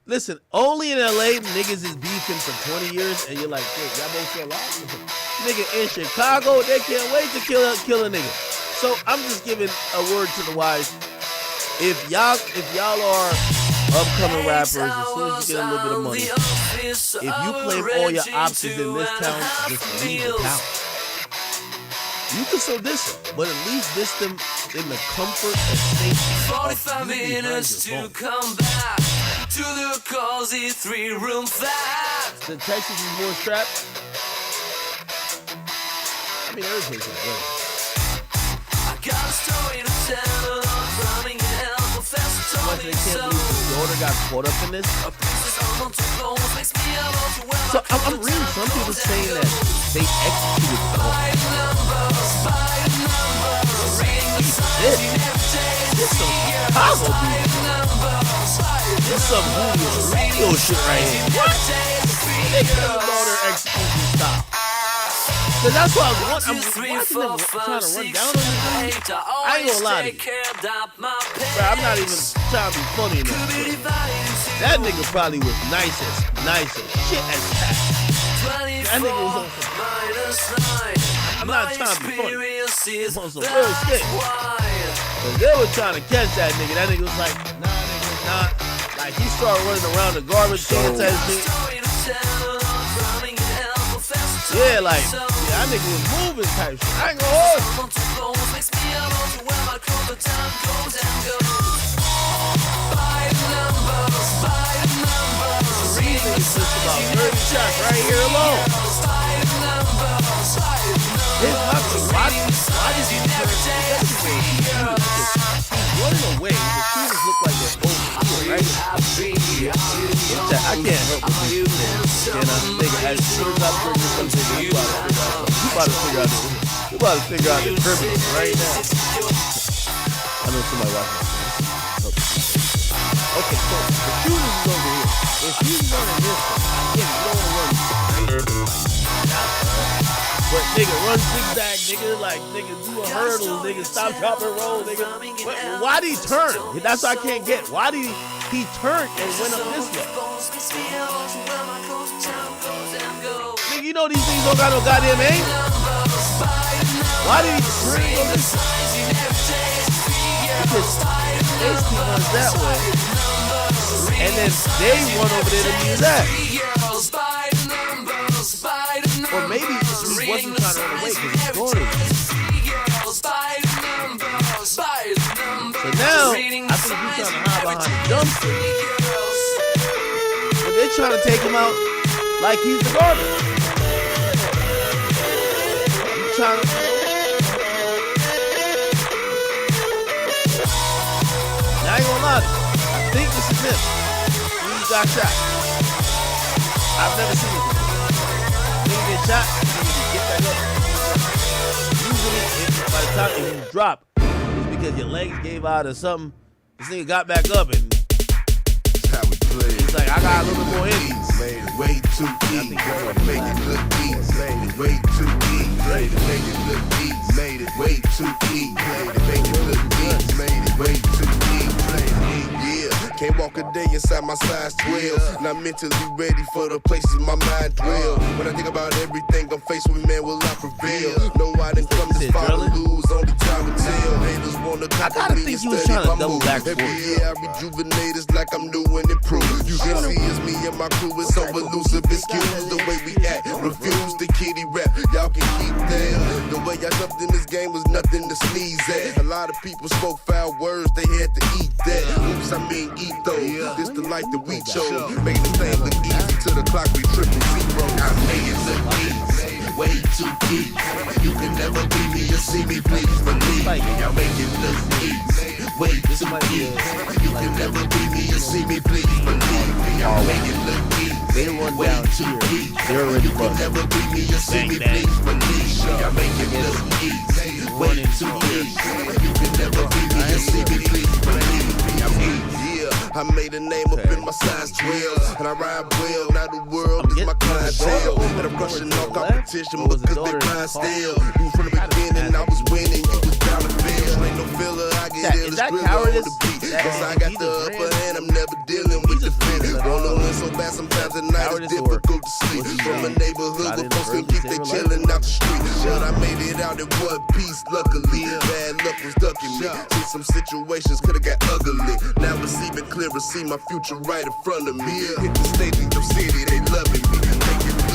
Listen, only in LA niggas is beefing for 20 years and you're like, hey, y'all both still alive? Nigga, in Chicago, they can't wait to kill a nigga. So I'm just giving a word to the wise. If y'all are upcoming rappers, as soon as you get a little bit of money, if you claim all your options in this town, just leave the town. You can still diss them, but at least diss them in the comfort and safety of 45 minutes to come back to the cozy 3-room flat. The Texas is more strapped. I mean, every place is good. I got a story to tell. I'm running hell. Professor told me so. The daughter got caught up in this. So I'm reading some people saying that they executed the whole. This some Chicago dude. This some radio shit right here. What? They killed the daughter execution style. Cause that's what I'm watching them trying to run down on this dude. I ain't gonna lie to you. Bro, I'm not even trying to be funny enough. That nigga probably was nice as shit as that. That nigga was on some... I'm not trying to be funny. I'm on some real shit. Cause they were trying to catch that nigga. That nigga was like, nah, nigga, nah. Like, he started running around the garbage can type shit. Yeah, like, that nigga was moving type shit. I ain't gonna hold you. It's just about 30 shots right here alone. Why did you running away? The shooters look like they're over here, right? I can't help but be and I think as soon as I bring this up, you about to figure out the criminal right now. I know somebody watching. Okay, so the Fusion is over here. If Fusion's running this one, again, you don't want to run but nigga, run zigzag, nigga, like nigga, do a hurdle, nigga, stop, drop, and roll, nigga. Why did he turn? That's what I can't get. Why did he turn and went up this way? Nigga, you know these things don't got no goddamn aim. Why did he turn on this? Because Ace runs that way, and then they run over there to use that. Or maybe he wasn't trying to run away because he's going to. So now, I think he's trying to hide behind the dumpster. But they're trying to take him out like he's the gardener. He's trying to... Now I ain't gonna lie to you. I think this is him. He got shot. I've never seen it before. Nigga get shot, nigga get back up. Usually, by the time you drop, it's because your legs gave out or something. This nigga got back up and that's how we play. He's like, I got a little bit more in me. Made it way too easy. Make it look easy. Made it way too easy. Made it make it look easy. Made it way too easy. Made it make it look easy. Made it way too easy. Yeah, can't walk a day inside my size 12. Not mentally ready for the places my mind dwell. When I think about everything I'm faced with, man, will I prevail? No, I didn't come this far to lose. Only time will tell. Haters wanna copy me and study my moves. Every year I rejuvenate, it's like I'm new and improved. You can see it's me and my crew is so elusive. Excuse the way we act. Refuse the kitty rap. Y'all can keep that. The way I jumped in this game was nothing to sneeze at. A lot of people spoke foul words, they had to eat that. Oops, I mean eat though. This the life that we chose. Make the thing look easy till the clock be 000. I made it look easy. Way too easy. You can never beat me or see me, please believe me. I make it look easy. Way too easy. You can never beat me or see me, please believe me. I make it look easy. They run down here. They're already busted. Never beat me or see me, please believe me. I make it look easy. Way too easy. You can never beat me or see me, please believe me. I made a name up in my size 12, and I ride well. Now the world is my clientele, and I'm rushing all competition because they grind still. Knew from the beginning I was winning, you was bound to fail. Ain't no filler, I get ill, it's real on the beat. Cause I got the upper hand, I'm never dealing with defeat. Wanna win so bad sometimes at night it's difficult to sleep. From a neighborhood where folks can keep their chillin' out the street. But I made it out in one piece, luckily. Bad luck was ducking me. See some situations could've got ugly. Now it's even clearer, see my future right in front of me. Hit the stage in your city, they loving me.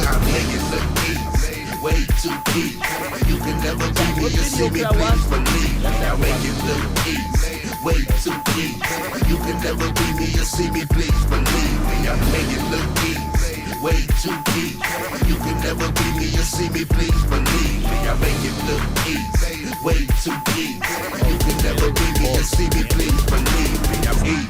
I make it look easy, way too easy. You can never beat me or see me, please believe. Now make it look easy, way too easy. You can never beat me or see me, please believe me. I make it look easy, way too easy. You can never beat me or see me, please believe me. I make it look easy, way too easy. You can never beat me or see me, please believe me. I'm easy.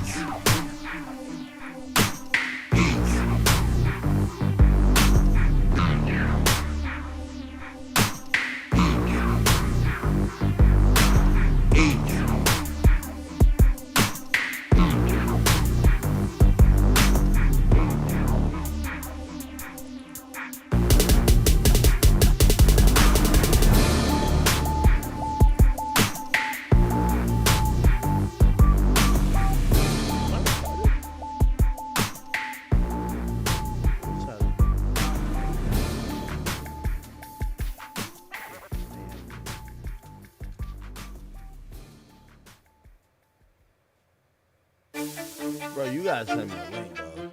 Bro, you gotta send me a link, dog.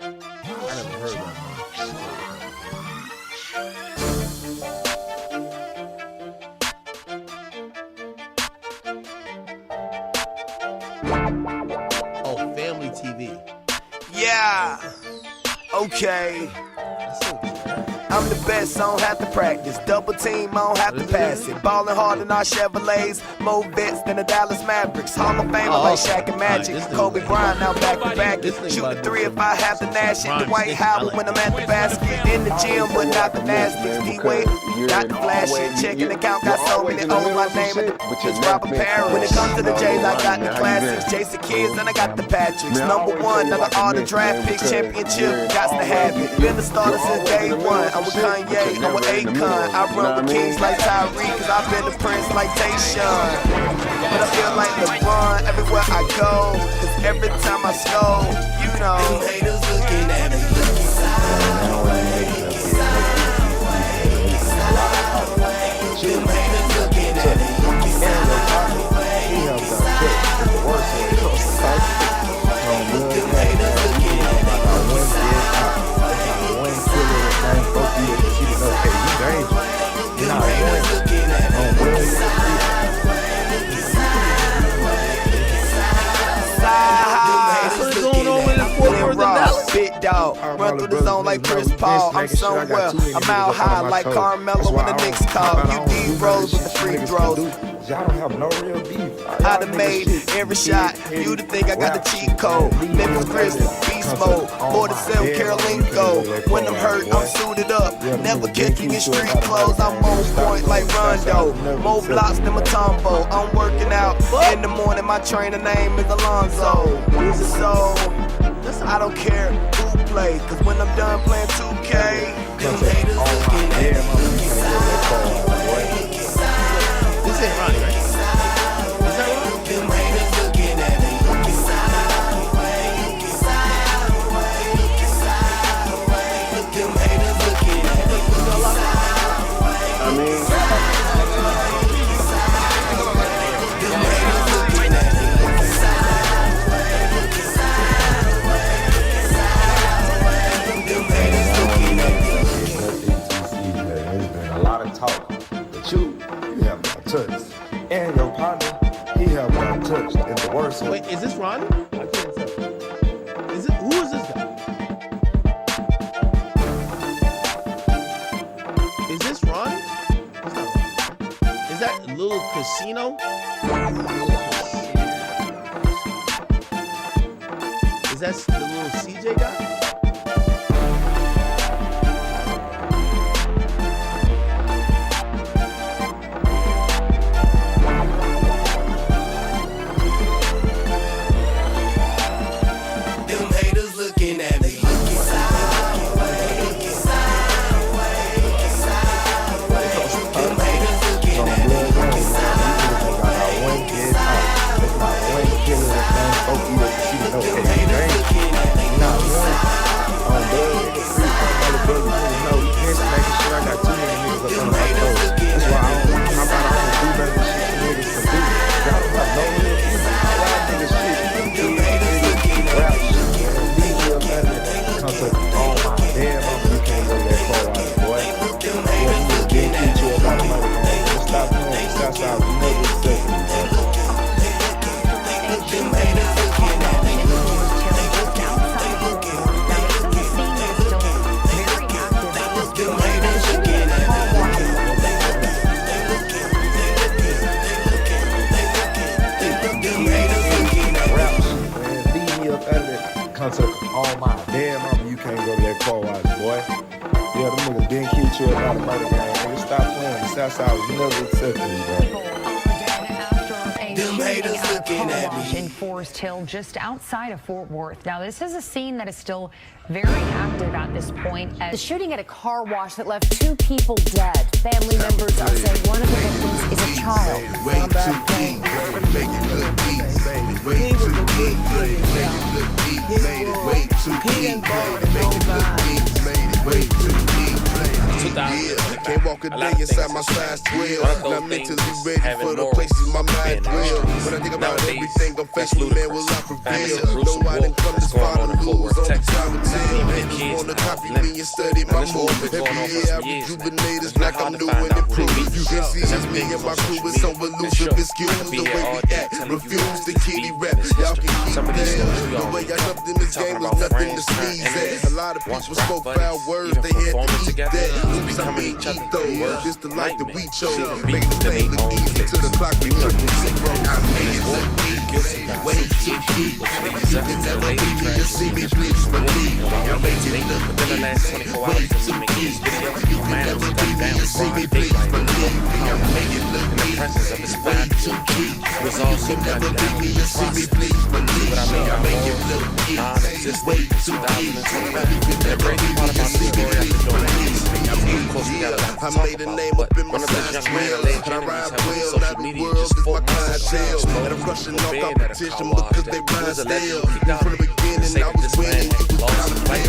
I never heard that. Oh, Family TV. Yeah. Okay. I'm the best, I don't have to practice. Double team, I don't have to pass it. Ballin' hard in our Chevrolets, more vets than the Dallas Mavericks. Hall of Famer like Shaq and Magic. Kobe Bryant now back to back. Shoot the three if I have to Nash it. Dwight Howard when I'm at the basket. In the gym, but not the Nastics. D-Wade, not the flash shit. Checking account, got so many O's. My name is Robert Parrish. When it comes to the J's, I got the classics. Jason Kids, and I got the Patricks. Number one, out of all the draft picks, championship, got to have it. Been the starter since day one. I'm with Kanye, I'm with Akon. I run with kings like Tyreek, cause I've been the prince like Tayshaun. But I feel like LeBron everywhere I go, cause every time I score, you know, haters looking at me. Big dog, run through the zone like Chris Paul. I'm somewhere, I'm out high like Carmelo when the Knicks call. You D-Rose with the free throws. Y'all don't have no real beef. I done made every shot. You to think I got the cheat code. Memphis Grizzlies, beast mode. 47 Carolinko. When I'm hurt, I'm suited up. Never catching in street clothes. I'm on point like Rondo. More blocks than Matumbo. I'm working out in the morning. My trainer name is Alonzo. So I don't care who play, cause when I'm done playing 2K, them haters looking at me. This ain't Ronnie, right? Is that Ronnie? Them haters looking at me. Them haters looking at me. I mean, talk, but you have not touched. And your partner, he have not touched in the worst way. Wait, is this Ronnie? I can't tell. Is it? Who is this guy? Is this Ronnie? It's not Ronnie. Is that Little Casino? Is that the little CJ guy? Oh my damn mama, you can't go to that car wash, boy. Yeah, them niggas didn't keep you about a murder game. Nigga, stop playing. The Southside was never accepting, bro. Them haters looking at me. In Forest Hill, just outside of Fort Worth. Now, this is a scene that is still very active at this point. The shooting at a car wash that left 2 people dead. Family members are saying one of the victims is a child. Way too deep, make it look easy. Way too deep, make it look easy. Made it way too deep, make it look easy. Made it way too deep. Yeah, can't walk a day inside my size 12. Not mentally ready for the places my mind dwell. When I think about everything I'm facing, man, will I prevail? No, I didn't come this far to lose on the time of tell. Haters wanna copy me and study my move. Every year I rejuvenate, it's like I'm new and improved. You can see it's me and my crew is so elusive, it's skewed the way we act. Refuse the kitty rap, y'all can keep Some of these stories we The all way make I up. jumped in this Talking game was about nothing to friends turn sneeze at. enemies. A lot of Once people rock spoke buddies, foul words, even they had to performing eat together, that. Oops, I becoming mean each other eat those. words. This the life that we Nightmare. chose. Beat Make the to thing their look own easy to the clock we took the zero. I made it look easy. Way too deep. You can never be me to see me, please believe. I made it look within the last 24 hours of me making this video, man was gunned down in broad daylight in the presence of his family. He was also gunned down in the process. But I made my whole non-existent in 2025. And a great part about this story after doing this, of course we got a lot to talk about, but one of those young men alleged enemies have on social media just 4 months ago exposed for being at a car wash that he was allegedly kicked out of to say that this man had lost the fight.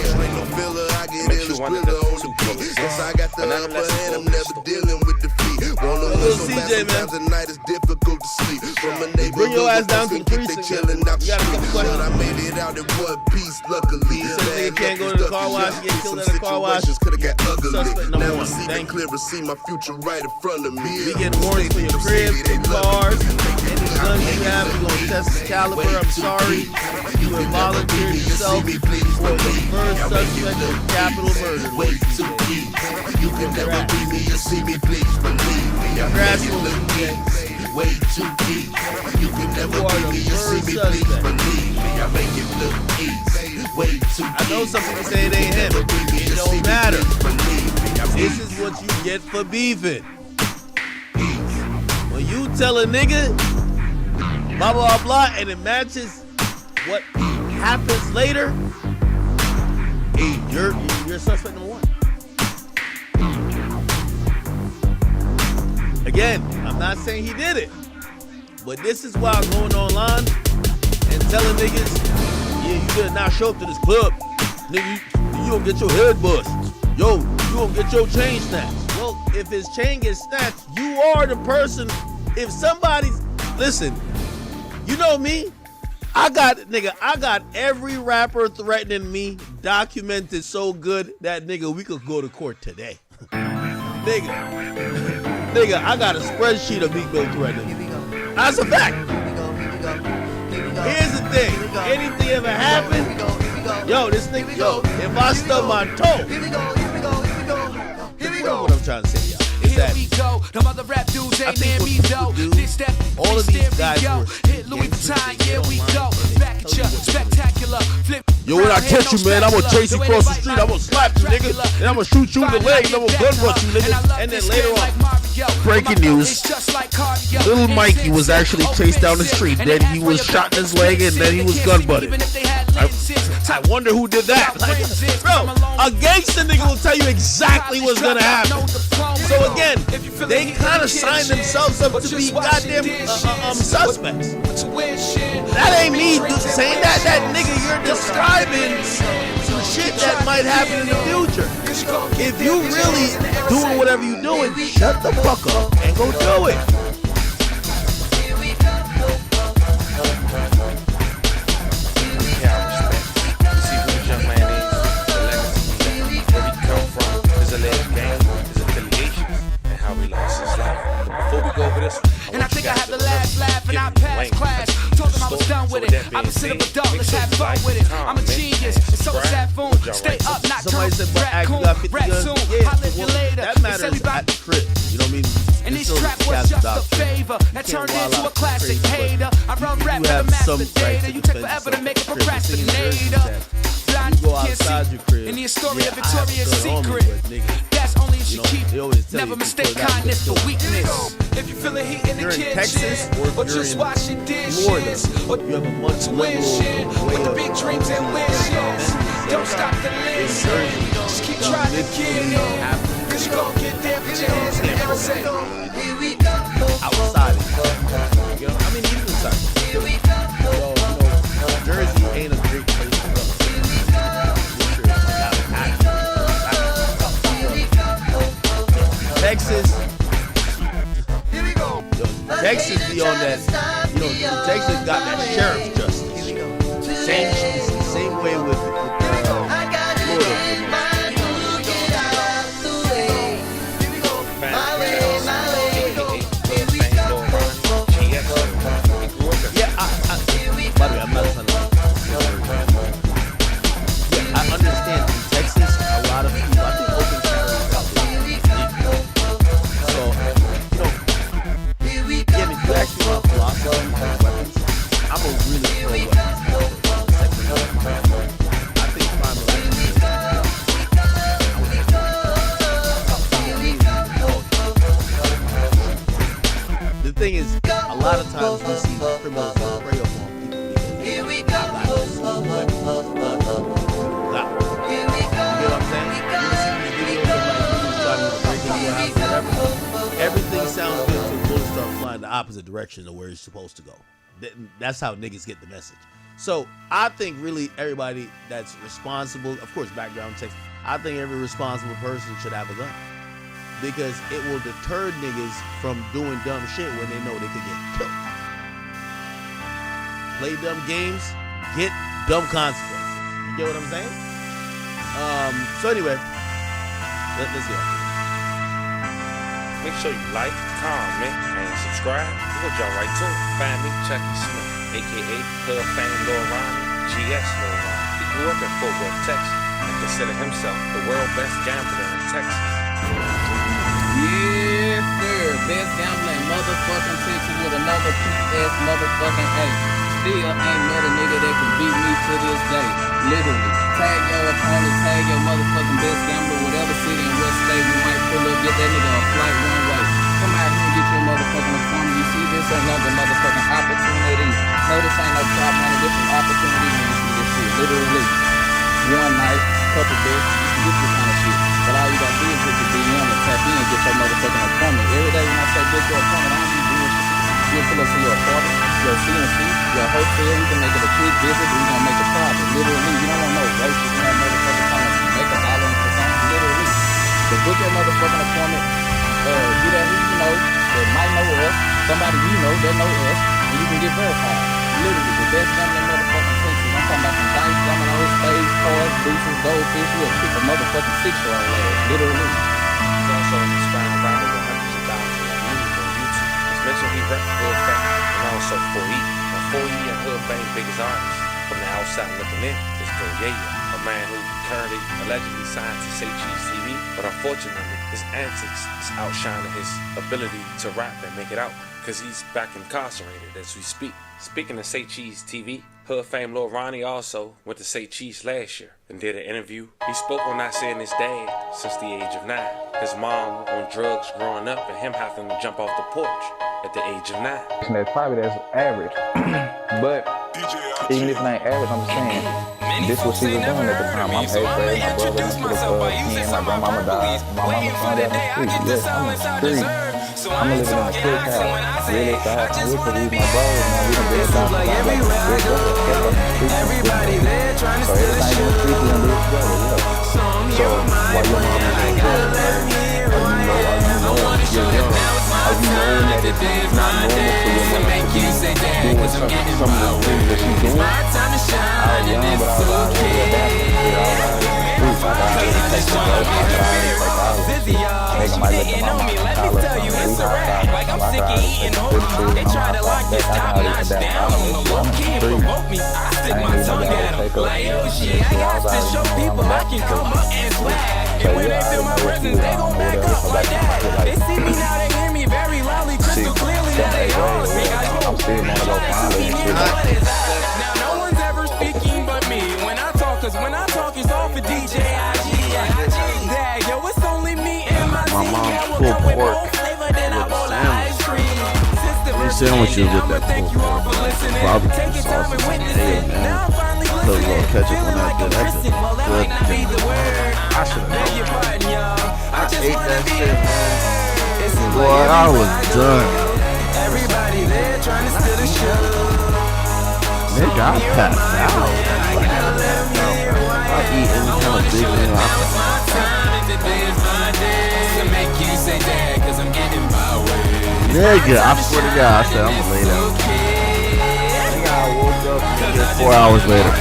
Makes you wonder the two killers. I got the upper hand, I'm never dealing with defeat. Wanna live so bad, sometimes at night it's difficult to sleep. From a neighborhood, bring your ass down to the precinct. chilling out the street. But I made it out in one piece, luckily. Nigga can't go to the car wash, get killed at a car wash. Could've got ugly. Suspect number Now I one. see Thank clear and see my future right in front of me. We get warrants for your crib, cars, any guns you have. We gonna test the caliber. I'm sorry, you have volunteered yourself for the first suspect of capital murder. You can never be me to see me, please believe me. I'm way too deep. You can never be me to see me, please believe me. I make it look easy. Way too deep. I know some people say it ain't him. It don't matter. This is what you get for beefing. When you tell a nigga blah blah blah and it matches what happens later, you're suspect number one. Again, I'm not saying he did it, but this is why I'm going online and telling niggas, yeah, you better not show up to this club. Nigga, you don't get your head bust. Yo, you don't get your chain snatched. Well, if his chain gets snatched, you are the person. If somebody's, listen, you know me, I got every rapper threatening me documented so good that nigga, we could go to court today. Nigga, I got a spreadsheet of Meek Mill threatening me. That's a fact. Here's the thing. Anything ever happen, yo, this nigga, if I stub my toe, what I'm trying to say, y'all. Here we go. The mother rap dudes ain't near me though. This step, all of these guys were hit Louis Vuitton. Here we go. Back at ya, spectacular. Flip. Yo, when I catch you, man, I'm gonna chase you across the street. I'm gonna slap you, nigga, and I'm gonna shoot you in the leg, and I'm gonna gun rush you, nigga. And then later on, breaking news: Little Mikey was actually chased down the street. Then he was shot in his leg, and then he was gun butted. I wonder who did that. Like, bro, a gangster nigga will tell you exactly what's gonna happen. So again, they kind of signed themselves up to be goddamn suspects. That ain't me saying that. That nigga, you're describing some shit that might happen in the future. If you really doing whatever you doing, shut the fuck up and go do it. And I think I had the last laugh and I passed class. Told them I was done with it. I'm a citizen adult, let's have fun with it. I'm a genius, and so is that phone. Stay up, not somebody said, but raccoon, got 50 rap guns. soon. Yeah, I'll live you later. that matters at the crib. You know what I mean? And this trap was just a favor that turned into a classic hater. I run rap with a master data. You take forever to make a procrastinator. Blind kids in the story of Victoria's Secret. That's only if she keep. Never mistake kindness for weakness. If you feel the heat in the kitchen, or just washing dishes, or you have a much wishing with the big dreams and wishes. Don't stop to listen. Just keep trying to get in. Cause you gon' get there with your hands in the air and say, here we go. Outside it. You know, I mean, even inside. Here we go. Yo, you know, Jersey ain't a great place to go. Texas. Texas be on that, you know, Texas got that sheriff's justice. Same way with Florida. Yeah, by the way, I'm not trying to times we see criminals that prey upon people because Here we go. You get what I'm saying? You ever see these videos of like dudes trying to break into your house or whatever? Everything sounds good until bullets start flying the opposite direction of where it's supposed to go. That's how niggas get the message. So I think really everybody that's responsible, of course, background checks. I think every responsible person should have a gun because it will deter niggas from doing dumb shit when they know they could get killed. Play dumb games, get dumb consequences. You get what I'm saying? So anyway, let's go. Make sure you like, comment, and subscribe. We'll jump right to it. Find me, Chucky Smith, a.k.a. Hood Fame Lil Ronnie, GS Lil Ronnie. He grew up in Fort Worth, Texas, and considered himself the world's best gambler in Texas. Yes, sir. Best gambler in motherfucking Texas with another PS motherfucking A. Still ain't met a nigga that can beat me to this day. Literally. Tag your opponent, tag your motherfucking best gambler, whatever city and what state we might pull up, get that nigga a flight one way. Come out here and get your motherfucking appointment. You see this another motherfucking opportunity. No, this ain't no job money, this is opportunity when you see this shit. Literally. One night, couple days, you can get this kind of shit. But all you gotta do is hit the DM and tap in and get your motherfucking appointment. Every day when I say get your appointment, I don't be doing shit. You'll pull up to your apartment, your CNC, your hotel, we can make it a quick visit, we're gonna make a profit. Literally, you don't want no roaches in that motherfucking time to make a dollar for something. Literally. So book your motherfucking appointment, get at who you know that might know us, somebody you know that know us, and you can get verified. Literally, the best gambling motherfucking Texas. I'm talking about some dice, dominoes, spades, cards, boosters, goldfish, you'll kick a motherfucking 6-year-old ass. Literally. He's also an inspiring rapper with hundreds of thousands of views on YouTube. As mentioned, he rep Hood Fame and also 4E. Now 4E and Hood Fame biggest artist from the outside looking in is Go Yaya, a man who currently allegedly signed to Say Cheese TV, but unfortunately his antics is outshining his ability to rap and make it out because he's back incarcerated as we speak. Speaking of Say Cheese TV, Hood Fame Lil Ronnie also went to Say Cheese last year and did an interview. He spoke on not seeing his dad since the age of 9, his mom on drugs growing up and him having to jump off the porch at the age of 9. That's probably that's average. But even if it ain't average, I'm just saying, this was she was doing at the time. I'm 8th grade, my brother went to the 10, my grandmama died, my mama found out in the street. Yes, I'm in the street. I'm living in a quick house. Really fast. I'm with my brothers, man. We done been down like everybody there trying to steal the show. So while your mama is good, are you knowing that it's not normal for your mother to be doing some of the things that she's doing? I was young, but I was out here adapting. Nigga might look at my mom and call her something. We high-five. Like I'm sick of eating hoes. They try to lock this top-notch down on the low-key and provoke me. I stick my tongue at them. Like, yo, shit, I got to show people I can come up and swag. And when they feel my presence, they gon' back up like that. They see me now, they hear me very loudly, crystal clearly. Now they all think I go. Now no one's ever speaking but me. When I talk, cause when I talk, it's all for DJ IG. Dad, yo, it's only me and my team. Yeah, we'll come with more flavor than I want ice cream. Sandwiches with that barbecue sauce and mayo, man. Put a little ketchup on that, good. That's a good thing. I should have known. I ate that shit, man. Boy, I was done. Everybody there trying to steal the show. Nigga, I passed out. I eat any kind of big thing. Nigga, I swear to God, I said I'm gonna lay down. Nigga, I woke up just 4 hours later.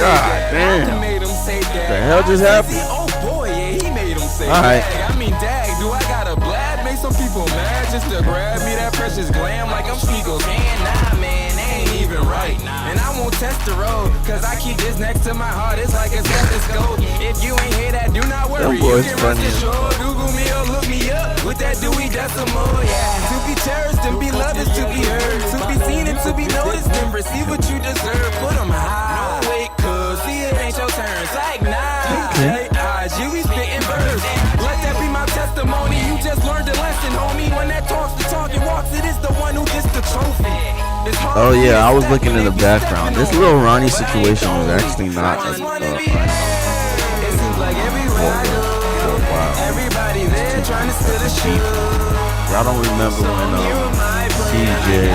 God damn. What the hell just happened? Oh boy, yeah, he made him say Alright. I mean, dag, do I got a blab? Make some people mad just to grab me that precious glam like I'm Sneakles. Man, nah, man, they ain't even right. And I won't test the road, cause I keep this next to my heart. It's like a stethoscope. If you ain't hear that, do not worry. You can rest assured. Google me or look me up with that Dewey Decimal, yeah. To be cherished and be loved is to be heard. To be seen and to be noticed and receive what you deserve. Put them high. No, wait, cuz see it ain't your turn. It's like, nah, hey, you be spitting verse. Let that be my testimony. You just learned a lesson, homie. When that talks the talk and walks, it is the one who gets the trophy. Oh yeah, I was looking in the background. This little Ronnie situation was actually not a Y'all don't remember when CJ,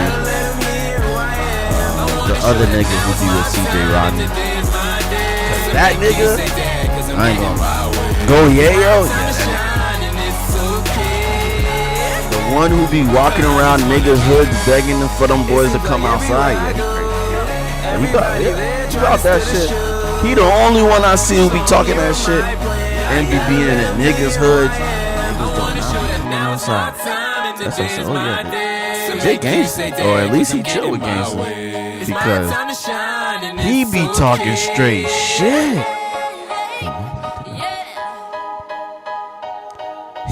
the other nigga who be with CJ Rodney. That nigga, I ain't gonna lie. Go Yayo, the one who be walking around niggas' hoods begging for them boys to come outside. Yeah, you got that shit. He the only one I see who be talking that shit and be being in niggas' hoods. Niggas don't come outside. That's what I said. Oh yeah, Jay gangster, or at least he chill with gangster because he be talking straight shit.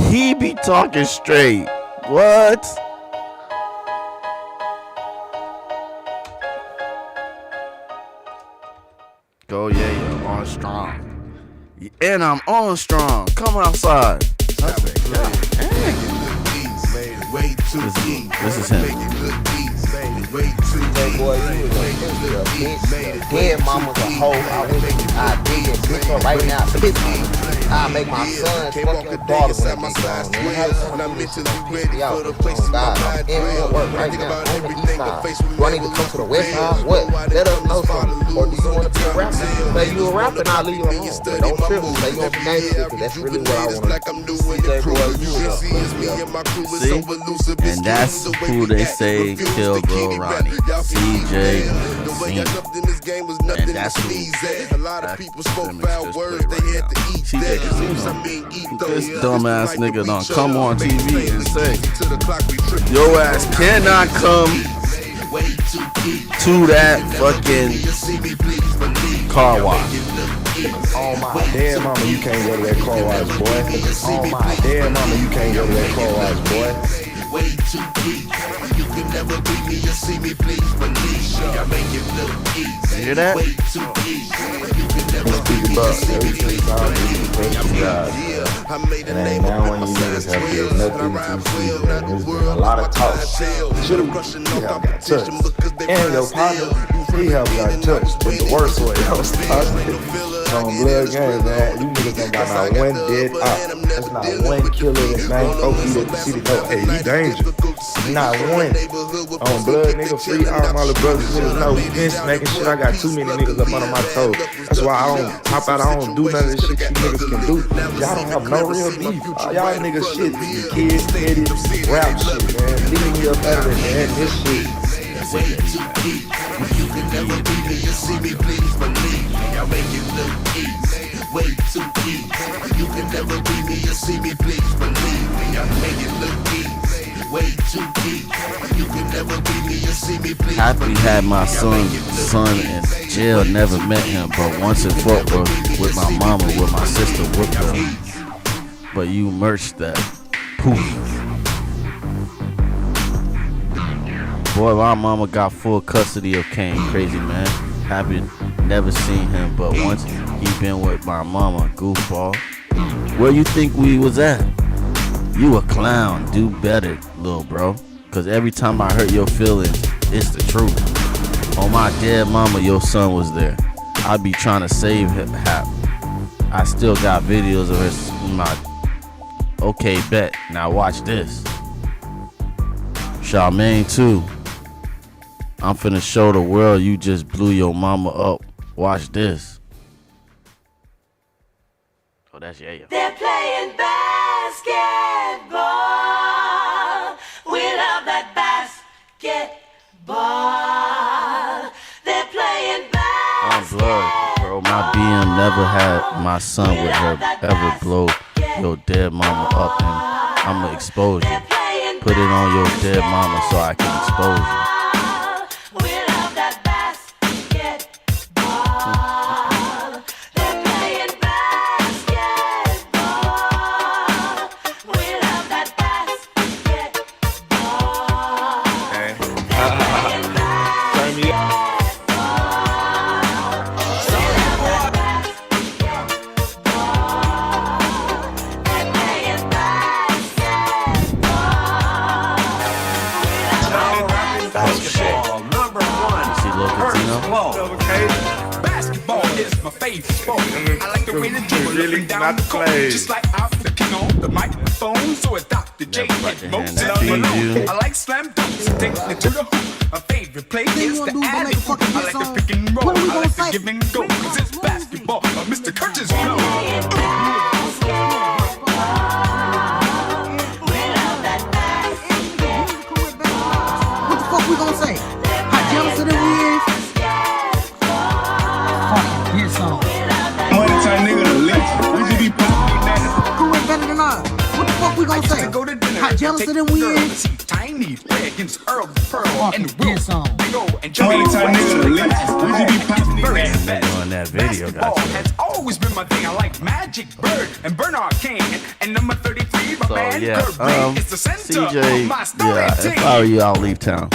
He be talking straight. What? Go yeah, you're on strong. And I'm on strong. Come outside. This is him. Boy, you was a bitch. Dead mama's a hoe. I dig it. Bitch her right now. Piss me. I make my son fucking daughter when they get gone. And have some piss out. Oh God, I'm in work right now on the east side. Do I need to come to the west side? What? Let us know something. Or do you want to be a rapper? Say you a rapper and I'll leave you alone. But don't trip me. Say you want to be gangster because that's really what I want to do. See? And that's who they say killed Lil Ronnie. CJ Casino. And that's who. A lot of people spoke bad words. They had to eat. CJ Casino. This dumbass nigga don't come on TV and say, your ass cannot come to that fucking car wash. Oh my dead mama, you can't go to that car wash, boy. Oh my dead mama, you can't go to that car wash, boy. Way too deep. You can never beat me. You see me, please believe. I make it look easy. You hear that? Way too deep. You can never beat me. You see me, please believe. And ain't now when you niggas have to get nothing to see. There's been a lot of talk. Should've got touched. And your partner, he helped got touched. But the worst way, I was talking. On Blood Gang, man, you niggas ain't got not one dead op. That's not one killer that's named Okie that the city know, hey, he dangerous. Not one. On Blood, nigga, free all my little brothers. Niggas know we been smacking shit. I got too many niggas up under my toes. That's why I don't hop out, I don't do none of this shit you niggas can do. Y'all don't have no real beef. Y'all niggas shit, kids, petty, rap shit, man. Leave me up out of it, man. This shit. Way too deep. You can never beat me. You see me, please believe. I make it look easy. Way too deep. You can never beat me. You see me, please believe me. I make it look easy. Way too deep. You can never beat me. You see me, please. Happy had my son in jail, never met him, but once in Fort Worth with my mama, with my sister, with him. But you merged that. Poof. Boy, my mama got full custody of Kane. Crazy, man. Happy never seen him, but once he been with my mama, goofball. Where you think we was at? You a clown. Do better, little bro. Cause every time I hurt your feelings, it's the truth. On my dead mama, your son was there. I be trying to save him. I still got videos of his. Okay, bet. Now watch this. Charmaine too. I'm finna show the world you just blew your mama up. Watch this. Oh, that's yeah. They're playing basketball. We love that basketball. They're playing basketball. On blood, bro. My BM never had my son with her ever blow your dead mama up, and I'ma expose you. Put it on your dead mama so I can expose you. Basketball is my favorite sport. I like the way they dribble up and down the court. Just like I'm the king on the microphone, so it's Dr. J and Moses Malone. I like slam dunks, take me to the hoop. My favorite play is the alley. I like the pick and roll. I like the give and go, 'cause it's basketball. Mr. Curtis Blow. What the fuck we gonna say? How jealous of them we is? Fuck this song. Money time nigga to live. We just be popping that. Who ain't better than us? What the fuck we gonna say? How jealous of them we is? Tiny play against Earl Pearl and the this song. Money time nigga to live. We just be popping that. On that video, Basketball has always been my thing. I like Magic Bird and Bernard King and number 33. My man Kurt Brink is the center of CJ, my story yeah, team. if I were you, I'll leave town.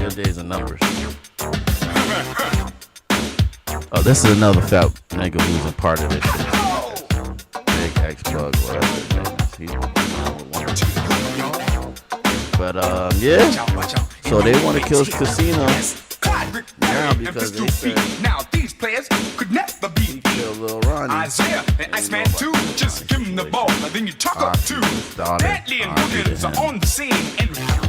Your days are numbers. Oh, this is another fat nigga who's a part of this shit. Big X-Bug, whatever his name is. He's but, yeah. So they want to kill Casino now because they said now these players could never be kill Lil Ronnie. Isaiah and Iceman too. Just give him the ball and then you talk up too. Bentley and Williams are on the scene.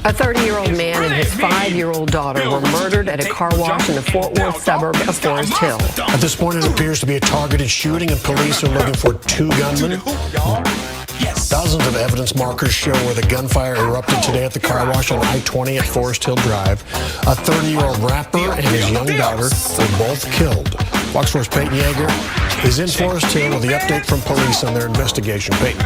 A 30-year-old man and his 5-year-old daughter were murdered at a car wash in the Fort Worth suburb of Forest Hill. At this point, it appears to be a targeted shooting, and police are looking for 2 gunmen. Dozens of evidence markers show where the gunfire erupted today at the car wash on I-20 at Forest Hill Drive. A 30-year-old rapper and his young daughter were both killed. Fox 4's Peyton Yeager is in Forest Hill with the update from police on their investigation. Peyton.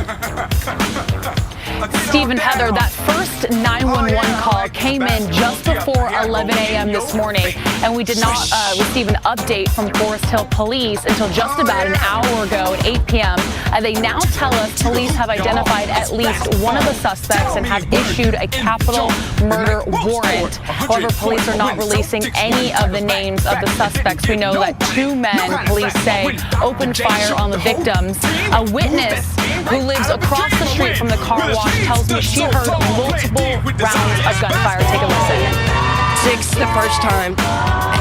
Steve and Heather, that first 911 call came in just before 11 a.m. this morning, and we did not receive an update from Forest Hill Police until just about an hour ago at 8 p.m. They now tell us police have identified at least one of the suspects and have issued a capital murder warrant. However, police are not releasing any of the names of the suspects. We know that 2 men, police say, opened fire on the victims. A witness who lives across the street from the car wash tells me she heard multiple rounds of gunfire. Take a listen. 6 the first time,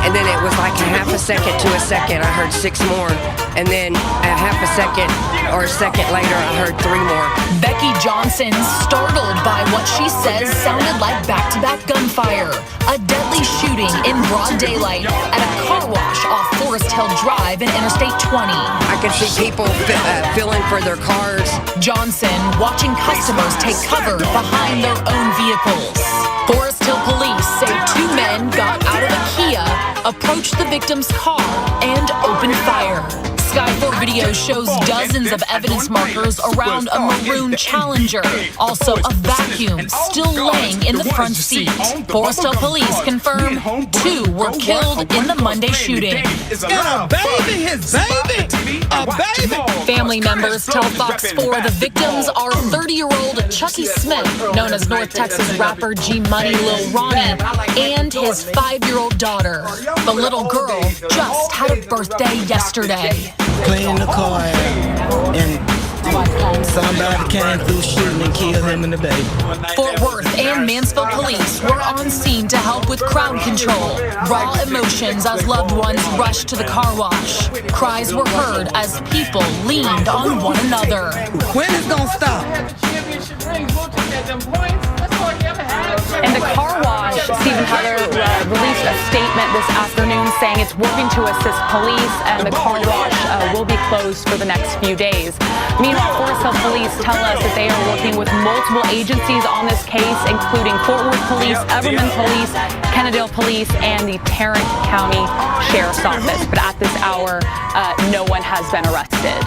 and then it was like a half a second to a second. I heard 6 more, and then a half a second or a second later, I heard 3 more. Becky Johnson, startled by what she says sounded like back-to-back gunfire. A deadly shooting in broad daylight at a car wash off Forest Hill Drive and Interstate 20. I could see people filling for their cars. Johnson watching customers take cover behind their own vehicles. Forest Hill police say 2 men got out of a Kia, approached the victim's car, and opened fire. Sky 4 video shows dozens of evidence markers around a maroon Challenger. Also a vacuum still laying in the front seat. Forest Hill police confirm 2 were killed in the Monday shooting. Got a baby, his baby, a baby. Family members tell Fox 4 the victims are 30-year-old Chucky Smith, known as North Texas rapper G Money Lil Ronnie, and his 5-year-old daughter. The little girl just had a birthday yesterday. Clean the car and somebody came through shooting and killed him and the baby. Fort Worth and Mansfield police were on scene to help with crowd control. Raw emotions as loved ones rushed to the car wash. Cries were heard as people leaned on one another. When is gonna stop? And the car wash, Stephen Heather released a statement this afternoon saying it's working to assist police and the car wash will be closed for the next few days. Meanwhile, Forest Hill police tell us that they are working with multiple agencies on this case, including Fort Worth Police, Everman Police, Kennedale Police, and the Tarrant County Sheriff's Office. But at this hour, no one has been arrested.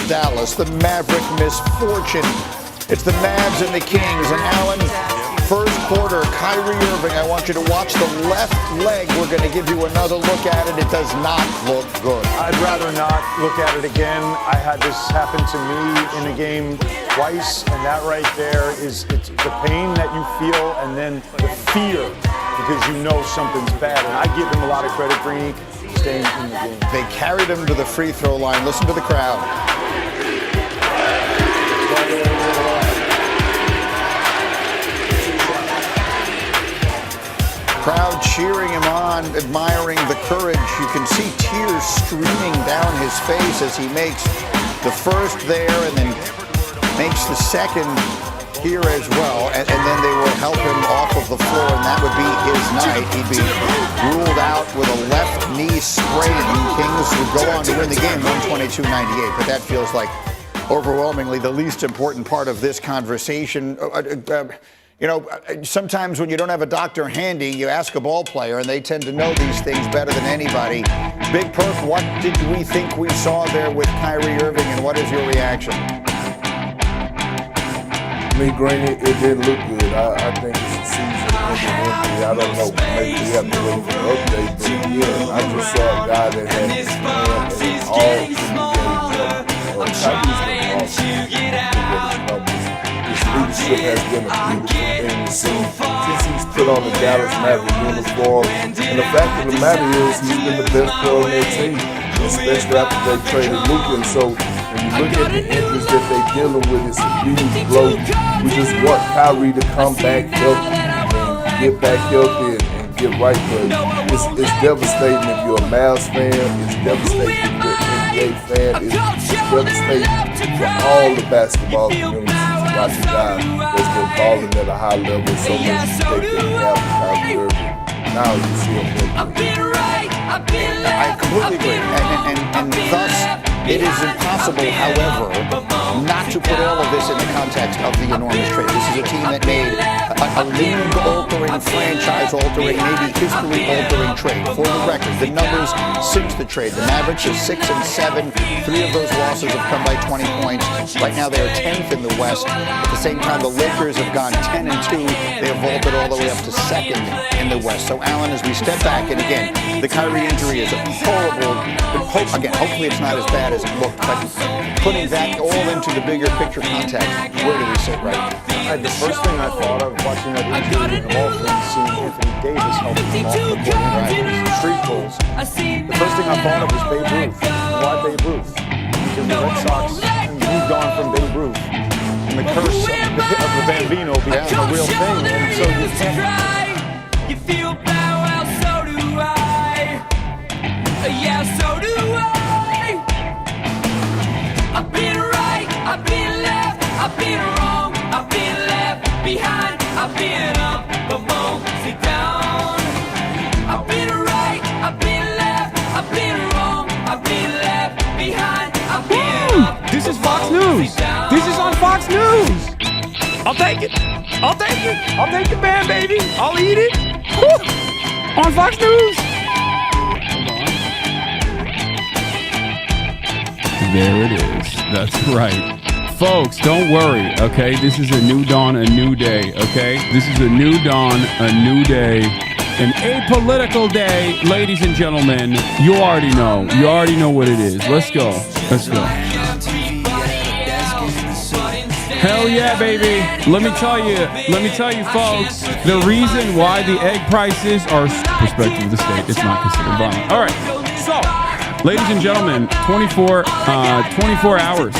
Dallas, the Maverick misfortune. It's the Mavs and the Kings. And Alan, first quarter, Kyrie Irving, I want you to watch the left leg. We're going to give you another look at it. It does not look good. I'd rather not look at it again. I had this happen to me in a game twice, and that right there is it's the pain that you feel and then the fear because you know something's bad. And I give him a lot of credit for staying in the game. They carried him to the free throw line. Listen to the crowd. Crowd cheering him on, admiring the courage. You can see tears streaming down his face as he makes the first there and then makes the second here as well. And then they will help him off of the floor, and that would be his night. He'd be ruled out with a left knee sprain. Kings would go on to win the game 122-98, but that feels like overwhelmingly the least important part of this conversation. You know, sometimes when you don't have a doctor handy, you ask a ball player, and they tend to know these things better than anybody. Big Perk, what did we think we saw there with Kyrie Irving, and what is your reaction? Me, Granny, it didn't look good. I think it's a season ending. I don't know. Maybe we have to wait for an update. But yeah, I just saw a guy that had his hand and all Kyrie's been awesome. His leadership has been a beautiful thing to see since he's put on the Dallas Maverick uniform. And the fact of the matter is, he's been the best player on their team, especially after they traded Luka. And so when you look at the injuries that they're dealing with, it's a huge blow. We just want Kyrie to come back healthy and get back healthy and get right. But it's devastating if you're a Mavs fan. It's devastating if you're an NBA fan. It's devastating for all the basketball communities. Watch a guy that's been balling at a high level so much respect that we have for Kyrie Irving. Now you see him. I completely agree. And thus, it is impossible, however, not to put all of this in the context of the enormous trade. This is a team that made a league-altering, franchise-altering, maybe history-altering trade. For the record, the numbers since the trade, the Mavericks are 6 and 7. 3 of those losses have come by 20 points. Right now, they are 10th in the West. At the same time, the Lakers have gone 10 and 2. They have vaulted all the way up to 2nd in the West. So, Alan, as we step back, and again, the Kyrie injury is a horrible. Again, hopefully it's not as bad as it looked, but putting that all into the bigger picture context, where do we sit right now? The first thing I thought of watching that injury and also seeing Anthony Davis helping him off the court and street goals, the first thing I thought of was Babe Ruth. Why Babe Ruth? Because the Red Sox moved on from Babe Ruth. And the curse of the Bambino became a real thing. And so you can't. You feel bad, well, so do I. Yeah, so do I. I've been right, I've been left, I've been wrong, I've been left behind, I've been up, but won't sit down. I've been right, I've been left, I've been wrong, I've been left behind, I've been up. This is Fox News. This is on Fox News. I'll take it. I'll take it. I'll take the band, baby. I'll eat it. Woo! On Fox News. There it is. That's right. Folks, don't worry, okay? This is a new dawn, a new day, okay? This is a new dawn, a new day, an apolitical day. Ladies and gentlemen, you already know. You already know what it is. Let's go. Let's go. Hell yeah, baby. Let me tell you, folks, the reason why the egg prices are perspective of the state, it's not considered violent. All right, so, ladies and gentlemen, 24 hours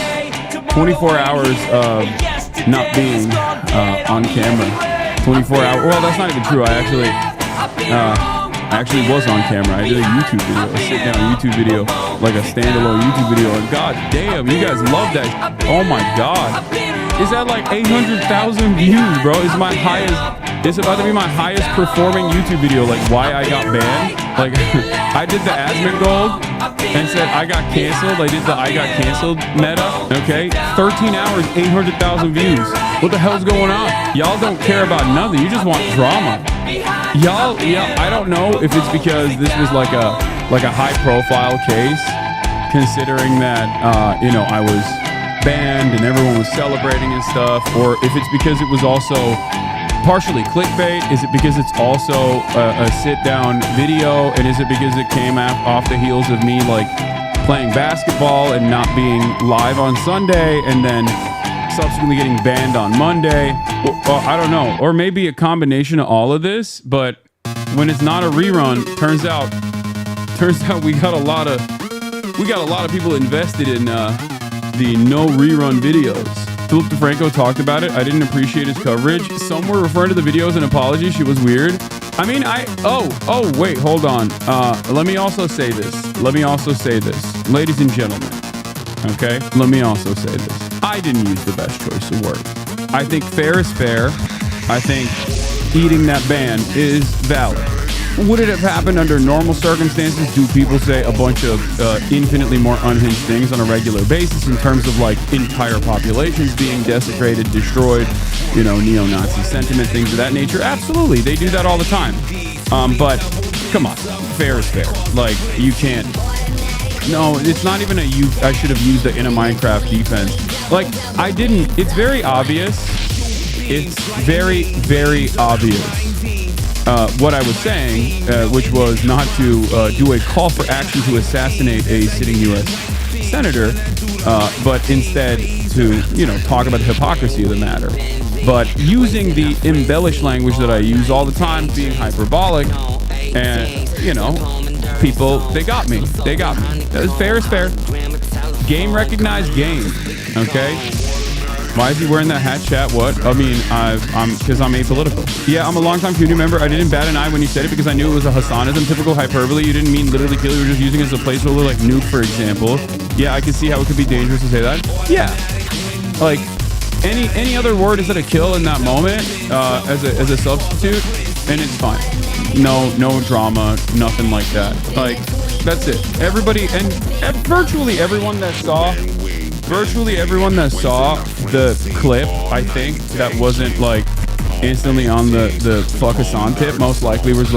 of not being on camera. 24 hours. Well, that's not even true. I actually was on camera. I did a YouTube video, a sit-down YouTube video, like a standalone YouTube video. And god damn, you guys love that. Oh my god. Is that like 800,000 views, bro? It's about to be my highest performing YouTube video. Like why I got banned. Like I did the Asmongold and said I got canceled. I did the I got canceled meta. Okay, 13 hours, 800,000 views. What the hell's going on? Y'all don't care about nothing. You just want drama. Y'all, I don't know if it's because this was like a high profile case, considering that I was banned and everyone was celebrating and stuff, or if it's because it was also partially clickbait. Is it because it's also a sit-down video, and is it because it came off the heels of me like playing basketball and not being live on Sunday and then subsequently getting banned on Monday? Well, I don't know, or maybe a combination of all of this. But when it's not a rerun, turns out we got a lot of people invested in the no rerun videos. Philip DeFranco talked about it. I didn't appreciate his coverage. Some were referring to the video as an apology. She was weird. I mean, oh, wait, hold on. Let me also say this. Ladies and gentlemen, okay? Let me also say this. I didn't use the best choice of words. I think fair is fair. I think eating that band is valid. Would it have happened under normal circumstances? Do people say a bunch of infinitely more unhinged things on a regular basis in terms of like entire populations being desecrated, destroyed, you know, neo-Nazi sentiment, things of that nature? Absolutely. They do that all the time. But come on, fair is fair. Like, you can't. No, it's not even I should have used it in a Minecraft defense. Like, I didn't. It's very obvious. It's very, very obvious. What I was saying, which was not to do a call for action to assassinate a sitting U.S. senator, but instead to, you know, talk about the hypocrisy of the matter. But using the embellished language that I use all the time, being hyperbolic, and, you know, people, they got me. Fair is fair. Game recognized game, okay? Why is he wearing that hat, chat? What? I mean, because I'm apolitical. Yeah, I'm a longtime community member. I didn't bat an eye when you said it because I knew it was a Hassanism, typical hyperbole. You didn't mean literally kill, you were just using it as a placeholder, like nuke, for example. Yeah, I can see how it could be dangerous to say that. Yeah. Like, any other word is that a kill in that moment as a substitute, and it's fine. No drama, nothing like that. Like, that's it. Everybody, and virtually everyone that saw the clip, I think, that wasn't like instantly on the fuck Hassan tip, most likely was